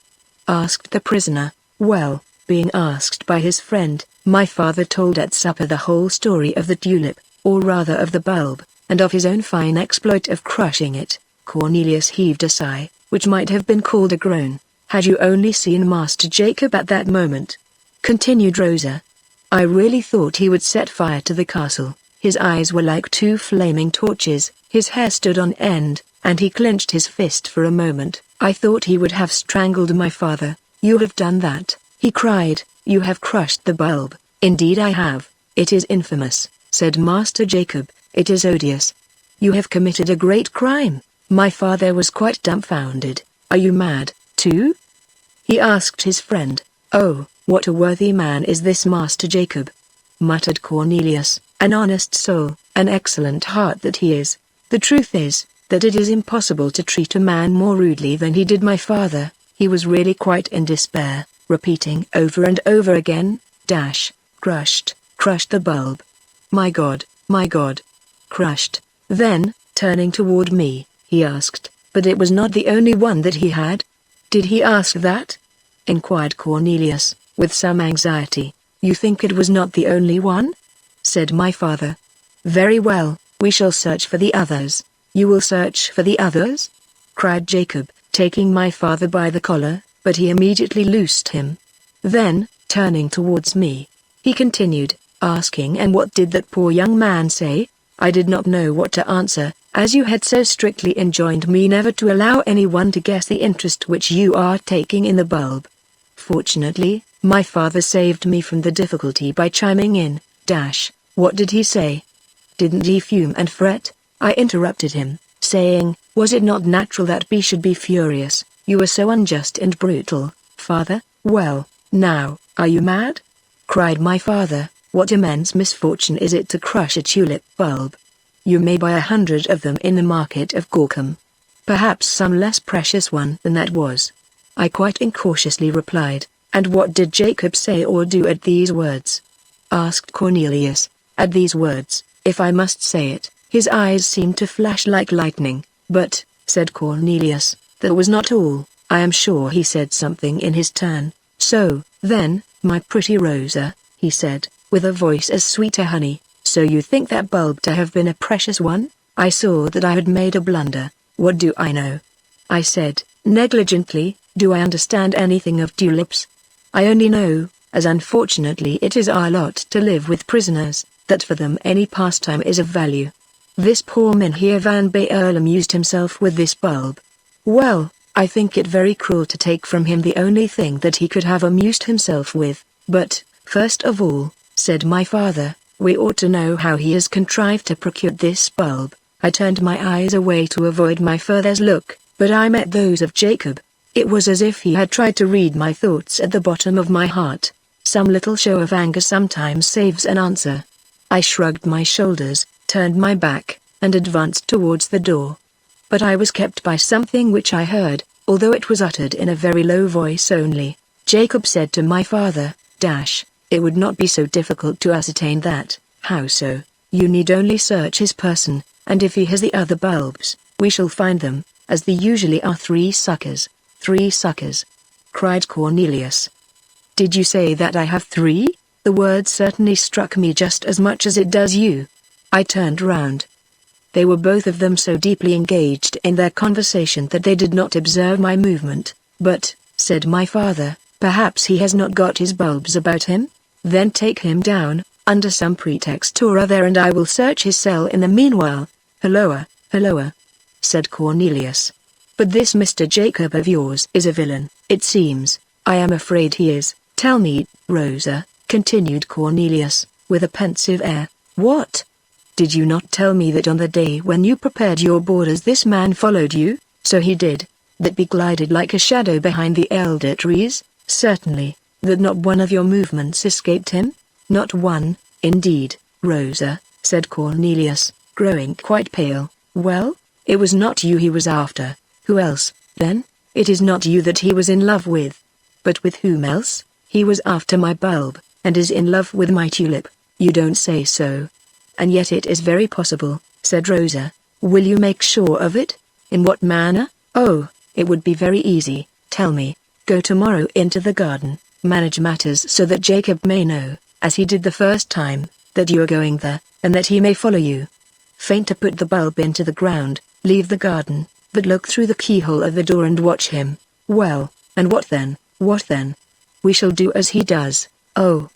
Speaker 1: asked the prisoner. "Well, being asked by his friend, my father told at supper the whole story of the tulip, or rather of the bulb, and of his own fine exploit of crushing it." Cornelius heaved a sigh, which might have been called a groan. "Had you only seen Master Jacob at that moment," continued Rosa, "I really thought he would set fire to the castle. His eyes were like two flaming torches, his hair stood on end, and he clenched his fist for a moment. I thought he would have strangled my father." "You have done that," he cried. "You have crushed the bulb." "Indeed I have. It is infamous," said Master Jacob. "It is odious. You have committed a great crime." My father was quite dumbfounded. "Are you mad, too?" he asked his friend. "Oh, what a worthy man is this Master Jacob," muttered Cornelius. "An honest soul, an excellent heart that he is. The truth is, that it is impossible to treat a man more rudely than he did my father." He was really quite in despair, repeating over and over again, crushed the bulb. My God, crushed." Then, turning toward me, he asked, "But it was not the only one that he had?" "Did he ask that?" inquired Cornelius, with some anxiety. "You think it was not the only one?" said my father. "Very well, we shall search for the others." "You will search for the others?" cried Jacob, taking my father by the collar, but he immediately loosed him. Then, turning towards me, he continued, asking, "And what did that poor young man say?" I did not know what to answer, as you had so strictly enjoined me never to allow anyone to guess the interest which you are taking in the bulb. Fortunately, my father saved me from the difficulty by chiming in. What did he say?" "Didn't he fume and fret?" I interrupted him, saying, "Was it not natural that B should be furious? You were so unjust and brutal, father." "Well, now, are you mad?" cried my father. "What immense misfortune is it to crush a tulip bulb? You may buy 100 of them in the market of Gorkum. Perhaps some less precious one than that was." I quite incautiously replied. "And what did Jacob say or do at these words?" asked Cornelius. "At these words, if I must say it, his eyes seemed to flash like lightning." "But," said Cornelius, "that was not all. I am sure he said something in his turn." "So, then, my pretty Rosa," he said, with a voice as sweet as honey, "so you think that bulb to have been a precious one?" I saw that I had made a blunder. "What do I know?" I said, negligently. "Do I understand anything of tulips? I only know, as unfortunately it is our lot to live with prisoners, that for them any pastime is of value. This poor Mynheer van Baerle amused himself with this bulb. Well, I think it very cruel to take from him the only thing that he could have amused himself with. But, first of all," said my father, "we ought to know how he has contrived to procure this bulb." I turned my eyes away to avoid my father's look, but I met those of Jacob. It was as if he had tried to read my thoughts at the bottom of my heart. Some little show of anger sometimes saves an answer. I shrugged my shoulders, turned my back, and advanced towards the door. But I was kept by something which I heard, although it was uttered in a very low voice only. Jacob said to my father, "It would not be so difficult to ascertain that." "How so?" "You need only search his person, and if he has the other bulbs, we shall find them, as there usually are 3 suckers. 3 suckers!" cried Cornelius. "Did you say that I have 3? The word certainly struck me just as much as it does you." I turned round. They were both of them so deeply engaged in their conversation that they did not observe my movement. "But," said my father, "perhaps he has not got his bulbs about him? Then take him down, under some pretext or other, and I will search his cell in the meanwhile." "Halloa, halloa," said Cornelius. "But this Mr. Jacob of yours is a villain, it seems." "I am afraid he is." "Tell me, Rosa," continued Cornelius, with a pensive air. "What? Did you not tell me that on the day when you prepared your borders this man followed you?" "So he did." "That he glided like a shadow behind the elder trees?" "Certainly." "That not one of your movements escaped him?" "Not one, indeed, Rosa," said Cornelius, growing quite pale. "Well, it was not you he was after. Who else, then?" "It is not you that he was in love with." "But with whom else?" "He was after my bulb, and is in love with my tulip." "You don't say so." "And yet it is very possible," said Rosa. "Will you make sure of it?" "In what manner?" "Oh, it would be very easy. Tell me. Go tomorrow into the garden, manage matters so that Jacob may know, as he did the first time, that you are going there, and that he may follow you. Feign to put the bulb into the ground, leave the garden, but look through the keyhole of the door and watch him." "Well, and what then?" "What then? We shall do as he does." "Oh,"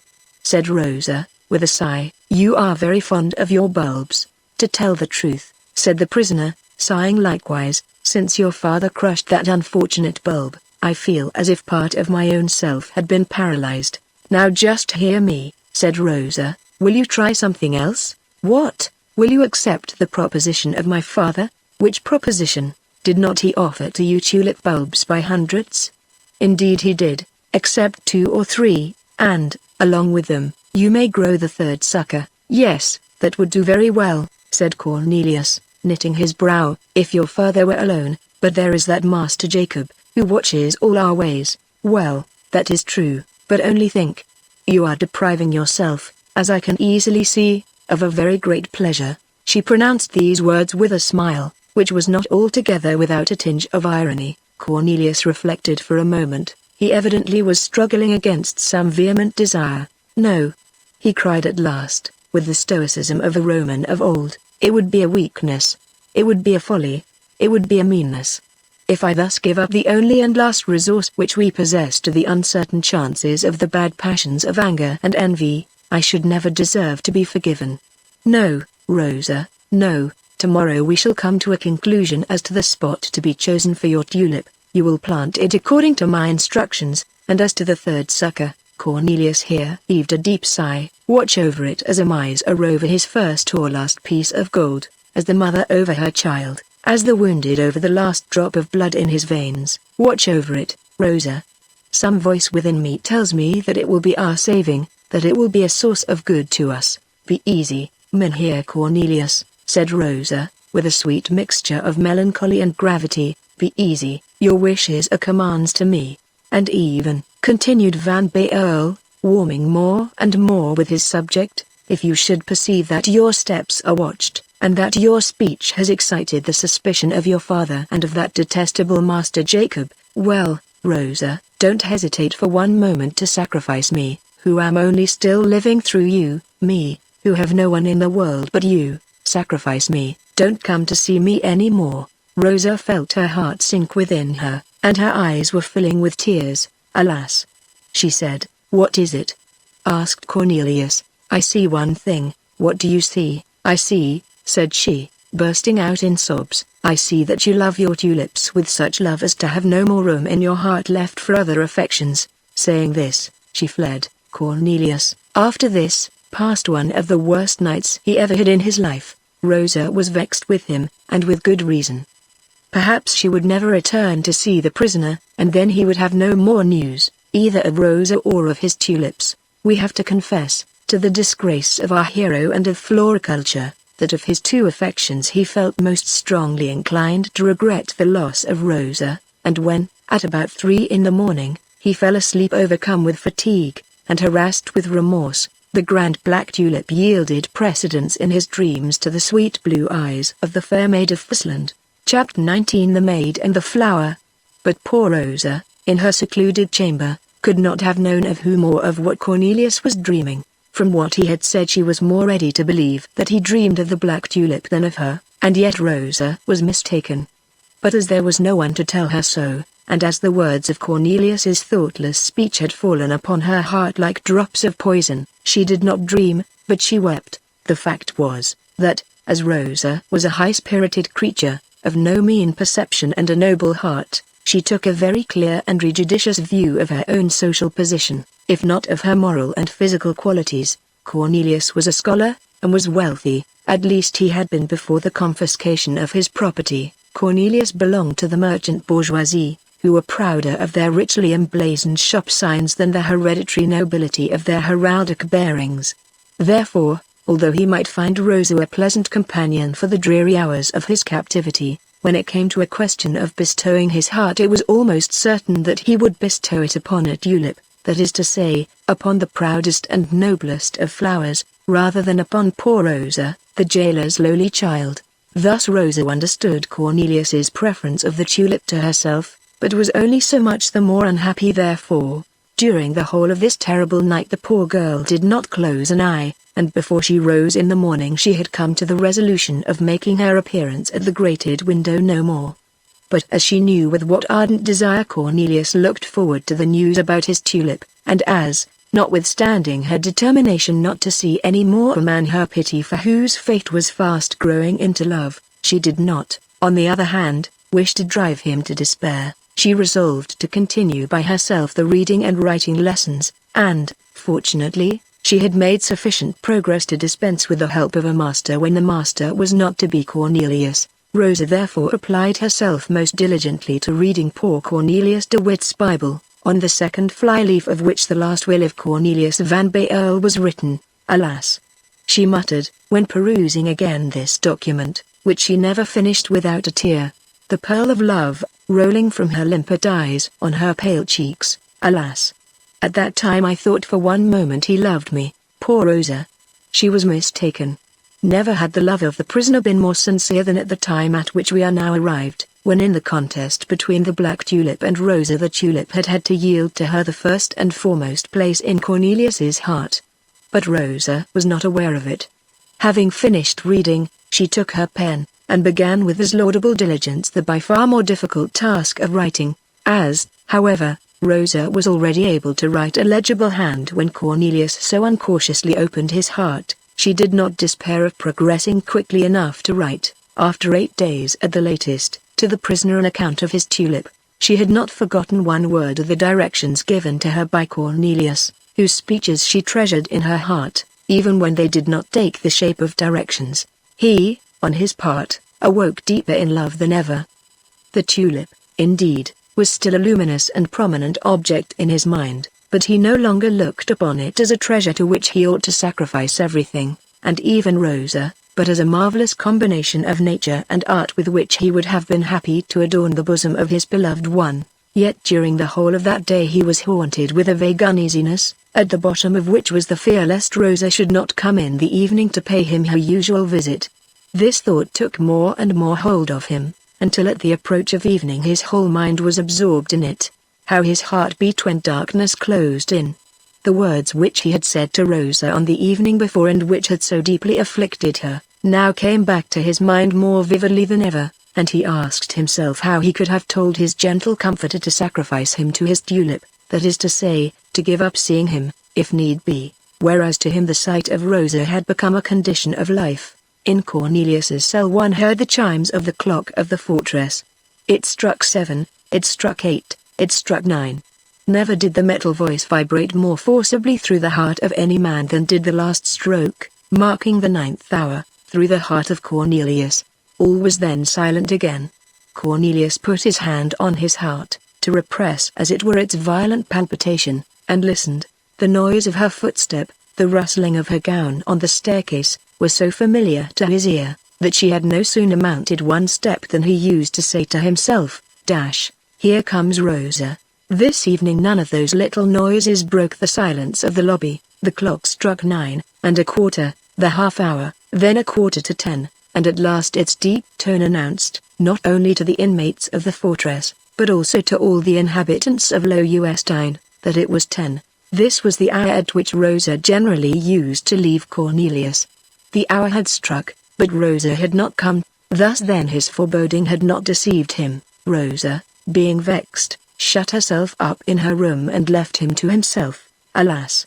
Speaker 1: said Rosa, with a sigh, "you are very fond of your bulbs." "To tell the truth," said the prisoner, sighing likewise, "since your father crushed that unfortunate bulb, I feel as if part of my own self had been paralyzed." "Now just hear me," said Rosa. "Will you try something else?" "What? Will you accept the proposition of my father?" "Which proposition? Did not he offer to you tulip bulbs by hundreds?" "Indeed he did. Accept 2 or 3, and, along with them, you may grow the 3rd sucker." "Yes, that would do very well," said Cornelius, knitting his brow, "if your father were alone, but there is that Master Jacob, who watches all our ways." "Well, that is true, but only think. You are depriving yourself, as I can easily see, of a very great pleasure." She pronounced these words with a smile, which was not altogether without a tinge of irony. Cornelius reflected for a moment. He evidently was struggling against some vehement desire. "No," he cried at last, with the stoicism of a Roman of old, "it would be a weakness. It would be a folly. It would be a meanness. If I thus give up the only and last resource which we possess to the uncertain chances of the bad passions of anger and envy, I should never deserve to be forgiven. No, Rosa, no. Tomorrow we shall come to a conclusion as to the spot to be chosen for your tulip. You will plant it according to my instructions, and as to the 3rd sucker," Cornelius here heaved a deep sigh, "watch over it as a miser over his first or last piece of gold, as the mother over her child, as the wounded over the last drop of blood in his veins. Watch over it, Rosa. Some voice within me tells me that it will be our saving, that it will be a source of good to us. Be easy, Mynheer Cornelius," said Rosa, with a sweet mixture of melancholy and gravity. "Be easy, your wishes are commands to me. And even," continued Van Baerle, warming more and more with his subject, "if you should perceive that your steps are watched, and that your speech has excited the suspicion of your father and of that detestable Master Jacob, well, Rosa, don't hesitate for one moment to sacrifice me, who am only still living through you, me, who have no one in the world but you. Sacrifice me, don't come to see me any more." Rosa felt her heart sink within her, and her eyes were filling with tears. "Alas!" she said. "What is it?" asked Cornelius. "I see one thing." "What do you see?" "I see," said she, bursting out in sobs, "I see that you love your tulips with such love as to have no more room in your heart left for other affections." Saying this, she fled. Cornelius, after this, passed one of the worst nights he ever had in his life. Rosa was vexed with him, and with good reason. Perhaps she would never return to see the prisoner, and then he would have no more news. either of Rosa or of his tulips. We have to confess, to the disgrace of our hero and of floriculture, that of his two affections he felt most strongly inclined to regret the loss of Rosa, and when, at about 3 in the morning, he fell asleep overcome with fatigue, and harassed with remorse, the grand black tulip yielded precedence in his dreams to the sweet blue eyes of the fair maid of Friesland. Chapter 19. The Maid and the Flower. But poor Rosa, in her secluded chamber, could not have known of whom or of what Cornelius was dreaming. From what he had said she was more ready to believe that he dreamed of the black tulip than of her, and yet Rosa was mistaken. But as there was no one to tell her so, and as the words of Cornelius's thoughtless speech had fallen upon her heart like drops of poison, she did not dream, but she wept. The fact was, that, as Rosa was a high-spirited creature, of no mean perception and a noble heart, she took a very clear and judicious view of her own social position, if not of her moral and physical qualities. Cornelius was a scholar, and was wealthy, at least he had been before the confiscation of his property. Cornelius belonged to the merchant bourgeoisie, who were prouder of their richly emblazoned shop signs than the hereditary nobility of their heraldic bearings. Therefore, although he might find Rosa a pleasant companion for the dreary hours of his captivity, when it came to a question of bestowing his heart it was almost certain that he would bestow it upon a tulip, that is to say, upon the proudest and noblest of flowers, rather than upon poor Rosa, the jailer's lowly child. Thus Rosa understood Cornelius's preference of the tulip to herself, but was only so much the more unhappy therefore. During the whole of this terrible night the poor girl did not close an eye, and before she rose in the morning she had come to the resolution of making her appearance at the grated window no more. But as she knew with what ardent desire Cornelius looked forward to the news about his tulip, and as, notwithstanding her determination not to see any more a man her pity for whose fate was fast growing into love, she did not, on the other hand, wish to drive him to despair, she resolved to continue by herself the reading and writing lessons, and, fortunately, she had made sufficient progress to dispense with the help of a master when the master was not to be Cornelius. Rosa therefore applied herself most diligently to reading poor Cornelius de Witt's Bible, on the second fly-leaf of which the last will of Cornelius van Baerle was written. Alas! She muttered, when perusing again this document, which she never finished without a tear, the pearl of love, rolling from her limpid eyes on her pale cheeks. Alas! At that time I thought for one moment he loved me. Poor Rosa! She was mistaken. Never had the love of the prisoner been more sincere than at the time at which we are now arrived, when in the contest between the black tulip and Rosa the tulip had had to yield to her the first and foremost place in Cornelius's heart. But Rosa was not aware of it. Having finished reading, she took her pen, and began with as laudable diligence the by far more difficult task of writing. As, however, Rosa was already able to write a legible hand when Cornelius so uncautiously opened his heart, she did not despair of progressing quickly enough to write, after 8 days at the latest, to the prisoner an account of his tulip. She had not forgotten one word of the directions given to her by Cornelius, whose speeches she treasured in her heart, even when they did not take the shape of directions. He, on his part, awoke deeper in love than ever. The tulip, indeed, was still a luminous and prominent object in his mind, but he no longer looked upon it as a treasure to which he ought to sacrifice everything, and even Rosa, but as a marvelous combination of nature and art with which he would have been happy to adorn the bosom of his beloved one. Yet during the whole of that day he was haunted with a vague uneasiness, at the bottom of which was the fear lest Rosa should not come in the evening to pay him her usual visit. This thought took more and more hold of him, until at the approach of evening his whole mind was absorbed in it. How his heart beat when darkness closed in. The words which he had said to Rosa on the evening before and which had so deeply afflicted her, now came back to his mind more vividly than ever, and he asked himself how he could have told his gentle comforter to sacrifice him to his tulip, that is to say, to give up seeing him, if need be, whereas to him the sight of Rosa had become a condition of life. In Cornelius's cell one heard the chimes of the clock of the fortress. It struck 7, it struck 8, it struck 9. Never did the metal voice vibrate more forcibly through the heart of any man than did the last stroke, marking the 9th hour, through the heart of Cornelius. All was then silent again. Cornelius put his hand on his heart, to repress as it were its violent palpitation, and listened. The noise of her footstep, the rustling of her gown on the staircase, was so familiar to his ear, that she had no sooner mounted one step than he used to say to himself, "Here comes Rosa." This evening none of those little noises broke the silence of the lobby. The clock struck 9, and a quarter, the half hour, then a quarter to 10, and at last its deep tone announced, not only to the inmates of the fortress, but also to all the inhabitants of Loewestein, that it was 10. This was the hour at which Rosa generally used to leave Cornelius. The hour had struck, but Rosa had not come. Thus then his foreboding had not deceived him. Rosa, being vexed, shut herself up in her room and left him to himself. Alas!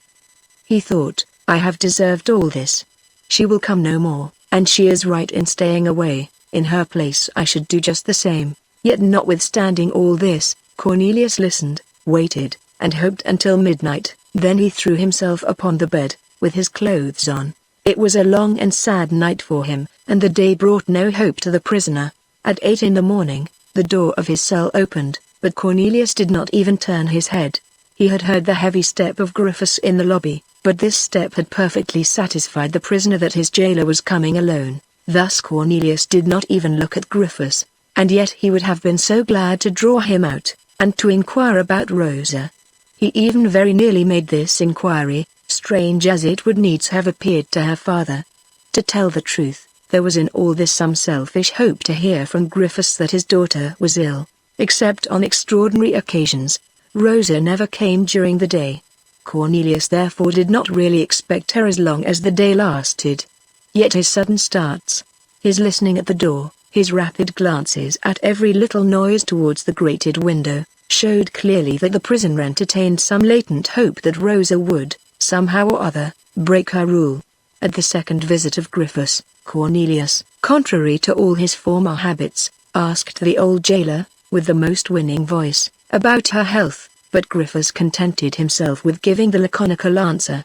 Speaker 1: He thought, I have deserved all this. She will come no more, and she is right in staying away. In her place I should do just the same. Yet notwithstanding all this, Cornelius listened, waited, and hoped until midnight. Then he threw himself upon the bed, with his clothes on. It was a long and sad night for him, and the day brought no hope to the prisoner. At 8 in the morning, the door of his cell opened, but Cornelius did not even turn his head. He had heard the heavy step of Griffiths in the lobby, but this step had perfectly satisfied the prisoner that his jailer was coming alone. Thus Cornelius did not even look at Griffiths, and yet he would have been so glad to draw him out, and to inquire about Rosa. He even very nearly made this inquiry, strange as it would needs have appeared to her father. To tell the truth, there was in all this some selfish hope to hear from Griffiths that his daughter was ill. Except on extraordinary occasions, Rosa never came during the day. Cornelius therefore did not really expect her as long as the day lasted. Yet his sudden starts, his listening at the door, his rapid glances at every little noise towards the grated window, showed clearly that the prisoner entertained some latent hope that Rosa would, somehow or other, break her rule. At the second visit of Griffiths, Cornelius, contrary to all his former habits, asked the old jailer, with the most winning voice, about her health, but Griffiths contented himself with giving the laconical answer,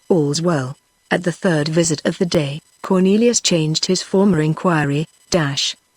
Speaker 1: "All's well." At the third visit of the day, Cornelius changed his former inquiry,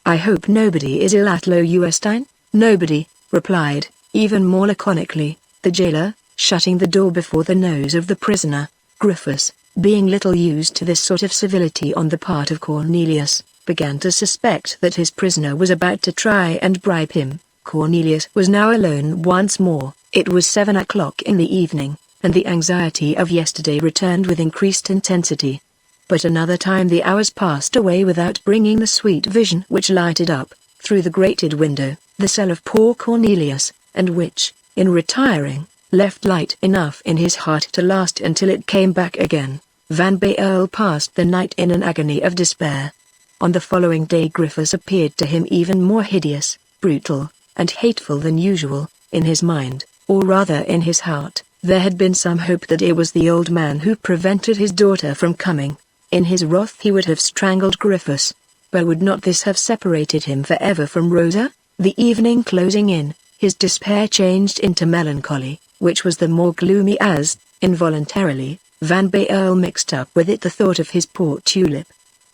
Speaker 1: "I hope nobody is ill at Loewestein?" "Nobody," replied, even more laconically, the jailer, shutting the door before the nose of the prisoner. Griffiths, being little used to this sort of civility on the part of Cornelius, began to suspect that his prisoner was about to try and bribe him. Cornelius was now alone once more. It was 7 o'clock in the evening, and the anxiety of yesterday returned with increased intensity. But another time the hours passed away without bringing the sweet vision which lighted up, through the grated window, the cell of poor Cornelius, and which, in retiring, left light enough in his heart to last until it came back again. Van Baerle passed the night in an agony of despair. On the following day Griffiths appeared to him even more hideous, brutal, and hateful than usual. In his mind, or rather in his heart, there had been some hope that it was the old man who prevented his daughter from coming. In his wrath he would have strangled Griffiths. But would not this have separated him forever from Rosa? The evening closing in, his despair changed into melancholy, which was the more gloomy as, involuntarily, Van Baerle mixed up with it the thought of his poor Tulip.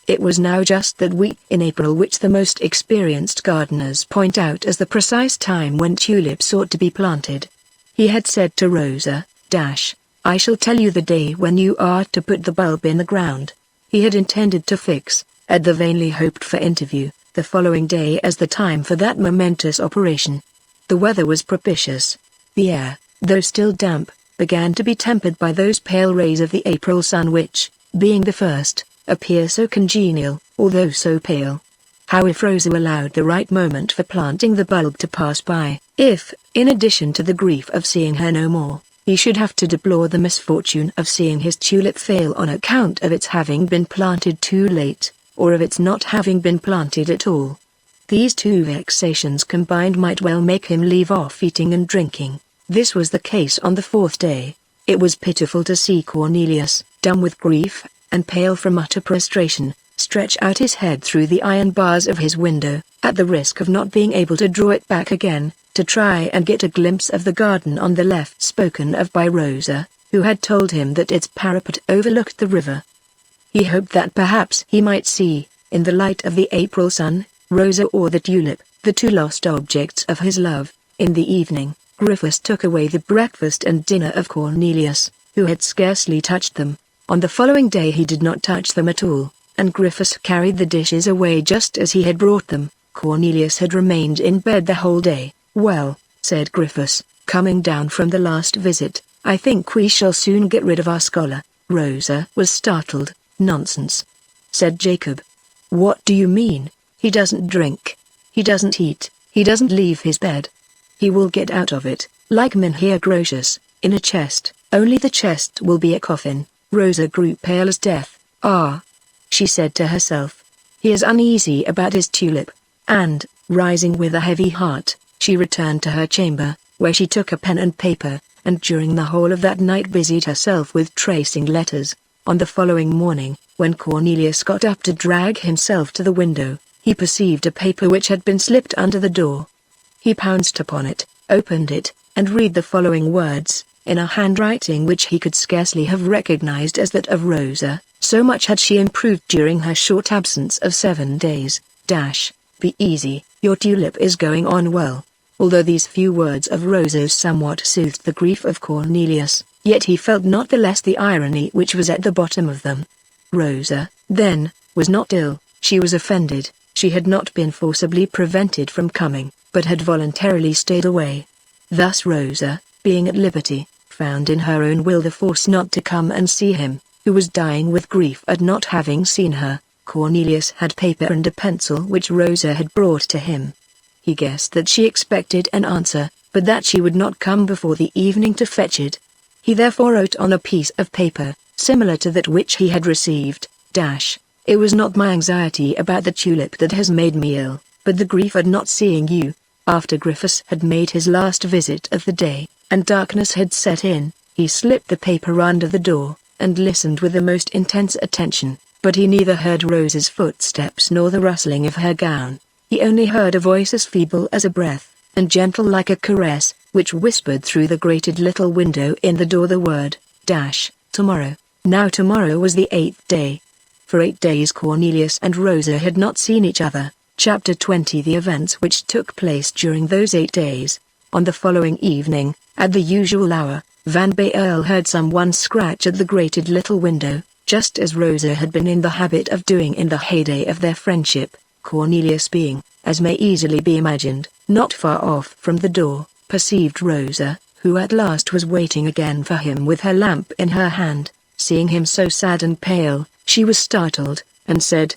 Speaker 1: It was now just that week in April which the most experienced gardeners point out as the precise time when tulips ought to be planted. He had said to Rosa, "I shall tell you the day when you are to put the bulb in the ground." He had intended to fix, at the vainly hoped for interview, the following day as the time for that momentous operation. The weather was propitious. The air, though still damp, began to be tempered by those pale rays of the April sun which, being the first, appear so congenial, although so pale. How if Rosa allowed the right moment for planting the bulb to pass by, if, in addition to the grief of seeing her no more, he should have to deplore the misfortune of seeing his tulip fail on account of its having been planted too late, or of its not having been planted at all. These two vexations combined might well make him leave off eating and drinking. This was the case on the fourth day. It was pitiful to see Cornelius, dumb with grief, and pale from utter prostration, stretch out his head through the iron bars of his window, at the risk of not being able to draw it back again, to try and get a glimpse of the garden on the left spoken of by Rosa, who had told him that its parapet overlooked the river. He hoped that perhaps he might see, in the light of the April sun, Rosa or the tulip, the two lost objects of his love. In the evening, Griffiths took away the breakfast and dinner of Cornelius, who had scarcely touched them. On the following day he did not touch them at all, and Griffiths carried the dishes away just as he had brought them. Cornelius had remained in bed the whole day. "Well," said Griffiths, coming down from the last visit, "I think we shall soon get rid of our scholar." Rosa was startled. "Nonsense," said Jacob. "What do you mean? He doesn't drink. He doesn't eat. He doesn't leave his bed. He will get out of it, like Mynheer Grotius, in a chest, only the chest will be a coffin." Rosa grew pale as death. "Ah," she said to herself. "He is uneasy about his tulip." And, rising with a heavy heart, she returned to her chamber, where she took a pen and paper, and during the whole of that night busied herself with tracing letters. On the following morning, when Cornelius got up to drag himself to the window, he perceived a paper which had been slipped under the door. He pounced upon it, opened it, and read the following words, in a handwriting which he could scarcely have recognized as that of Rosa, so much had she improved during her short absence of 7 days. "Be easy, your tulip is going on well." Although these few words of Rosa's somewhat soothed the grief of Cornelius, yet he felt not the less the irony which was at the bottom of them. Rosa, then, was not ill. She was offended. She had not been forcibly prevented from coming, but had voluntarily stayed away. Thus Rosa, being at liberty, found in her own will the force not to come and see him, who was dying with grief at not having seen her. Cornelius had paper and a pencil which Rosa had brought to him. He guessed that she expected an answer, but that she would not come before the evening to fetch it. He therefore wrote on a piece of paper, similar to that which he had received, "It was not my anxiety about the tulip that has made me ill, but the grief at not seeing you." After Griffiths had made his last visit of the day, and darkness had set in, he slipped the paper under the door, and listened with the most intense attention, but he neither heard Rosa's footsteps nor the rustling of her gown. He only heard a voice as feeble as a breath, and gentle like a caress, which whispered through the grated little window in the door the word, "Tomorrow." Now tomorrow was the 8th day. For 8 days Cornelius and Rosa had not seen each other. Chapter 20. The events which took place during those 8 days. On the following evening, at the usual hour, Van Baerle heard someone scratch at the grated little window, just as Rosa had been in the habit of doing in the heyday of their friendship. Cornelius, being, as may easily be imagined, not far off from the door, perceived Rosa, who at last was waiting again for him with her lamp in her hand. Seeing him so sad and pale, she was startled, and said,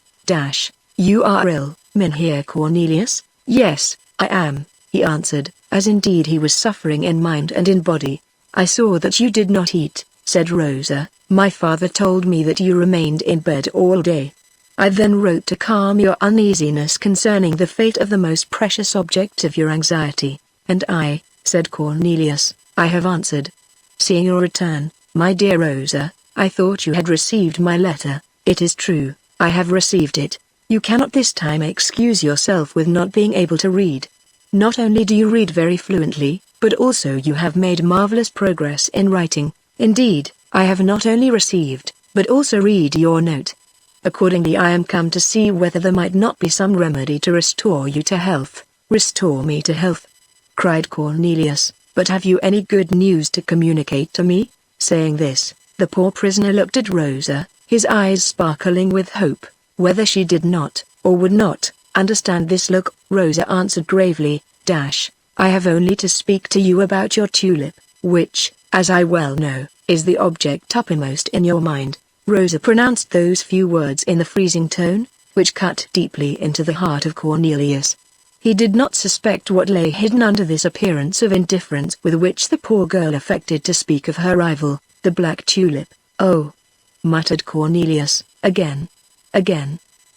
Speaker 1: "You are ill, Mynheer Cornelius?" "Yes, I am," he answered, as indeed he was suffering in mind and in body. "I saw that you did not eat," said Rosa. "My father told me that you remained in bed all day. I then wrote to calm your uneasiness concerning the fate of the most precious object of your anxiety." "And I," said Cornelius, "I have answered. Seeing your return, my dear Rosa, I thought you had received my letter. It is true, I have received it. You cannot this time excuse yourself with not being able to read. Not only do you read very fluently, but also you have made marvelous progress in writing. Indeed, I have not only received, but also read your note. Accordingly I am come to see whether there might not be some remedy to restore you to health." "Restore me to health?" cried Cornelius, "but have you any good news to communicate to me?" Saying this, the poor prisoner looked at Rosa, his eyes sparkling with hope. Whether she did not, or would not, understand this look, Rosa answered gravely, "I have only to speak to you about your tulip, which, as I well know, is the object uppermost in your mind." Rosa pronounced those few words in the freezing tone, which cut deeply into the heart of Cornelius. He did not suspect what lay hidden under this appearance of indifference with which the poor girl affected to speak of her rival, the black tulip. "Oh," muttered Cornelius, "again.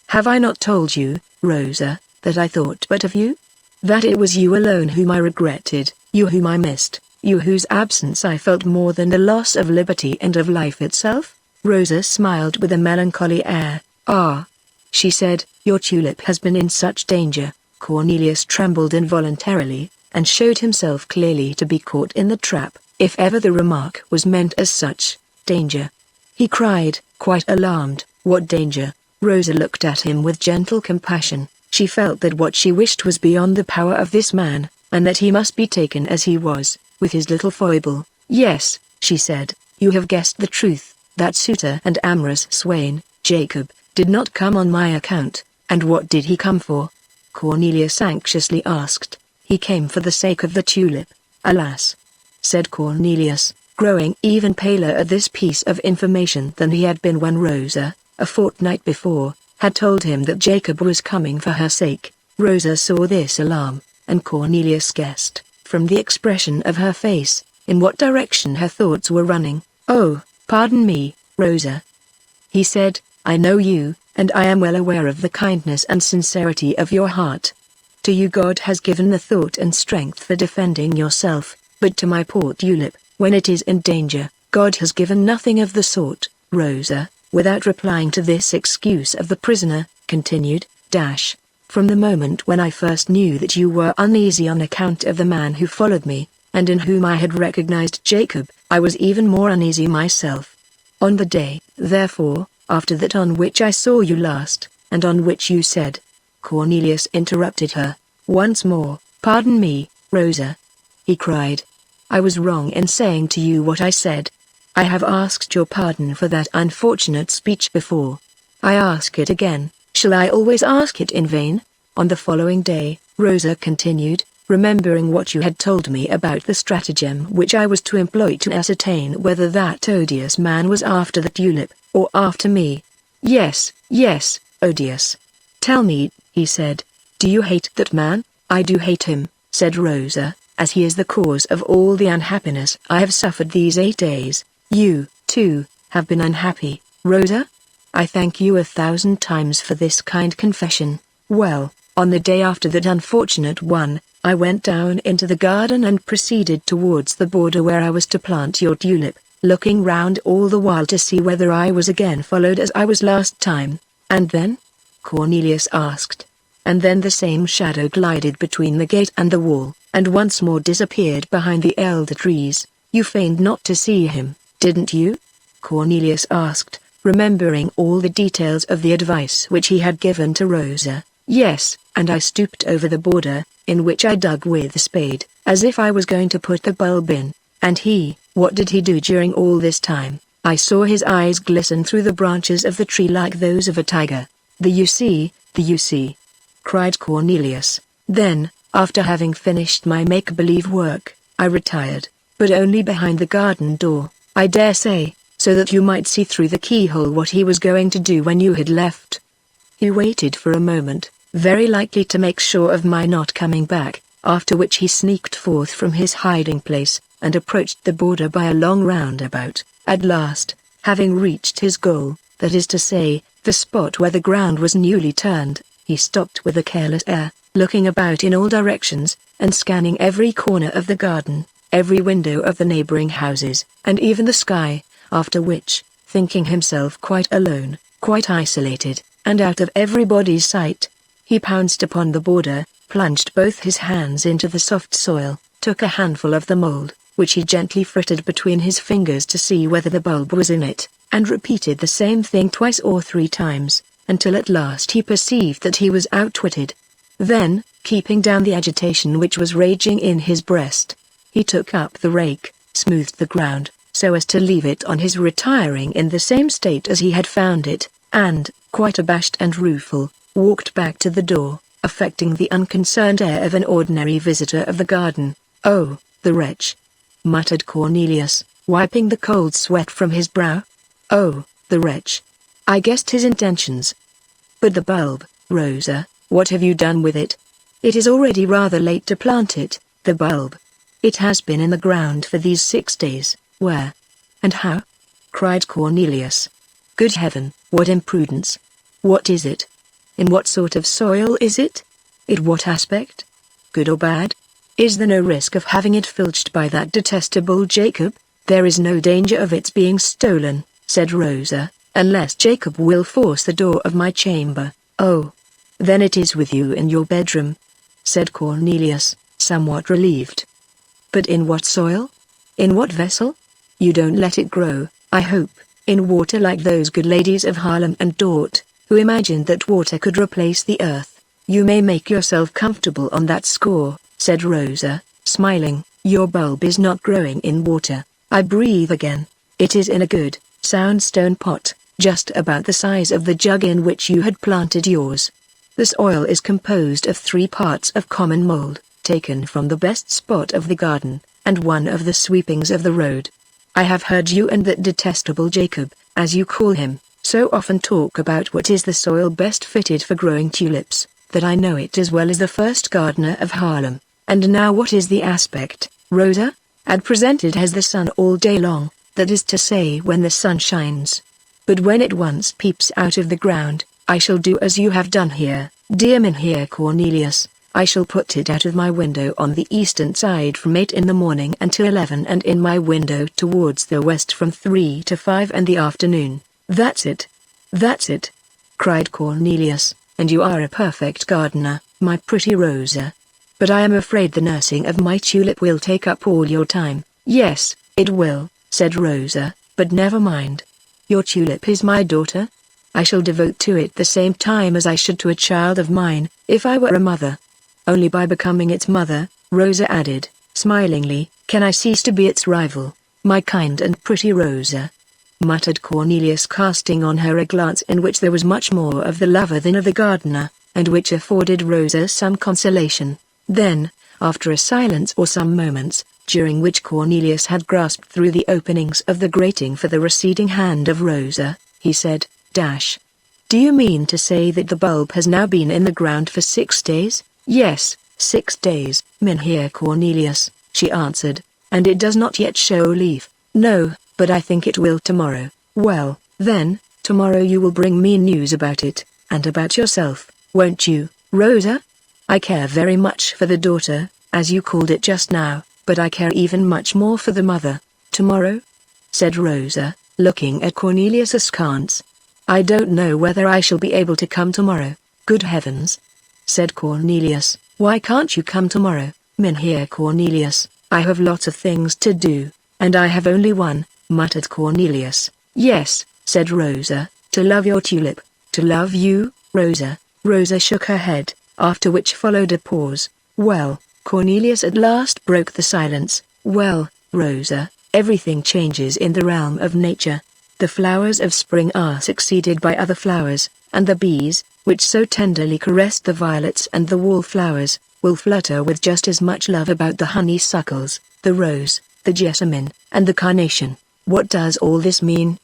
Speaker 1: Have I not told you, Rosa, that I thought but of you? That it was you alone whom I regretted, you whom I missed, you whose absence I felt more than the loss of liberty and of life itself?" Rosa smiled with a melancholy air. "Ah," she said, "your tulip has been in such danger." Cornelius trembled involuntarily, and showed himself clearly to be caught in the trap, if ever the remark was meant as such. "Danger?" he cried, quite alarmed. "What danger?" Rosa looked at him with gentle compassion. She felt that what she wished was beyond the power of this man, and that he must be taken as he was, with his little foible. "Yes," she said, "you have guessed the truth. That suitor and amorous swain, Jacob, did not come on my account. And what did he come for?" Cornelius anxiously asked. "He came for the sake of the tulip." "Alas," said Cornelius, growing even paler at this piece of information than he had been when Rosa, a fortnight before, had told him that Jacob was coming for her sake. Rosa saw this alarm, and Cornelius guessed, from the expression of her face, in what direction her thoughts were running. "Oh, pardon me, Rosa," he said, "I know you, and I am well aware of the kindness and sincerity of your heart. To you God has given the thought and strength for defending yourself, but to my poor tulip, when it is in danger, God has given nothing of the sort." Rosa, without replying to this excuse of the prisoner, continued, "From the moment when I first knew that you were uneasy on account of the man who followed me, and in whom I had recognized Jacob, I was even more uneasy myself. On the day, therefore, after that on which I saw you last, and on which you said—" Cornelius interrupted her. "Once more, pardon me, Rosa," he cried. "I was wrong in saying to you what I said. I have asked your pardon for that unfortunate speech before. I ask it again. Shall I always ask it in vain?" On the following day, Rosa continued, remembering what you had told me about the stratagem which I was to employ to ascertain whether that odious man was after the tulip, or after me. "Yes, yes, odious. Tell me," he said, "do you hate that man?" "I do hate him," said Rosa, "as he is the cause of all the unhappiness I have suffered these 8 days. You, too, have been unhappy, Rosa? I thank you 1,000 times for this kind confession. Well, on the day after that unfortunate one, I went down into the garden and proceeded towards the border where I was to plant your tulip, looking round all the while to see whether I was again followed as I was last time." "And then?" Cornelius asked. "And then the same shadow glided between the gate and the wall, and once more disappeared behind the elder trees. You feigned not to see him, didn't you?" Cornelius asked, remembering all the details of the advice which he had given to Rosa. "Yes, and I stooped over the border, in which I dug with a spade, as if I was going to put the bulb in. And what did he do during all this time? I saw his eyes glisten through the branches of the tree like those of a tiger. The you see, cried Cornelius. Then, after having finished my make-believe work, I retired, but only behind the garden door, I dare say, so that you might see through the keyhole what he was going to do when you had left. He waited for a moment, very likely to make sure of my not coming back, after which he sneaked forth from his hiding place, and approached the border by a long roundabout. At last, having reached his goal, that is to say, the spot where the ground was newly turned, he stopped with a careless air, looking about in all directions, and scanning every corner of the garden, every window of the neighboring houses, and even the sky, after which, thinking himself quite alone, quite isolated, and out of everybody's sight, he pounced upon the border, plunged both his hands into the soft soil, took a handful of the mold, which he gently frittered between his fingers to see whether the bulb was in it, and repeated the same thing 2 or 3 times, until at last he perceived that he was outwitted. Then, keeping down the agitation which was raging in his breast, he took up the rake, smoothed the ground, so as to leave it on his retiring in the same state as he had found it, and, quite abashed and rueful, walked back to the door, affecting the unconcerned air of an ordinary visitor of the garden. "Oh, the wretch!" muttered Cornelius, wiping the cold sweat from his brow. "Oh, the wretch! I guessed his intentions. But the bulb, Rosa, what have you done with it? It is already rather late to plant it, the bulb. It has been in the ground for these 6 days. Where? And how?" cried Cornelius. "Good heaven, what imprudence! What is it? In what sort of soil is it? In what aspect? Good or bad? Is there no risk of having it filched by that detestable Jacob?" "There is no danger of its being stolen," said Rosa, "unless Jacob will force the door of my chamber." "Oh, then it is with you in your bedroom," said Cornelius, somewhat relieved. "But in what soil? In what vessel? You don't let it grow, I hope, in water like those good ladies of Haarlem and Dort, who imagined that water could replace the earth. You may make yourself comfortable on that score, said Rosa, smiling. Your bulb is not growing in water. I breathe again. It is in a good, sound stone pot, just about the size of the jug in which you had planted yours. The soil is composed of 3 parts of common mold, taken from the best spot of the garden, and 1 of the sweepings of the road. I have heard you and that detestable Jacob, as you call him, so often talk about what is the soil best fitted for growing tulips, that I know it as well as the first gardener of Haarlem. And now what is the aspect, Rosa? At present it has the sun all day long, that is to say when the sun shines. But when it once peeps out of the ground, I shall do as you have done here, dear Mynheer Cornelius. I shall put it out of my window on the eastern side from 8 in the morning until 11, and in my window towards the west from 3 to 5 in the afternoon. That's it. That's it, cried Cornelius, and you are a perfect gardener, my pretty Rosa. But I am afraid the nursing of my tulip will take up all your time. Yes, it will, said Rosa, but never mind. Your tulip is my daughter. I shall devote to it the same time as I should to a child of mine, if I were a mother. Only by becoming its mother, Rosa added, smilingly, can I cease to be its rival, my kind and pretty Rosa. Muttered Cornelius, casting on her a glance in which there was much more of the lover than of the gardener, and which afforded Rosa some consolation. Then, after a silence or some moments, during which Cornelius had grasped through the openings of the grating for the receding hand of Rosa, he said, Do you mean to say that the bulb has now been in the ground for 6 days? Yes, 6 days, Mynheer Cornelius, she answered, and it does not yet show leaf. No, but I think it will tomorrow. Well, then, tomorrow you will bring me news about it, and about yourself, won't you, Rosa? I care very much for the daughter, as you called it just now, but I care even much more for the mother. Tomorrow? Said Rosa, looking at Cornelius askance. I don't know whether I shall be able to come tomorrow. Good heavens! Said Cornelius, why can't you come tomorrow, Mynheer Cornelius? I have lots of things to do, and I have only one, muttered Cornelius. Yes, said Rosa, to love your tulip. To love you, Rosa? Rosa shook her head, after which followed a pause. Well, Cornelius at last broke the silence. Well, Rosa, everything changes in the realm of nature. The flowers of spring are succeeded by other flowers, and the bees, which so tenderly caressed the violets and the wallflowers, will flutter with just as much love about the honeysuckles, the rose, the jessamine, and the carnation. What does all this mean?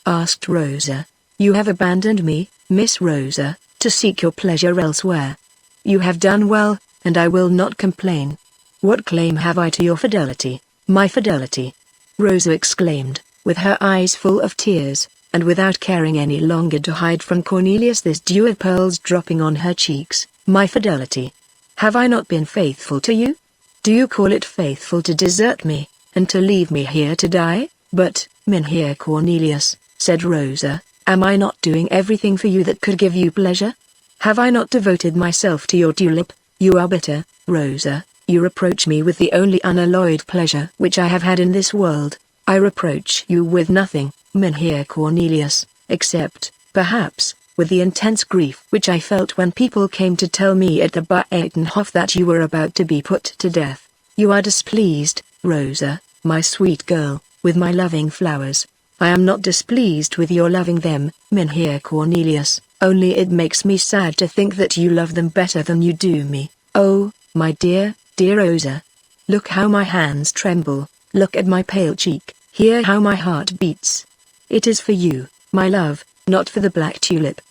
Speaker 1: Asked Rosa. You have abandoned me, Miss Rosa, to seek your pleasure elsewhere. You have done well, and I will not complain. What claim have I to your fidelity, my fidelity? Rosa exclaimed, with her eyes full of tears, and without caring any longer to hide from Cornelius this dew of pearls dropping on her cheeks. My fidelity. Have I not been faithful to you? Do you call it faithful to desert me, and to leave me here to die? But, Mynheer Cornelius, said Rosa, am I not doing everything for you that could give you pleasure? Have I not devoted myself to your tulip? You are bitter, Rosa. You reproach me with the only unalloyed pleasure which I have had in this world. I reproach you with nothing, Mynheer Cornelius, except, perhaps, with the intense grief which I felt when people came to tell me at the Buitenhof that you were about to be put to death. You are displeased, Rosa, my sweet girl, with my loving flowers. I am not displeased with your loving them, Mynheer Cornelius, only it makes me sad to think that you love them better than you do me. Oh, my dear, dear Rosa. Look how my hands tremble, look at my pale cheek, hear how my heart beats. It is for you, my love, not for the black tulip.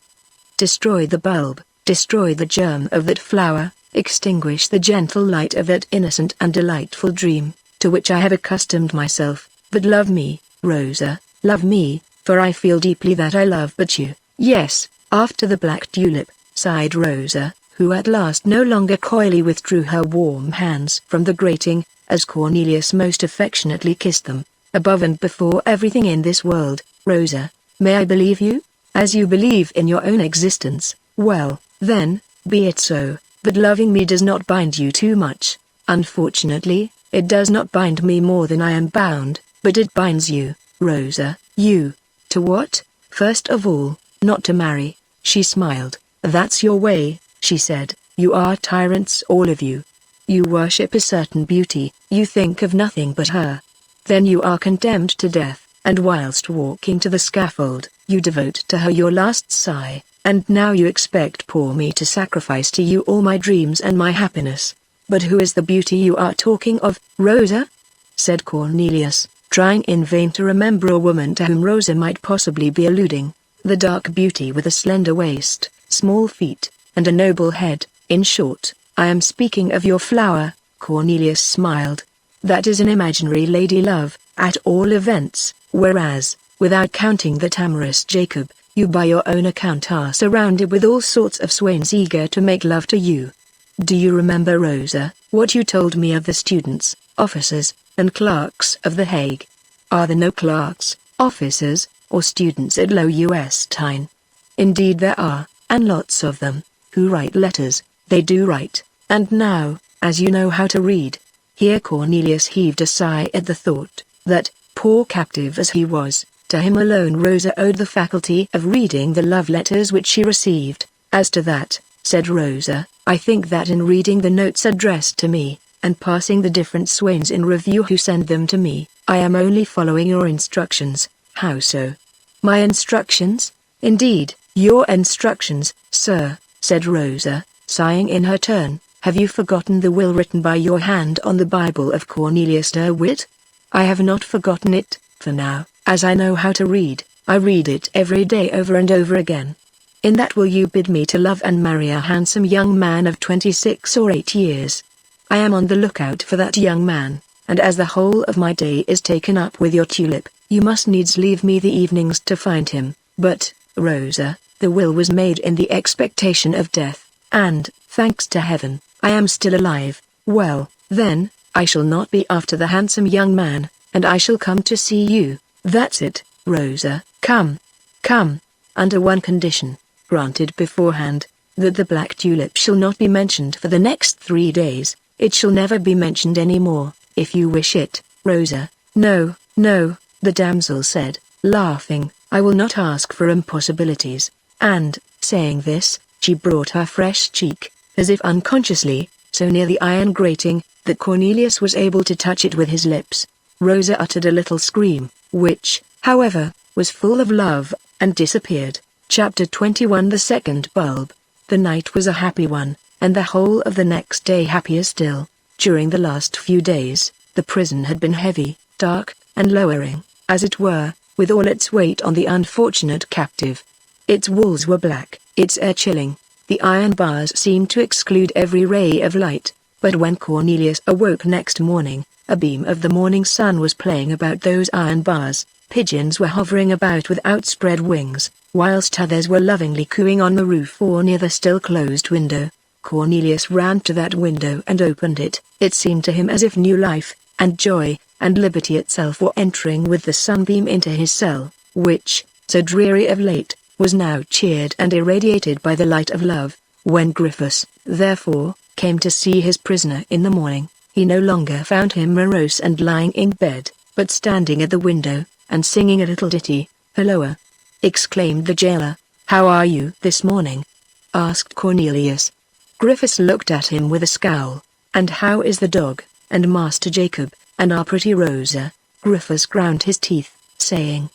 Speaker 1: Destroy the bulb, destroy the germ of that flower, extinguish the gentle light of that innocent and delightful dream, to which I have accustomed myself, but love me, Rosa, love me, for I feel deeply that I love but you. Yes, after the black tulip, sighed Rosa, who at last no longer coyly withdrew her warm hands from the grating, as Cornelius most affectionately kissed them. Above and before everything in this world, Rosa, may I believe you? As you believe in your own existence. Well, then, be it so, but loving me does not bind you too much. Unfortunately, it does not bind me more than I am bound, but it binds you, Rosa, you. To what? First of all, not to marry. She smiled. That's your way, she said. You are tyrants all of you. You worship a certain beauty, you think of nothing but her. Then you are condemned to death, and whilst walking to the scaffold, you devote to her your last sigh, and now you expect poor me to sacrifice to you all my dreams and my happiness. But who is the beauty you are talking of, Rosa? Said Cornelius, trying in vain to remember a woman to whom Rosa might possibly be alluding. The dark beauty with a slender waist, small feet, and a noble head. In short, I am speaking of your flower. Cornelius smiled. That is an imaginary lady love, at all events, whereas, without counting the tamorous Jacob, you by your own account are surrounded with all sorts of swains eager to make love to you. Do you remember, Rosa, what you told me of the students, officers, and clerks of The Hague? Are there no clerks, officers, or students at Loewestein? Indeed there are, and lots of them, who write letters. They do write, and now, as you know how to read. Here Cornelius heaved a sigh at the thought, that, poor captive as he was, to him alone Rosa owed the faculty of reading the love letters which she received. As to that, said Rosa, I think that in reading the notes addressed to me, and passing the different swains in review who send them to me, I am only following your instructions. How so? My instructions? Indeed, your instructions, sir, said Rosa, sighing in her turn. Have you forgotten the will written by your hand on the Bible of Cornelius Derwit? I have not forgotten it, for now, as I know how to read, I read it every day over and over again. In that will you bid me to love and marry a handsome young man of 26 or 8 years. I am on the lookout for that young man, and as the whole of my day is taken up with your Tulip, you must needs leave me the evenings to find him. But, Rosa, the will was made in the expectation of death, and, thanks to heaven, I am still alive. Well, then, I shall not be after the handsome young man, and I shall come to see you. That's it, Rosa, come. Come. Under one condition, granted beforehand, that the black tulip shall not be mentioned for the next 3 days. It shall never be mentioned any more, if you wish it, Rosa. No, no, the damsel said, laughing, I will not ask for impossibilities. And, saying this, she brought her fresh cheek, as if unconsciously, so near the iron grating, that Cornelius was able to touch it with his lips. Rosa uttered a little scream, which, however, was full of love, and disappeared. Chapter 21. The second bulb. The night was a happy one, and the whole of the next day happier still. During the last few days, the prison had been heavy, dark, and lowering, as it were, with all its weight on the unfortunate captive. Its walls were black, its air chilling. The iron bars seemed to exclude every ray of light, but when Cornelius awoke next morning, a beam of the morning sun was playing about those iron bars. Pigeons were hovering about with outspread wings, whilst others were lovingly cooing on the roof or near the still closed window. Cornelius ran to that window and opened it. It seemed to him as if new life, and joy, and liberty itself were entering with the sunbeam into his cell, which, so dreary of late, was now cheered and irradiated by the light of love. When Griffiths, therefore, came to see his prisoner in the morning, he no longer found him morose and lying in bed, but standing at the window, and singing a little ditty. Halloa! Exclaimed the jailer. How are you this morning? Asked Cornelius. Griffiths looked at him with a scowl. And how is the dog, and Master Jacob, and our pretty Rosa? Griffiths ground his teeth, saying,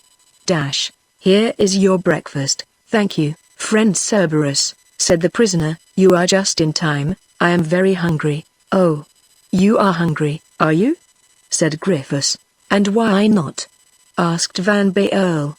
Speaker 1: Dash, here is your breakfast. Thank you, friend Cerberus, said the prisoner. You are just in time. I am very hungry. Oh, you are hungry, are you? Said Griffiths. And why not? Asked Van Baerle.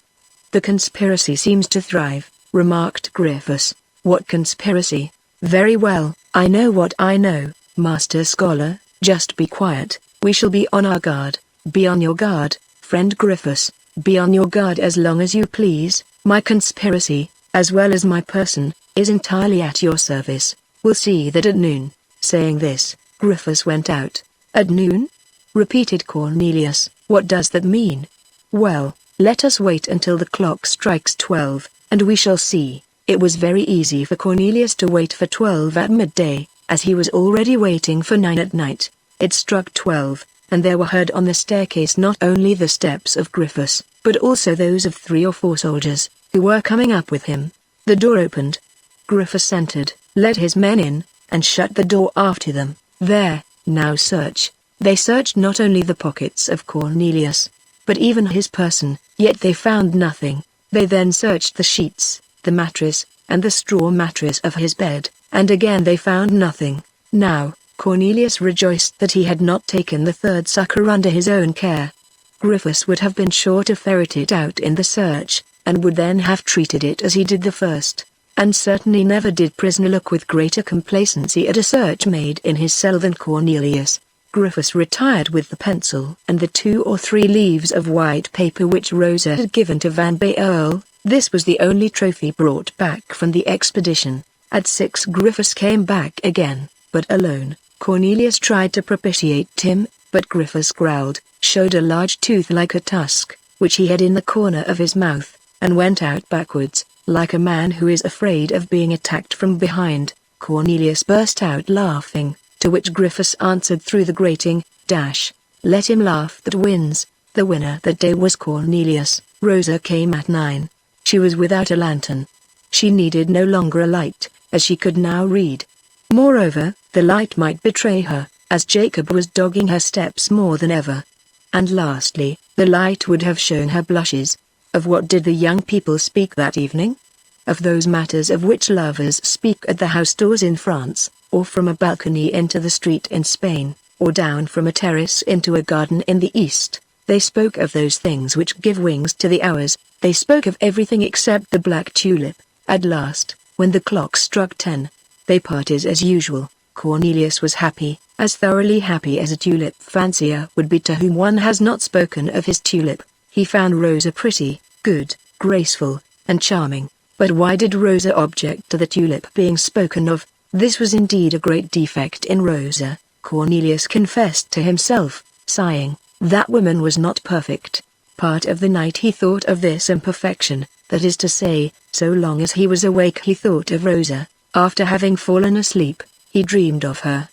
Speaker 1: The conspiracy seems to thrive, remarked Griffiths. What conspiracy? Very well, I know what I know, Master Scholar. Just be quiet. We shall be on our guard. Be on your guard, friend Griffiths. Be on your guard as long as you please. My conspiracy, as well as my person, is entirely at your service. We'll see that at noon. Saying this, Griffiths went out. At noon? Repeated Cornelius. What does that mean? Well, let us wait until the clock strikes 12, and we shall see. It was very easy for Cornelius to wait for 12 at midday, as he was already waiting for 9 at night. It struck 12, and there were heard on the staircase not only the steps of Griffiths, but also those of 3 or 4 soldiers, who were coming up with him. The door opened. Griffiths entered, led his men in, and shut the door after them. There, now search. They searched not only the pockets of Cornelius, but even his person, yet they found nothing. They then searched the sheets, the mattress, and the straw mattress of his bed, and again they found nothing. Now, Cornelius rejoiced that he had not taken the third sucker under his own care. Griffiths would have been sure to ferret it out in the search, and would then have treated it as he did the first, and certainly never did prisoner look with greater complacency at a search made in his cell than Cornelius. Griffiths retired with the pencil and the 2 or 3 leaves of white paper which Rosa had given to Van Baerle. This was the only trophy brought back from the expedition. At 6 Griffiths came back again, but alone. Cornelius tried to propitiate him, but Griffiths growled, showed a large tooth like a tusk, which he had in the corner of his mouth, and went out backwards, like a man who is afraid of being attacked from behind. Cornelius burst out laughing, to which Griffiths answered through the grating, "Let him laugh that wins." The winner that day was Cornelius. Rosa came at 9. She was without a lantern. She needed no longer a light, as she could now read. Moreover, the light might betray her, as Jacob was dogging her steps more than ever. And lastly, the light would have shown her blushes. Of what did the young people speak that evening? Of those matters of which lovers speak at the house doors in France, or from a balcony into the street in Spain, or down from a terrace into a garden in the East. They spoke of those things which give wings to the hours. They spoke of everything except the black tulip. At last, when the clock struck 10, they parted as usual. Cornelius was happy, as thoroughly happy as a tulip fancier would be to whom one has not spoken of his tulip. He found Rosa pretty, good, graceful, and charming. But why did Rosa object to the tulip being spoken of? This was indeed a great defect in Rosa. Cornelius confessed to himself, sighing, that woman was not perfect. Part of the night he thought of this imperfection, that is to say, so long as he was awake he thought of Rosa. After having fallen asleep, he dreamed of her.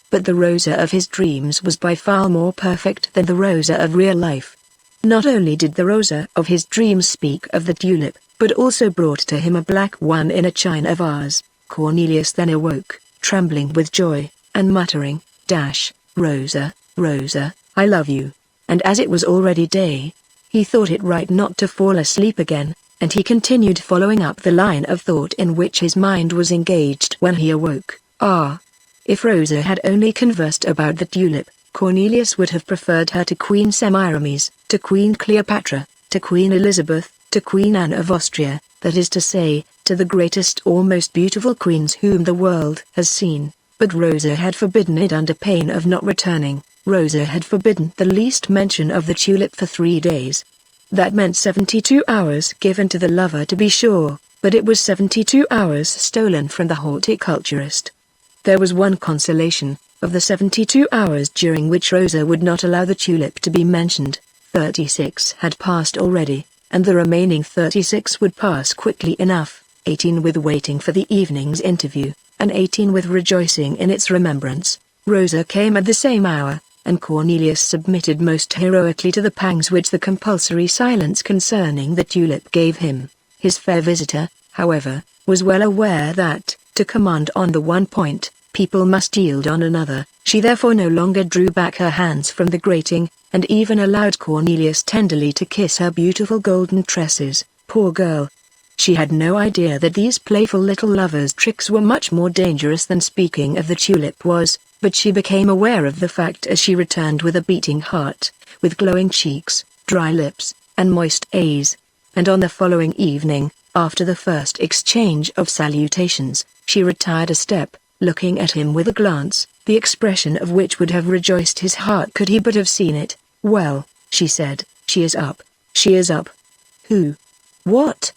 Speaker 1: But the Rosa of his dreams was by far more perfect than the Rosa of real life. Not only did the Rosa of his dreams speak of the tulip, but also brought to him a black one in a china vase. Cornelius then awoke, trembling with joy, and muttering, "Rosa, Rosa, I love you." And as it was already day, he thought it right not to fall asleep again, and he continued following up the line of thought in which his mind was engaged when he awoke. If Rosa had only conversed about the tulip, Cornelius would have preferred her to Queen Semiramis, to Queen Cleopatra, to Queen Elizabeth, to Queen Anne of Austria, that is to say, to the greatest or most beautiful queens whom the world has seen. But Rosa had forbidden it under pain of not returning. Rosa had forbidden the least mention of the tulip for 3 days. That meant 72 hours given to the lover to be sure, but it was 72 hours stolen from the horticulturist. There was one consolation: of the 72 hours during which Rosa would not allow the tulip to be mentioned, 36 had passed already, and the remaining 36 would pass quickly enough, 18 with waiting for the evening's interview, and 18 with rejoicing in its remembrance. Rosa came at the same hour, and Cornelius submitted most heroically to the pangs which the compulsory silence concerning the tulip gave him. His fair visitor, however, was well aware that, to command on the one point, people must yield on another. She therefore no longer drew back her hands from the grating, and even allowed Cornelius tenderly to kiss her beautiful golden tresses. Poor girl! She had no idea that these playful little lovers' tricks were much more dangerous than speaking of the tulip was, but she became aware of the fact as she returned with a beating heart, with glowing cheeks, dry lips, and moist eyes. And on the following evening, after the first exchange of salutations, she retired a step, looking at him with a glance, the expression of which would have rejoiced his heart could he but have seen it. "Well," she said, "she is up. She is up." "Who? What?"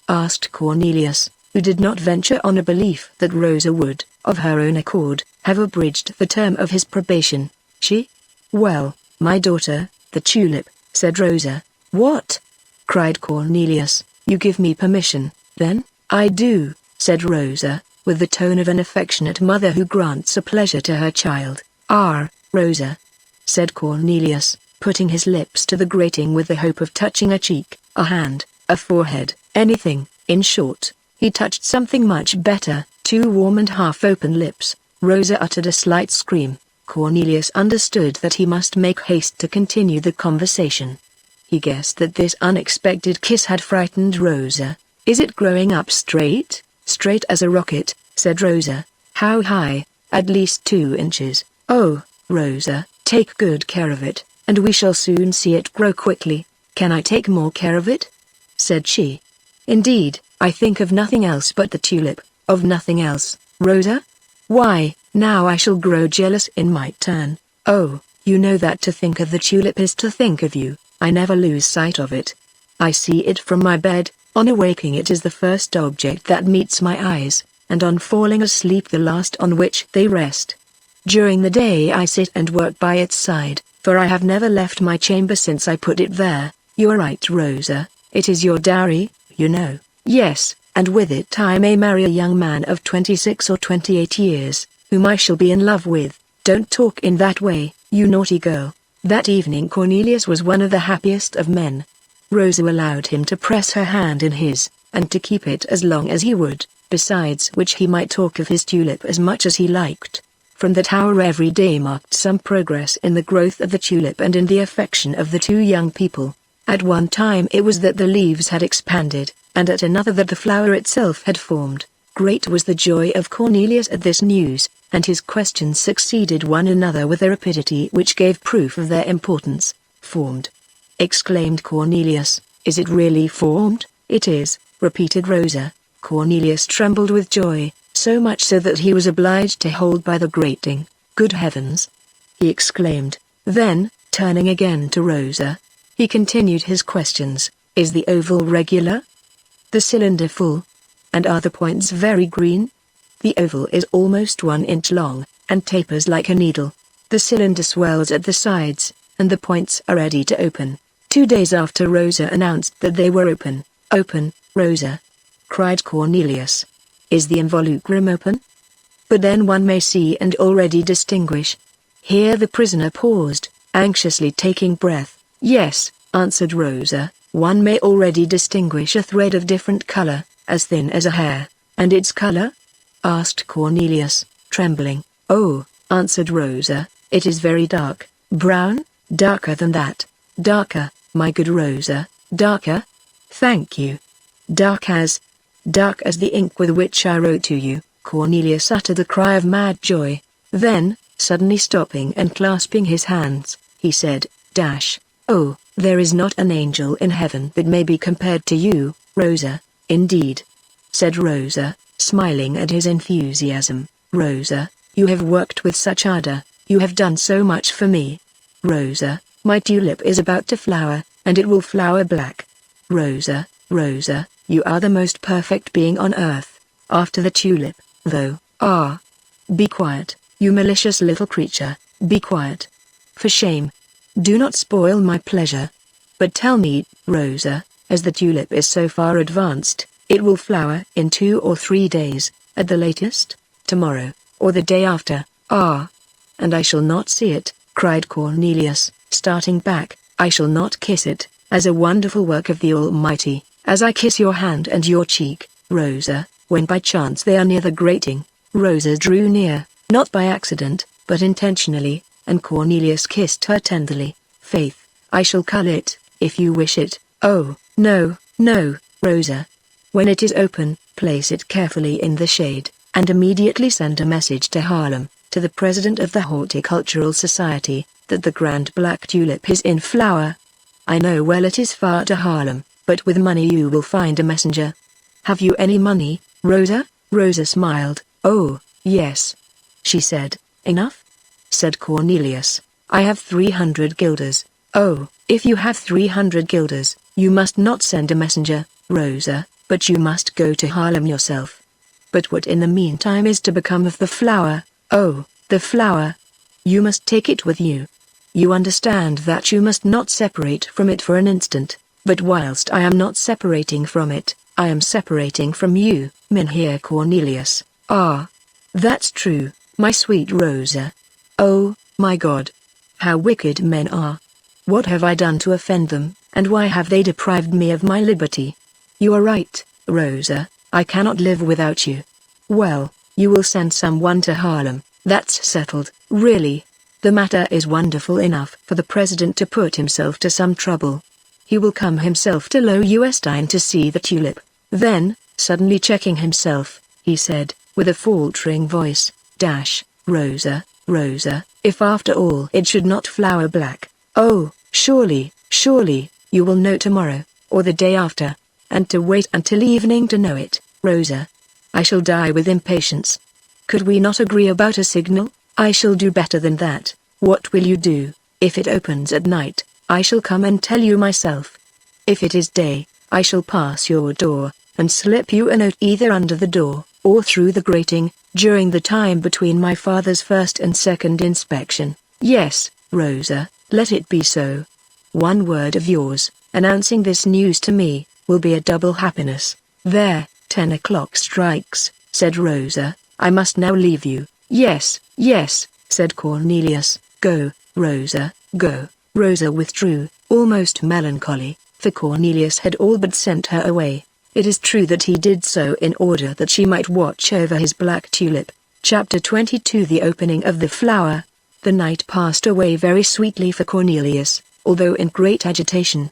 Speaker 1: asked Cornelius, who did not venture on a belief that Rosa would, of her own accord, have abridged the term of his probation. "She? Well, my daughter, the tulip," said Rosa. "What?" cried Cornelius. "You give me permission, then?" "I do," said Rosa, with the tone of an affectionate mother who grants a pleasure to her child. "Rosa," said Cornelius, putting his lips to the grating with the hope of touching a cheek, a hand, a forehead, anything. In short, he touched something much better, 2 warm and half-open lips. Rosa uttered a slight scream. Cornelius understood that he must make haste to continue the conversation. He guessed that this unexpected kiss had frightened Rosa. "Is it growing up straight?" "Straight as a rocket," said Rosa. "How high?" "At least 2 inches. "Oh, Rosa, take good care of it, and we shall soon see it grow quickly." "Can I take more care of it?" said she. "Indeed, I think of nothing else but the tulip." "Of nothing else, Rosa? Why, now I shall grow jealous in my turn." "Oh, you know that to think of the tulip is to think of you. I never lose sight of it. I see it from my bed, on awaking it is the first object that meets my eyes, and on falling asleep the last on which they rest. During the day I sit and work by its side, for I have never left my chamber since I put it there." "You are right, Rosa, it is your dowry, you know." "Yes, and with it I may marry a young man of 26 or 28 years, whom I shall be in love with." "Don't talk in that way, you naughty girl." That evening Cornelius was one of the happiest of men. Rosa allowed him to press her hand in his, and to keep it as long as he would, besides which he might talk of his tulip as much as he liked. From that hour every day marked some progress in the growth of the tulip and in the affection of the 2 young people. At one time it was that the leaves had expanded, and at another that the flower itself had formed. Great was the joy of Cornelius at this news, and his questions succeeded one another with a rapidity which gave proof of their importance. "Formed!" exclaimed Cornelius. "Is it really formed?" "It is," repeated Rosa. Cornelius trembled with joy, so much so that he was obliged to hold by the grating. "Good heavens!" he exclaimed. Then, turning again to Rosa, he continued his questions. "Is the oval regular? The cylinder full? And are the points very green?" "The oval is almost 1 inch long, and tapers like a needle. The cylinder swells at the sides, and the points are ready to open." 2 days after Rosa announced that they were open. "Open, Rosa!" cried Cornelius. "Is the involucrum open?" "But then one may see and already distinguish." Here the prisoner paused, anxiously taking breath. "Yes," answered Rosa, "one may already distinguish a thread of different color, as thin as a hair." "And its color?" asked Cornelius, trembling. "Oh," answered Rosa, "it is very dark." "Brown?" "Darker than that." "Darker, my good Rosa, darker?" "Thank you." Dark as the ink with which I wrote to you." Cornelius uttered a cry of mad joy. Then, suddenly stopping and clasping his hands, he said, "Oh, there is not an angel in heaven that may be compared to you, Rosa." "Indeed?" said Rosa, smiling at his enthusiasm. "Rosa, you have worked with such ardor, you have done so much for me. Rosa, my tulip is about to flower, and it will flower black. Rosa, Rosa, you are the most perfect being on earth, after the tulip, though." "Ah! Be quiet, you malicious little creature, be quiet. For shame. Do not spoil my pleasure. But tell me, Rosa, as the tulip is so far advanced, it will flower in 2 or 3 days, at the latest, tomorrow, or the day after." "Ah! And I shall not see it," cried Cornelius, starting back. "I shall not kiss it, as a wonderful work of the Almighty, as I kiss your hand and your cheek, Rosa, when by chance they are near the grating." Rosa drew near, not by accident, but intentionally, and Cornelius kissed her tenderly. "Faith, I shall cull it, if you wish it." "Oh, no, no, Rosa. When it is open, place it carefully in the shade, and immediately send a message to Harlem, to the president of the Horticultural Society, that the grand black tulip is in flower. I know well it is far to Harlem, but with money you will find a messenger. Have you any money, Rosa?" Rosa smiled. "Oh, yes," she said. "Enough?" said Cornelius. "I have 300 guilders." "Oh, if you have 300 guilders, you must not send a messenger, Rosa, but you must go to Harlem yourself." "But what in the meantime is to become of the flower?" "Oh, the flower. You must take it with you. You understand that you must not separate from it for an instant, but whilst I am not separating from it, I am separating from you, Mynheer Cornelius." "Ah, that's true, my sweet Rosa. Oh, my God! How wicked men are! What have I done to offend them, and why have they deprived me of my liberty?" "You are right, Rosa, I cannot live without you." "Well, you will send someone to Harlem, That's settled, really. The matter is wonderful enough for the president to put himself to some trouble. He will come himself to Lowenstein to see the tulip. Then, suddenly checking himself, he said, with a faltering voice, Rosa, Rosa, if after all it should not flower black, oh, surely, you will know tomorrow, or the day after. And to wait until evening to know it, Rosa. I shall die with impatience. Could we not agree about a signal? I shall do better than that. What will you do? If it opens at night, I shall come and tell you myself. If it is day, I shall pass your door, and slip you a note either under the door, or through the grating, during the time between my father's first and second inspection. Yes, Rosa, let it be so. One word of yours, announcing this news to me, will be a double happiness. There, 10 o'clock strikes, said Rosa. I must now leave you. Yes, said Cornelius. Go, Rosa, go. Rosa withdrew, almost melancholy, for Cornelius had all but sent her away. It is true that he did so in order that she might watch over his black tulip. Chapter 22 The opening of the flower. The night passed away very sweetly for Cornelius, although in great agitation.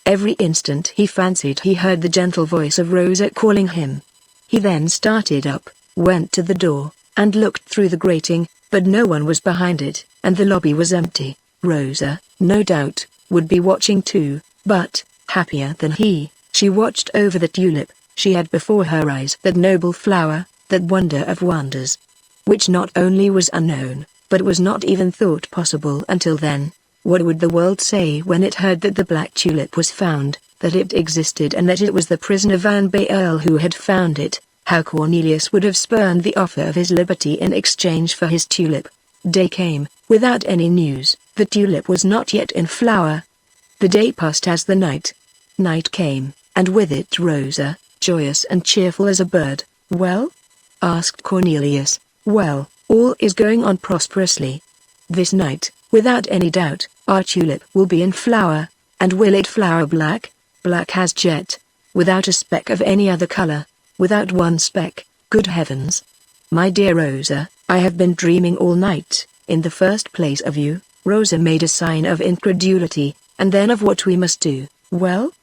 Speaker 1: Every instant he fancied he heard the gentle voice of Rosa calling him. He then started up, went to the door, and looked through the grating, but no one was behind it, and the lobby was empty. Rosa, no doubt, would be watching too, but, happier than he, she watched over the tulip. She had before her eyes that noble flower, that wonder of wonders, which not only was unknown, but was not even thought possible until then. What would the world say when it heard that the black tulip was found, that it existed, and that it was the prisoner Van Baerle who had found it? How Cornelius would have spurned the offer of his liberty in exchange for his tulip. Day came, without any news. The tulip was not yet in flower. The day passed as the night. Night came, and with it Rosa, joyous and cheerful as a bird. Well? Asked Cornelius. Well, all is going on prosperously. This night, without any doubt, our tulip will be in flower. And will it flower black? Black as jet. Without a speck of any other color. Without one speck. Good heavens. My dear Rosa, I have been dreaming all night, in the first place of you. Rosa made a sign of incredulity, and then of what we must do. Well,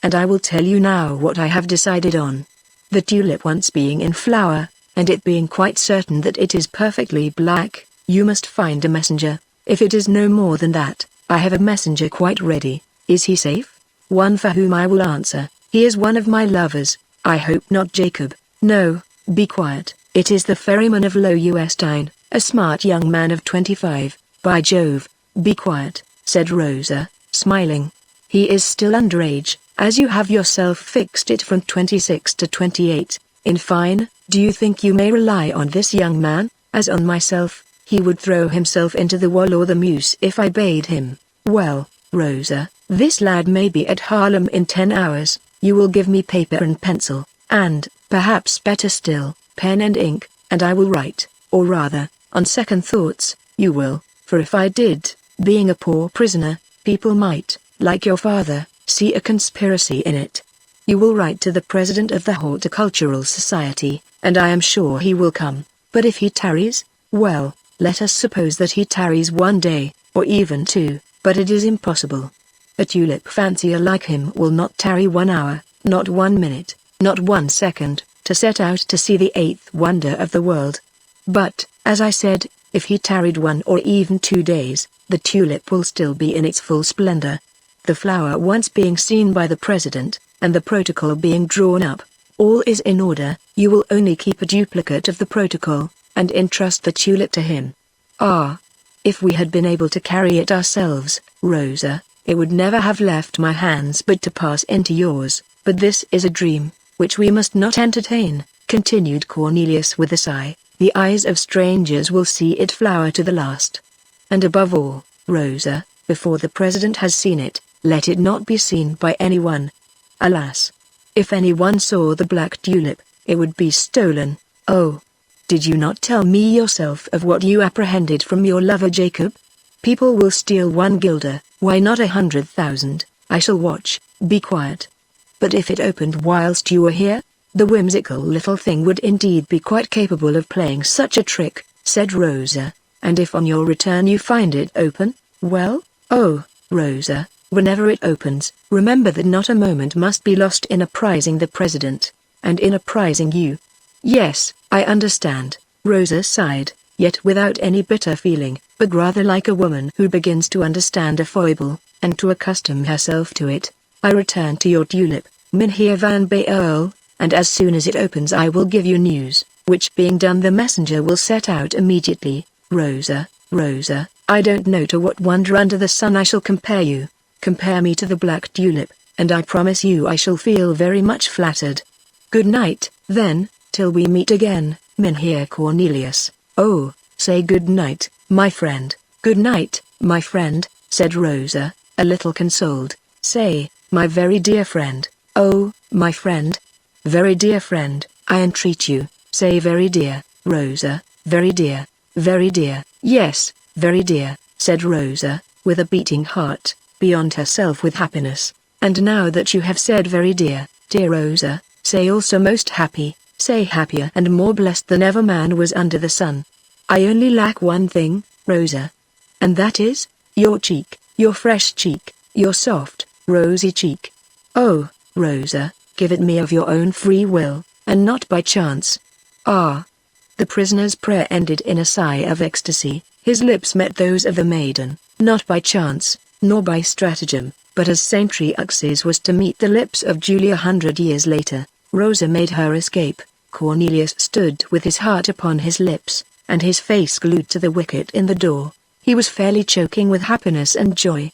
Speaker 1: and I will tell you now what I have decided on. The tulip once being in flower, and it being quite certain that it is perfectly black, you must find a messenger. If it is no more than that, I have a messenger quite ready. Is he safe? One for whom I will answer. He is one of my lovers. I hope not Jacob. No, be quiet. It is the ferryman of Lowenstein, a smart young man of 25. By Jove, be quiet, said Rosa, smiling. He is still underage, as you have yourself fixed it from 26 to 28. In fine, do you think you may rely on this young man, as on myself? He would throw himself into the Wall or the Meuse if I bade him. Well, Rosa, this lad may be at Haarlem in 10 hours. You will give me paper and pencil, and, perhaps better still, pen and ink, and I will write, or rather, on second thoughts, you will, for if I did, being a poor prisoner, people might, like your father, see a conspiracy in it. You will write to the president of the Horticultural Society, and I am sure he will come. But if he tarries, well, let us suppose that he tarries 1 day, or even 2, but it is impossible. A tulip fancier like him will not tarry 1 hour, not 1 minute, not 1 second, to set out to see the 8th wonder of the world. But, as I said, if he tarried 1 or even 2 days, the tulip will still be in its full splendor. The flower once being seen by the president, and the protocol being drawn up, all is in order. You will only keep a duplicate of the protocol, and entrust the tulip to him. Ah! If we had been able to carry it ourselves, Rosa, it would never have left my hands but to pass into yours. But this is a dream, which we must not entertain, continued Cornelius with a sigh. The eyes of strangers will see it flower to the last. And above all, Rosa, before the president has seen it, let it not be seen by anyone. Alas! If anyone saw the black tulip, it would be stolen. Oh! Did you not tell me yourself of what you apprehended from your lover Jacob? People will steal 1 guilder, why not 100,000? I shall watch. Be quiet. But if it opened whilst you were here, the whimsical little thing would indeed be quite capable of playing such a trick. said Rosa. "And if on your return you find it open, well, oh, Rosa, whenever it opens, remember that not a moment must be lost in apprising the president, and in apprising you." "Yes, I understand," Rosa sighed, yet without any bitter feeling, but rather like a woman who begins to understand a foible, and to accustom herself to it. "I return to your tulip, Mynheer van Baerle, and as soon as it opens I will give you news, which being done the messenger will set out immediately. Rosa, Rosa, I don't know to what wonder under the sun I shall compare you. Compare me to the black tulip, and I promise you I shall feel very much flattered. Good night, then, till we meet again, Mynheer Cornelius." "Oh, say good night, my friend." "Good night, my friend," said Rosa, a little consoled. "Say, my very dear friend." "Oh, my friend. Very dear friend, I entreat you, say very dear, Rosa, very dear, very dear." "Yes, very dear," said Rosa, with a beating heart, beyond herself with happiness. "And now that you have said very dear, dear Rosa, say also most happy, say happier and more blessed than ever man was under the sun. I only lack one thing, Rosa. And that is, your cheek, your fresh cheek, your soft, rosy cheek. Oh, Rosa, give it me of your own free will, and not by chance." "Ah." The prisoner's prayer ended in a sigh of ecstasy. His lips met those of the maiden, not by chance, nor by stratagem, but as Saint Triux's was to meet the lips of Julia 100 years later. Rosa made her escape. Cornelius stood with his heart upon his lips, and his face glued to the wicket in the door. He was fairly choking with happiness and joy.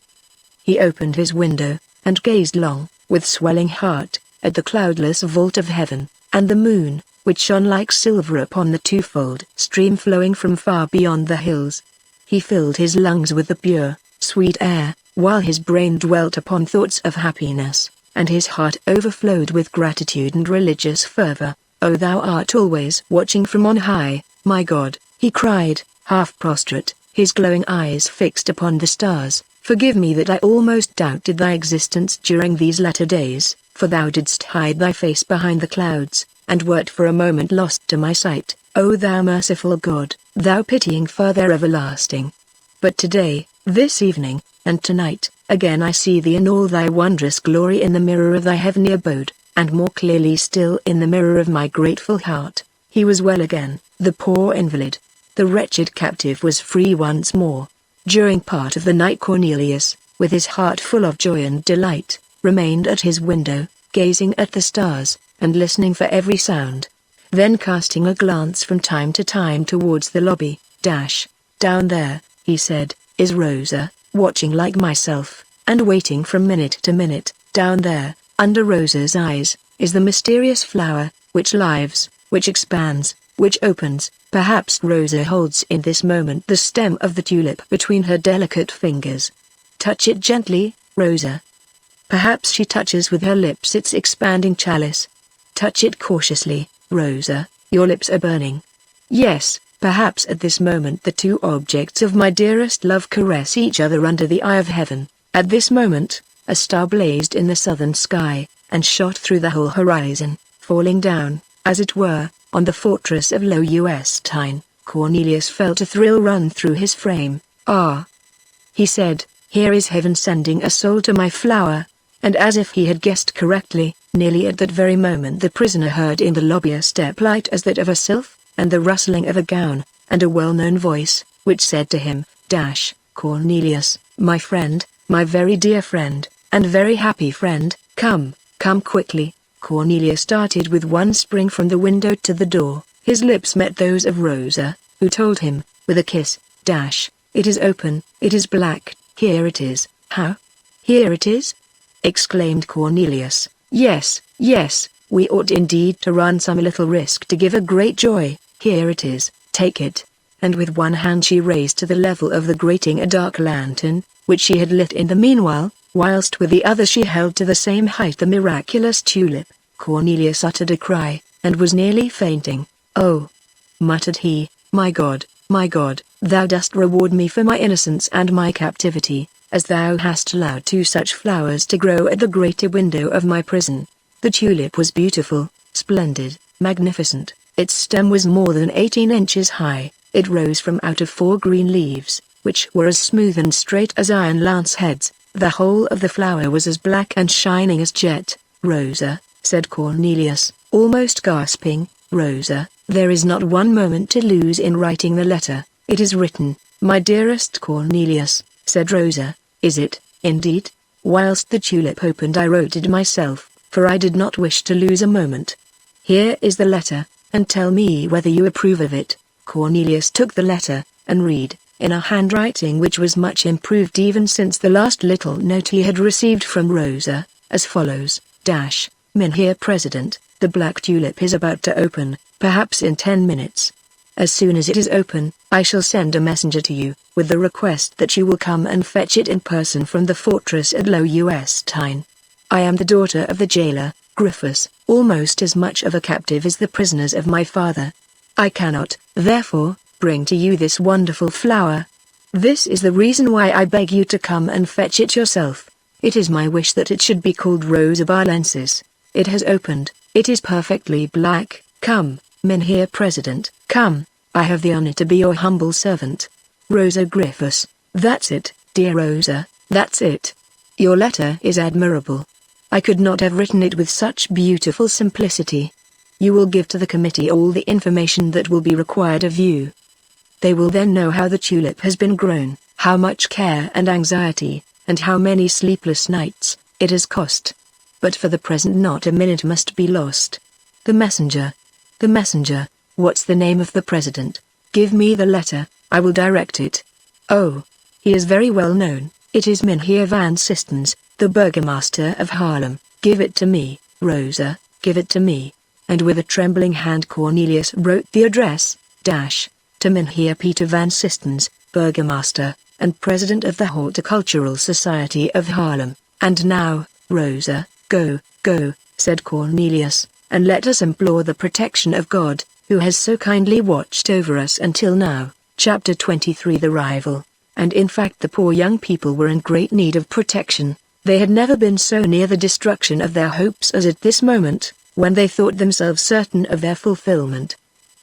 Speaker 1: He opened his window, and gazed long, with swelling heart, at the cloudless vault of heaven, and the moon, which shone like silver upon the twofold stream flowing from far beyond the hills. He filled his lungs with the pure, sweet air, while his brain dwelt upon thoughts of happiness, and his heart overflowed with gratitude and religious fervor. "O thou art always watching from on high, my God," he cried, half prostrate, his glowing eyes fixed upon the stars. "Forgive me that I almost doubted thy existence during these latter days, for thou didst hide thy face behind the clouds, and wert for a moment lost to my sight. O thou merciful God, thou pitying Father everlasting. But today, this evening, and tonight, again I see thee in all thy wondrous glory in the mirror of thy heavenly abode, and more clearly still in the mirror of my grateful heart." He was well again, the poor invalid. The wretched captive was free once more. During part of the night Cornelius, with his heart full of joy and delight, remained at his window, gazing at the stars, and listening for every sound. Then casting a glance from time to time towards the lobby, "Down there," he said, "is Rosa, watching like myself, and waiting from minute to minute. Down there, under Rosa's eyes, is the mysterious flower, which lives, which expands, which opens. Perhaps Rosa holds in this moment the stem of the tulip between her delicate fingers. Touch it gently, Rosa. Perhaps she touches with her lips its expanding chalice. Touch it cautiously, Rosa, your lips are burning. Yes, perhaps at this moment the two objects of my dearest love caress each other under the eye of heaven. At this moment, a star blazed in the southern sky, and shot through the whole horizon, falling down, as it were, on the fortress of Loewestein. Cornelius felt a thrill run through his frame. "Ah," he said, "here is heaven sending a soul to my flower." And as if he had guessed correctly, nearly at that very moment the prisoner heard in the lobby a step light as that of a sylph, and the rustling of a gown, and a well-known voice, which said to him, "Cornelius, my friend, my very dear friend, and very happy friend, come quickly." Cornelius started with one spring from the window to the door. His lips met those of Rosa, who told him, with a kiss, "It is open, it is black, here it is." "How? Here it is?" exclaimed Cornelius. Yes, we ought indeed to run some little risk to give a great joy. Here it is, take it." And with one hand she raised to the level of the grating a dark lantern, which she had lit in the meanwhile, whilst with the other she held to the same height the miraculous tulip. Cornelius uttered a cry, and was nearly fainting. "Oh," muttered he, my God, thou dost reward me for my innocence and my captivity, as thou hast allowed two such flowers to grow at the grated window of my prison." The tulip was beautiful, splendid, magnificent. Its stem was more than 18 inches high, It rose from out of 4 green leaves, which were as smooth and straight as iron lance heads. The whole of the flower was as black and shining as jet. "Rosa," said Cornelius, almost gasping, "Rosa, there is not one moment to lose in writing the letter. It is written." "My dearest Cornelius," said Rosa, "is it, indeed? Whilst the tulip opened I wrote it myself, for I did not wish to lose a moment. Here is the letter, and tell me whether you approve of it." Cornelius took the letter, and read, in a handwriting which was much improved even since the last little note he had received from Rosa, as follows: "Mynheer President, the black tulip is about to open, perhaps in 10 minutes. As soon as it is open, I shall send a messenger to you, with the request that you will come and fetch it in person from the fortress at Loewestein. I am the daughter of the jailer, Griffiths, almost as much of a captive as the prisoners of my father. I cannot, therefore, bring to you this wonderful flower. This is the reason why I beg you to come and fetch it yourself. It is my wish that it should be called Rosa Barlensis. It has opened, it is perfectly black. Come, Mynheer President, come. I have the honor to be your humble servant. Rosa Griffiths." "That's it, dear Rosa, that's it. Your letter is admirable. I could not have written it with such beautiful simplicity. You will give to the committee all the information that will be required of you. They will then know how the tulip has been grown, how much care and anxiety, and how many sleepless nights, it has cost. But for the present not a minute must be lost. The messenger. The messenger. What's the name of the president? Give me the letter, I will direct it." "Oh, he is very well known. It is Mynheer van Sistens, the burgomaster of Haarlem. Give it to me, Rosa, give it to me." And with a trembling hand Cornelius wrote the address, "to Mynheer Peter van Sistens, burgomaster, and president of the Horticultural Society of Haarlem." "And now, Rosa, go, said Cornelius, "and let us implore the protection of God, who has so kindly watched over us until now." Chapter 23 The Rival. And in fact the poor young people were in great need of protection. They had never been so near the destruction of their hopes as at this moment, when they thought themselves certain of their fulfillment.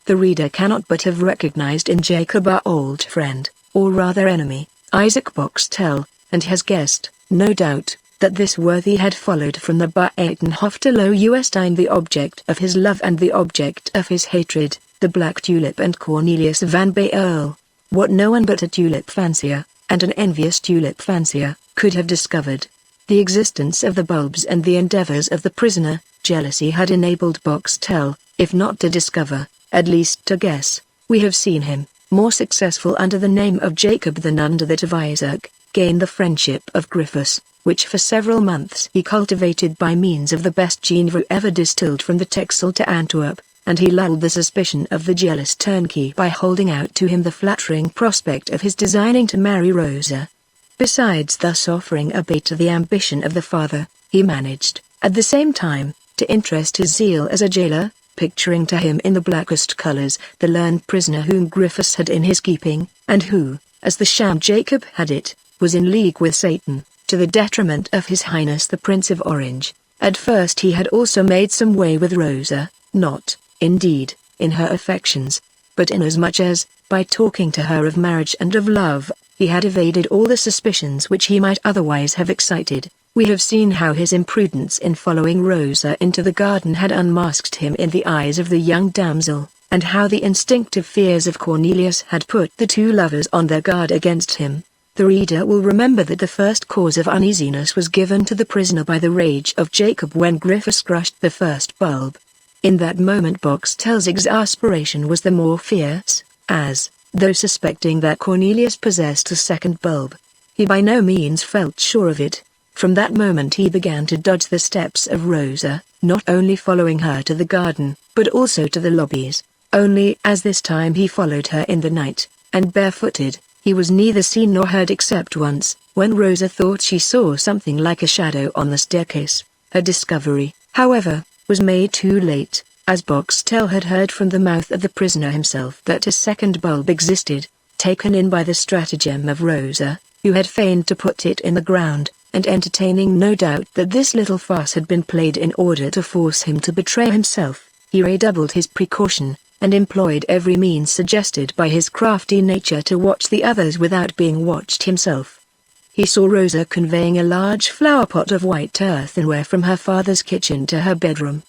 Speaker 1: The reader cannot but have recognized in Jacob our old friend, or rather enemy, Isaac Boxtel, and has guessed, no doubt, that this worthy had followed from the Buitenhof to Loewestein the object of his love and the object of his hatred, the black tulip and Cornelius van Baerle. What no one but a tulip fancier, and an envious tulip fancier, could have discovered. The existence of the bulbs and the endeavors of the prisoner, jealousy had enabled Boxtel, if not to discover, at least to guess. We have seen him, more successful under the name of Jacob than under that of Isaac, gain the friendship of Griffiths, which for several months he cultivated by means of the best Geneva ever distilled from the Texel to Antwerp, and he lulled the suspicion of the jealous turnkey by holding out to him the flattering prospect of his designing to marry Rosa. Besides thus offering a bait to the ambition of the father, he managed, at the same time, to interest his zeal as a jailer, picturing to him in the blackest colors the learned prisoner whom Griffiths had in his keeping, and who, as the sham Jacob had it, was in league with Satan, to the detriment of His Highness the Prince of Orange. At first he had also made some way with Rosa, not, indeed, in her affections, but inasmuch as, by talking to her of marriage and of love, he had evaded all the suspicions which he might otherwise have excited. We have seen how his imprudence in following Rosa into the garden had unmasked him in the eyes of the young damsel, and how the instinctive fears of Cornelius had put the two lovers on their guard against him. The reader will remember that the first cause of uneasiness was given to the prisoner by the rage of Jacob when Griffiths crushed the first bulb. In that moment Boxtel's exasperation was the more fierce, as, though suspecting that Cornelius possessed a second bulb, he by no means felt sure of it. From that moment he began to dodge the steps of Rosa, not only following her to the garden, but also to the lobbies. Only as this time he followed her in the night, and barefooted, he was neither seen nor heard except once, when Rosa thought she saw something like a shadow on the staircase. Her discovery, however, was made too late, as Boxtel had heard from the mouth of the prisoner himself that a second bulb existed, taken in by the stratagem of Rosa, who had feigned to put it in the ground, and entertaining no doubt that this little farce had been played in order to force him to betray himself, he redoubled his precaution, and employed every means suggested by his crafty nature to watch the others without being watched himself. He saw Rosa conveying a large flower pot of white earthenware from her father's kitchen to her bedroom.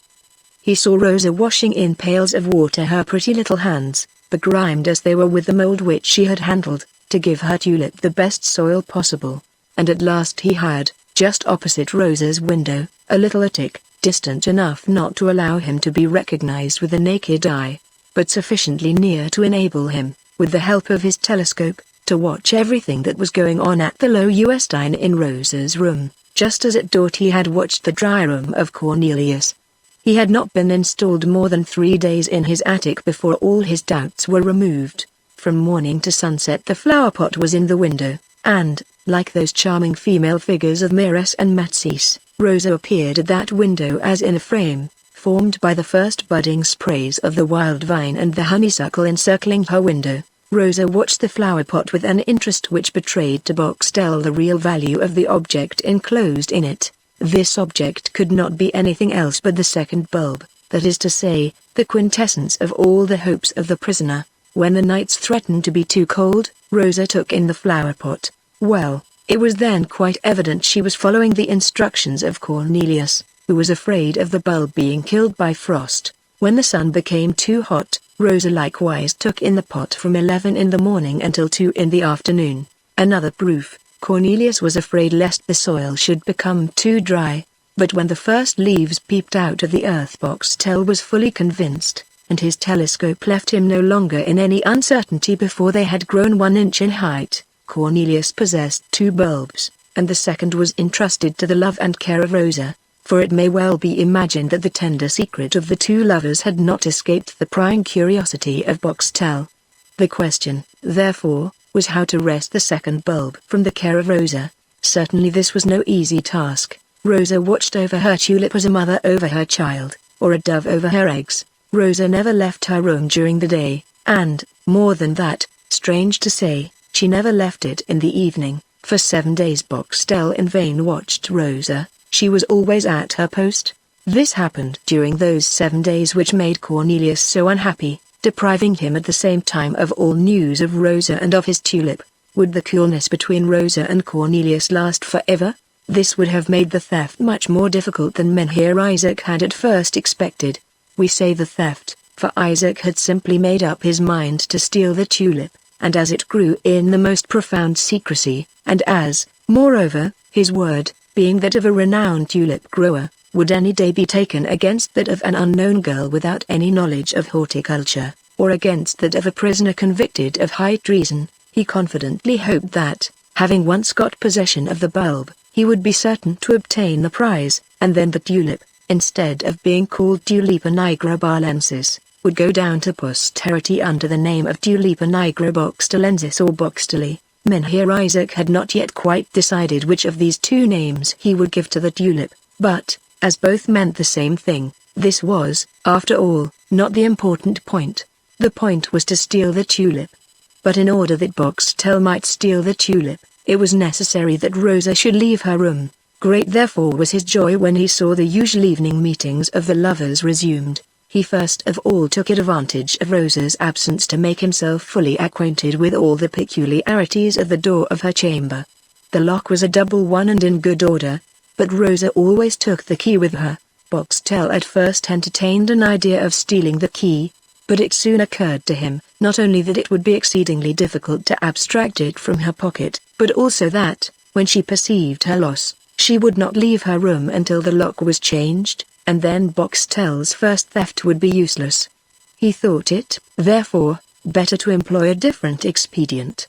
Speaker 1: He saw Rosa washing in pails of water her pretty little hands, begrimed as they were with the mold which she had handled, to give her tulip the best soil possible. And at last he had, just opposite Rosa's window, a little attic, distant enough not to allow him to be recognized with the naked eye, but sufficiently near to enable him, with the help of his telescope, to watch everything that was going on at the low Uestine in Rosa's room, just as at Dort he had watched the dry room of Cornelius. He had not been installed more than 3 days in his attic before all his doubts were removed. From morning to sunset the flower pot was in the window, and, like those charming female figures of Mieres and Matisse, Rosa appeared at that window as in a frame, formed by the first budding sprays of the wild vine and the honeysuckle encircling her window. Rosa watched the flower pot with an interest which betrayed to Boxtel the real value of the object enclosed in it. This object could not be anything else but the second bulb, that is to say, the quintessence of all the hopes of the prisoner. When the nights threatened to be too cold, Rosa took in the flower pot. Well, it was then quite evident she was following the instructions of Cornelius, who was afraid of the bulb being killed by frost. When the sun became too hot, Rosa likewise took in the pot from 11 in the morning until 2 in the afternoon. Another proof, Cornelius was afraid lest the soil should become too dry. But when the first leaves peeped out of the earth, Boxtel was fully convinced, and his telescope left him no longer in any uncertainty before they had grown 1 inch in height. Cornelius possessed 2 bulbs, and the second was entrusted to the love and care of Rosa, for it may well be imagined that the tender secret of the 2 lovers had not escaped the prying curiosity of Boxtel. The question, therefore, was how to wrest the second bulb from the care of Rosa. Certainly this was no easy task. Rosa watched over her tulip as a mother over her child, or a dove over her eggs. Rosa never left her room during the day, and, more than that, strange to say, she never left it in the evening. For 7 days Boxtel in vain watched Rosa. She was always at her post. This happened during those 7 days which made Cornelius so unhappy, depriving him at the same time of all news of Rosa and of his tulip. Would the coolness between Rosa and Cornelius last forever? This would have made the theft much more difficult than Menhir Isaac had at first expected. We say the theft, for Isaac had simply made up his mind to steal the tulip, and as it grew in the most profound secrecy, and as, moreover, his word, being that of a renowned tulip grower, would any day be taken against that of an unknown girl without any knowledge of horticulture, or against that of a prisoner convicted of high treason, he confidently hoped that, having once got possession of the bulb, he would be certain to obtain the prize, and then the tulip, instead of being called Tulipa nigra barlensis, would go down to posterity under the name of Tulipa nigra boxtelensis or boxteli. Menhir Isaac had not yet quite decided which of these 2 names he would give to the tulip, but, as both meant the same thing, this was, after all, not the important point. The point was to steal the tulip. But in order that Boxtel might steal the tulip, it was necessary that Rosa should leave her room. Great therefore was his joy when he saw the usual evening meetings of the lovers resumed. He first of all took advantage of Rosa's absence to make himself fully acquainted with all the peculiarities of the door of her chamber. The lock was a double one and in good order, but Rosa always took the key with her. Boxtel at first entertained an idea of stealing the key, but it soon occurred to him, not only that it would be exceedingly difficult to abstract it from her pocket, but also that, when she perceived her loss, she would not leave her room until the lock was changed, and then Boxtel's first theft would be useless. He thought it, therefore, better to employ a different expedient.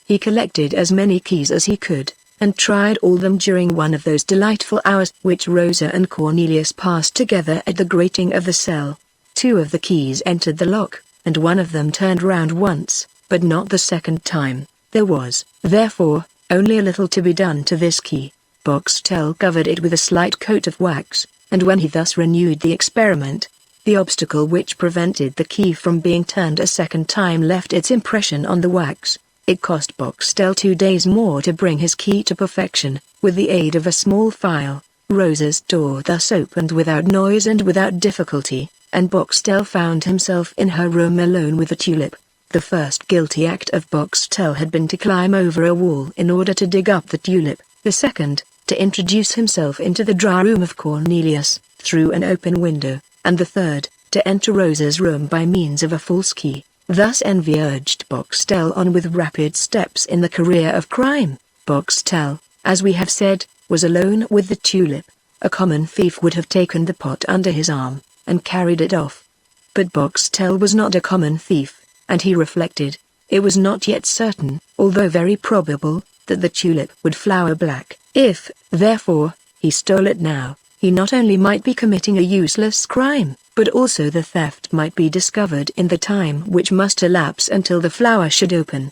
Speaker 1: He collected as many keys as he could, and tried all them during one of those delightful hours which Rosa and Cornelius passed together at the grating of the cell. 2 of the keys entered the lock, and one of them turned round once, but not the second time. There was, therefore, only a little to be done to this key. Boxtel covered it with a slight coat of wax, and when he thus renewed the experiment, the obstacle which prevented the key from being turned a second time left its impression on the wax. It cost Boxtel 2 days more to bring his key to perfection. With the aid of a small file, Rosa's door thus opened without noise and without difficulty. and Boxtel found himself in her room alone with the tulip. The first guilty act of Boxtel had been to climb over a wall in order to dig up the tulip, the second, to introduce himself into the dry room of Cornelius, through an open window, and the third, to enter Rosa's room by means of a false key. Thus envy urged Boxtel on with rapid steps in the career of crime. Boxtel, as we have said, was alone with the tulip. A common thief would have taken the pot under his arm, and carried it off. But Boxtel was not a common thief, and he reflected, it was not yet certain, although very probable, that the tulip would flower black. If, therefore, he stole it now, he not only might be committing a useless crime, but also the theft might be discovered in the time which must elapse until the flower should open.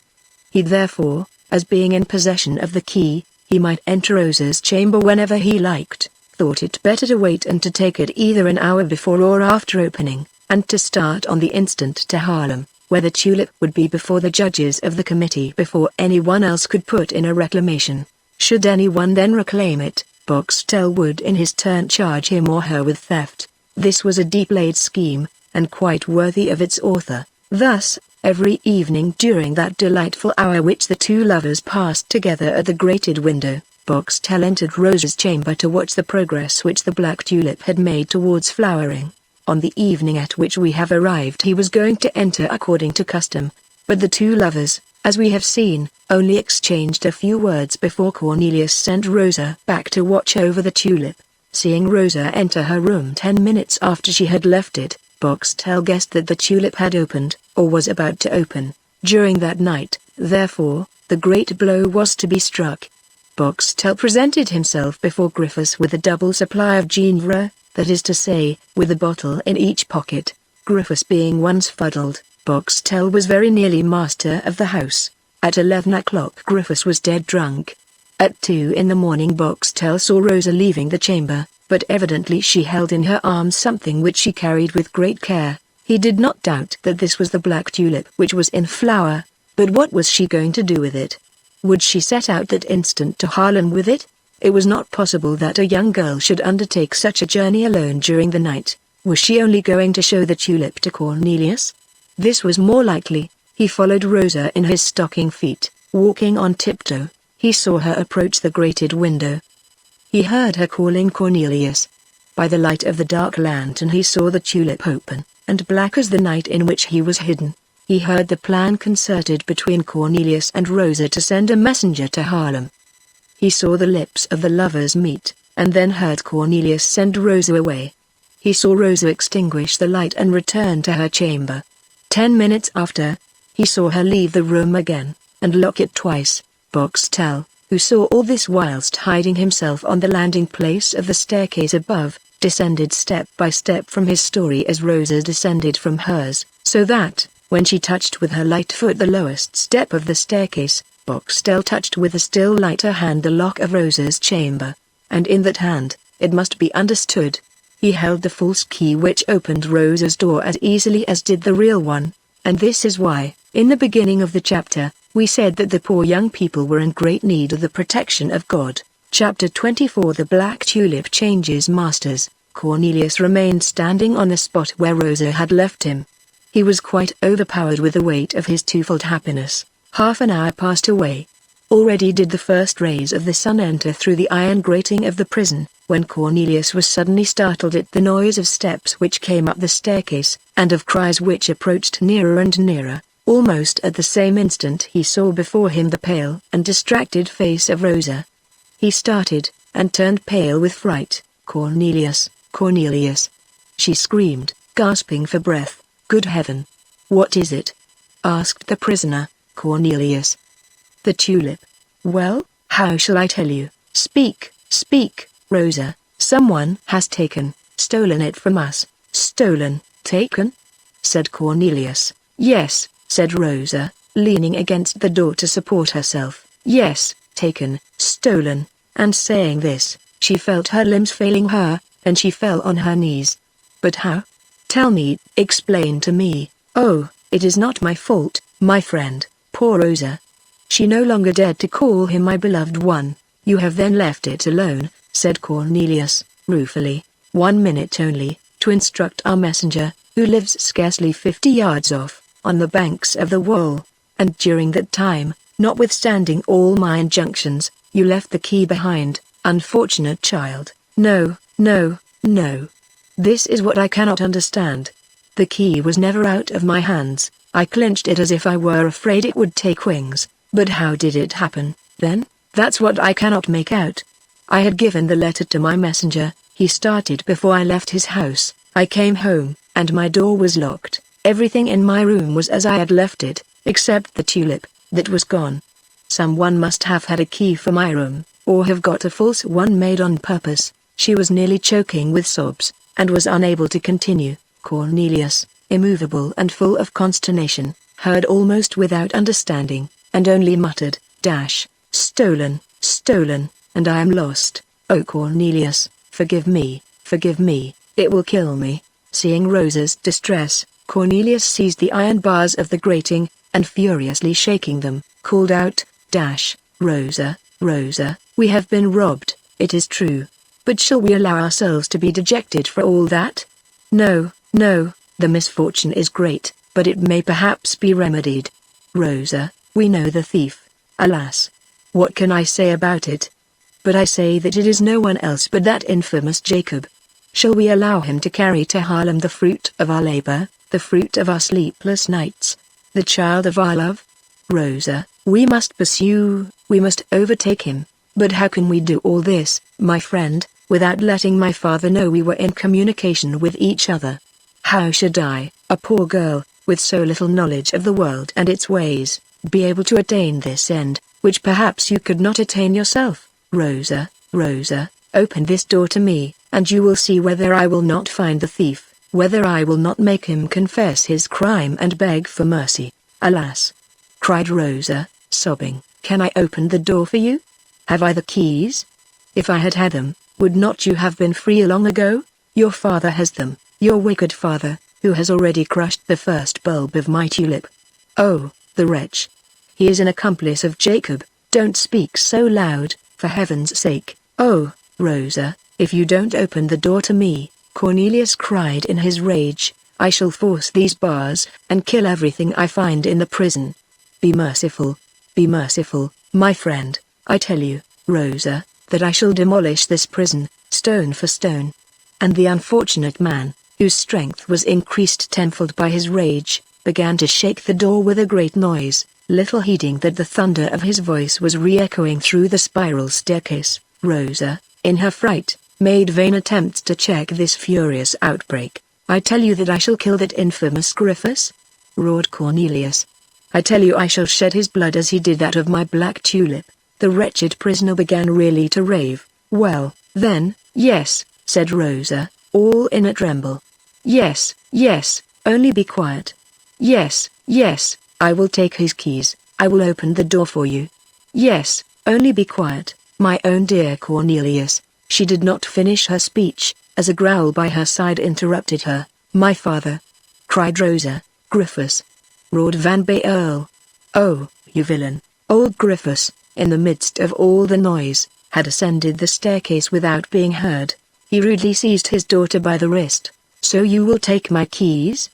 Speaker 1: He therefore, as being in possession of the key, he might enter Rosa's chamber whenever he liked, thought it better to wait and to take it either an hour before or after opening, and to start on the instant to Harlem, where the tulip would be before the judges of the committee before anyone else could put in a reclamation. Should anyone then reclaim it, Boxtel would in his turn charge him or her with theft. This was a deep-laid scheme, and quite worthy of its author. Thus, every evening during that delightful hour which the two lovers passed together at the grated window, Boxtel entered Rosa's chamber to watch the progress which the black tulip had made towards flowering. On the evening at which we have arrived he was going to enter according to custom, but the two lovers, as we have seen, only exchanged a few words before Cornelius sent Rosa back to watch over the tulip. Seeing Rosa enter her room 10 minutes after she had left it, Boxtel guessed that the tulip had opened, or was about to open. During that night, therefore, the great blow was to be struck. Boxtel presented himself before Griffiths with a double supply of Ginevra, that is to say, with a bottle in each pocket. Griffiths being once fuddled, Boxtel was very nearly master of the house. At 11 o'clock Griffiths was dead drunk. At 2 in the morning Boxtel saw Rosa leaving the chamber, but evidently she held in her arms something which she carried with great care. He did not doubt that this was the black tulip which was in flower, but what was she going to do with it? Would she set out that instant to Harlem with it? It was not possible that a young girl should undertake such a journey alone during the night. Was she only going to show the tulip to Cornelius? This was more likely. He followed Rosa in his stocking feet, walking on tiptoe. He saw her approach the grated window. He heard her calling Cornelius. By the light of the dark lantern he saw the tulip open, and black as the night in which he was hidden. He heard the plan concerted between Cornelius and Rosa to send a messenger to Harlem. He saw the lips of the lovers meet, and then heard Cornelius send Rosa away. He saw Rosa extinguish the light and return to her chamber. 10 minutes after, he saw her leave the room again, and lock it twice. Boxtel, who saw all this whilst hiding himself on the landing place of the staircase above, descended step by step from his story as Rosa descended from hers, so that, when she touched with her light foot the lowest step of the staircase, Boxtel touched with a still lighter hand the lock of Rosa's chamber, and in that hand, it must be understood, he held the false key which opened Rosa's door as easily as did the real one, and this is why, in the beginning of the chapter, we said that the poor young people were in great need of the protection of God. Chapter 24 The Black Tulip changes masters. Cornelius remained standing on the spot where Rosa had left him. He was quite overpowered with the weight of his twofold happiness. Half an hour passed away. Already did the first rays of the sun enter through the iron grating of the prison, when Cornelius was suddenly startled at the noise of steps which came up the staircase, and of cries which approached nearer and nearer. Almost at the same instant he saw before him the pale and distracted face of Rosa. He started, and turned pale with fright. "Cornelius, Cornelius!" she screamed, gasping for breath. "Good heaven! What is it?" asked the prisoner. "Cornelius." "The tulip." "Well, how shall I tell you? Speak, speak, Rosa." "Someone has stolen it from us." "Stolen, taken?" said Cornelius. "Yes," said Rosa, leaning against the door to support herself. "Yes, taken, stolen." And saying this, she felt her limbs failing her, and she fell on her knees. "But how? Tell me, explain to me." "Oh, it is not my fault, my friend." Poor Rosa. She no longer dared to call him my beloved one. "You have then left it alone," said Cornelius, ruefully. "1 minute only, to instruct our messenger, who lives scarcely 50 yards off, on the banks of the wall. And during that time, notwithstanding all my injunctions, you left the key behind, unfortunate child. No, no, no. This is what I cannot understand. The key was never out of my hands. I clenched it as if I were afraid it would take wings. But how did it happen, then? That's what I cannot make out. I had given the letter to my messenger. He started before I left his house. I came home, and my door was locked. Everything in my room was as I had left it, except the tulip, that was gone. Someone must have had a key for my room, or have got a false one made on purpose. She was nearly choking with sobs, and was unable to continue. Cornelius, immovable and full of consternation, heard almost without understanding, and only muttered, "Stolen, stolen, and I am lost. Oh Cornelius, forgive me, it will kill me." Seeing Rosa's distress, Cornelius seized the iron bars of the grating, and furiously shaking them, called out, "Rosa, Rosa, we have been robbed, it is true. But shall we allow ourselves to be dejected for all that? No, no, the misfortune is great, but it may perhaps be remedied. Rosa, we know the thief. Alas! What can I say about it? But I say that it is no one else but that infamous Jacob. Shall we allow him to carry to Harlem the fruit of our labor, the fruit of our sleepless nights, the child of our love? Rosa, we must pursue, we must overtake him. But how can we do all this, my friend, without letting my father know we were in communication with each other? How should I, a poor girl, with so little knowledge of the world and its ways, be able to attain this end, which perhaps you could not attain yourself? Rosa, Rosa, open this door to me, and you will see whether I will not find the thief, whether I will not make him confess his crime and beg for mercy." "Alas!" cried Rosa, sobbing, "can I open the door for you? Have I the keys? If I had had them, would not you have been free long ago? Your father has them, your wicked father, who has already crushed the first bulb of my tulip. Oh, the wretch! He is an accomplice of Jacob. Don't speak so loud, for heaven's sake." "Oh, Rosa, if you don't open the door to me," Cornelius cried in his rage, "I shall force these bars, and kill everything I find in the prison. Be merciful, my friend. I tell you, Rosa, that I shall demolish this prison, stone for stone." And the unfortunate man, whose strength was increased tenfold by his rage, began to shake the door with a great noise, little heeding that the thunder of his voice was re-echoing through the spiral staircase. Rosa, in her fright, made vain attempts to check this furious outbreak. "I tell you that I shall kill that infamous Griffiths," roared Cornelius. "I tell you I shall shed his blood as he did that of my black tulip." The wretched prisoner began really to rave. "Well, then, yes," said Rosa, all in a tremble. "Yes, yes, only be quiet. Yes, yes, I will take his keys, I will open the door for you. Yes, only be quiet, my own dear Cornelius." She did not finish her speech, as a growl by her side interrupted her. "My father!" cried Rosa. "Griffiths!" roared Van Baerle. "Oh, you villain!" Old Griffiths, in the midst of all the noise, had ascended the staircase without being heard. He rudely seized his daughter by the wrist. "So you will take my keys?"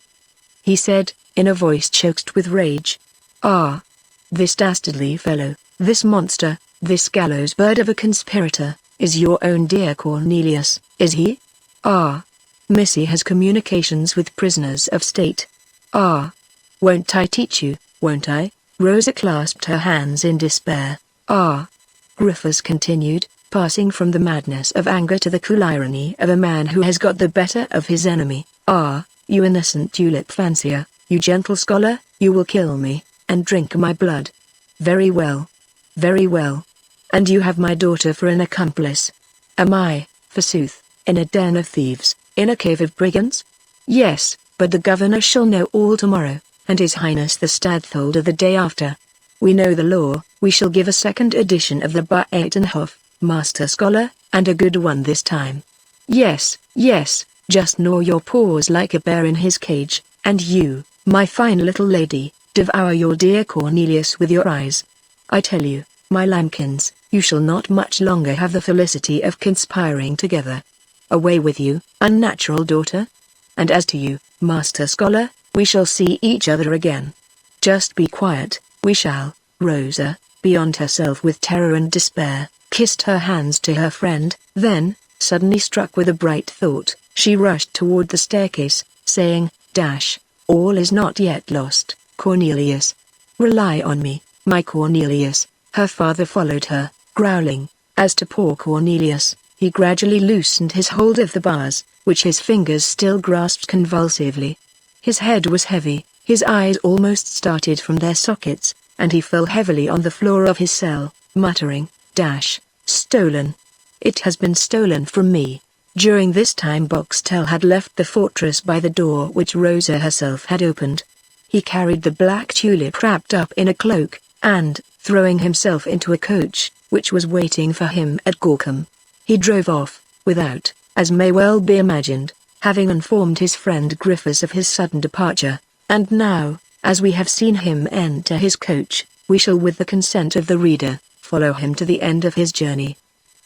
Speaker 1: he said, in a voice choked with rage. "Ah! This dastardly fellow, this monster, this gallows bird of a conspirator, is your own dear Cornelius, is he? Ah! Missy has communications with prisoners of state. Ah! Won't I teach you, won't I?" Rosa clasped her hands in despair. "Ah!" Griffiths continued, passing from the madness of anger to the cool irony of a man who has got the better of his enemy. "Ah, you innocent tulip fancier, you gentle scholar, you will kill me, and drink my blood. Very well. Very well. And you have my daughter for an accomplice. Am I, forsooth, in a den of thieves, in a cave of brigands? Yes, but the governor shall know all tomorrow, and his highness the stadtholder the day after. We know the law, we shall give a second edition of the Buitenhof, master scholar, and a good one this time. Yes, yes, just gnaw your paws like a bear in his cage, and you, my fine little lady, devour your dear Cornelius with your eyes. I tell you, my lambkins, you shall not much longer have the felicity of conspiring together. Away with you, unnatural daughter. and as to you, Master Scholar, we shall see each other again. Just be quiet, we shall." Rosa, beyond herself with terror and despair, kissed her hands to her friend, then, suddenly struck with a bright thought, she rushed toward the staircase, saying, "All is not yet lost, Cornelius. Rely on me, my Cornelius." Her father followed her, growling. As to poor Cornelius, he gradually loosened his hold of the bars, which his fingers still grasped convulsively. His head was heavy, his eyes almost started from their sockets, and he fell heavily on the floor of his cell, muttering, "Stolen. It has been stolen from me." During this time Boxtel had left the fortress by the door which Rosa herself had opened. He carried the black tulip wrapped up in a cloak, and, throwing himself into a coach, which was waiting for him at Gorkum, he drove off, without, as may well be imagined, having informed his friend Griffiths of his sudden departure. And now, as we have seen him enter his coach, we shall with the consent of the reader, follow him to the end of his journey.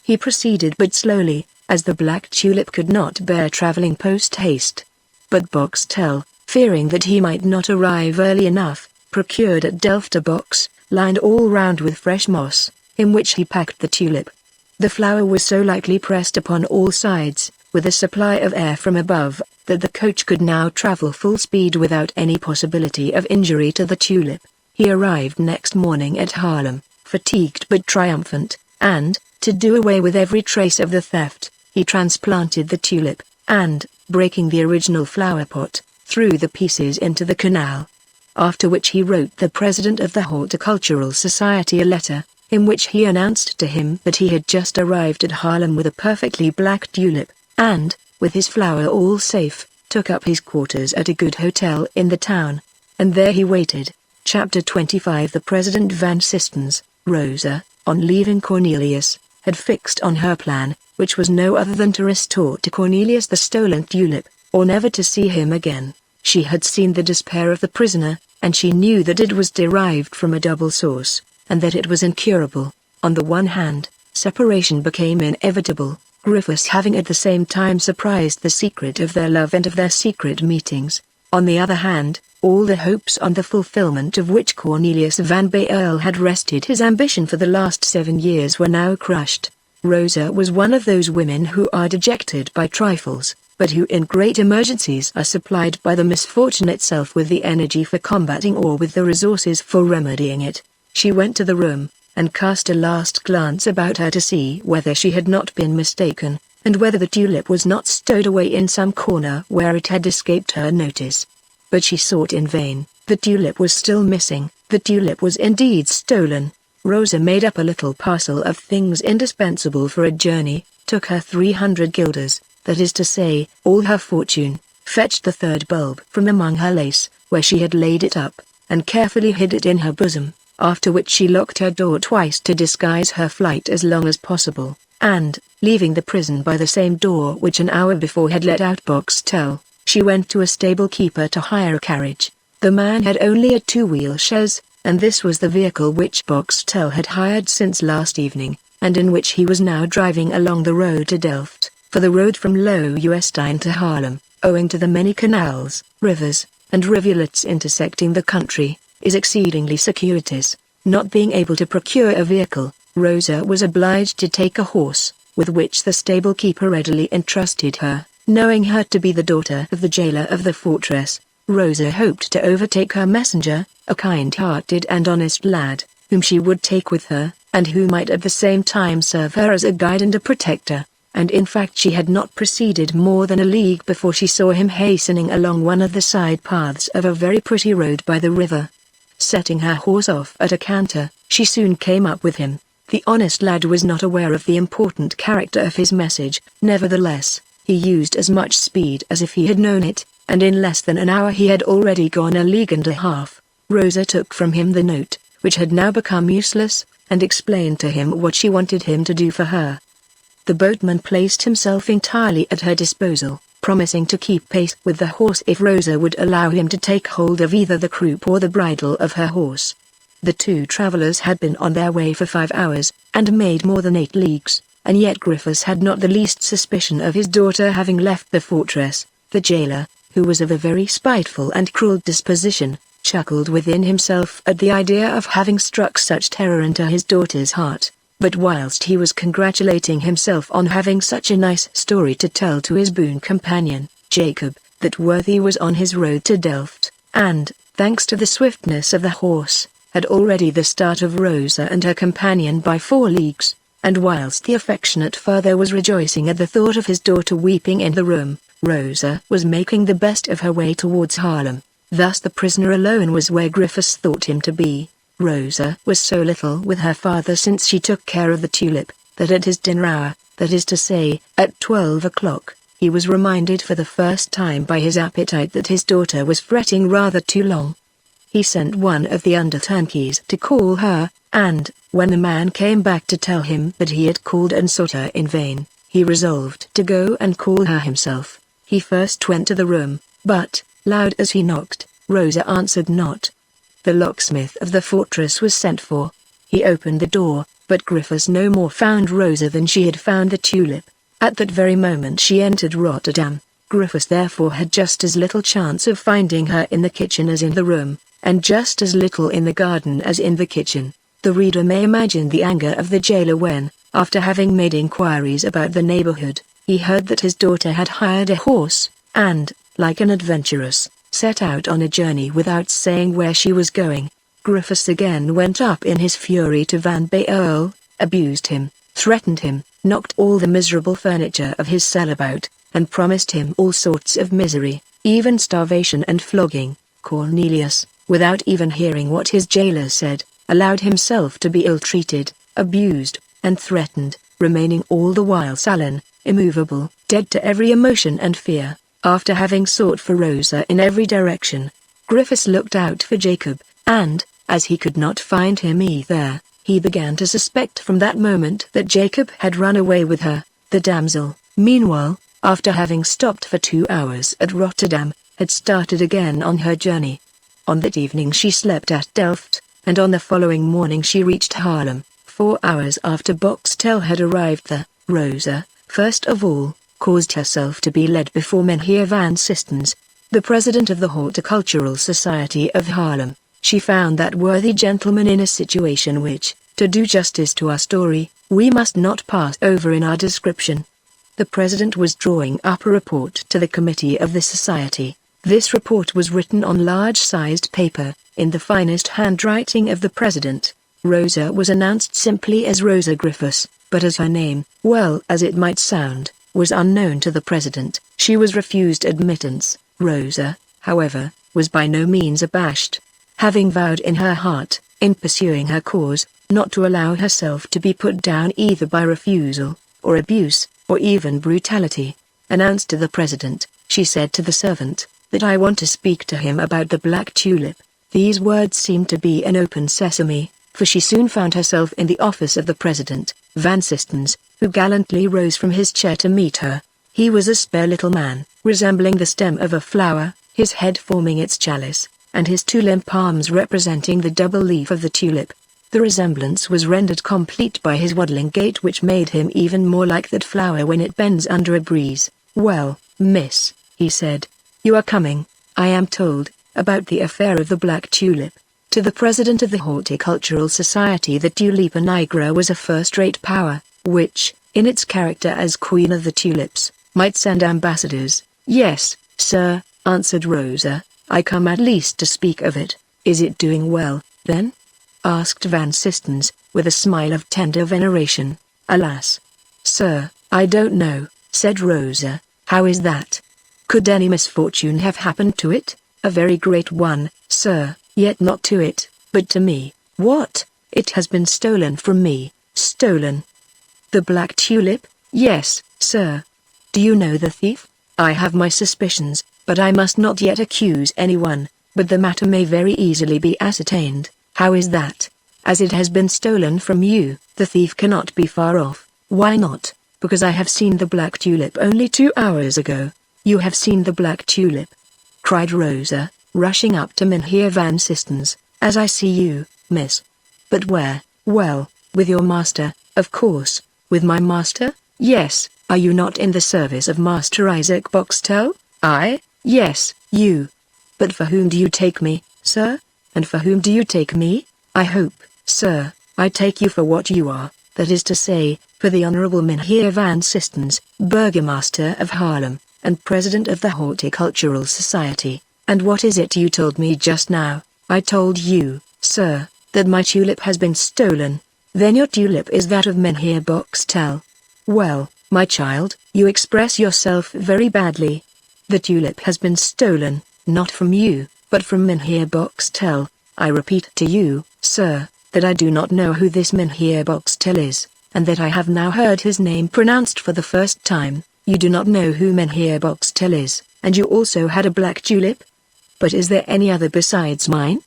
Speaker 1: He proceeded but slowly, as the black tulip could not bear travelling post-haste. But Boxtel, fearing that he might not arrive early enough, procured at Delft a box, lined all round with fresh moss, in which he packed the tulip. The flower was so lightly pressed upon all sides, with a supply of air from above, that the coach could now travel full speed without any possibility of injury to the tulip. He arrived next morning at Haarlem, fatigued but triumphant, and, to do away with every trace of the theft, he transplanted the tulip, and, breaking the original flower pot, threw the pieces into the canal. After which he wrote the president of the Horticultural Society a letter, in which he announced to him that he had just arrived at Haarlem with a perfectly black tulip, and, with his flower all safe, took up his quarters at a good hotel in the town. And there he waited. Chapter 25. The President Van Sistens, Rosa, on leaving Cornelius, had fixed on her plan, which was no other than to restore to Cornelius the stolen tulip, or never to see him again. She had seen the despair of the prisoner, and she knew that it was derived from a double source, and that it was incurable. On the one hand, separation became inevitable, Griffiths having at the same time surprised the secret of their love and of their secret meetings. On the other hand, all the hopes on the fulfillment of which Cornelius Van Baerle had rested his ambition for the last 7 years were now crushed. Rosa was one of those women who are dejected by trifles, but who in great emergencies are supplied by the misfortune itself with the energy for combating or with the resources for remedying it. She went to the room, and cast a last glance about her to see whether she had not been mistaken, and whether the tulip was not stowed away in some corner where it had escaped her notice. But she sought in vain. The tulip was still missing. The tulip was indeed stolen. Rosa made up a little parcel of things indispensable for a journey, took her 300 guilders, that is to say, all her fortune, fetched the third bulb from among her lace, where she had laid it up, and carefully hid it in her bosom, after which she locked her door twice to disguise her flight as long as possible, and, leaving the prison by the same door which an hour before had let out Boxtel, she went to a stable keeper to hire a carriage. The man had only a 2-wheel chaise, and this was the vehicle which Boxtel had hired since last evening, and in which he was now driving along the road to Delft, for the road from Loewestein to Haarlem, owing to the many canals, rivers, and rivulets intersecting the country, is exceedingly circuitous. Not being able to procure a vehicle, Rosa was obliged to take a horse, with which the stable keeper readily entrusted her. Knowing her to be the daughter of the jailer of the fortress, Rosa hoped to overtake her messenger, a kind-hearted and honest lad, whom she would take with her, and who might at the same time serve her as a guide and a protector. And in fact she had not proceeded more than a league before she saw him hastening along one of the side paths of a very pretty road by the river. Setting her horse off at a canter, she soon came up with him. The honest lad was not aware of the important character of his message. Nevertheless, he used as much speed as if he had known it, and in less than an hour he had already gone a league and a half. Rosa took from him the note, which had now become useless, and explained to him what she wanted him to do for her. The boatman placed himself entirely at her disposal, promising to keep pace with the horse if Rosa would allow him to take hold of either the croup or the bridle of her horse. The two travellers had been on their way for 5 hours, and made more than 8 leagues, and yet Griffiths had not the least suspicion of his daughter having left the fortress. The jailer, who was of a very spiteful and cruel disposition, chuckled within himself at the idea of having struck such terror into his daughter's heart. But whilst he was congratulating himself on having such a nice story to tell to his boon companion, Jacob, that worthy was on his road to Delft, and, thanks to the swiftness of the horse, had already the start of Rosa and her companion by 4 leagues, and whilst the affectionate father was rejoicing at the thought of his daughter weeping in the room, Rosa was making the best of her way towards Haarlem. Thus the prisoner alone was where Griffiths thought him to be. Rosa was so little with her father since she took care of the Tulip, that at his dinner hour, that is to say, at 12 o'clock, he was reminded for the first time by his appetite that his daughter was fretting rather too long. He sent one of the under-turnkeys to call her, and, when the man came back to tell him that he had called and sought her in vain, he resolved to go and call her himself. He first went to the room, but, loud as he knocked, Rosa answered not. The locksmith of the fortress was sent for. He opened the door, but Griffiths no more found Rosa than she had found the Tulip. At that very moment she entered Rotterdam. Griffiths therefore had just as little chance of finding her in the kitchen as in the room, and just as little in the garden as in the kitchen. The reader may imagine the anger of the jailer when, after having made inquiries about the neighborhood, he heard that his daughter had hired a horse, and, like an adventuress, set out on a journey without saying where she was going. Griffiths again went up in his fury to Van Baerle, abused him, threatened him, knocked all the miserable furniture of his cell about, and promised him all sorts of misery, even starvation and flogging. Cornelius, without even hearing what his jailer said, allowed himself to be ill-treated, abused, and threatened, remaining all the while sullen, immovable, dead to every emotion and fear. After having sought for Rosa in every direction, Griffiths looked out for Jacob, and, as he could not find him either, he began to suspect from that moment that Jacob had run away with her. The damsel, meanwhile, after having stopped for 2 hours at Rotterdam, had started again on her journey. On that evening she slept at Delft, and on the following morning she reached Haarlem, 4 hours after Boxtel had arrived there. Rosa, first of all, caused herself to be led before Mynheer van Sistens, the president of the Horticultural Society of Haarlem. She found that worthy gentleman in a situation which, to do justice to our story, we must not pass over in our description. The president was drawing up a report to the committee of the society. This report was written on large-sized paper, in the finest handwriting of the president. Rosa was announced simply as Rosa Griffiths, but as her name, well as it might sound, was unknown to the president, she was refused admittance. Rosa, however, was by no means abashed. Having vowed in her heart, in pursuing her cause, not to allow herself to be put down either by refusal, or abuse, or even brutality, announced to the president, she said to the servant, that I want to speak to him about the black tulip. These words seemed to be an open sesame, for she soon found herself in the office of the president, Van Sistens, who gallantly rose from his chair to meet her. He was a spare little man, resembling the stem of a flower, his head forming its chalice, and his 2 limp arms representing the double leaf of the tulip. The resemblance was rendered complete by his waddling gait, which made him even more like that flower when it bends under a breeze. "Well, miss," he said, "you are coming, I am told, about the affair of the black tulip." To the president of the Horticultural Society the Tulipa nigra was a first-rate power, which, in its character as queen of the tulips, might send ambassadors. "Yes, sir," answered Rosa, "I come at least to speak of it." "Is it doing well, then?" asked Van Sistens, with a smile of tender veneration. "Alas, sir, I don't know," said Rosa. "How is that? Could any misfortune have happened to it?" "A very great one, sir, yet not to it, but to me." "What? It has been stolen from me." "Stolen? The black tulip?" "Yes, sir." "Do you know the thief?" "I have my suspicions, but I must not yet accuse anyone, but the matter may very easily be ascertained." "How is that?" "As it has been stolen from you, the thief cannot be far off." "Why not?" "Because I have seen the black tulip only 2 hours ago." "You have seen the black tulip?" cried Rosa, rushing up to Mynheer van Sistens. "As I see you, miss." "But where?" "Well, with your master, of course." "With my master?" "Yes." "Are you not in the service of Master Isaac Boxtel?" "I? Yes, you. But for whom do you take me, sir? And for whom do you take me? I hope, sir, I take you for what you are, that is to say, for the Honorable Mynheer van Sistens, Burgomaster of Haarlem, and President of the Horticultural Society. And what is it you told me just now? I told you, sir, that my tulip has been stolen. Then your tulip is that of Mynheer Boxtel. Well, my child, you express yourself very badly. The tulip has been stolen, not from you, but from Mynheer Boxtel. I repeat to you, sir, that I do not know who this Mynheer Boxtel is, and that I have now heard his name pronounced for the first time. You do not know who Mynheer Boxtel is, and you also had a black tulip? But is there any other besides mine?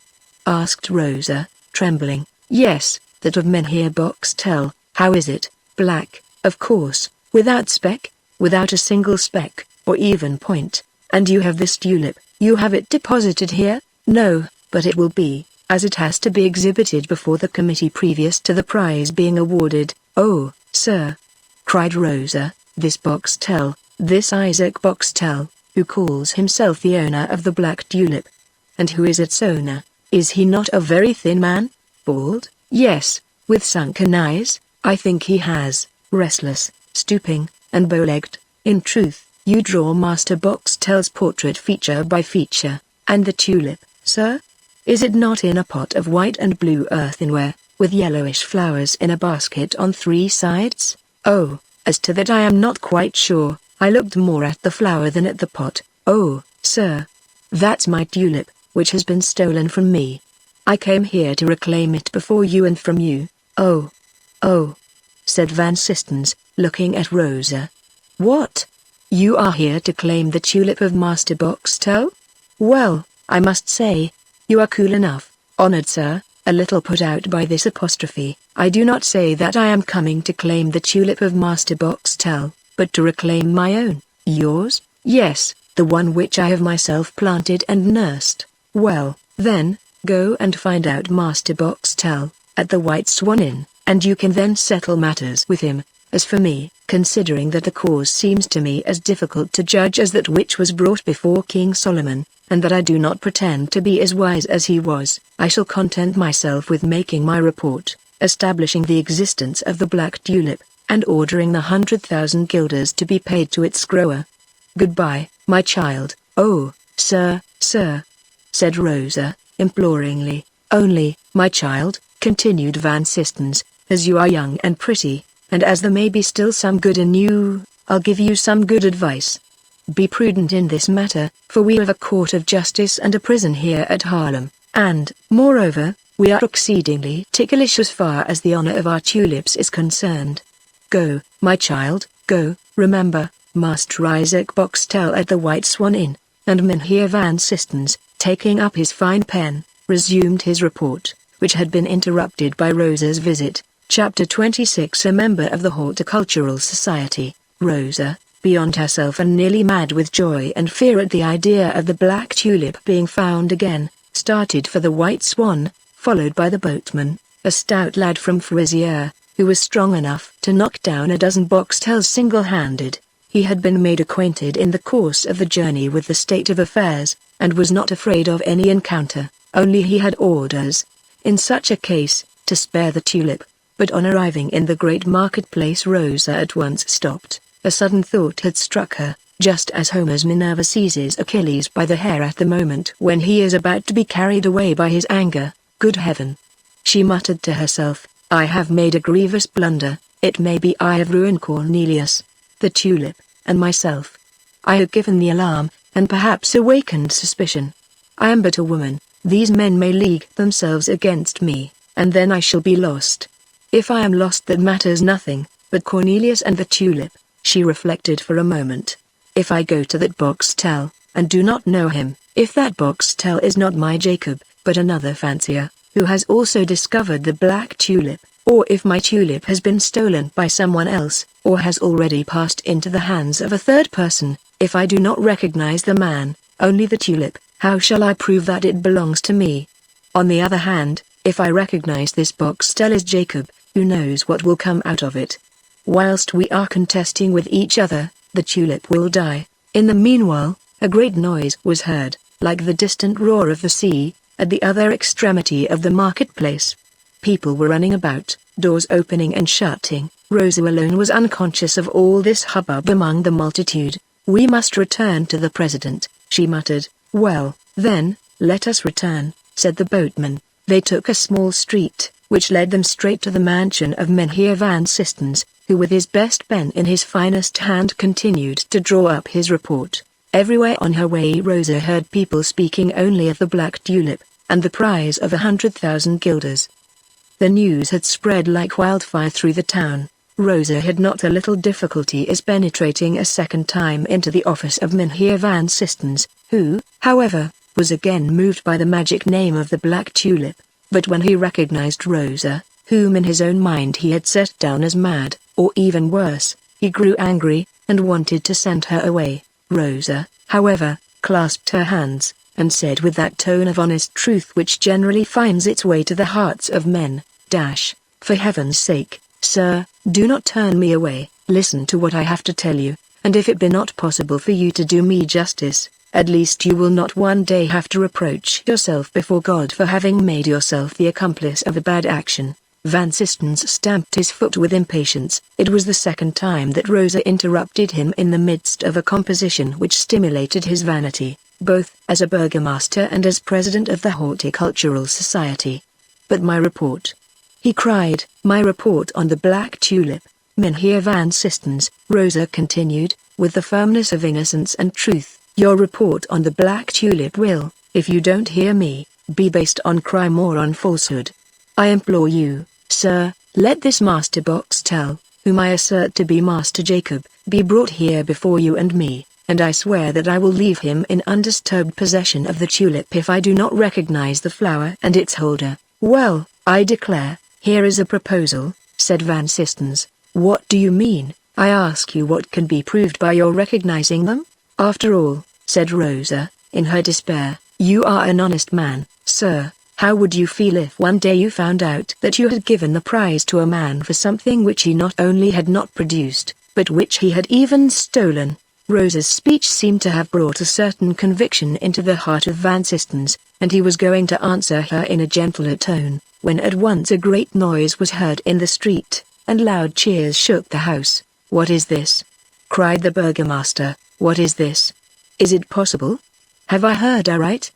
Speaker 1: Asked Rosa, trembling. Yes, that of Mynheer Boxtel. How is it? Black, of course, without speck, without a single speck, or even point. And you have this tulip, you have it deposited here? No, but it will be, as it has to be exhibited before the committee previous to the prize being awarded. Oh, sir, cried Rosa, this Boxtel, this Isaac Boxtel, who calls himself the owner of the black tulip. And who is its owner? Is he not a very thin man? Bald? Yes, with sunken eyes, I think he has, restless, stooping, and bow-legged. In truth, you draw Master Boxtel's portrait feature by feature. And the tulip, sir? Is it not in a pot of white and blue earthenware, with yellowish flowers in a basket on 3 sides? Oh, as to that I am not quite sure. I looked more at the flower than at the pot. Oh, sir, that's my tulip, which has been stolen from me. I came here to reclaim it before you and from you. Oh, said Van Sistens, looking at Rosa. What? You are here to claim the tulip of Master Boxtel? Well, I must say, you are cool enough, honored sir, a little put out by this apostrophe. I do not say that I am coming to claim the tulip of Master Boxtel, but to reclaim my own. Yours? Yes, the one which I have myself planted and nursed. Well, then, go and find out Master Boxtel, at the White Swan Inn, and you can then settle matters with him. As for me, considering that the cause seems to me as difficult to judge as that which was brought before King Solomon, and that I do not pretend to be as wise as he was, I shall content myself with making my report, establishing the existence of the black tulip, and ordering the 100,000 guilders to be paid to its grower. Goodbye, my child. Oh, sir, said Rosa, imploringly. Only, my child, continued Van Sistens, as you are young and pretty, and as there may be still some good in you, I'll give you some good advice. Be prudent in this matter, for we have a court of justice and a prison here at Haarlem, and, moreover, we are exceedingly ticklish as far as the honor of our tulips is concerned. Go, my child, go, remember, Master Isaac Boxtel at the White Swan Inn. And Mynheer Van Sistens, taking up his fine pen, resumed his report, which had been interrupted by Rosa's visit. Chapter 26. A member of the Horticultural Society. Rosa, beyond herself and nearly mad with joy and fear at the idea of the black tulip being found again, started for the White Swan, followed by the boatman, a stout lad from Frisier, who was strong enough to knock down a dozen Boxtels single-handed. He had been made acquainted in the course of the journey with the state of affairs, and was not afraid of any encounter, only he had orders, in such a case, to spare the tulip. But on arriving in the great marketplace Rosa at once stopped. A sudden thought had struck her, just as Homer's Minerva seizes Achilles by the hair at the moment when he is about to be carried away by his anger. Good heaven! She muttered to herself, I have made a grievous blunder. It may be I have ruined Cornelius, the tulip, and myself. I have given the alarm, and perhaps awakened suspicion. I am but a woman. These men may league themselves against me, and then I shall be lost. If I am lost, that matters nothing, but Cornelius and the tulip, she reflected for a moment. If I go to that Boxtel, and do not know him, if that Boxtel is not my Jacob, but another fancier, who has also discovered the black tulip, or if my tulip has been stolen by someone else, or has already passed into the hands of a third person, if I do not recognize the man, only the tulip, how shall I prove that it belongs to me? On the other hand, if I recognize this Boxtel as Jacob, who knows what will come out of it? Whilst we are contesting with each other, the tulip will die. In the meanwhile, a great noise was heard, like the distant roar of the sea, at the other extremity of the marketplace. People were running about, doors opening and shutting. Rosa alone was unconscious of all this hubbub among the multitude. "We must return to the president," she muttered. "Well, then, let us return," said the boatman. They took a small street, which led them straight to the mansion of Mynheer van Systens, who with his best pen in his finest hand continued to draw up his report. Everywhere on her way Rosa heard people speaking only of the Black Tulip, and the prize of 100,000 guilders. The news had spread like wildfire through the town. Rosa had not a little difficulty in penetrating a second time into the office of Mynheer van Systens, who, however, was again moved by the magic name of the Black Tulip. But when he recognized Rosa, whom in his own mind he had set down as mad, or even worse, he grew angry, and wanted to send her away. Rosa, however, clasped her hands, and said with that tone of honest truth which generally finds its way to the hearts of men, "For heaven's sake, sir, do not turn me away, listen to what I have to tell you, and if it be not possible for you to do me justice, at least you will not one day have to reproach yourself before God for having made yourself the accomplice of a bad action." Van Systens stamped his foot with impatience. It was the second time that Rosa interrupted him in the midst of a composition which stimulated his vanity, both as a burgomaster and as president of the Horticultural Society. "But my report," he cried. "My report on the Black Tulip, Mynheer van Systens," Rosa continued, with the firmness of innocence and truth. "Your report on the Black Tulip will, if you don't hear me, be based on crime or on falsehood. I implore you, sir, let this Master Boxtel, whom I assert to be Master Jacob, be brought here before you and me, and I swear that I will leave him in undisturbed possession of the tulip if I do not recognize the flower and its holder." "Well, I declare, here is a proposal," said Van Systens. "What do you mean? I ask you what can be proved by your recognizing them?" "After all," said Rosa, in her despair, "you are an honest man, sir. How would you feel if one day you found out that you had given the prize to a man for something which he not only had not produced, but which he had even stolen?" Rosa's speech seemed to have brought a certain conviction into the heart of Van Systens, and he was going to answer her in a gentler tone, when at once a great noise was heard in the street, and loud cheers shook the house. "What is this?" cried the burgomaster. "What is this? Is it possible? Have I heard aright?"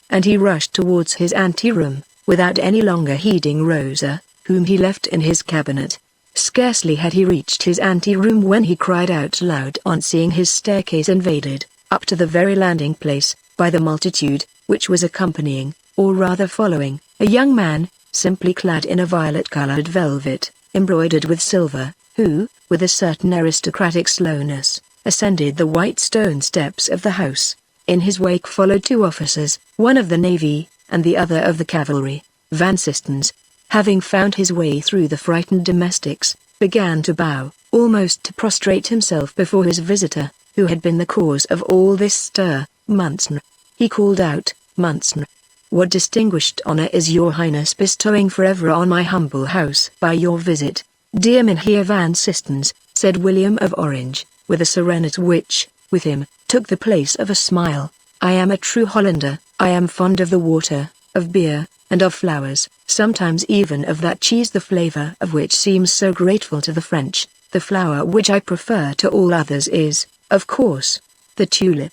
Speaker 1: And he rushed towards his anteroom, without any longer heeding Rosa, whom he left in his cabinet. Scarcely had he reached his anteroom when he cried out loud on seeing his staircase invaded, up to the very landing place, by the multitude, which was accompanying, or rather following, a young man, simply clad in a violet-colored velvet, embroidered with silver, who, with a certain aristocratic slowness, ascended the white stone steps of the house. In his wake followed two officers, one of the navy, and the other of the cavalry. Van Systens, having found his way through the frightened domestics, began to bow, almost to prostrate himself before his visitor, who had been the cause of all this stir. "Monseigneur," he called out, "Monseigneur, what distinguished honor is your highness bestowing forever on my humble house by your visit?" "Dear Mynheer van Systens," said William of Orange, with a serenity which, with him, took the place of a smile, "I am a true Hollander. I am fond of the water, of beer, and of flowers, sometimes even of that cheese the flavor of which seems so grateful to the French. The flower which I prefer to all others is, of course, the tulip.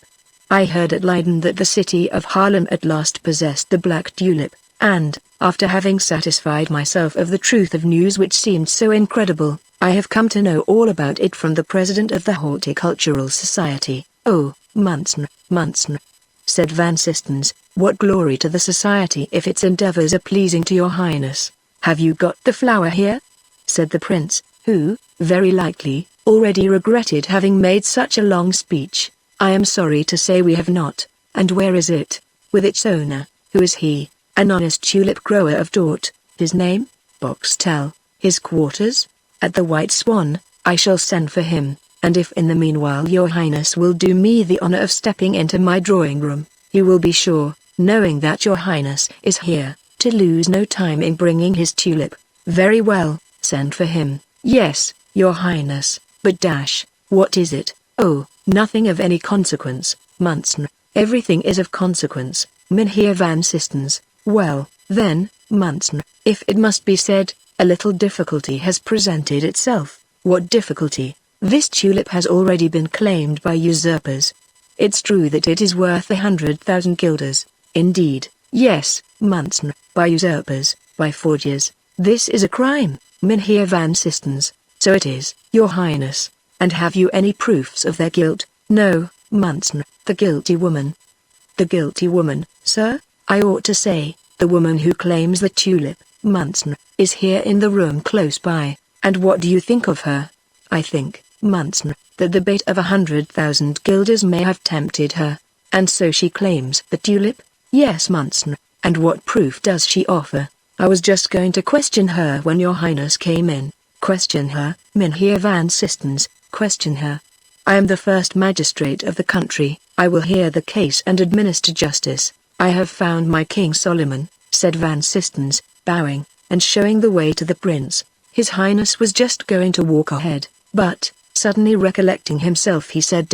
Speaker 1: I heard at Leiden that the city of Haarlem at last possessed the Black Tulip, and, after having satisfied myself of the truth of news which seemed so incredible, I have come to know all about it from the president of the Horticultural Society." "Oh, Monseigneur," said Van Systens, "what glory to the society if its endeavors are pleasing to your highness." "Have you got the flower here?" said the prince, who, very likely, already regretted having made such a long speech. "I am sorry to say we have not." "And where is it?" "With its owner." "Who is he?" "An honest tulip grower of Dort." "His name?" "Boxtel." "His quarters?" "At the White Swan." "I shall send for him, and if in the meanwhile your highness will do me the honor of stepping into my drawing room, he will be sure, knowing that your highness is here, to lose no time in bringing his tulip." "Very well, send for him." "Yes, your highness, but what is it?" "Oh, nothing of any consequence. Munson. Everything is of consequence, Mynheer van Sistens. Well, then, Munson, if it must be said, a little difficulty has presented itself. What difficulty? This tulip has already been claimed by usurpers. It's true that it is worth 100,000 guilders. Indeed, yes, Munson, by usurpers, by forgers. This is a crime, Mynheer van Sistens. So it is, your highness. And have you any proofs of their guilt? No, Munson, the guilty woman. The guilty woman, sir? I ought to say, the woman who claims the tulip, Munson, is here in the room close by. And what do you think of her? I think, Munson, that the bait of 100,000 guilders may have tempted her. And so she claims the tulip? Yes, Munson. And what proof does she offer? I was just going to question her when your highness came in. Question her, Mynheer van Sistens, question her. I am the first magistrate of the country. I will hear the case and administer justice. I have found my King Solomon, said van Sistens, bowing, and showing the way to the prince. His highness was just going to walk ahead, but, suddenly recollecting himself, he said,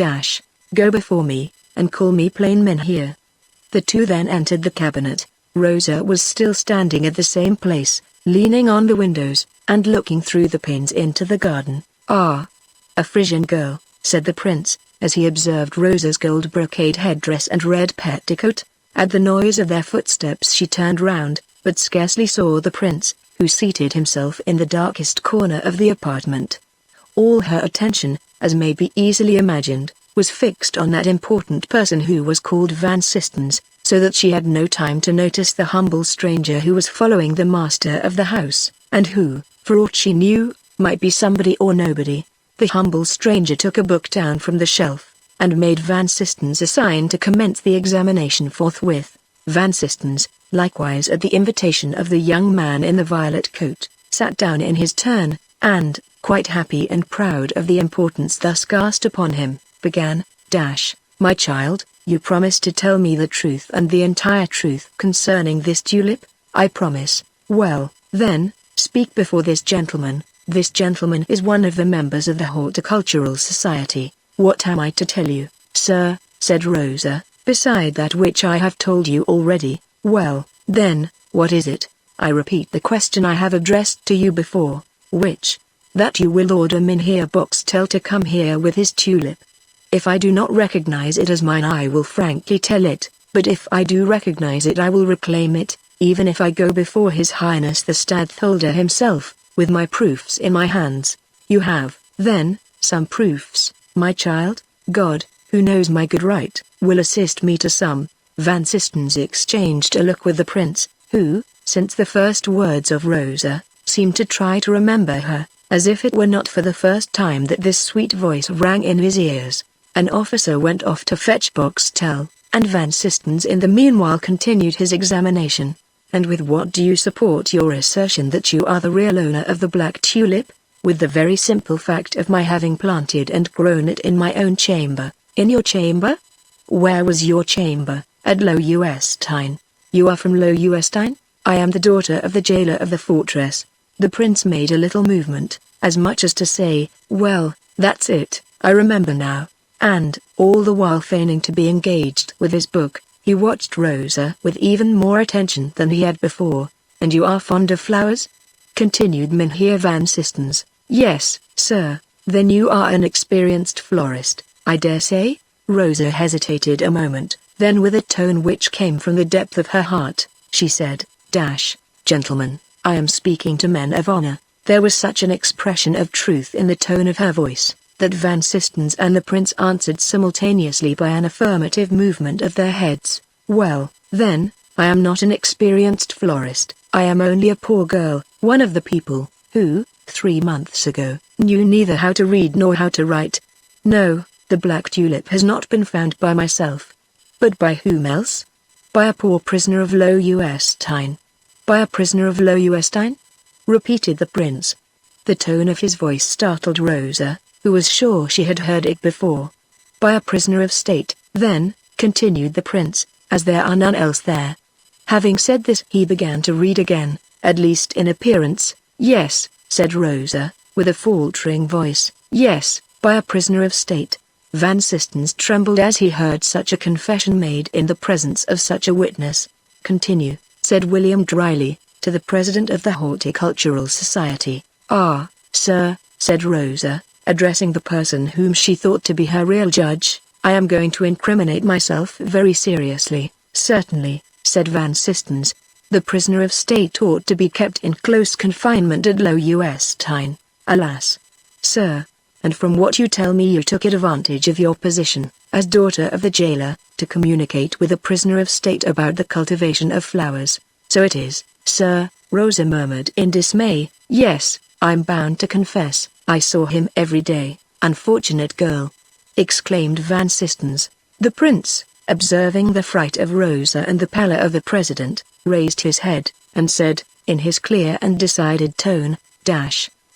Speaker 1: "Go before me, and call me plain Mynheer." The two then entered the cabinet. Rosa was still standing at the same place, leaning on the windows, and looking through the panes into the garden. "Ah, a Frisian girl," said the prince, as he observed Rosa's gold brocade headdress and red petticoat. At the noise of their footsteps she turned round, but scarcely saw the prince, who seated himself in the darkest corner of the apartment. All her attention, as may be easily imagined, was fixed on that important person who was called Van Sistens, so that she had no time to notice the humble stranger who was following the master of the house, and who, for aught she knew, might be somebody or nobody. The humble stranger took a book down from the shelf, and made Van Sistens a sign to commence the examination forthwith. Van Sistens, likewise at the invitation of the young man in the violet coat, sat down in his turn, and, quite happy and proud of the importance thus cast upon him, began, "My child, you promised to tell me the truth and the entire truth concerning this tulip?" "I promise." "Well, then, speak before this gentleman." "This gentleman is one of the members of the Horticultural Society." "What am I to tell you, sir?" said Rosa, "beside that which I have told you already?" "Well, then, what is it?" "I repeat the question I have addressed to you before." "Which?" "That you will order MagneonBooks tell to come here with his tulip." "If I do not recognize it as mine, I will frankly tell it, but if I do recognize it, I will reclaim it, even if I go before His Highness the Stadtholder himself, with my proofs in my hands." "You have, then, some proofs, my child?" "God, who knows my good right, will assist me to some." Van Sistens exchanged a look with the prince, who, since the first words of Rosa, seemed to try to remember her, as if it were not for the first time that this sweet voice rang in his ears. An officer went off to fetch Boxtel, and Van Sistens in the meanwhile continued his examination. "And with what do you support your assertion that you are the real owner of the black tulip?" "With the very simple fact of my having planted and grown it in my own chamber." "In your chamber? Where was your chamber?" "At Loewestein." "You are from Loewestein?" "I am the daughter of the jailer of the fortress." The prince made a little movement, as much as to say, "Well, that's it, I remember now." And, all the while feigning to be engaged with his book, he watched Rosa with even more attention than he had before. "And you are fond of flowers?" continued Mynheer van Sistens. "Yes, sir." "Then you are an experienced florist, I dare say?" Rosa hesitated a moment, then with a tone which came from the depth of her heart, she said, "Gentlemen, I am speaking to men of honor." There was such an expression of truth in the tone of her voice, that Van Sistens and the prince answered simultaneously by an affirmative movement of their heads. "Well, then, I am not an experienced florist, I am only a poor girl, one of the people, who, 3 months ago, knew neither how to read nor how to write. No, the black tulip has not been found by myself." "But by whom else?" "By a poor prisoner of Loewestein." "By a prisoner of Loewestein?" repeated the prince. The tone of his voice startled Rosa, who was sure she had heard it before. "By a prisoner of state, then," continued the prince, "as there are none else there." Having said this, he began to read again, at least in appearance. "Yes," said Rosa, with a faltering voice, "yes, by a prisoner of state." Van Sistens trembled as he heard such a confession made in the presence of such a witness. "Continue," said William dryly, "to the president of the Horticultural Society." "Ah, sir," said Rosa, addressing the person whom she thought to be her real judge, "I am going to incriminate myself very seriously." "Certainly," said Van Sistens. "The prisoner of state ought to be kept in close confinement at Low U.S. Tyne." "Alas, sir. And from what you tell me, you took advantage of your position, as daughter of the jailer, to communicate with a prisoner of state about the cultivation of flowers." "So it is, sir," Rosa murmured in dismay. "Yes, I'm bound to confess, I saw him every day." "Unfortunate girl!" exclaimed Van Sistens. The prince, observing the fright of Rosa and the pallor of the president, raised his head, and said, in his clear and decided tone,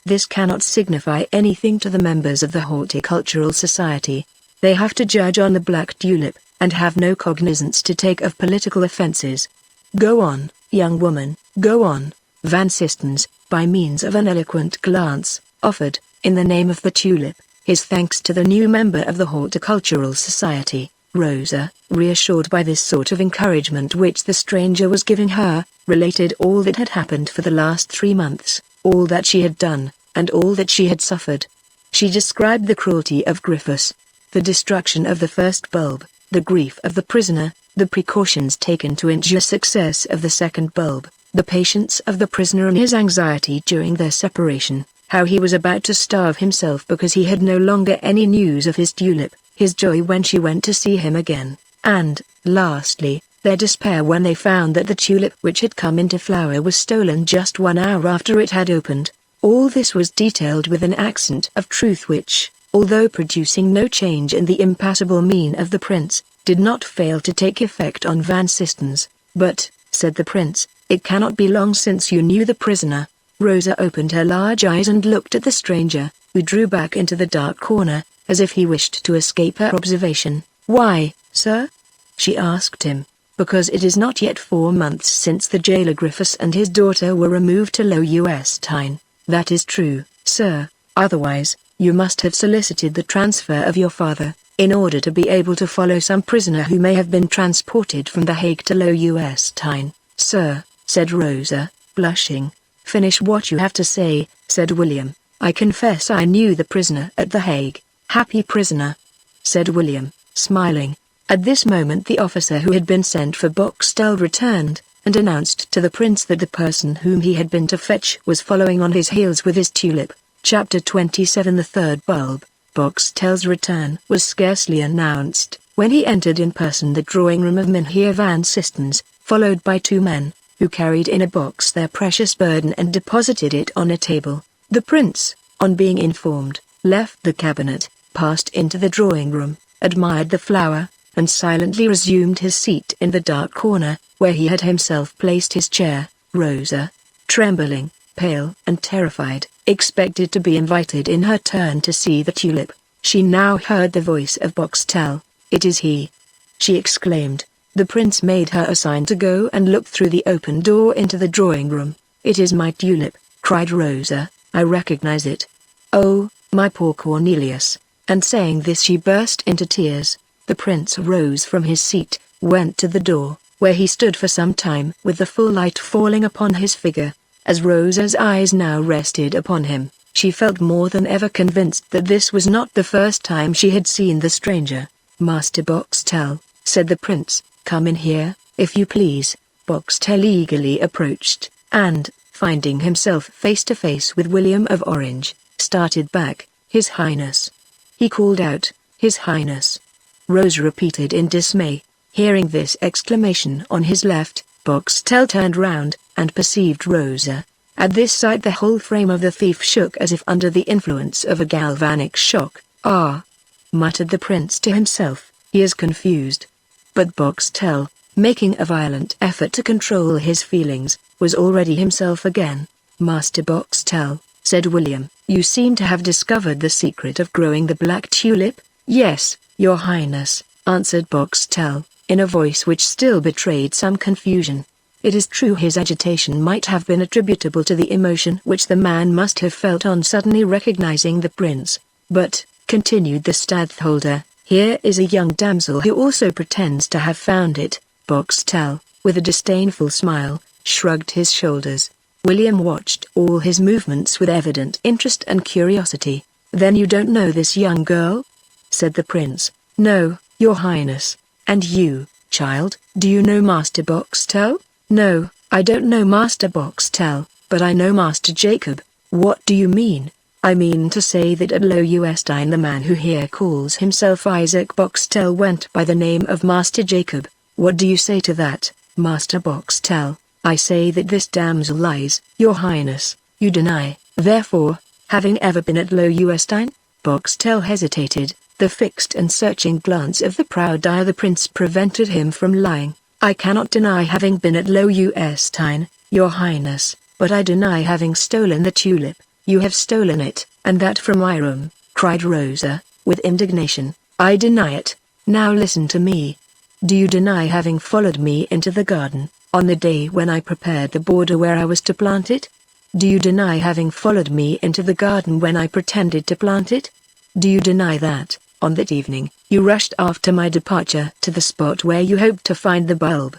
Speaker 1: "This cannot signify anything to the members of the Horticultural Society. They have to judge on the black tulip, and have no cognizance to take of political offenses." "Go on, young woman, go on." Van Sistens, by means of an eloquent glance, offered, in the name of the tulip, his thanks to the new member of the Horticultural Society. Rosa, reassured by this sort of encouragement which the stranger was giving her, related all that had happened for the last 3 months, all that she had done, and all that she had suffered. She described the cruelty of Griffiths, the destruction of the first bulb, the grief of the prisoner, the precautions taken to ensure success of the second bulb, the patience of the prisoner and his anxiety during their separation, how he was about to starve himself because he had no longer any news of his tulip, his joy when she went to see him again, and, lastly, their despair when they found that the tulip which had come into flower was stolen just 1 hour after it had opened. All this was detailed with an accent of truth which, although producing no change in the impassible mien of the prince, did not fail to take effect on Van Sistens. "But," said the prince, "it cannot be long since you knew the prisoner." Rosa opened her large eyes and looked at the stranger, who drew back into the dark corner, as if he wished to escape her observation. "Why, sir?" she asked him. "Because it is not yet 4 months since the jailer Griffiths and his daughter were removed to Low U.S. Tyne." "That is true, sir, otherwise, you must have solicited the transfer of your father, in order to be able to follow some prisoner who may have been transported from The Hague to Low U.S. Tyne." "Sir," said Rosa, blushing. "Finish what you have to say," said William. "I confess I knew the prisoner at The Hague." "Happy prisoner," said William, smiling. At this moment the officer who had been sent for Boxtel returned, and announced to the prince that the person whom he had been to fetch was following on his heels with his tulip. Chapter 27. The third bulb. Boxtel's return was scarcely announced, when he entered in person the drawing-room of Mynheer Van Sistens, followed by 2 men, who carried in a box their precious burden and deposited it on a table. The prince, on being informed, left the cabinet, passed into the drawing-room, admired the flower, and silently resumed his seat in the dark corner, where he had himself placed his chair. Rosa, trembling, pale and terrified, expected to be invited in her turn to see the tulip. She now heard the voice of Boxtel. "It is he!" she exclaimed. The prince made her a sign to go and look through the open door into the drawing-room. "It is my tulip," cried Rosa, "I recognize it. Oh, my poor Cornelius!" And saying this she burst into tears. The prince rose from his seat, went to the door, where he stood for some time with the full light falling upon his figure. As Rosa's eyes now rested upon him, she felt more than ever convinced that this was not the first time she had seen the stranger. "Master Boxtel," said the prince, "come in here, if you please." Boxtel eagerly approached, and, finding himself face to face with William of Orange, started back. "His Highness!" he called out. "His Highness!" Rose repeated in dismay. Hearing this exclamation on his left, Boxtel turned round, and perceived Rosa. At this sight the whole frame of the thief shook as if under the influence of a galvanic shock. "Ah!" muttered the prince to himself, "he is confused." But Boxtel, making a violent effort to control his feelings, was already himself again. "Master Boxtel," said William, "you seem to have discovered the secret of growing the black tulip?" "Yes, Your Highness," answered Boxtel, in a voice which still betrayed some confusion. It is true his agitation might have been attributable to the emotion which the man must have felt on suddenly recognizing the prince, but, continued the stadtholder, here is a young damsel who also pretends to have found it. Boxtel, with a disdainful smile, shrugged his shoulders. William watched all his movements with evident interest and curiosity. Then you don't know this young girl? Said the prince. No, your highness. And you, child, do you know Master Boxtel? No, I don't know Master Boxtel, but I know Master Jacob. What do you mean? I mean to say that at Loewestein the man who here calls himself Isaac Boxtel went by the name of Master Jacob. What do you say to that, Master Boxtel? I say that this damsel lies, your highness. You deny, therefore, having ever been at Loewestein? Boxtel hesitated. The fixed and searching glance of the proud eye of the prince prevented him from lying. I cannot deny having been at Loewestein, your highness, but I deny having stolen the tulip. You have stolen it, and that from my room, cried Rosa, with indignation. I deny it. Now listen to me. Do you deny having followed me into the garden, on the day when I prepared the border where I was to plant it? Do you deny having followed me into the garden when I pretended to plant it? Do you deny that, on that evening, you rushed after my departure to the spot where you hoped to find the bulb?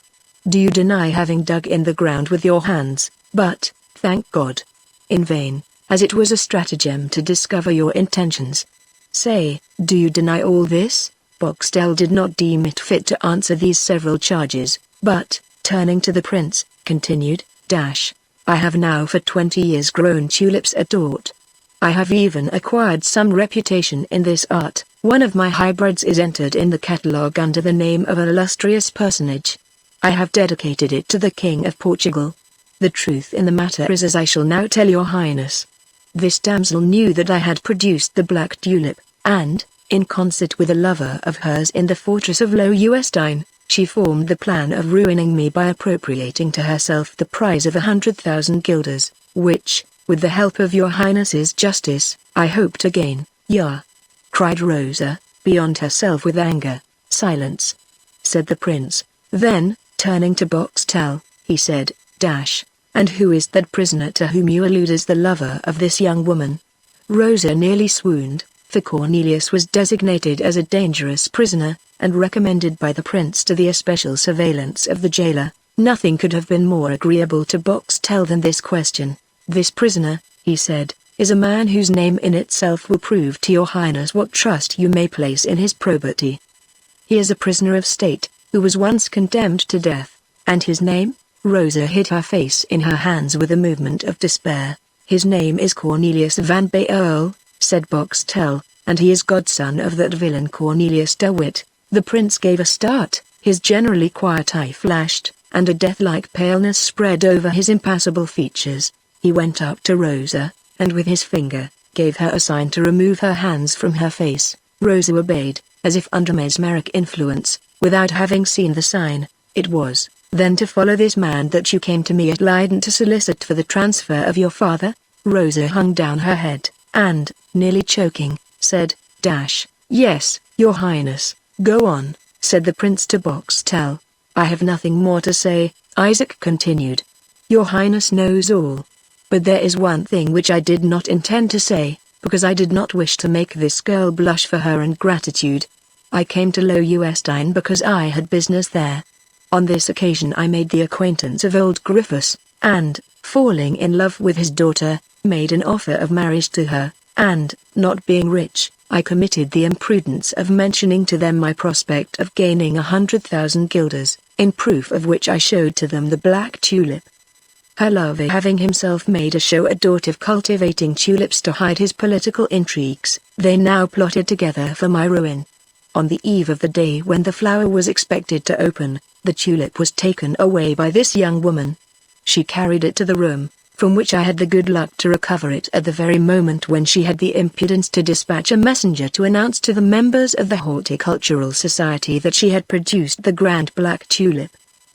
Speaker 1: Do you deny having dug in the ground with your hands, but, thank God, in vain, as it was a stratagem to discover your intentions? Say, do you deny all this? Boxtel did not deem it fit to answer these several charges, but, turning to the prince, continued, I have now for 20 years grown tulips at Dort. I have even acquired some reputation in this art. One of my hybrids is entered in the catalogue under the name of an illustrious personage. I have dedicated it to the King of Portugal. The truth in the matter is as I shall now tell your highness. This damsel knew that I had produced the black tulip, and, in concert with a lover of hers in the fortress of Loewestein, she formed the plan of ruining me by appropriating to herself the prize of 100,000 guilders, which, with the help of your highness's justice, I hope to gain. Ja! Cried Rosa, beyond herself with anger. Silence! Said the prince. Then, turning to Boxtel, he said, And who is that prisoner to whom you allude as the lover of this young woman? Rosa nearly swooned, for Cornelius was designated as a dangerous prisoner, and recommended by the prince to the especial surveillance of the jailer. Nothing could have been more agreeable to Boxtel than this question. This prisoner, he said, is a man whose name in itself will prove to your highness what trust you may place in his probity. He is a prisoner of state, who was once condemned to death, and his name? Rosa hid her face in her hands with a movement of despair. His name is Cornelius van Baerle, said Boxtel, and he is godson of that villain Cornelius de Witt. The prince gave a start, his generally quiet eye flashed, and a death-like paleness spread over his impassible features. He went up to Rosa, and with his finger, gave her a sign to remove her hands from her face. Rosa obeyed, as if under mesmeric influence, without having seen the sign. It was, then, to follow this man that you came to me at Leiden to solicit for the transfer of your father? Rosa hung down her head, and, nearly choking, said, Yes, your highness. Go on, said the prince to Boxtel. I have nothing more to say, Isaac continued. Your highness knows all. But there is one thing which I did not intend to say, because I did not wish to make this girl blush for her ingratitude. I came to Loewestein because I had business there. On this occasion I made the acquaintance of old Griffiths, and, falling in love with his daughter, made an offer of marriage to her, and, not being rich, I committed the imprudence of mentioning to them my prospect of gaining 100,000 guilders, in proof of which I showed to them the black tulip. Her lover having himself made a show at Dort of cultivating tulips to hide his political intrigues, they now plotted together for my ruin. On the eve of the day when the flower was expected to open, the tulip was taken away by this young woman. She carried it to the room, from which I had the good luck to recover it at the very moment when she had the impudence to dispatch a messenger to announce to the members of the Horticultural Society that she had produced the grand black tulip.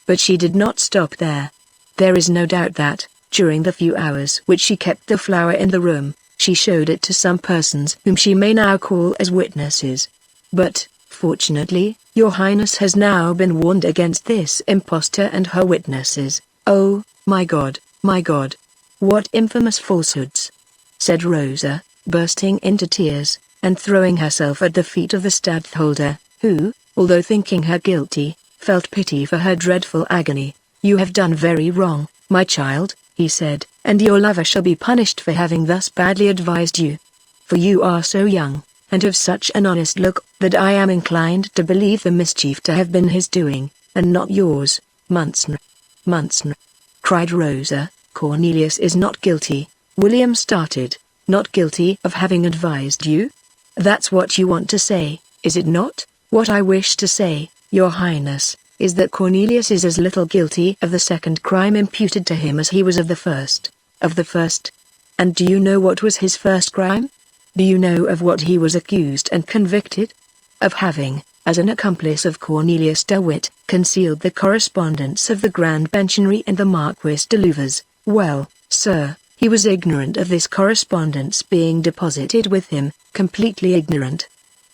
Speaker 1: But she did not stop there. There is no doubt that, during the few hours which she kept the flower in the room, she showed it to some persons whom she may now call as witnesses. But, fortunately, your highness has now been warned against this impostor and her witnesses. Oh, my God, my God! What infamous falsehoods! Said Rosa, bursting into tears. and throwing herself at the feet of the stadtholder, who, although thinking her guilty, felt pity for her dreadful agony. "You have done very wrong, my child," he said, "and your lover shall be punished for having thus badly advised you. For you are so young, and have such an honest look, that I am inclined to believe the mischief to have been his doing, and not yours." "Monstre!" cried Rosa. "Cornelius is not guilty." William started. "Not guilty of having advised you? That's what you want to say, is it not?" "What I wish to say, Your Highness, is that Cornelius is as little guilty of the second crime imputed to him as he was of the first." "Of the first? And do you know what was his first crime? Do you know of what he was accused and convicted?" "Of having, as an accomplice of Cornelius de Witt, concealed the correspondence of the Grand Pensionary and the Marquis de Louvres." "Well, sir, he was ignorant of this correspondence being deposited with him, completely ignorant.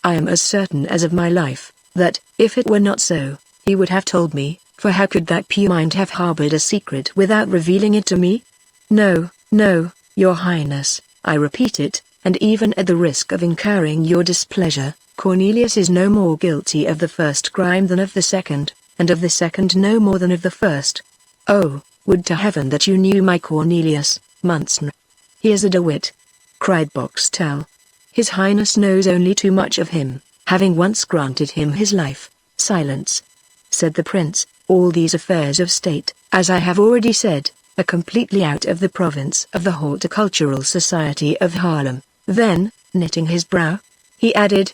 Speaker 1: I am as certain as of my life, that, if it were not so, he would have told me, for how could that pure mind have harbored a secret without revealing it to me? No, no, Your Highness, I repeat it, and even at the risk of incurring your displeasure, Cornelius is no more guilty of the first crime than of the second, and of the second no more than of the first. Oh, would to heaven that you knew my Cornelius, Monstre. He is a de Witt," cried Boxtel. "His Highness knows only too much of him, having once granted him his life." "Silence," said the prince. "All these affairs of state, as I have already said, are completely out of the province of the Horticultural Society of Haarlem." Then, knitting his brow, he added,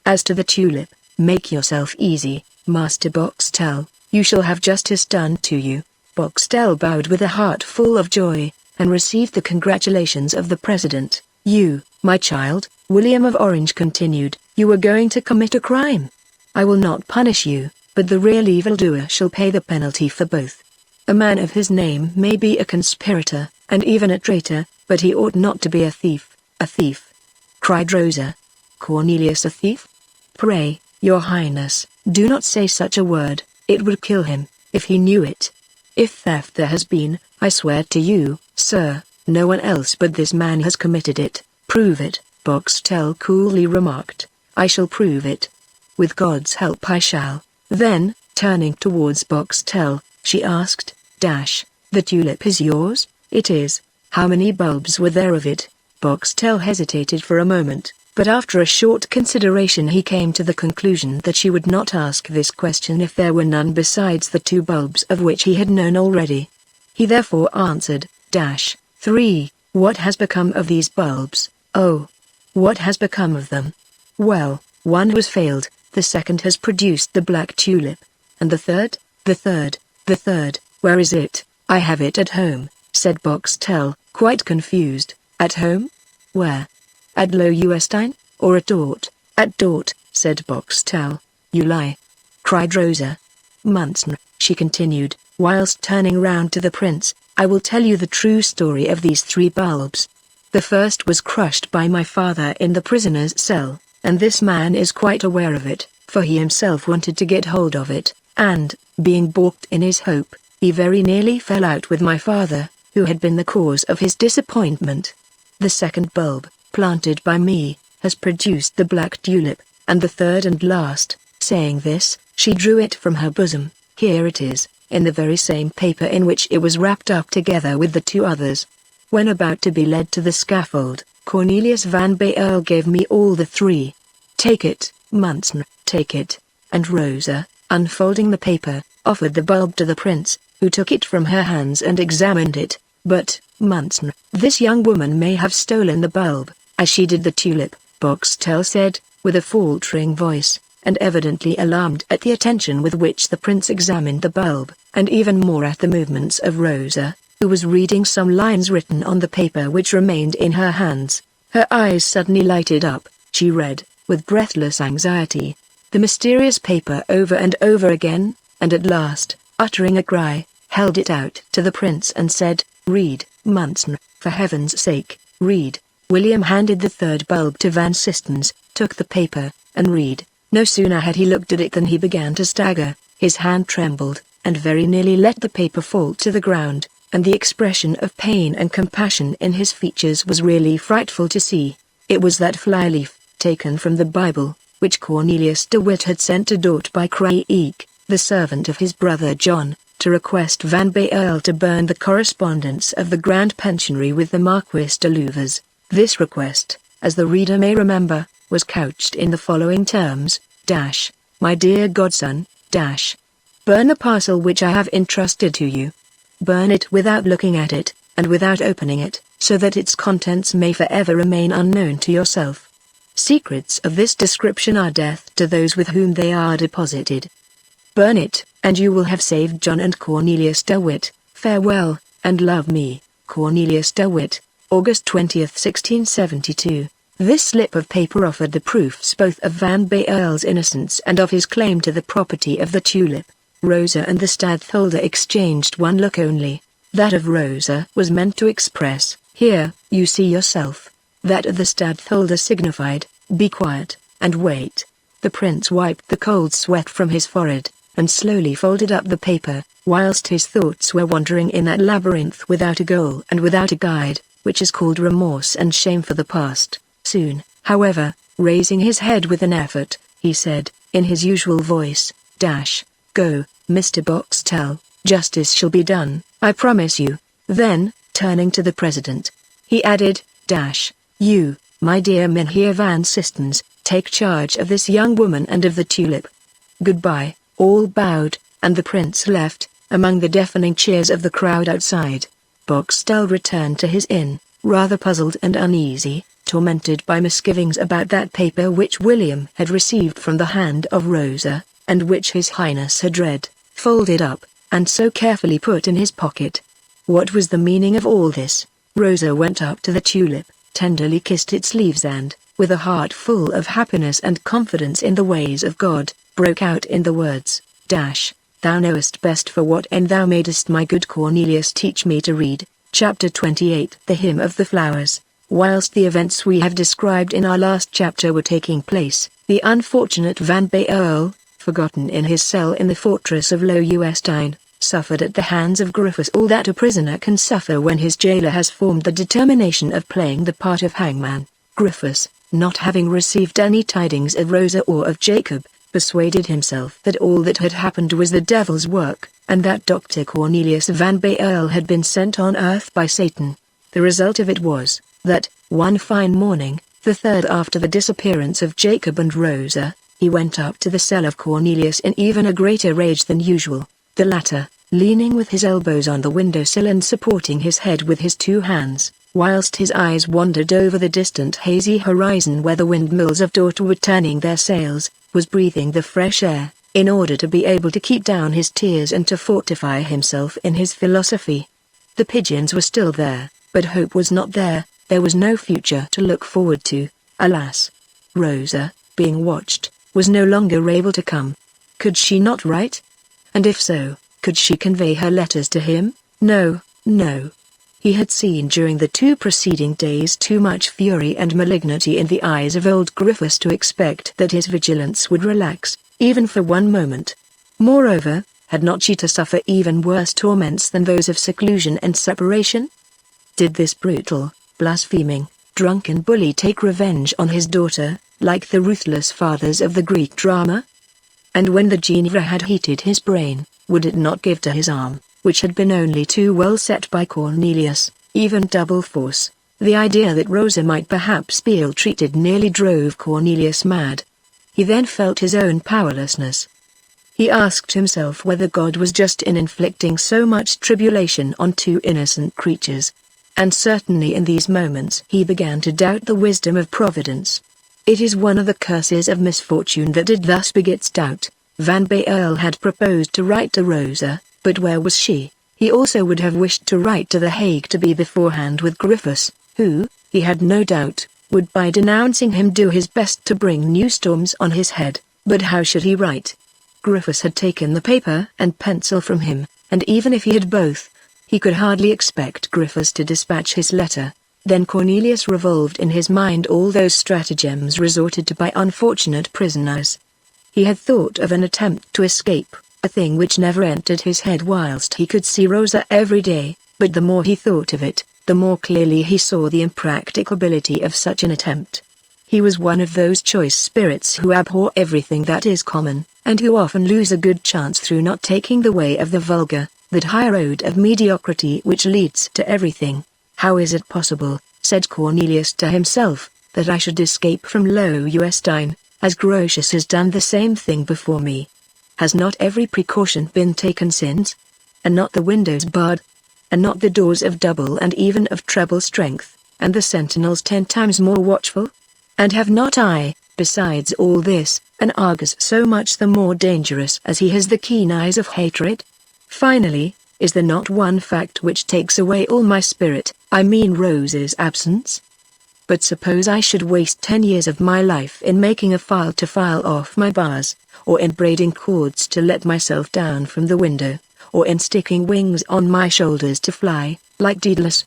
Speaker 1: "As to the tulip, make yourself easy, Master Boxtel, you shall have justice done to you." Boxtel bowed with a heart full of joy, and received the congratulations of the president. "You, my child," William of Orange continued, "you were going to commit a crime. I will not punish you, but the real evildoer shall pay the penalty for both. A man of his name may be a conspirator, and even a traitor, but he ought not to be a thief." "A thief?" cried Rosa. "Cornelius a thief? Pray, Your Highness, do not say such a word. It would kill him, if he knew it. If theft there has been, I swear to you, sir, no one else but this man has committed it." "Prove it," Boxtel coolly remarked. "I shall prove it. With God's help I shall." Then, turning towards Boxtel, she asked, "The tulip is yours?" "It is." "How many bulbs were there of it?" Boxtel hesitated for a moment, but after a short consideration he came to the conclusion that she would not ask this question if there were none besides the 2 bulbs of which he had known already. He therefore answered, 3. "What has become of these bulbs?" "Oh, what has become of them?" "Well, one was failed, the second has produced the black tulip. And the third?" The third, where is it?" "I have it at home," said Boxtel, quite confused. "At home? Where? At Loewestein, or at Dort?" "At Dort," said Boxtel. "You lie," cried Rosa. "Monstre," she continued, whilst turning round to the prince, "I will tell you the true story of these 3 bulbs. The first was crushed by my father in the prisoner's cell, and this man is quite aware of it, for he himself wanted to get hold of it, and, being balked in his hope, he very nearly fell out with my father, who had been the cause of his disappointment. The second bulb, planted by me, has produced the black tulip, and the third and last." Saying this, she drew it from her bosom. "Here it is, in the very same paper in which it was wrapped up together with the 2 others. When about to be led to the scaffold, Cornelius van Baerle gave me all the 3. Take it, Monstre, take it." And Rosa, unfolding the paper, offered the bulb to the prince, who took it from her hands and examined it. "But, Monstre, this young woman may have stolen the bulb, as she did the tulip," Boxtel said, with a faltering voice, and evidently alarmed at the attention with which the prince examined the bulb, and even more at the movements of Rosa, who was reading some lines written on the paper which remained in her hands. Her eyes suddenly lighted up. She read, with breathless anxiety, the mysterious paper over and over again, and at last, uttering a cry, held it out to the prince and said, "Read, Monstre, for heaven's sake, read." William handed the 3rd bulb to Van Sistens, took the paper, and read. No sooner had he looked at it than he began to stagger, his hand trembled, and very nearly let the paper fall to the ground, and the expression of pain and compassion in his features was really frightful to see. It was that flyleaf, taken from the Bible, which Cornelius de Witt had sent to Dort by Craig, the servant of his brother John, to request Van Baerle to burn the correspondence of the Grand Pensionary with the Marquis de Louvres. This request, as the reader may remember, was couched in the following terms: My dear godson, burn the parcel which I have entrusted to you. Burn it without looking at it, and without opening it, so that its contents may forever remain unknown to yourself. Secrets of this description are death to those with whom they are deposited. Burn it, and you will have saved John and Cornelius de Witt. Farewell, and love me, Cornelius de Witt. August 20, 1672. This slip of paper offered the proofs both of Van Baerle's innocence and of his claim to the property of the Tulip. Rosa and the stadtholder exchanged one look only. That of Rosa was meant to express, "Here, you see yourself." That of the stadtholder signified, "Be quiet, and wait." The prince wiped the cold sweat from his forehead, and slowly folded up the paper, whilst his thoughts were wandering in that labyrinth without a goal and without a guide, which is called remorse and shame for the past. Soon, however, raising his head with an effort, he said, in his usual voice, "Go, Mr. Boxtel, justice shall be done, I promise you." Then, turning to the president, he added, "You, my dear Mynheer Van Sistens, take charge of this young woman and of the Tulip. Goodbye." All bowed, and the prince left, among the deafening cheers of the crowd outside. Boxtel returned to his inn, rather puzzled and uneasy, tormented by misgivings about that paper which William had received from the hand of Rosa, and which His Highness had read, folded up, and so carefully put in his pocket. What was the meaning of all this? Rosa went up to the Tulip, tenderly kissed its leaves and, with a heart full of happiness and confidence in the ways of God, broke out in the words, "Thou knowest best for what end thou madest my good Cornelius teach me to read." Chapter 28. The Hymn of the Flowers. Whilst the events we have described in our last chapter were taking place, the unfortunate Van Baerle, forgotten in his cell in the fortress of Loewestein, suffered at the hands of Griffiths all that a prisoner can suffer when his jailer has formed the determination of playing the part of hangman. Griffiths, not having received any tidings of Rosa or of Jacob, persuaded himself that all that had happened was the devil's work, and that Dr. Cornelius Van Baerle had been sent on earth by Satan. The result of it was, that, one fine morning, the third after the disappearance of Jacob and Rosa, he went up to the cell of Cornelius in even a greater rage than usual, the latter, leaning with his elbows on the window-sill and supporting his head with his two hands, whilst his eyes wandered over the distant hazy horizon where the windmills of Dort were turning their sails, was breathing the fresh air, in order to be able to keep down his tears and to fortify himself in his philosophy. The pigeons were still there, but hope was not there. There was no future to look forward to. Alas! Rosa, being watched, was no longer able to come. Could she not write? And if so, could she convey her letters to him? No, no. He had seen during the 2 preceding days too much fury and malignity in the eyes of old Griffiths to expect that his vigilance would relax, even for one moment. Moreover, had not she to suffer even worse torments than those of seclusion and separation? Did this brutal, blaspheming, drunken bully take revenge on his daughter, like the ruthless fathers of the Greek drama? And when the Geneva had heated his brain, would it not give to his arm, which had been only too well set by Cornelius, even double force? The idea that Rosa might perhaps be ill-treated nearly drove Cornelius mad. He then felt his own powerlessness. He asked himself whether God was just in inflicting so much tribulation on 2 innocent creatures. And certainly in these moments he began to doubt the wisdom of Providence. It is one of the curses of misfortune that it thus begets doubt. Van Baerle had proposed to write to Rosa, but where was she? He also would have wished to write to The Hague to be beforehand with Griffiths, who, he had no doubt, would by denouncing him do his best to bring new storms on his head. But how should he write? Griffiths had taken the paper and pencil from him, and even if he had both, he could hardly expect Griffiths to dispatch his letter. Then Cornelius revolved in his mind all those stratagems resorted to by unfortunate prisoners. He had thought of an attempt to escape, a thing which never entered his head whilst he could see Rosa every day, but the more he thought of it, the more clearly he saw the impracticability of such an attempt. He was one of those choice spirits who abhor everything that is common, and who often lose a good chance through not taking the way of the vulgar, that high road of mediocrity which leads to everything. "How is it possible," said Cornelius to himself, "that I should escape from Loewestein, as Grotius has done the same thing before me? Has not every precaution been taken since? And not the windows barred? And not the doors of double and even of treble strength, and the sentinels 10 times more watchful? And have not I, besides all this, an Argus so much the more dangerous as he has the keen eyes of hatred? Finally, is there not one fact which takes away all my spirit, I mean Rose's absence? But suppose I should waste 10 years of my life in making a file to file off my bars, or in braiding cords to let myself down from the window, or in sticking wings on my shoulders to fly, like Daedalus.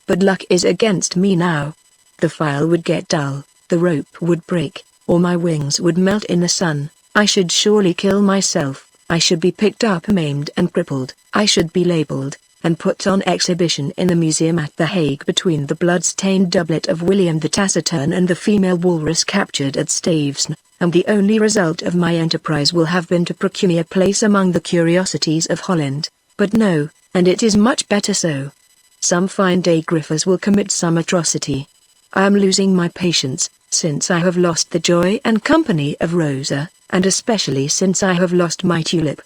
Speaker 1: But luck is against me now. The file would get dull, the rope would break, or my wings would melt in the sun. I should surely kill myself, I should be picked up maimed and crippled, I should be labeled, and put on exhibition in the museum at The Hague between the blood-stained doublet of William the Taciturn and the female walrus captured at Stavesn, and the only result of my enterprise will have been to procure me a place among the curiosities of Holland. But no, and it is much better so. Some fine day Griffiths will commit some atrocity. I am losing my patience, since I have lost the joy and company of Rosa, and especially since I have lost my Tulip.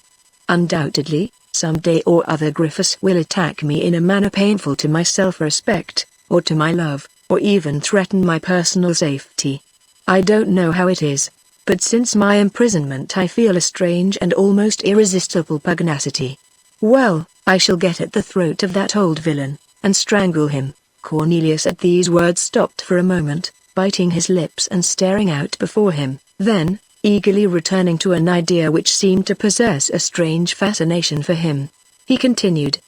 Speaker 1: Undoubtedly, some day or other Griffiths will attack me in a manner painful to my self-respect, or to my love, or even threaten my personal safety. I don't know how it is, but since my imprisonment I feel a strange and almost irresistible pugnacity. Well, I shall get at the throat of that old villain, and strangle him. Cornelius at these words stopped for a moment, biting his lips and staring out before him, then, eagerly returning to an idea which seemed to possess a strange fascination for him, he continued,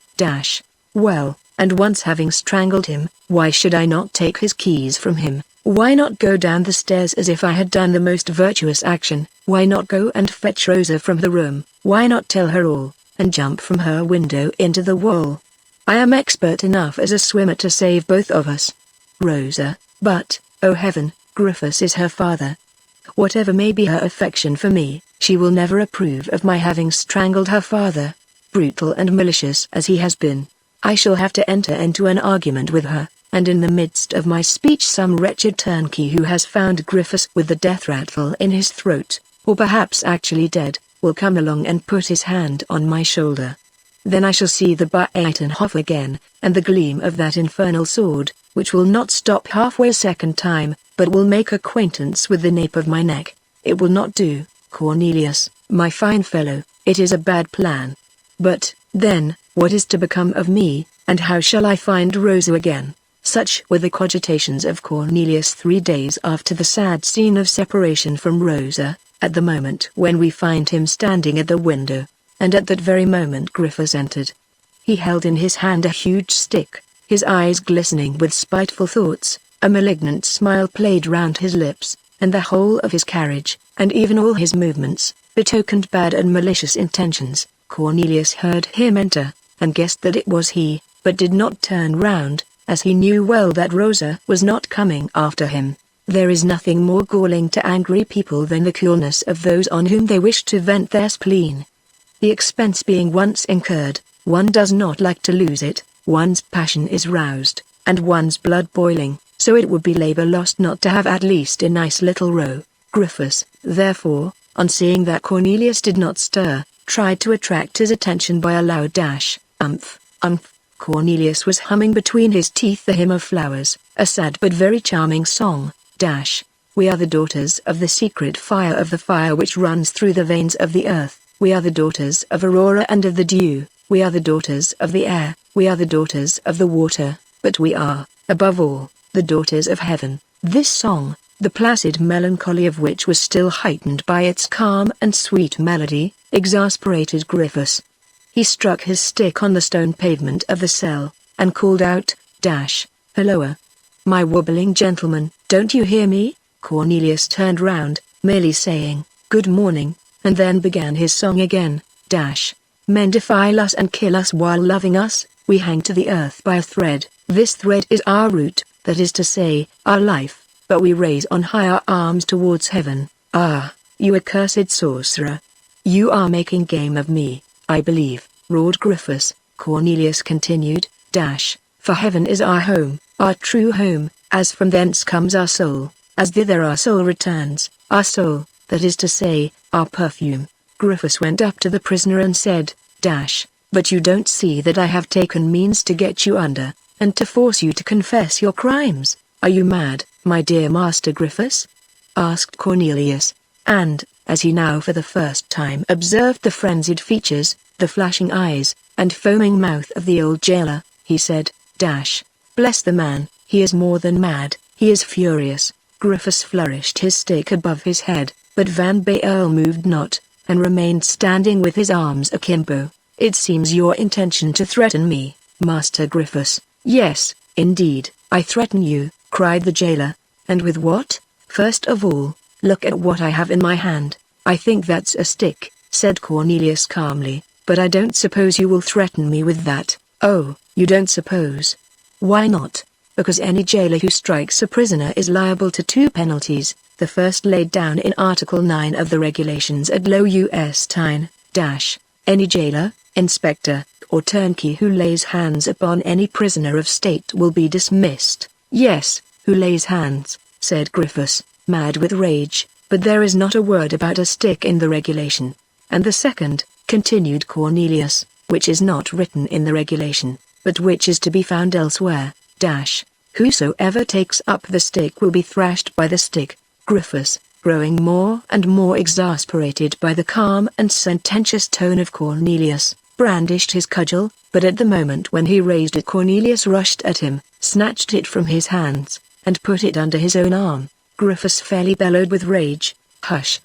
Speaker 1: "Well, and once having strangled him, why should I not take his keys from him? Why not go down the stairs as if I had done the most virtuous action? Why not go and fetch Rosa from the room? Why not tell her all, and jump from her window into the wall? I am expert enough as a swimmer to save both of us. Rosa, but, oh heaven, Griffiths is her father. Whatever may be her affection for me, she will never approve of my having strangled her father. Brutal and malicious as he has been, I shall have to enter into an argument with her, and in the midst of my speech some wretched turnkey who has found Griffiths with the death rattle in his throat, or perhaps actually dead, will come along and put his hand on my shoulder. Then I shall see the Buitenhof again, and the gleam of that infernal sword, which will not stop halfway a second time, but will make acquaintance with the nape of my neck. It will not do, Cornelius, my fine fellow, it is a bad plan. But, then, what is to become of me, and how shall I find Rosa again?" Such were the cogitations of Cornelius 3 days after the sad scene of separation from Rosa, at the moment when we find him standing at the window. And at that very moment Griffiths entered. He held in his hand a huge stick, his eyes glistening with spiteful thoughts, a malignant smile played round his lips, and the whole of his carriage, and even all his movements, betokened bad and malicious intentions. Cornelius heard him enter, and guessed that it was he, but did not turn round, as he knew well that Rosa was not coming after him. There is nothing more galling to angry people than the coolness of those on whom they wish to vent their spleen. The expense being once incurred, one does not like to lose it, one's passion is roused, and one's blood boiling, so it would be labor lost not to have at least a nice little row. Griffiths, therefore, on seeing that Cornelius did not stir, tried to attract his attention by a loud umph. Cornelius was humming between his teeth the hymn of flowers, a sad but very charming song, "We are the daughters of the secret fire of the fire which runs through the veins of the earth. We are the daughters of Aurora and of the dew, we are the daughters of the air, we are the daughters of the water, but we are, above all, the daughters of heaven." This song, the placid melancholy of which was still heightened by its calm and sweet melody, exasperated Griffiths. He struck his stick on the stone pavement of the cell, and called out, "Halloa! My wobbling gentleman, don't you hear me?" Cornelius turned round, merely saying, "Good morning," and then began his song again, "Men defile us and kill us while loving us, we hang to the earth by a thread, This thread is our root, that is to say, our life, but we raise on high our arms towards heaven. Ah, you accursed sorcerer! You are making game of me, I believe, roared Griffiths. Cornelius continued, For heaven is our home, our true home, as from thence comes our soul, as thither our soul returns, our soul, that is to say, our perfume. Griffiths went up to the prisoner and said, But you don't see that I have taken means to get you under, and to force you to confess your crimes. Are you mad, my dear Master Griffiths? Asked Cornelius, and, as he now for the first time observed the frenzied features, the flashing eyes, and foaming mouth of the old jailer, he said, Bless the man, he is more than mad, he is furious. Griffiths flourished his stick above his head, but Van Baerle moved not, and remained standing with his arms akimbo. It seems your intention to threaten me, Master Griffiths. Yes, indeed, I threaten you, cried the jailer. And with what? First of all, look at what I have in my hand. I think that's a stick, said Cornelius calmly, but I don't suppose you will threaten me with that. Oh, you don't suppose? Why not? Because any jailer who strikes a prisoner is liable to 2 penalties, the first laid down in Article 9 of the regulations at Low US Tyne, Any jailer, inspector, or turnkey who lays hands upon any prisoner of state will be dismissed. Yes, who lays hands, said Griffiths, mad with rage, but there is not a word about a stick in the regulation. And the second, continued Cornelius, which is not written in the regulation, but which is to be found elsewhere, Whosoever takes up the stick will be thrashed by the stick. Griffiths, growing more and more exasperated by the calm and sententious tone of Cornelius, brandished his cudgel, but at the moment when he raised it Cornelius rushed at him, snatched it from his hands, and put it under his own arm. Griffiths fairly bellowed with rage. Hush,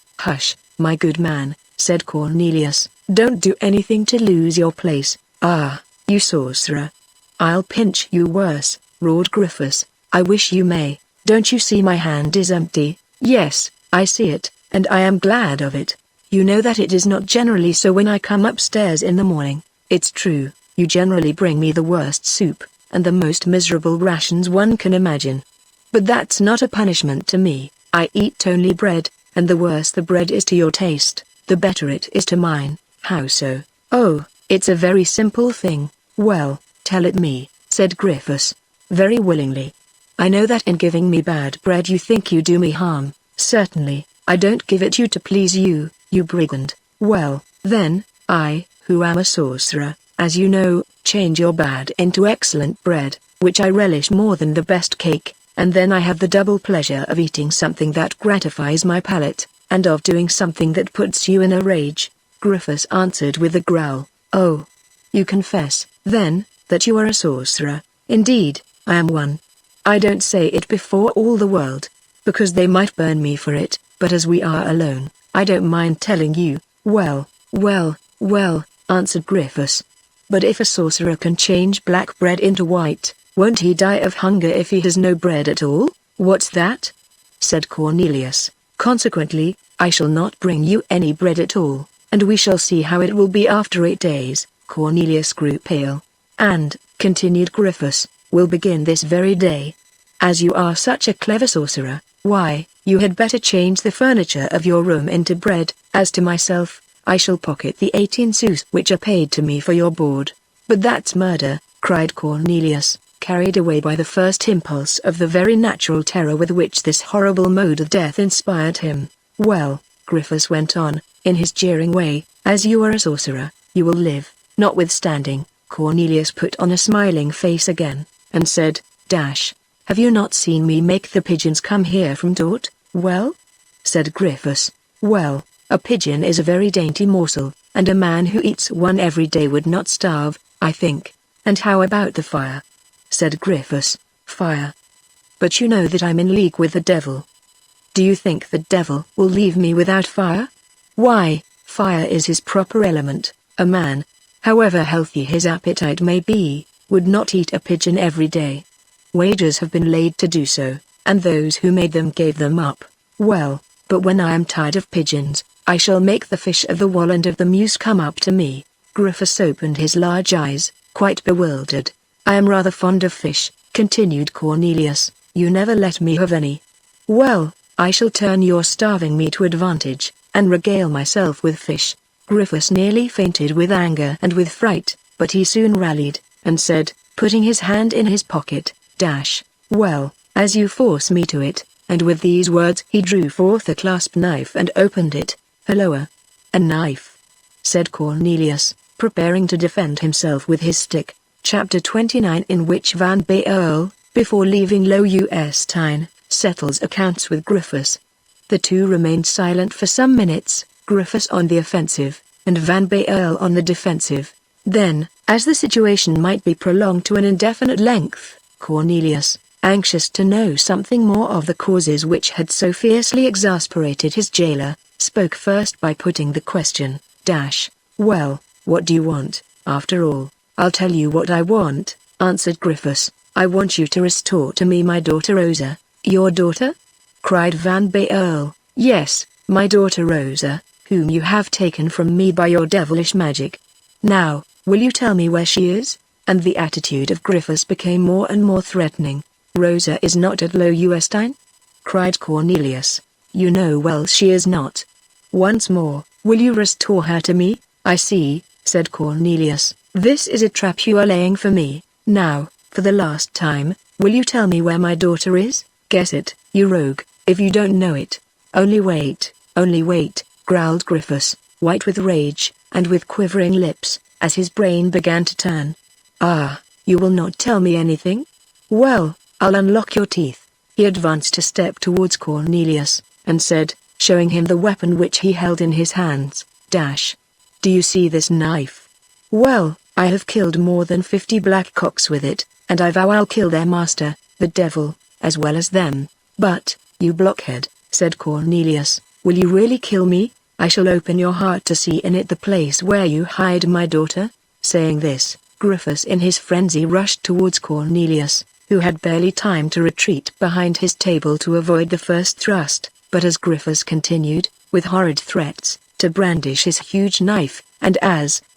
Speaker 1: my good man, said Cornelius, don't do anything to lose your place. Ah, you sorcerer. I'll pinch you worse, roared Griffiths. I wish you may. Don't you see my hand is empty? Yes, I see it, and I am glad of it. You know that it is not generally so when I come upstairs in the morning. It's true, you generally bring me the worst soup, and the most miserable rations one can imagine. But that's not a punishment to me. I eat only bread, and the worse the bread is to your taste, the better it is to mine. How so? Oh, it's a very simple thing. Well, tell it me, said Griffiths. Very willingly. I know that in giving me bad bread you think you do me harm. Certainly, I don't give it you to please you, you brigand. Well, then, I, who am a sorcerer, as you know, change your bad into excellent bread, which I relish more than the best cake, and then I have the double pleasure of eating something that gratifies my palate, and of doing something that puts you in a rage. Griffiths answered with a growl. Oh. You confess, then, that you are a sorcerer. Indeed, I am one. I don't say it before all the world, because they might burn me for it, but as we are alone, I don't mind telling you. Well, answered Griffiths. But if a sorcerer can change black bread into white, won't he die of hunger if he has no bread at all? What's that? Said Cornelius. Consequently, I shall not bring you any bread at all, and we shall see how it will be after 8 days. Cornelius grew pale. And, continued Griffiths, we'll begin this very day. As you are such a clever sorcerer, why, you had better change the furniture of your room into bread. As to myself, I shall pocket the 18 sous which are paid to me for your board. But that's murder, cried Cornelius, carried away by the first impulse of the very natural terror with which this horrible mode of death inspired him. Well, Griffiths went on, in his jeering way, as you are a sorcerer, you will live. Notwithstanding, Cornelius put on a smiling face again, and said, Have you not seen me make the pigeons come here from Dort? Well? Said Griffiths. Well, a pigeon is a very dainty morsel, and a man who eats one every day would not starve, I think. And how about the fire? Said Griffiths. Fire. But you know that I'm in league with the devil. Do you think the devil will leave me without fire? Why, fire is his proper element. A man, however healthy his appetite may be, would not eat a pigeon every day. Wagers have been laid to do so, and those who made them gave them up. Well, but when I am tired of pigeons, I shall make the fish of the wall and of the mews come up to me. Griffiths opened his large eyes, quite bewildered. I am rather fond of fish, continued Cornelius, "you never let me have any. Well, I shall turn your starving me to advantage, and regale myself with fish." Griffiths nearly fainted with anger and with fright, but he soon rallied, and said, putting his hand in his pocket, "Well, as you force me to it," and with these words he drew forth a clasp knife and opened it. "Halloa! A knife!" said Cornelius, preparing to defend himself with his stick. Chapter 29, in which Van Baerle, before leaving Loewestein, settles accounts with Griffiths. The two remained silent for some minutes, Griffiths on the offensive, and Van Baerle on the defensive. Then, as the situation might be prolonged to an indefinite length, Cornelius, anxious to know something more of the causes which had so fiercely exasperated his jailer, spoke first by putting the question, "Well, what do you want, after all?" "I'll tell you what I want," answered Griffiths. "I want you to restore to me my daughter Rosa." "Your daughter?" cried Van Baerle. "Yes, my daughter Rosa, whom you have taken from me by your devilish magic. Now, will you tell me where she is?" And the attitude of Griffiths became more and more threatening. "Rosa is not at Loewestein?" cried Cornelius. "You know well she is not. Once more, will you restore her to me?" "I see," said Cornelius. "This is a trap you are laying for me. Now, for the last time, will you tell me where my daughter is?" "Guess it, you rogue, if you don't know it." Only wait," growled Griffiths, white with rage, and with quivering lips, as his brain began to turn. "Ah, you will not tell me anything? Well, I'll unlock your teeth." He advanced a step towards Cornelius, and said, showing him the weapon which he held in his hands, "Do you see this knife? Well, I have killed more than 50 blackcocks with it, and I vow I'll kill their master, the devil, as well as them." "But, you blockhead," said Cornelius, "will you really kill me? I shall open your heart to see in it the place where you hide my daughter." Saying this, Griffiths in his frenzy rushed towards Cornelius, who had barely time to retreat behind his table to avoid the first thrust, but as Griffiths continued, with horrid threats, to brandish his huge knife, and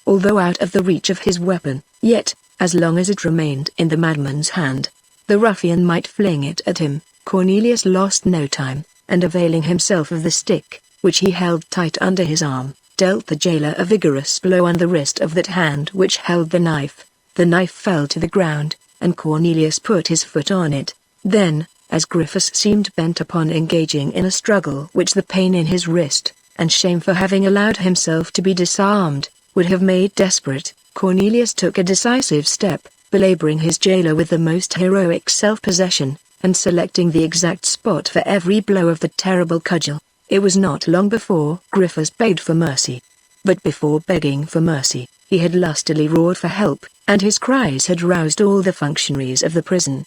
Speaker 1: although out of the reach of his weapon, yet, as long as it remained in the madman's hand, the ruffian might fling it at him, Cornelius lost no time, and availing himself of the stick, which he held tight under his arm, dealt the jailer a vigorous blow on the wrist of that hand which held the knife. The knife fell to the ground, and Cornelius put his foot on it. Then, as Griffiths seemed bent upon engaging in a struggle which the pain in his wrist, and shame for having allowed himself to be disarmed, would have made desperate, Cornelius took a decisive step, belaboring his jailer with the most heroic self-possession, and selecting the exact spot for every blow of the terrible cudgel. It was not long before Griffiths begged for mercy. But before begging for mercy, he had lustily roared for help, and his cries had roused all the functionaries of the prison.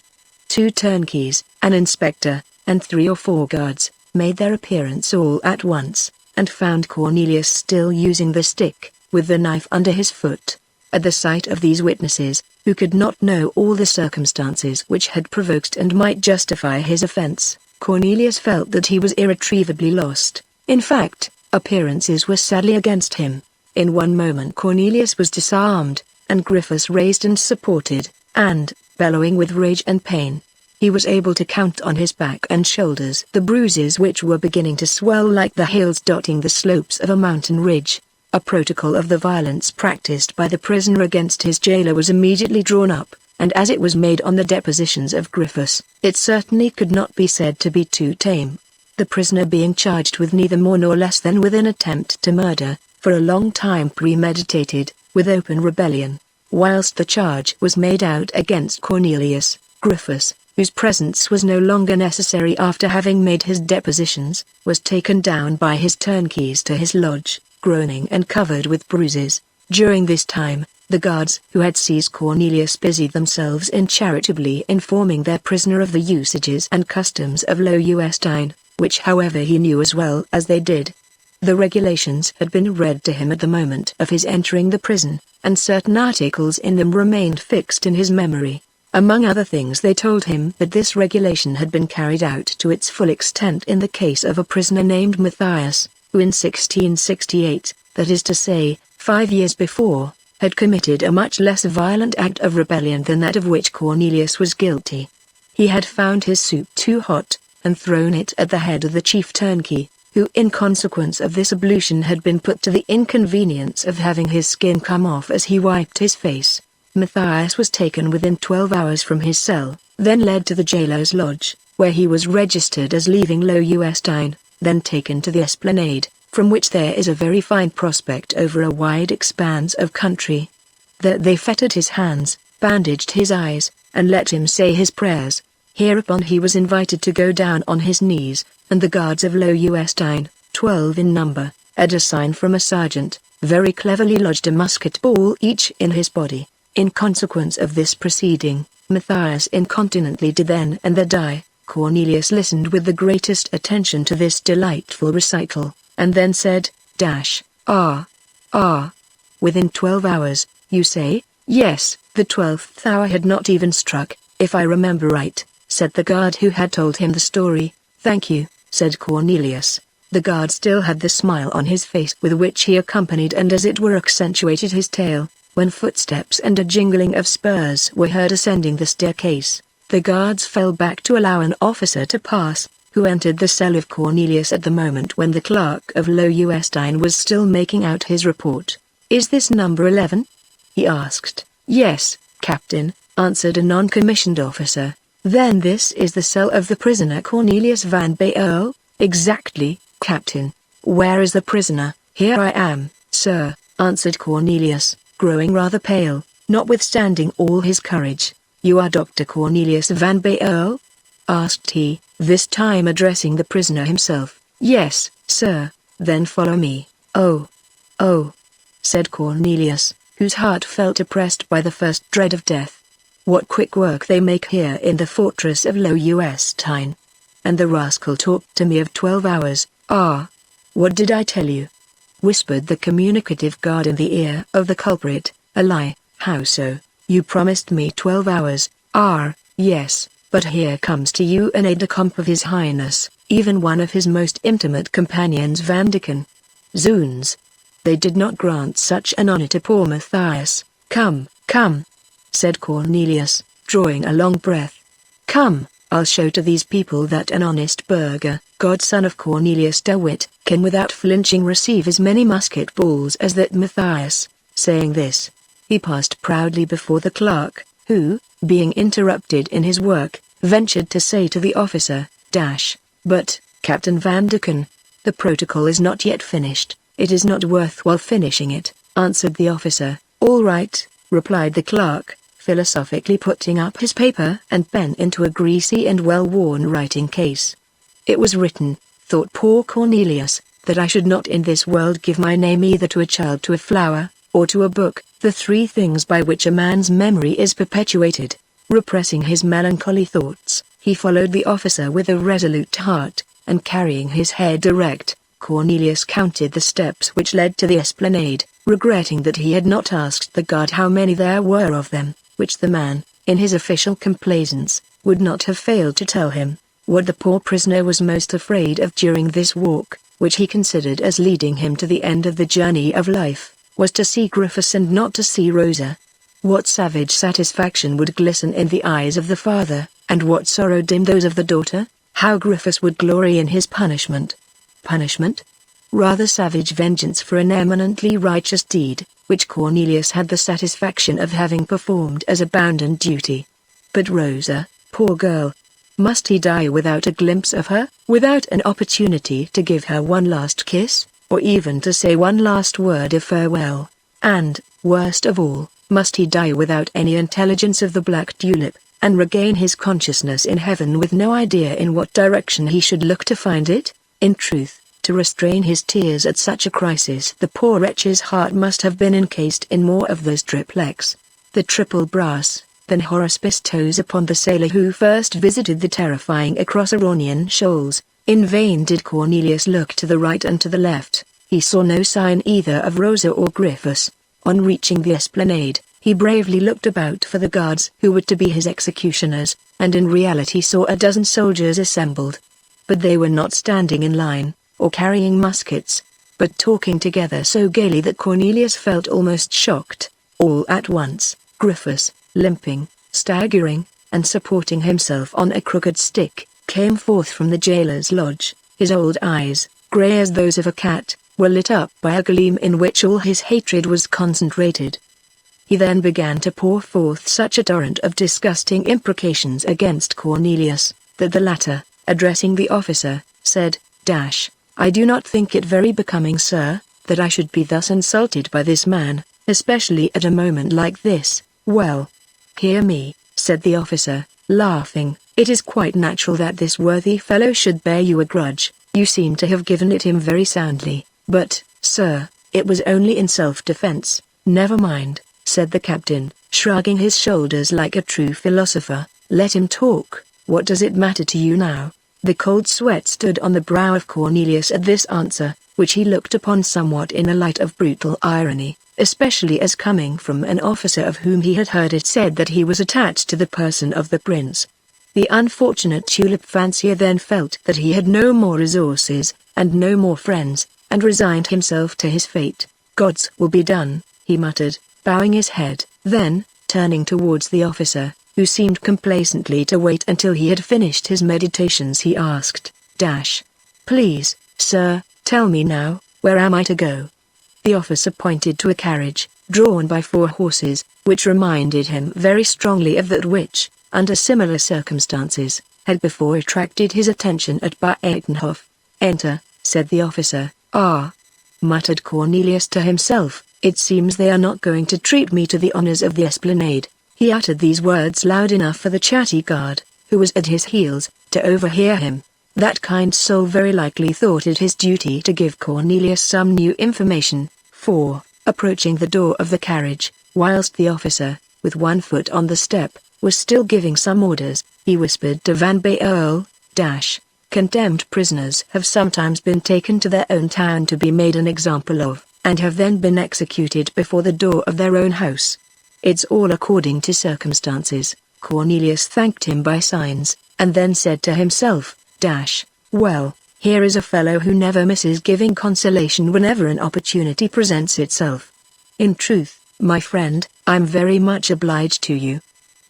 Speaker 1: 2 turnkeys, an inspector, and 3 or 4 guards, made their appearance all at once, and found Cornelius still using the stick, with the knife under his foot. At the sight of these witnesses, who could not know all the circumstances which had provoked and might justify his offense, Cornelius felt that he was irretrievably lost. In fact, appearances were sadly against him. In one moment Cornelius was disarmed, and Griffiths raised and supported, and, bellowing with rage and pain, he was able to count on his back and shoulders the bruises which were beginning to swell like the hills dotting the slopes of a mountain ridge. A protocol of the violence practiced by the prisoner against his jailer was immediately drawn up, and as it was made on the depositions of Griffiths, it certainly could not be said to be too tame. The prisoner being charged with neither more nor less than with an attempt to murder, for a long time premeditated, with open rebellion. Whilst the charge was made out against Cornelius, Griffiths, whose presence was no longer necessary after having made his depositions, was taken down by his turnkeys to his lodge, groaning and covered with bruises. During this time, the guards who had seized Cornelius busied themselves in charitably informing their prisoner of the usages and customs of Loewestein, which however he knew as well as they did. The regulations had been read to him at the moment of his entering the prison, and certain articles in them remained fixed in his memory. Among other things they told him that this regulation had been carried out to its full extent in the case of a prisoner named Matthias, who in 1668, that is to say, 5 years before, had committed a much less violent act of rebellion than that of which Cornelius was guilty. He had found his soup too hot, and thrown it at the head of the chief turnkey, who in consequence of this ablution had been put to the inconvenience of having his skin come off as he wiped his face. Matthias was taken within 12 hours from his cell, then led to the jailer's lodge, where he was registered as leaving Loewestein, then taken to the esplanade, from which there is a very fine prospect over a wide expanse of country. There they fettered his hands, bandaged his eyes, and let him say his prayers. Hereupon he was invited to go down on his knees, and the guards of Loewestein, 12 in number, at a sign from a sergeant, very cleverly lodged a musket ball each in his body. In consequence of this proceeding, Matthias incontinently did then and there die. Cornelius listened with the greatest attention to this delightful recital, and then said, Within 12 hours, you say? Yes, the 12th hour had not even struck, if I remember right, said the guard who had told him the story. Thank you, said Cornelius. The guard still had the smile on his face with which he accompanied and as it were accentuated his tale, when footsteps and a jingling of spurs were heard ascending the staircase. The guards fell back to allow an officer to pass, who entered the cell of Cornelius at the moment when the clerk of Loewestein was still making out his report. Is this number 11? He asked. Yes, Captain, answered a non-commissioned officer. Then this is the cell of the prisoner Cornelius van Baerle? Exactly, Captain. Where is the prisoner? Here I am, sir, answered Cornelius, growing rather pale, notwithstanding all his courage. You are Dr. Cornelius van Baerle? Asked he, this time addressing the prisoner himself. Yes, sir. Then follow me. Oh, said Cornelius, whose heart felt oppressed by the first dread of death. What quick work they make here in the fortress of Loewestein. And the rascal talked to me of 12 hours. What did I tell you? Whispered the communicative guard in the ear of the culprit. A lie. How so? You promised me 12 hours. Yes, but here comes to you an aide-de-camp of His Highness, even one of his most intimate companions Van Dicken. Zoons! They did not grant such an honor to poor Matthias. Come, said Cornelius, drawing a long breath. Come, I'll show to these people that an honest burgher, godson of Cornelius de Witt, can without flinching receive as many musket balls as that Matthias. Saying this, he passed proudly before the clerk, who, being interrupted in his work, ventured to say to the officer, But, Captain Van Dicken, the protocol is not yet finished. It is not worthwhile finishing it, answered the officer. All right, replied the clerk, philosophically putting up his paper and pen into a greasy and well-worn writing case. It was written, thought poor Cornelius, that I should not in this world give my name either to a child, to a flower, or to a book, the three things by which a man's memory is perpetuated. Repressing his melancholy thoughts, he followed the officer with a resolute heart, and carrying his head erect, Cornelius counted the steps which led to the esplanade, regretting that he had not asked the guard how many there were of them, which the man, in his official complaisance, would not have failed to tell him. What the poor prisoner was most afraid of during this walk, which he considered as leading him to the end of the journey of life, was to see Griffiths and not to see Rosa. What savage satisfaction would glisten in the eyes of the father, and what sorrow dim those of the daughter? How Griffiths would glory in his punishment. Punishment? Rather savage vengeance for an eminently righteous deed, which Cornelius had the satisfaction of having performed as a bounden duty. But Rosa, poor girl, must he die without a glimpse of her, without an opportunity to give her one last kiss, or even to say one last word of farewell? And, worst of all, must he die without any intelligence of the black tulip, and regain his consciousness in heaven with no idea in what direction he should look to find it? In truth, to restrain his tears at such a crisis, the poor wretch's heart must have been encased in more of those triplets, the triple brass, than Horace bestows upon the sailor who first visited the terrifying Acroceraunian shoals. In vain did Cornelius look to the right and to the left. He saw no sign either of Rosa or Griffiths. On reaching the esplanade, he bravely looked about for the guards who were to be his executioners, and in reality saw a dozen soldiers assembled. But they were not standing in line, or carrying muskets, but talking together so gaily that Cornelius felt almost shocked. All at once, Griffiths, limping, staggering, and supporting himself on a crooked stick, came forth from the jailer's lodge. His old eyes, grey as those of a cat, were lit up by a gleam in which all his hatred was concentrated. He then began to pour forth such a torrent of disgusting imprecations against Cornelius, that the latter, addressing the officer, said, "I do not think it very becoming, sir, that I should be thus insulted by this man, especially at a moment like this." "Well, hear me," said the officer, laughing. "It is quite natural that this worthy fellow should bear you a grudge. You seem to have given it him very soundly, but, sir, it was only in self-defense." "Never mind," said the captain, shrugging his shoulders like a true philosopher. "Let him talk. What does it matter to you now?" The cold sweat stood on the brow of Cornelius at this answer, which he looked upon somewhat in a light of brutal irony, especially as coming from an officer of whom he had heard it said that he was attached to the person of the prince. The unfortunate tulip fancier then felt that he had no more resources, and no more friends, and resigned himself to his fate. "God's will be done," he muttered, bowing his head. Then, turning towards the officer, who seemed complacently to wait until he had finished his meditations, he asked, "Please, sir, tell me now, where am I to go?" The officer pointed to a carriage, drawn by 4 horses, which reminded him very strongly of that which, under similar circumstances, had before attracted his attention at Baetenhof. "Enter," said the officer. "Ah," muttered Cornelius to himself, "it seems they are not going to treat me to the honors of the esplanade." He uttered these words loud enough for the chatty guard, who was at his heels, to overhear him. That kind soul very likely thought it his duty to give Cornelius some new information, for, approaching the door of the carriage, whilst the officer, with one foot on the step, was still giving some orders, he whispered to Van Baerle, "Condemned prisoners have sometimes been taken to their own town to be made an example of, and have then been executed before the door of their own house. It's all according to circumstances." Cornelius thanked him by signs, and then said to himself, "Well, here is a fellow who never misses giving consolation whenever an opportunity presents itself. In truth, my friend, I'm very much obliged to you.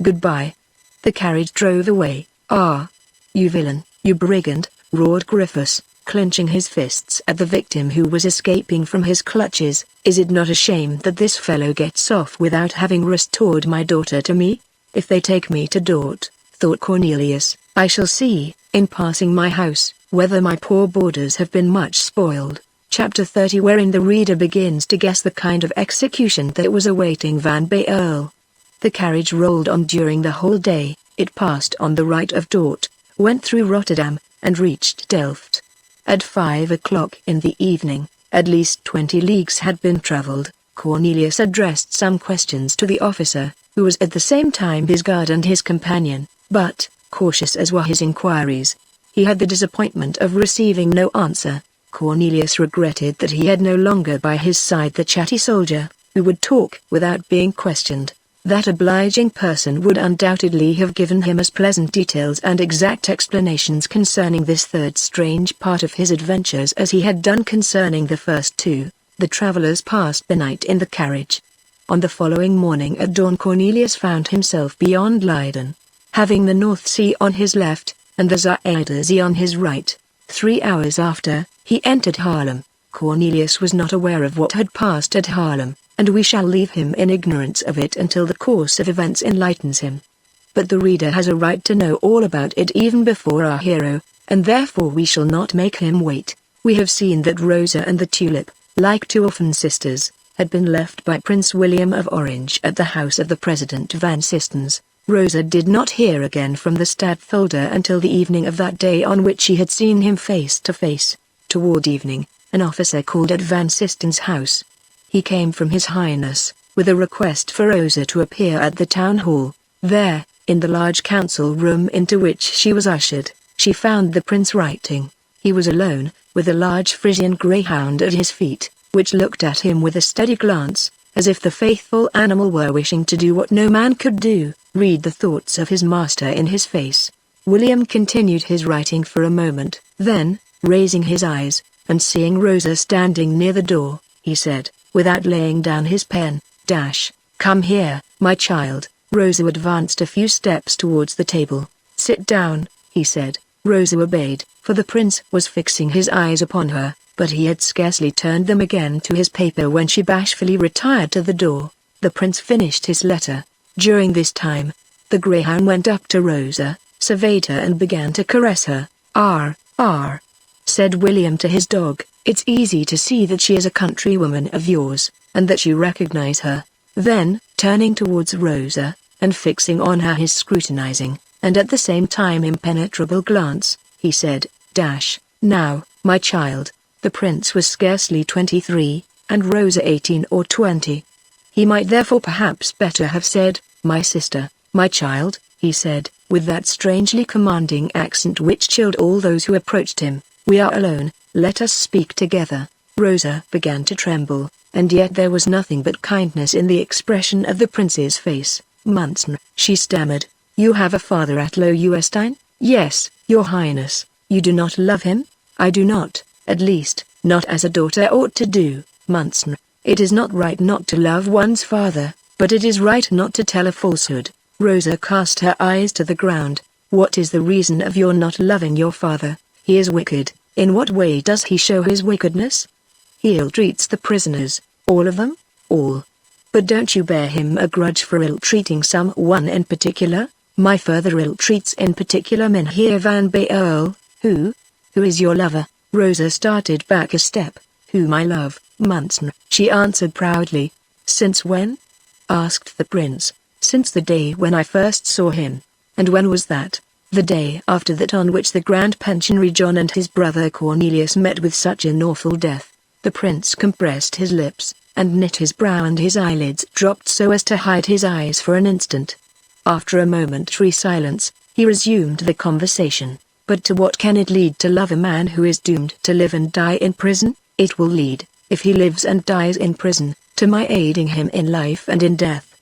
Speaker 1: Goodbye." The carriage drove away. "Ah, you villain, you brigand," roared Griffiths, clenching his fists at the victim who was escaping from his clutches. "Is it not a shame that this fellow gets off without having restored my daughter to me? If they take me to Dort," thought Cornelius, "I shall see, in passing my house, whether my poor boarders have been much spoiled." Chapter 30, wherein the reader begins to guess the kind of execution that was awaiting Van Baerle. The carriage rolled on during the whole day. It passed on the right of Dort, went through Rotterdam, and reached Delft. At 5 o'clock in the evening, at least 20 leagues had been travelled. Cornelius addressed some questions to the officer, who was at the same time his guard and his companion, but, cautious as were his inquiries, he had the disappointment of receiving no answer. Cornelius regretted that he had no longer by his side the chatty soldier, who would talk without being questioned. That obliging person would undoubtedly have given him as pleasant details and exact explanations concerning this third strange part of his adventures as he had done concerning the first 2. The travelers passed the night in the carriage. On the following morning at dawn Cornelius found himself beyond Leiden, having the North Sea on his left, and the Zuider Zee on his right. 3 hours after, he entered Haarlem. Cornelius was not aware of what had passed at Haarlem, and we shall leave him in ignorance of it until the course of events enlightens him. But the reader has a right to know all about it even before our hero, and therefore we shall not make him wait. We have seen that Rosa and the Tulip, like 2 orphan sisters, had been left by Prince William of Orange at the house of the President Van Sistens. Rosa did not hear again from the stadtholder until the evening of that day on which she had seen him face to face. Toward evening, an officer called at Van Sistens' house. He came from His Highness, with a request for Rosa to appear at the town hall. There, in the large council room into which she was ushered, she found the prince writing. He was alone, with a large Frisian greyhound at his feet, which looked at him with a steady glance, as if the faithful animal were wishing to do what no man could do, read the thoughts of his master in his face. William continued his writing for a moment, then, raising his eyes, and seeing Rosa standing near the door, he said, without laying down his pen, Come here, my child. Rosa advanced a few steps towards the table. Sit down, he said. Rosa obeyed, for the prince was fixing his eyes upon her, but he had scarcely turned them again to his paper when she bashfully retired to the door. The prince finished his letter. During this time, the greyhound went up to Rosa, surveyed her and began to caress her. "R," said William to his dog. "It's easy to see that she is a countrywoman of yours, and that you recognize her." Then, turning towards Rosa, and fixing on her his scrutinizing, and at the same time impenetrable glance, he said, "Now, my child." The prince was scarcely 23, and Rosa 18 or 20. He might therefore perhaps better have said, "My sister." "My child," he said, with that strangely commanding accent which chilled all those who approached him. "We are alone, let us speak together." Rosa began to tremble, and yet there was nothing but kindness in the expression of the prince's face. "Monseigneur," she stammered, "you have a father at Loewestein?" "Yes, your highness." "You do not love him?" "I do not, at least, not as a daughter ought to do, Monseigneur. It is not right not to love one's father, but it is right not to tell a falsehood." Rosa cast her eyes to the ground. "What is the reason of your not loving your father?" "He is wicked." "In what way does he show his wickedness?" "He ill-treats the prisoners." "All of them?" "All." "But don't you bear him a grudge for ill-treating someone in particular?" "My father ill-treats in particular Mynheer van Baerle." Who is your lover?" Rosa started back a step. "Whom I love, Monseigneur," she answered proudly. "Since when?" asked the prince. "Since the day when I first saw him." "And when was that?" "The day after that on which the Grand Pensionary John and his brother Cornelius met with such an awful death." The prince compressed his lips, and knit his brow, and his eyelids dropped so as to hide his eyes for an instant. After a momentary silence, he resumed the conversation. "But to what can it lead to love a man who is doomed to live and die in prison? It will lead, if he lives and dies in prison, to my aiding him in life and in death."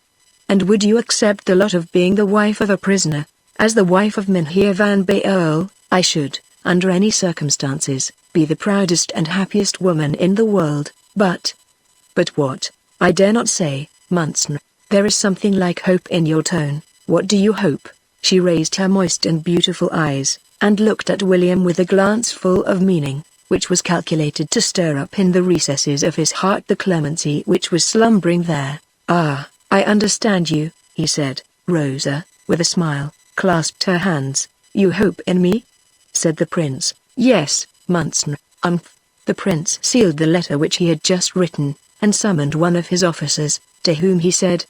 Speaker 1: "And would you accept the lot of being the wife of a prisoner?" "As the wife of Mynheer van Baerle, I should, under any circumstances, be the proudest and happiest woman in the world, but—" "But what?" "I dare not say, Monseigneur. There is something like hope in your tone. What do you hope?" She raised her moist and beautiful eyes, and looked at William with a glance full of meaning, which was calculated to stir up in the recesses of his heart the clemency which was slumbering there. "Ah, I understand you," he said. Rosa, with a smile, clasped her hands. "You hope in me?" said the prince. "Yes, Monseigneur." The prince sealed the letter which he had just written, and summoned one of his officers, to whom he said,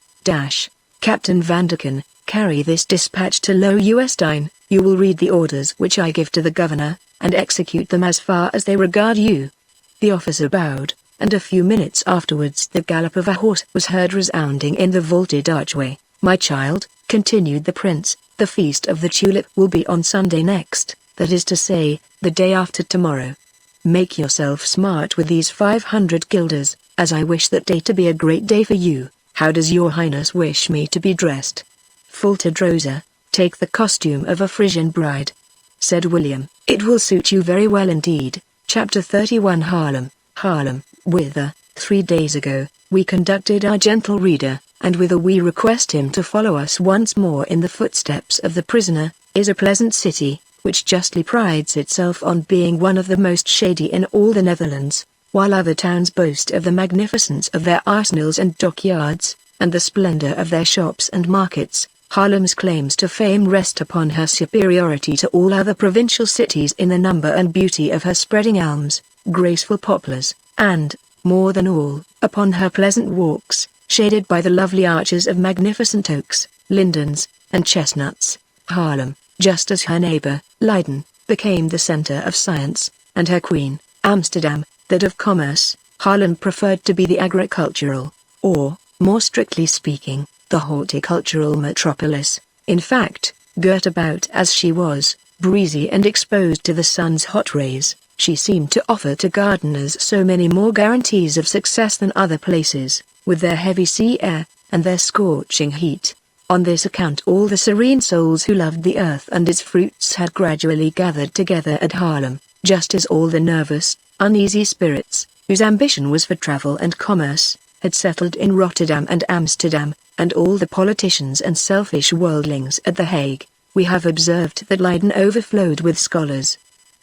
Speaker 1: "Captain Vanderken, carry this dispatch to Loewestein. You will read the orders which I give to the governor, and execute them as far as they regard you." The officer bowed, and a few minutes afterwards the gallop of a horse was heard resounding in the vaulted archway. "My child," continued the prince, "the feast of the Tulip will be on Sunday next, that is to say, the day after tomorrow. Make yourself smart with these 500 guilders, as I wish that day to be a great day for you." "How does your highness wish me to be dressed?" faltered Rosa. "Take the costume of a Frisian bride," said William. "It will suit you very well indeed." Chapter 31 Haarlem, whither, 3 days ago, we conducted our gentle reader, and whither we request him to follow us once more in the footsteps of the prisoner, is a pleasant city, which justly prides itself on being one of the most shady in all the Netherlands, while other towns boast of the magnificence of their arsenals and dockyards, and the splendor of their shops and markets. Haarlem's claims to fame rest upon her superiority to all other provincial cities in the number and beauty of her spreading elms, graceful poplars, and, more than all, upon her pleasant walks, shaded by the lovely arches of magnificent oaks, lindens, and chestnuts. Haarlem, just as her neighbor, Leiden, became the center of science, and her queen, Amsterdam, that of commerce. Haarlem preferred to be the agricultural, or, more strictly speaking, the horticultural metropolis. In fact, girt about as she was, breezy and exposed to the sun's hot rays, she seemed to offer to gardeners so many more guarantees of success than other places, with their heavy sea air, and their scorching heat. On this account all the serene souls who loved the earth and its fruits had gradually gathered together at Haarlem, just as all the nervous, uneasy spirits, whose ambition was for travel and commerce, had settled in Rotterdam and Amsterdam, and all the politicians and selfish worldlings at The Hague, we have observed that Leiden overflowed with scholars.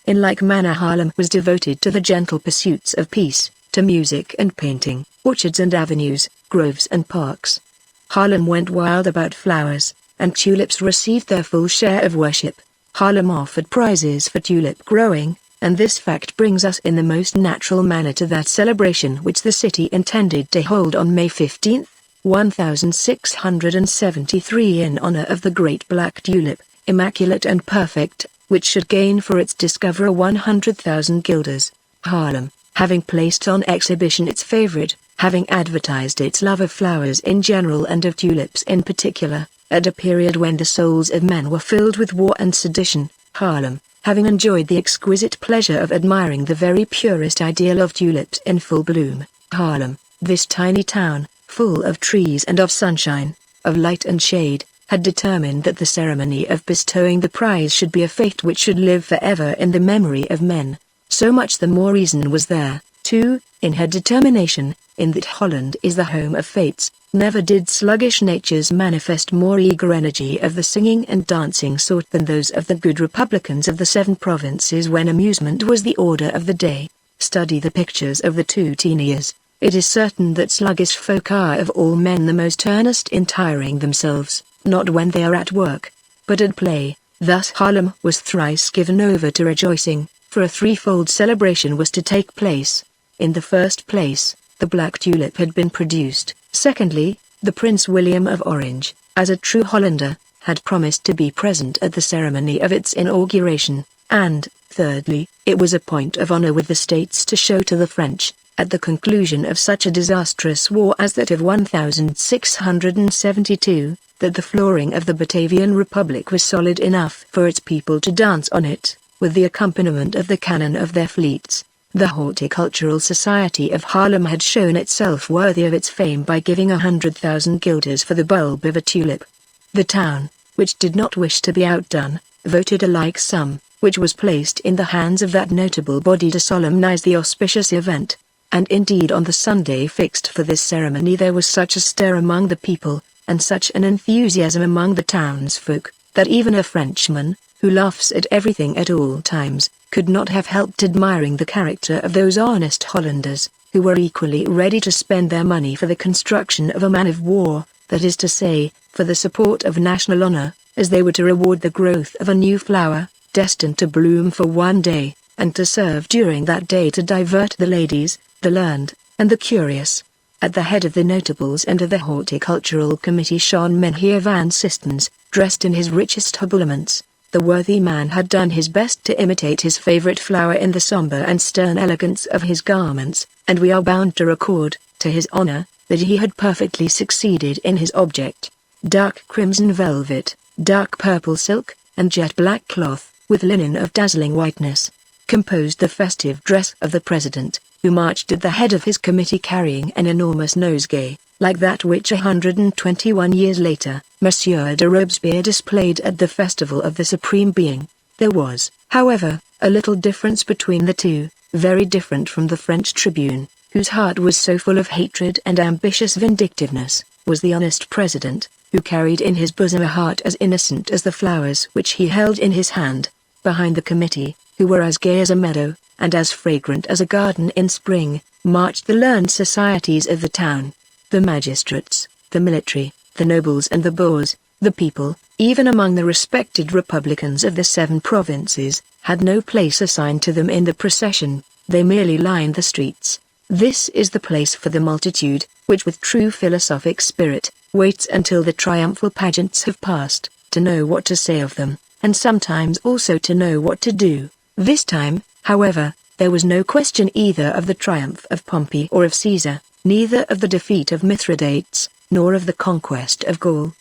Speaker 1: In like manner Haarlem was devoted to the gentle pursuits of peace, to music and painting, orchards and avenues, groves and parks. Haarlem went wild about flowers, and tulips received their full share of worship. Haarlem offered prizes for tulip growing, and this fact brings us in the most natural manner to that celebration which the city intended to hold on May 15, 1673 in honor of the great black tulip, immaculate and perfect, which should gain for its discoverer 100,000 guilders. Haarlem, having placed on exhibition its favorite, having advertised its love of flowers in general and of tulips in particular, at a period when the souls of men were filled with war and sedition, Haarlem, having enjoyed the exquisite pleasure of admiring the very purest ideal of tulips in full bloom, Haarlem, this tiny town, full of trees and of sunshine, of light and shade, had determined that the ceremony of bestowing the prize should be a fete which should live forever in the memory of men. So much the more reason was there, too, in her determination, in that Holland is the home of fates. Never did sluggish natures manifest more eager energy of the singing and dancing sort than those of the good republicans of the 7 provinces when amusement was the order of the day. Study the pictures of the 2 Teniers. It is certain that sluggish folk are of all men the most earnest in tiring themselves, not when they are at work, but at play. Thus Haarlem was thrice given over to rejoicing, for a threefold celebration was to take place. In the first place, the black tulip had been produced. Secondly, the Prince William of Orange, as a true Hollander, had promised to be present at the ceremony of its inauguration, and, thirdly, it was a point of honor with the States to show to the French, at the conclusion of such a disastrous war as that of 1672, that the flooring of the Batavian Republic was solid enough for its people to dance on it, with the accompaniment of the cannon of their fleets. The Horticultural Society of Haarlem had shown itself worthy of its fame by giving 100,000 guilders for the bulb of a tulip. The town, which did not wish to be outdone, voted a like sum, which was placed in the hands of that notable body to solemnize the auspicious event, and indeed on the Sunday fixed for this ceremony there was such a stir among the people, and such an enthusiasm among the townsfolk, that even a Frenchman, who laughs at everything at all times, could not have helped admiring the character of those honest Hollanders, who were equally ready to spend their money for the construction of a man of war, that is to say, for the support of national honor, as they were to reward the growth of a new flower, destined to bloom for one day, and to serve during that day to divert the ladies, the learned, and the curious. At the head of the notables and of the Horticultural Committee shone Mynheer van Sistens, dressed in his richest habiliments. The worthy man had done his best to imitate his favorite flower in the sombre and stern elegance of his garments, and we are bound to record, to his honor, that he had perfectly succeeded in his object. Dark crimson velvet, dark purple silk, and jet black cloth, with linen of dazzling whiteness, composed the festive dress of the president, who marched at the head of his committee carrying an enormous nosegay, like that which 121 years later, Monsieur de Robespierre displayed at the festival of the Supreme Being. There was, however, a little difference between the two, very different from the French tribune, whose heart was so full of hatred and ambitious vindictiveness, was the honest president, who carried in his bosom a heart as innocent as the flowers which he held in his hand. Behind the committee, who were as gay as a meadow, and as fragrant as a garden in spring, marched the learned societies of the town, the magistrates, the military, the nobles and the boors. The people, even among the respected republicans of the 7 provinces, had no place assigned to them in the procession. They merely lined the streets. This is the place for the multitude, which with true philosophic spirit, waits until the triumphal pageants have passed, to know what to say of them, and sometimes also to know what to do. This time, however, there was no question either of the triumph of Pompey or of Caesar, neither of the defeat of Mithridates, nor of the conquest of Gaul.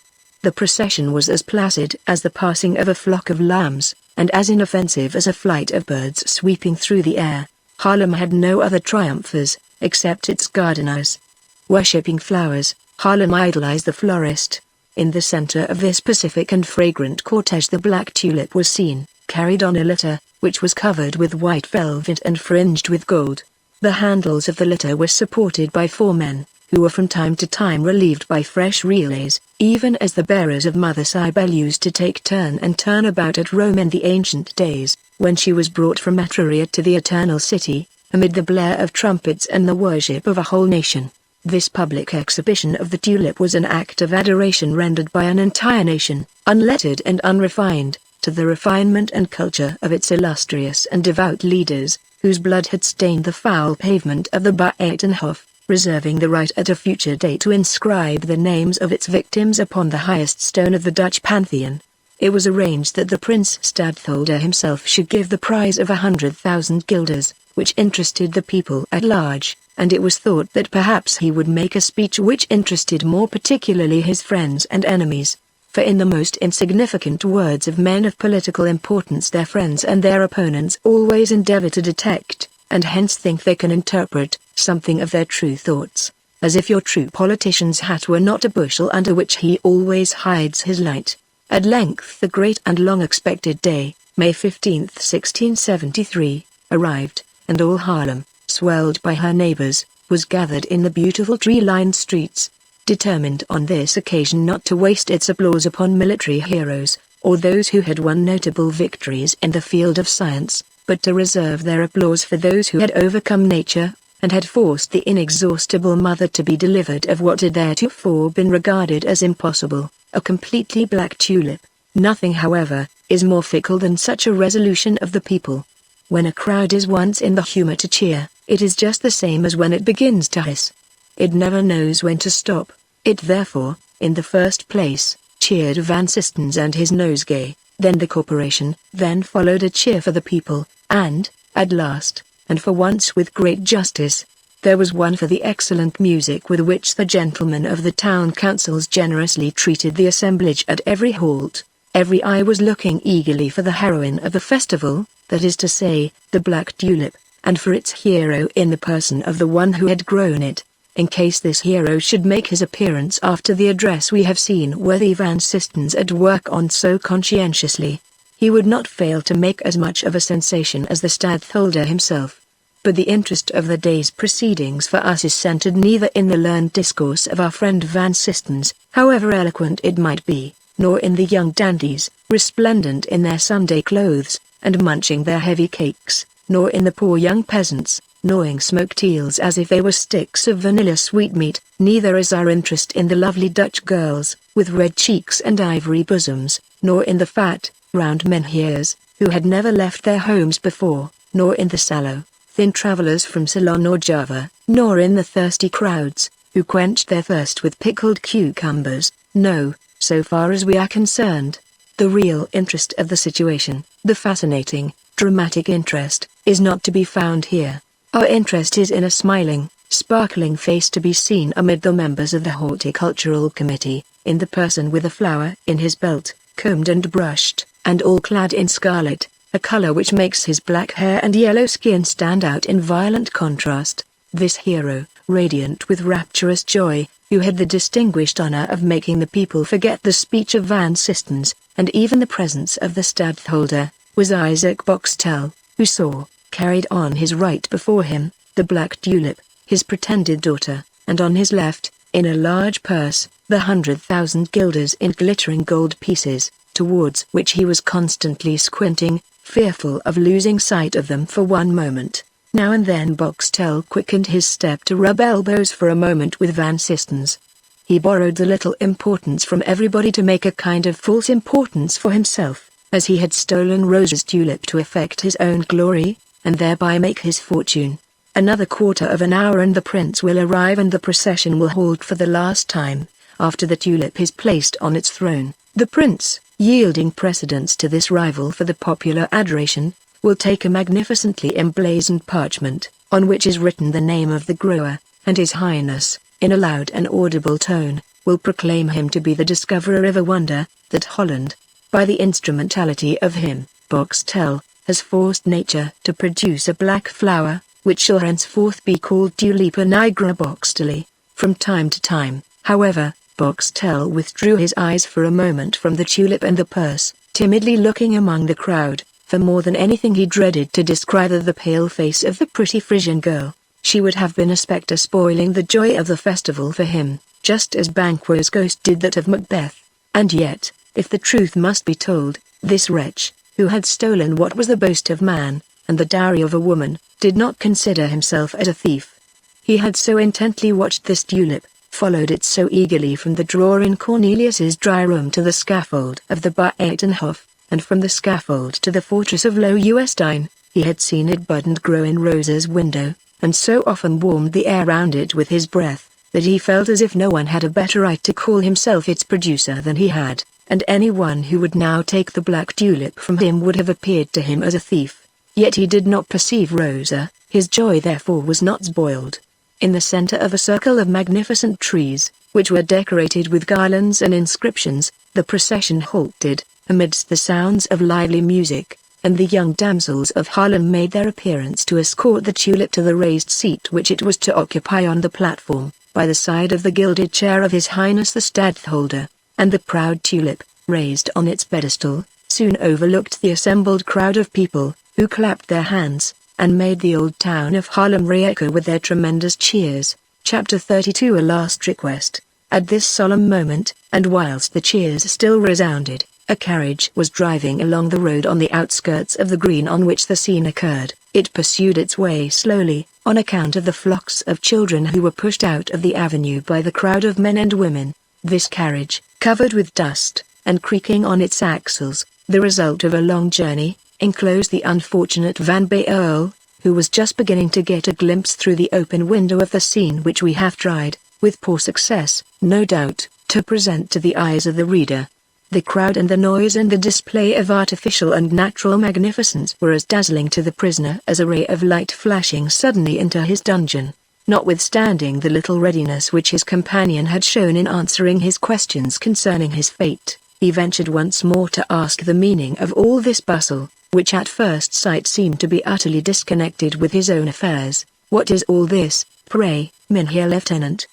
Speaker 1: The procession was as placid as the passing of a flock of lambs, and as inoffensive as a flight of birds sweeping through the air. Haarlem had no other triumphers, except its gardeners. Worshipping flowers, Haarlem idolized the florist. In the center of this pacific and fragrant cortege the black tulip was seen, carried on a litter, which was covered with white velvet and fringed with gold. The handles of the litter were supported by 4 men, who were from time to time relieved by fresh relays, even as the bearers of Mother Cybele used to take turn and turn about at Rome in the ancient days, when she was brought from Etruria to the Eternal City, amid the blare of trumpets and the worship of a whole nation. This public exhibition of the tulip was an act of adoration rendered by an entire nation, unlettered and unrefined, to the refinement and culture of its illustrious and devout leaders, whose blood had stained the foul pavement of the Buitenhof, reserving the right at a future date to inscribe the names of its victims upon the highest stone of the Dutch pantheon. It was arranged that the Prince Stadtholder himself should give the prize of 100,000 guilders, which interested the people at large, and it was thought that perhaps he would make a speech which interested more particularly his friends and enemies. For in the most insignificant words of men of political importance their friends and their opponents always endeavor to detect, and hence think they can interpret, something of their true thoughts, as if your true politician's hat were not a bushel under which he always hides his light. At length the great and long-expected day, May 15, 1673, arrived, and all Haarlem, swelled by her neighbors, was gathered in the beautiful tree-lined streets, determined on this occasion not to waste its applause upon military heroes, or those who had won notable victories in the field of science, but to reserve their applause for those who had overcome nature, and had forced the inexhaustible mother to be delivered of what had theretofore been regarded as impossible, a completely black tulip. Nothing, however, is more fickle than such a resolution of the people. When a crowd is once in the humor to cheer, it is just the same as when it begins to hiss. It never knows when to stop. It therefore, in the first place, cheered Van Systens and his nosegay, then the corporation, then followed a cheer for the people, and, at last, and for once with great justice, there was one for the excellent music with which the gentlemen of the town councils generously treated the assemblage at every halt. Every eye was looking eagerly for the heroine of the festival, that is to say, the black tulip, and for its hero in the person of the one who had grown it. In case this hero should make his appearance after the address we have seen worthy Van Systens at work on so conscientiously, he would not fail to make as much of a sensation as the Stadtholder himself. But the interest of the day's proceedings for us is centered neither in the learned discourse of our friend Van Systens, however eloquent it might be, nor in the young dandies, resplendent in their Sunday clothes, and munching their heavy cakes, nor in the poor young peasants, gnawing smoked eels as if they were sticks of vanilla sweetmeat. Neither is our interest in the lovely Dutch girls, with red cheeks and ivory bosoms, nor in the fat, round menheers, who had never left their homes before, nor in the sallow, thin travelers from Ceylon or Java, nor in the thirsty crowds, who quenched their thirst with pickled cucumbers. No, so far as we are concerned, the real interest of the situation, the fascinating, dramatic interest, is not to be found here. Our interest is in a smiling, sparkling face to be seen amid the members of the Horticultural Committee, in the person with a flower in his belt, combed and brushed, and all clad in scarlet, a color which makes his black hair and yellow skin stand out in violent contrast. This hero, radiant with rapturous joy, who had the distinguished honor of making the people forget the speech of Van Systens, and even the presence of the Stadtholder, was Isaac Boxtel, who saw, carried on his right before him, the black tulip, his pretended daughter, and on his left, in a large purse, the 100,000 guilders in glittering gold pieces, towards which he was constantly squinting, fearful of losing sight of them for one moment. Now and then Boxtel quickened his step to rub elbows for a moment with Van Systens. He borrowed the little importance from everybody to make a kind of false importance for himself, as he had stolen Rose's tulip to effect his own glory, and thereby make his fortune. Another quarter of an hour and the prince will arrive and the procession will halt for the last time, after the tulip is placed on its throne. The prince, yielding precedence to this rival for the popular adoration, will take a magnificently emblazoned parchment, on which is written the name of the grower, and His Highness, in a loud and audible tone, will proclaim him to be the discoverer of a wonder, that Holland, by the instrumentality of him, Boxtel, has forced nature to produce a black flower, which shall henceforth be called Tulipa nigra boxteli. From time to time, however, Boxtel withdrew his eyes for a moment from the tulip and the purse, timidly looking among the crowd, for more than anything he dreaded to descry the pale face of the pretty Frisian girl, She would have been a spectre spoiling the joy of the festival for him, just as Banquo's ghost did that of Macbeth. And yet, if the truth must be told, this wretch, who had stolen what was the boast of man, and the dowry of a woman, did not consider himself as a thief. He had so intently watched this tulip, followed it so eagerly from the drawer in Cornelius's dry room to the scaffold of the Buitenhof, and from the scaffold to the fortress of Loewestein. He had seen it bud and grow in Rosa's window, and so often warmed the air round it with his breath, that he felt as if no one had a better right to call himself its producer than he had, and anyone who would now take the black tulip from him would have appeared to him as a thief. Yet he did not perceive Rosa, his joy therefore was not spoiled. In the center of a circle of magnificent trees, which were decorated with garlands and inscriptions, the procession halted, amidst the sounds of lively music, and the young damsels of Haarlem made their appearance to escort the tulip to the raised seat which it was to occupy on the platform, by the side of the gilded chair of His Highness the Stadtholder, and the proud tulip, raised on its pedestal, soon overlooked the assembled crowd of people, who clapped their hands, and made the old town of Haarlem re-echo with their tremendous cheers. Chapter 32 A Last Request. At this solemn moment, and whilst the cheers still resounded, a carriage was driving along the road on the outskirts of the green on which the scene occurred. It pursued its way slowly, on account of the flocks of children who were pushed out of the avenue by the crowd of men and women. This carriage, covered with dust, and creaking on its axles, the result of a long journey, enclosed the unfortunate Van Baerle, who was just beginning to get a glimpse through the open window of the scene which we have tried, with poor success, no doubt, to present to the eyes of the reader. The crowd and the noise and the display of artificial and natural magnificence were as dazzling to the prisoner as a ray of light flashing suddenly into his dungeon. Notwithstanding the little readiness which his companion had shown in answering his questions concerning his fate, he ventured once more to ask the meaning of all this bustle, which at first sight seemed to be utterly disconnected with his own affairs. "What is all this, pray, Mynheer Lieutenant?"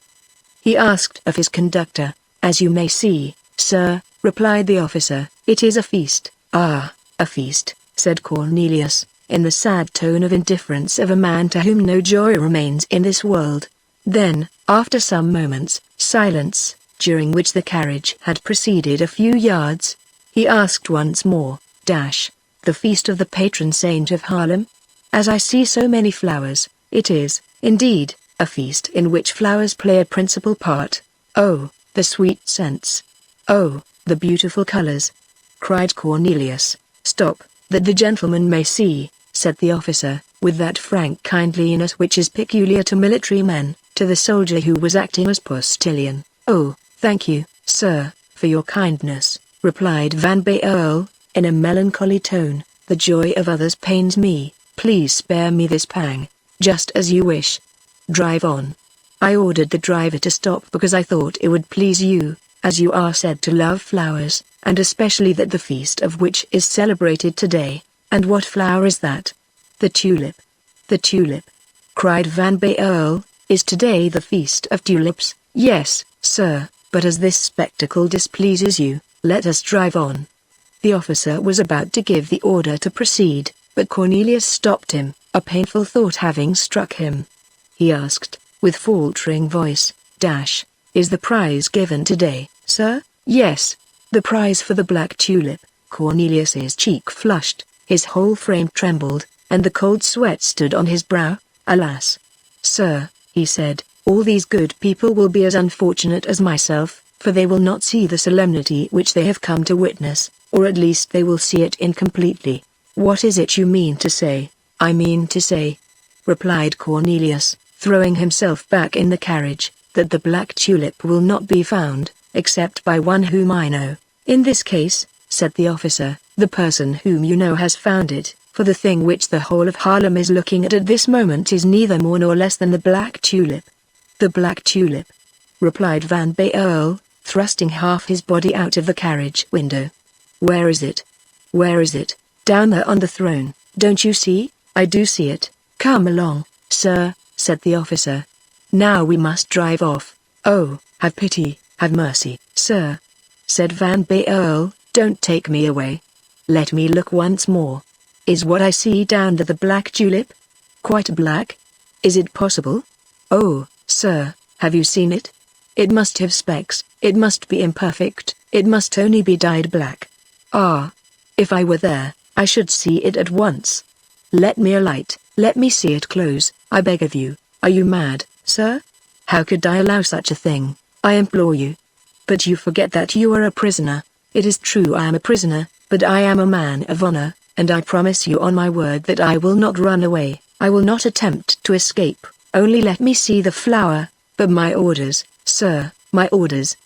Speaker 1: he asked of his conductor. "As you may see, sir," replied the officer, "it is a feast." "Ah, a feast," said Cornelius, in the sad tone of indifference of a man to whom no joy remains in this world. Then, after some moments' silence, during which the carriage had proceeded a few yards, he asked once more, "The feast of the patron saint of Haarlem? As I see so many flowers, it is, indeed, a feast in which flowers play a principal part. Oh, the sweet scents! Oh, the beautiful colors!" cried Cornelius. "Stop, that the gentleman may see," said the officer, with that frank kindliness which is peculiar to military men, to the soldier who was acting as postilion. "Oh, thank you, sir, for your kindness," replied Van Baerle, in a melancholy tone. "The joy of others pains me. Please spare me this pang." "Just as you wish. Drive on." I ordered the driver to stop because I thought it would please you, as you are said to love flowers, and especially that the feast of which is celebrated today. "And what flower is that?" "The tulip." "The tulip," cried Van Baerle, "is today the feast of tulips?" "Yes, sir, but as this spectacle displeases you, let us drive on." The officer was about to give the order to proceed, but Cornelius stopped him, a painful thought having struck him. He asked, with faltering voice, "Is the prize given today, sir?" "Yes, the prize for the black tulip." Cornelius's cheek flushed, his whole frame trembled, and the cold sweat stood on his brow. "Alas, sir," he said, "all these good people will be as unfortunate as myself, for they will not see the solemnity which they have come to witness, or at least they will see it incompletely." "What is it you mean to say?" "I mean to say," replied Cornelius, throwing himself back in the carriage, "that the black tulip will not be found, except by one whom I know." "In this case," said the officer, "the person whom you know has found it, for the thing which the whole of Haarlem is looking at this moment is neither more nor less than the black tulip." "The black tulip," replied Van Baerle, thrusting half his body out of the carriage window. "Where is it? Where is it?" "Down there on the throne. Don't you see?" "I do see it." "Come along, sir," said the officer. "Now we must drive off." "Oh, have pity, have mercy, sir," said Van Baerle, "don't take me away. Let me look once more. Is what I see down there the black tulip?" "Quite black?" Is it possible? Oh, sir, have you seen it? It must have specks, it must be imperfect, it must only be dyed black. Ah! If I were there, I should see it at once. Let me alight, let me see it close, I beg of you. Are you mad, sir? How could I allow such a thing, I implore you? But you forget that you are a prisoner. It is true I am a prisoner, but I am a man of honor, and I promise you on my word that I will not run away, I will not attempt to escape, only let me see the flower. But my orders, sir, my orders.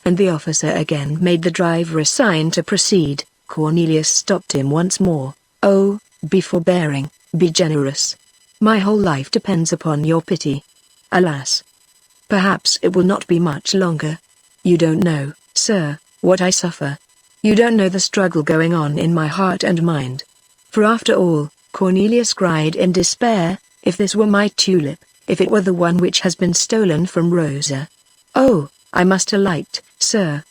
Speaker 1: And the officer again made the driver a sign to proceed. Cornelius stopped him once more. Oh, be forbearing, be generous. My whole life depends upon your pity. Alas! Perhaps it will not be much longer. You don't know, sir, what I suffer. You don't know the struggle going on in my heart and mind. For after all, Cornelius cried in despair, if this were my tulip, if it were the one which has been stolen from Rosa. Oh, I must alight, sir.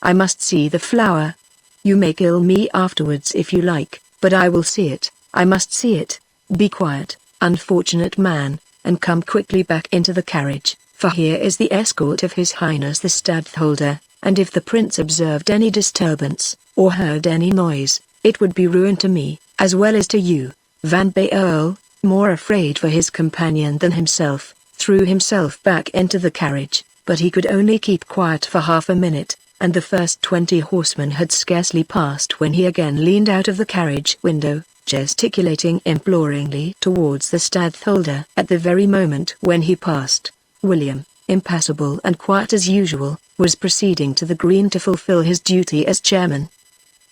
Speaker 1: I must see the flower. You may kill me afterwards if you like, but I will see it, I must see it. Be quiet, unfortunate man, and come quickly back into the carriage, for here is the escort of His Highness the Stadtholder, and if the prince observed any disturbance, or heard any noise, it would be ruin to me, as well as to you. Van Baerle, more afraid for his companion than himself, threw himself back into the carriage, but he could only keep quiet for half a minute, and the first 20 horsemen had scarcely passed when he again leaned out of the carriage window, gesticulating imploringly towards the Stadtholder. At the very moment when he passed, William, impassible and quiet as usual, was proceeding to the green to fulfill his duty as chairman.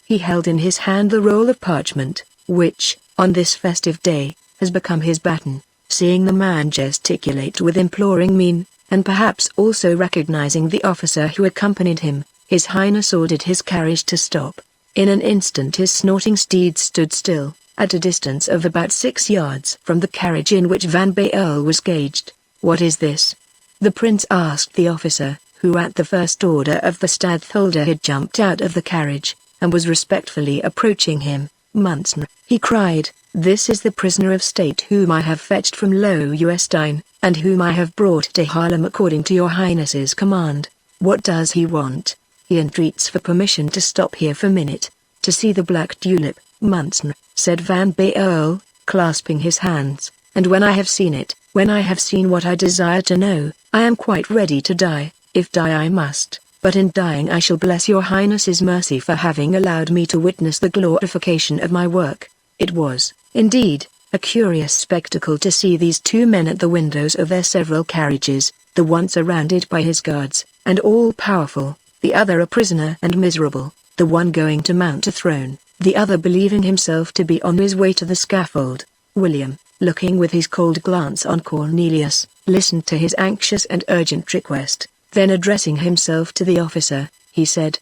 Speaker 1: He held in his hand the roll of parchment, which, on this festive day, has become his baton. Seeing the man gesticulate with imploring mien, and perhaps also recognizing the officer who accompanied him, His Highness ordered his carriage to stop. In an instant his snorting steed stood still, at a distance of about 6 yards from the carriage in which Van Baerle was caged. What is this? The prince asked the officer, who at the first order of the Stadtholder had jumped out of the carriage, and was respectfully approaching him. Monseigneur, he cried, this is the prisoner of state whom I have fetched from Loewestein, and whom I have brought to Haarlem according to your highness's command. What does he want? He entreats for permission to stop here for a minute, to see the black tulip, Monseigneur, said Van Baerle, clasping his hands, and when I have seen it, when I have seen what I desire to know, I am quite ready to die, if die I must, but in dying I shall bless your highness's mercy for having allowed me to witness the glorification of my work. It was, indeed, a curious spectacle to see these 2 men at the windows of their several carriages, the one surrounded by his guards, and all-powerful, the other a prisoner and miserable, the one going to mount a throne, the other believing himself to be on his way to the scaffold. William, looking with his cold glance on Cornelius, listened to his anxious and urgent request, then addressing himself to the officer, he said,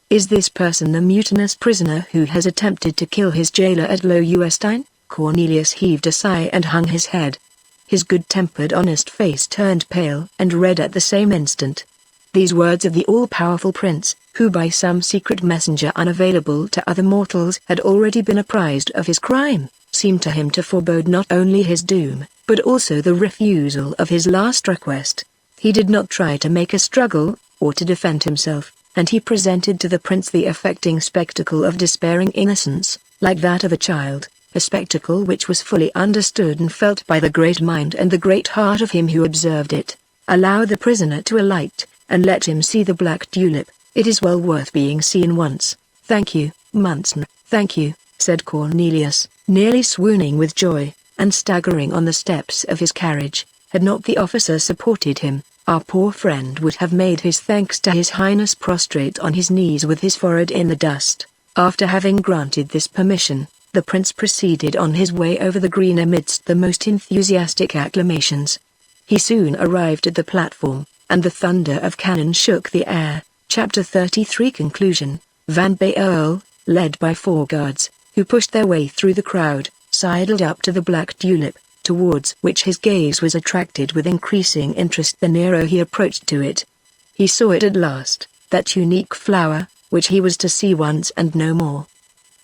Speaker 1: Is this person the mutinous prisoner who has attempted to kill his jailer at Loewestein? Cornelius heaved a sigh and hung his head. His good-tempered honest face turned pale and red at the same instant. These words of the all-powerful prince, who by some secret messenger unavailable to other mortals had already been apprised of his crime, seemed to him to forebode not only his doom, but also the refusal of his last request. He did not try to make a struggle, or to defend himself, and he presented to the prince the affecting spectacle of despairing innocence, like that of a child, a spectacle which was fully understood and felt by the great mind and the great heart of him who observed it. Allow the prisoner to alight, and let him see the black tulip. It is well worth being seen once. Thank you, Monseigneur, thank you, said Cornelius, nearly swooning with joy, and staggering on the steps of his carriage. Had not the officer supported him, our poor friend would have made his thanks to His Highness prostrate on his knees with his forehead in the dust. After having granted this permission, the prince proceeded on his way over the green amidst the most enthusiastic acclamations. He soon arrived at the platform, and the thunder of cannon shook the air. Chapter 33 Conclusion. Van Baerle, led by 4 guards, who pushed their way through the crowd, sidled up to the black tulip, towards which his gaze was attracted with increasing interest the nearer he approached to it. He saw it at last, that unique flower, which he was to see once and no more.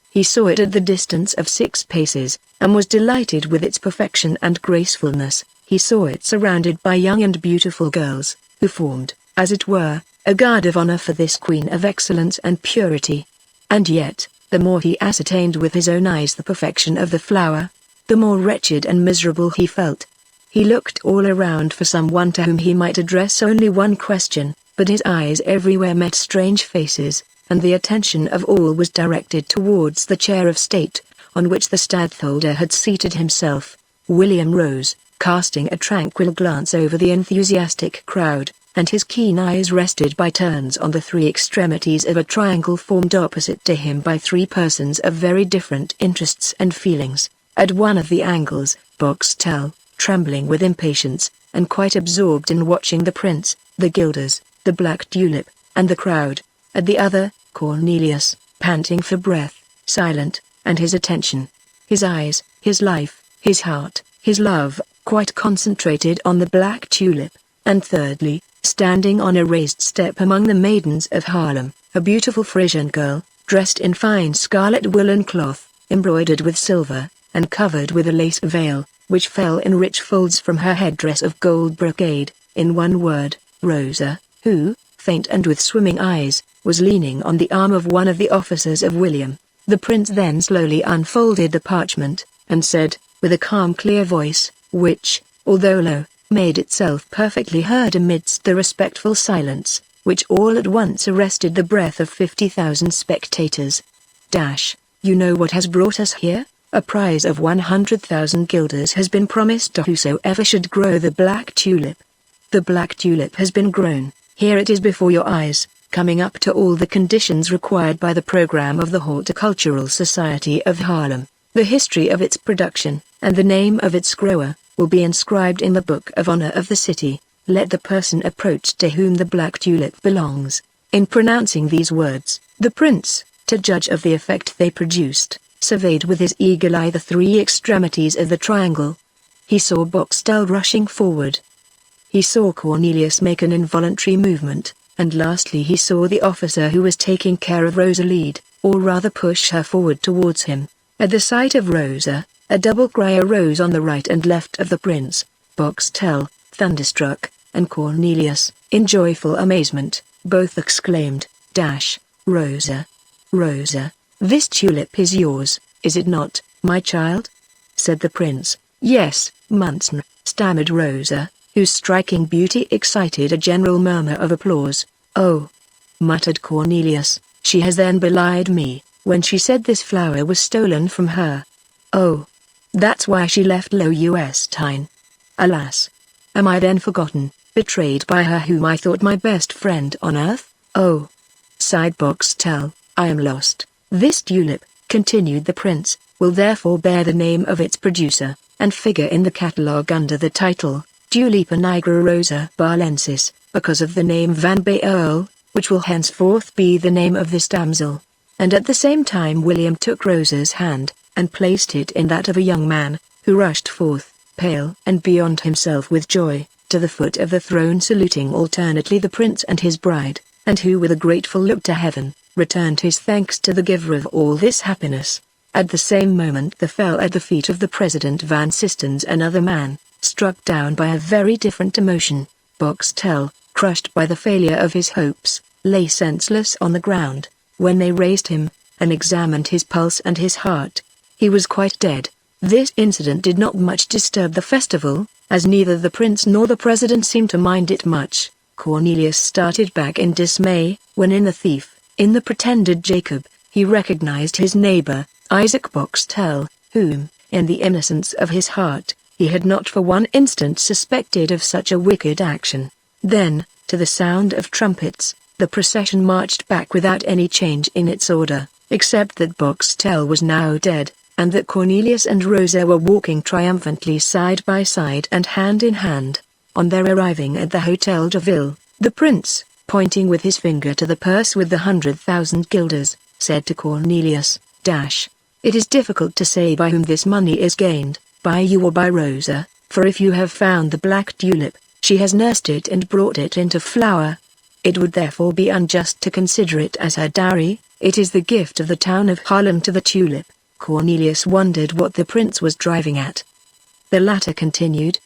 Speaker 1: He saw it at the distance of 6 paces, and was delighted with its perfection and gracefulness. he saw it surrounded by young and beautiful girls, who formed, as it were, a guard of honor for this queen of excellence and purity. And yet, the more he ascertained with his own eyes the perfection of the flower, the more wretched and miserable he felt. He looked all around for someone to whom he might address only one question, but his eyes everywhere met strange faces, and the attention of all was directed towards the chair of state, on which the stadtholder had seated himself. William rose, casting a tranquil glance over the enthusiastic crowd, and his keen eyes rested by turns on the three extremities of a triangle formed opposite to him by three persons of very different interests and feelings. At one of the angles, Boxtel, trembling with impatience, and quite absorbed in watching the prince, the gilders, the black tulip, and the crowd. At the other, Cornelius, panting for breath, silent, and his attention, his eyes, his life, his heart, his love, quite concentrated on the black tulip. And thirdly, standing on a raised step among the maidens of Haarlem, a beautiful Frisian girl, dressed in fine scarlet woolen cloth, embroidered with silver, and covered with a lace veil, which fell in rich folds from her headdress of gold brocade. In one word, Rosa, who, faint and with swimming eyes, was leaning on the arm of one of the officers of William. The prince then slowly unfolded the parchment, and said, with a calm clear voice, which, although low, made itself perfectly heard amidst the respectful silence, which all at once arrested the breath of 50,000 spectators. You know what has brought us here? A prize of 100,000 guilders has been promised to whosoever should grow the black tulip. The black tulip has been grown, here it is before your eyes, coming up to all the conditions required by the program of the Horticultural Society of Haarlem. The history of its production, and the name of its grower, will be inscribed in the Book of Honor of the city. Let the person approach to whom the black tulip belongs. In pronouncing these words, the prince, to judge of the effect they produced, surveyed with his eagle eye the three extremities of the triangle. He saw Boxtel rushing forward. He saw Cornelius make an involuntary movement, and lastly he saw the officer who was taking care of Rosa lead, or rather push her forward towards him. At the sight of Rosa, a double cry arose on the right and left of the prince. Boxtel, thunderstruck, and Cornelius, in joyful amazement, both exclaimed, Rosa! Rosa! This tulip is yours, is it not, my child? Said the prince. Yes, Monseigneur, stammered Rosa, whose striking beauty excited a general murmur of applause. Oh! Muttered Cornelius, she has then belied me, when she said this flower was stolen from her. Oh! That's why she left Loewestein. Alas! Am I then forgotten, betrayed by her whom I thought my best friend on earth? Oh! Sighed Boxtel, I am lost. This tulip, continued the prince, will therefore bear the name of its producer, and figure in the catalogue under the title, Tulipa nigra rosa barlensis, because of the name Van Baerle, which will henceforth be the name of this damsel. And at the same time William took Rosa's hand, and placed it in that of a young man, who rushed forth, pale and beyond himself with joy, to the foot of the throne saluting alternately the prince and his bride, and who with a grateful look to heaven, returned his thanks to the giver of all this happiness. At the same moment there fell at the feet of the President Van Sistens another man, struck down by a very different emotion. Boxtel, crushed by the failure of his hopes, lay senseless on the ground. When they raised him, and examined his pulse and his heart, he was quite dead. This incident did not much disturb the festival, as neither the prince nor the president seemed to mind it much. Cornelius started back in dismay, when in the thief, in the pretended Jacob, he recognized his neighbor, Isaac Boxtel, whom, in the innocence of his heart, he had not for one instant suspected of such a wicked action. Then, to the sound of trumpets, the procession marched back without any change in its order, except that Boxtel was now dead, and that Cornelius and Rosa were walking triumphantly side by side and hand in hand. On their arriving at the Hotel de Ville, the prince, pointing with his finger to the purse with the 100,000 guilders, said to Cornelius, It is difficult to say by whom this money is gained, by you or by Rosa, for if you have found the black tulip, she has nursed it and brought it into flower. It would therefore be unjust to consider it as her dowry. It is the gift of the town of Haarlem to the tulip. Cornelius wondered what the prince was driving at. The latter continued,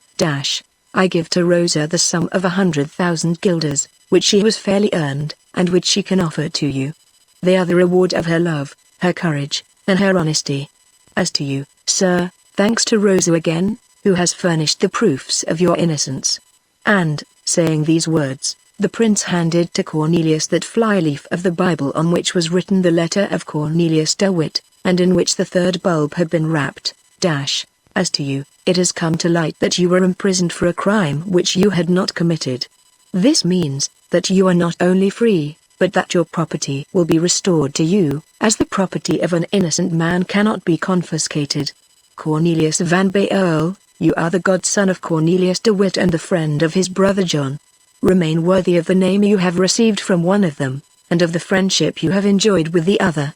Speaker 1: I give to Rosa the sum of 100,000 guilders, which she has fairly earned, and which she can offer to you. They are the reward of her love, her courage, and her honesty. As to you, sir, thanks to Rosa again, who has furnished the proofs of your innocence." And, saying these words, the prince handed to Cornelius that flyleaf of the Bible on which was written the letter of Cornelius de Witt, and in which the third bulb had been wrapped. "As to you, it has come to light that you were imprisoned for a crime which you had not committed. This means that you are not only free, but that your property will be restored to you, as the property of an innocent man cannot be confiscated. Cornelius van Baerle, you are the godson of Cornelius de Witt and the friend of his brother John. Remain worthy of the name you have received from one of them, and of the friendship you have enjoyed with the other."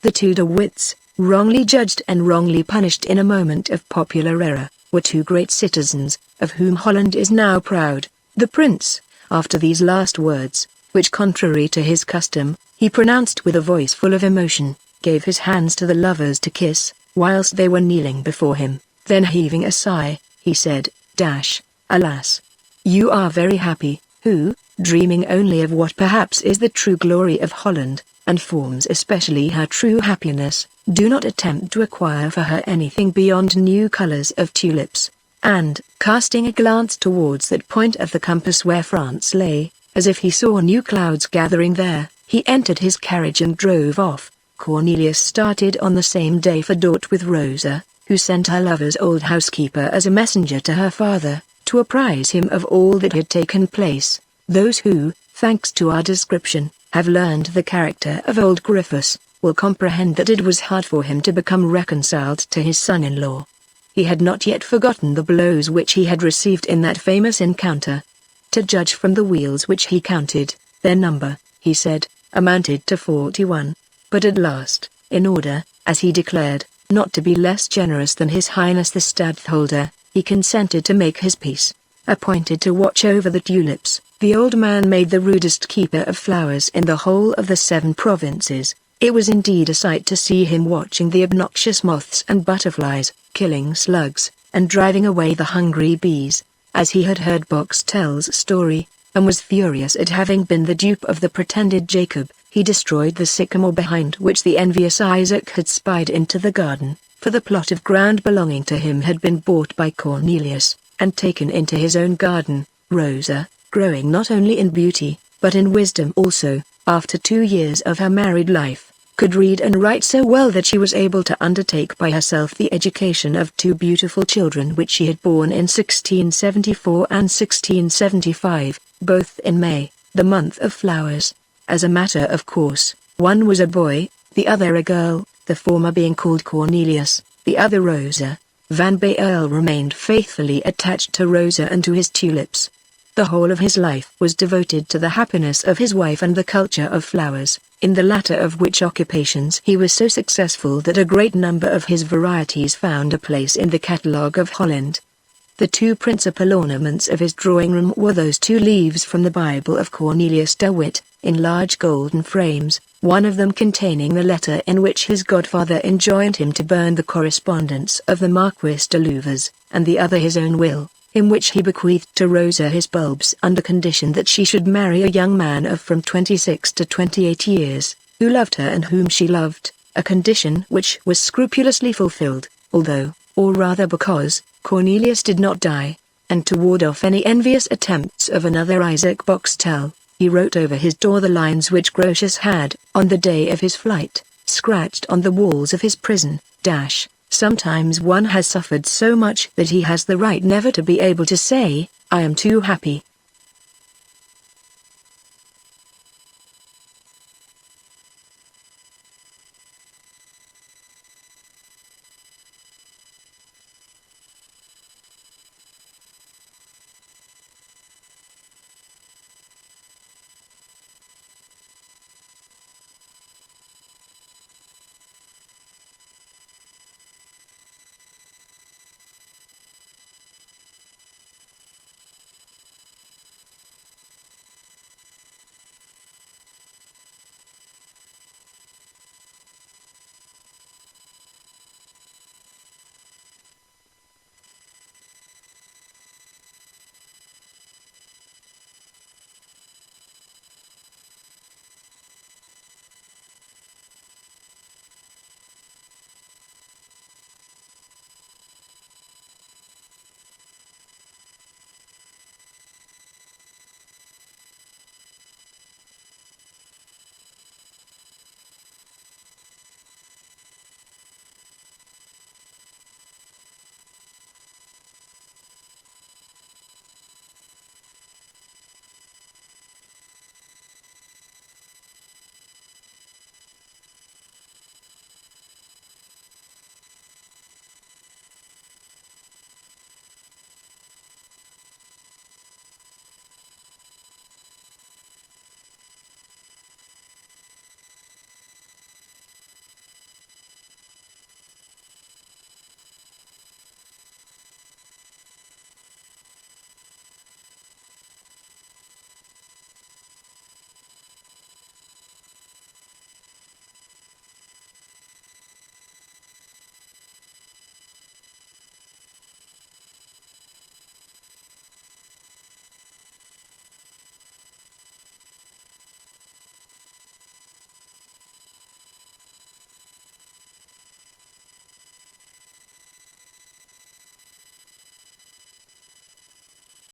Speaker 1: The two de Witts, wrongly judged and wrongly punished in a moment of popular error, were two great citizens, of whom Holland is now proud. The prince, after these last words, which contrary to his custom, he pronounced with a voice full of emotion, gave his hands to the lovers to kiss, whilst they were kneeling before him, then heaving a sigh, he said, "Alas! You are very happy, who, dreaming only of what perhaps is the true glory of Holland, and forms especially her true happiness, do not attempt to acquire for her anything beyond new colors of tulips." And, casting a glance towards that point of the compass where France lay, as if he saw new clouds gathering there, he entered his carriage and drove off. Cornelius started on the same day for Dort with Rosa, who sent her lover's old housekeeper as a messenger to her father, to apprise him of all that had taken place. Those who, thanks to our description, have learned the character of old Griffiths, will comprehend that it was hard for him to become reconciled to his son-in-law. He had not yet forgotten the blows which he had received in that famous encounter. To judge from the wheels which he counted, their number, he said, amounted to 41. But at last, in order, as he declared, not to be less generous than His Highness the Stadtholder, he consented to make his peace. Appointed to watch over the tulips, the old man made the rudest keeper of flowers in the whole of the 7 provinces. It was indeed a sight to see him watching the obnoxious moths and butterflies, killing slugs, and driving away the hungry bees, as he had heard Boxtel's story, and was furious at having been the dupe of the pretended Jacob. He destroyed the sycamore behind which the envious Isaac had spied into the garden, for the plot of ground belonging to him had been bought by Cornelius, and taken into his own garden. Rosa, growing not only in beauty, but in wisdom also, after 2 years of her married life, could read and write so well that she was able to undertake by herself the education of 2 beautiful children which she had borne in 1674 and 1675, both in May, the month of flowers. As a matter of course, one was a boy, the other a girl, the former being called Cornelius, the other Rosa. Van Baerle remained faithfully attached to Rosa and to his tulips. The whole of his life was devoted to the happiness of his wife and the culture of flowers, in the latter of which occupations he was so successful that a great number of his varieties found a place in the catalogue of Holland. The 2 principal ornaments of his drawing-room were those 2 leaves from the Bible of Cornelius de Witt, in large golden frames, one of them containing the letter in which his godfather enjoined him to burn the correspondence of the Marquis de Louvres, and the other his own will, in which he bequeathed to Rosa his bulbs under condition that she should marry a young man of from 26 to 28 years, who loved her and whom she loved, a condition which was scrupulously fulfilled, although, or rather because, Cornelius did not die, and to ward off any envious attempts of another Isaac Boxtel, he wrote over his door the lines which Grotius had, on the day of his flight, scratched on the walls of his prison. Sometimes one has suffered so much that he has the right never to be able to say, "I am too happy."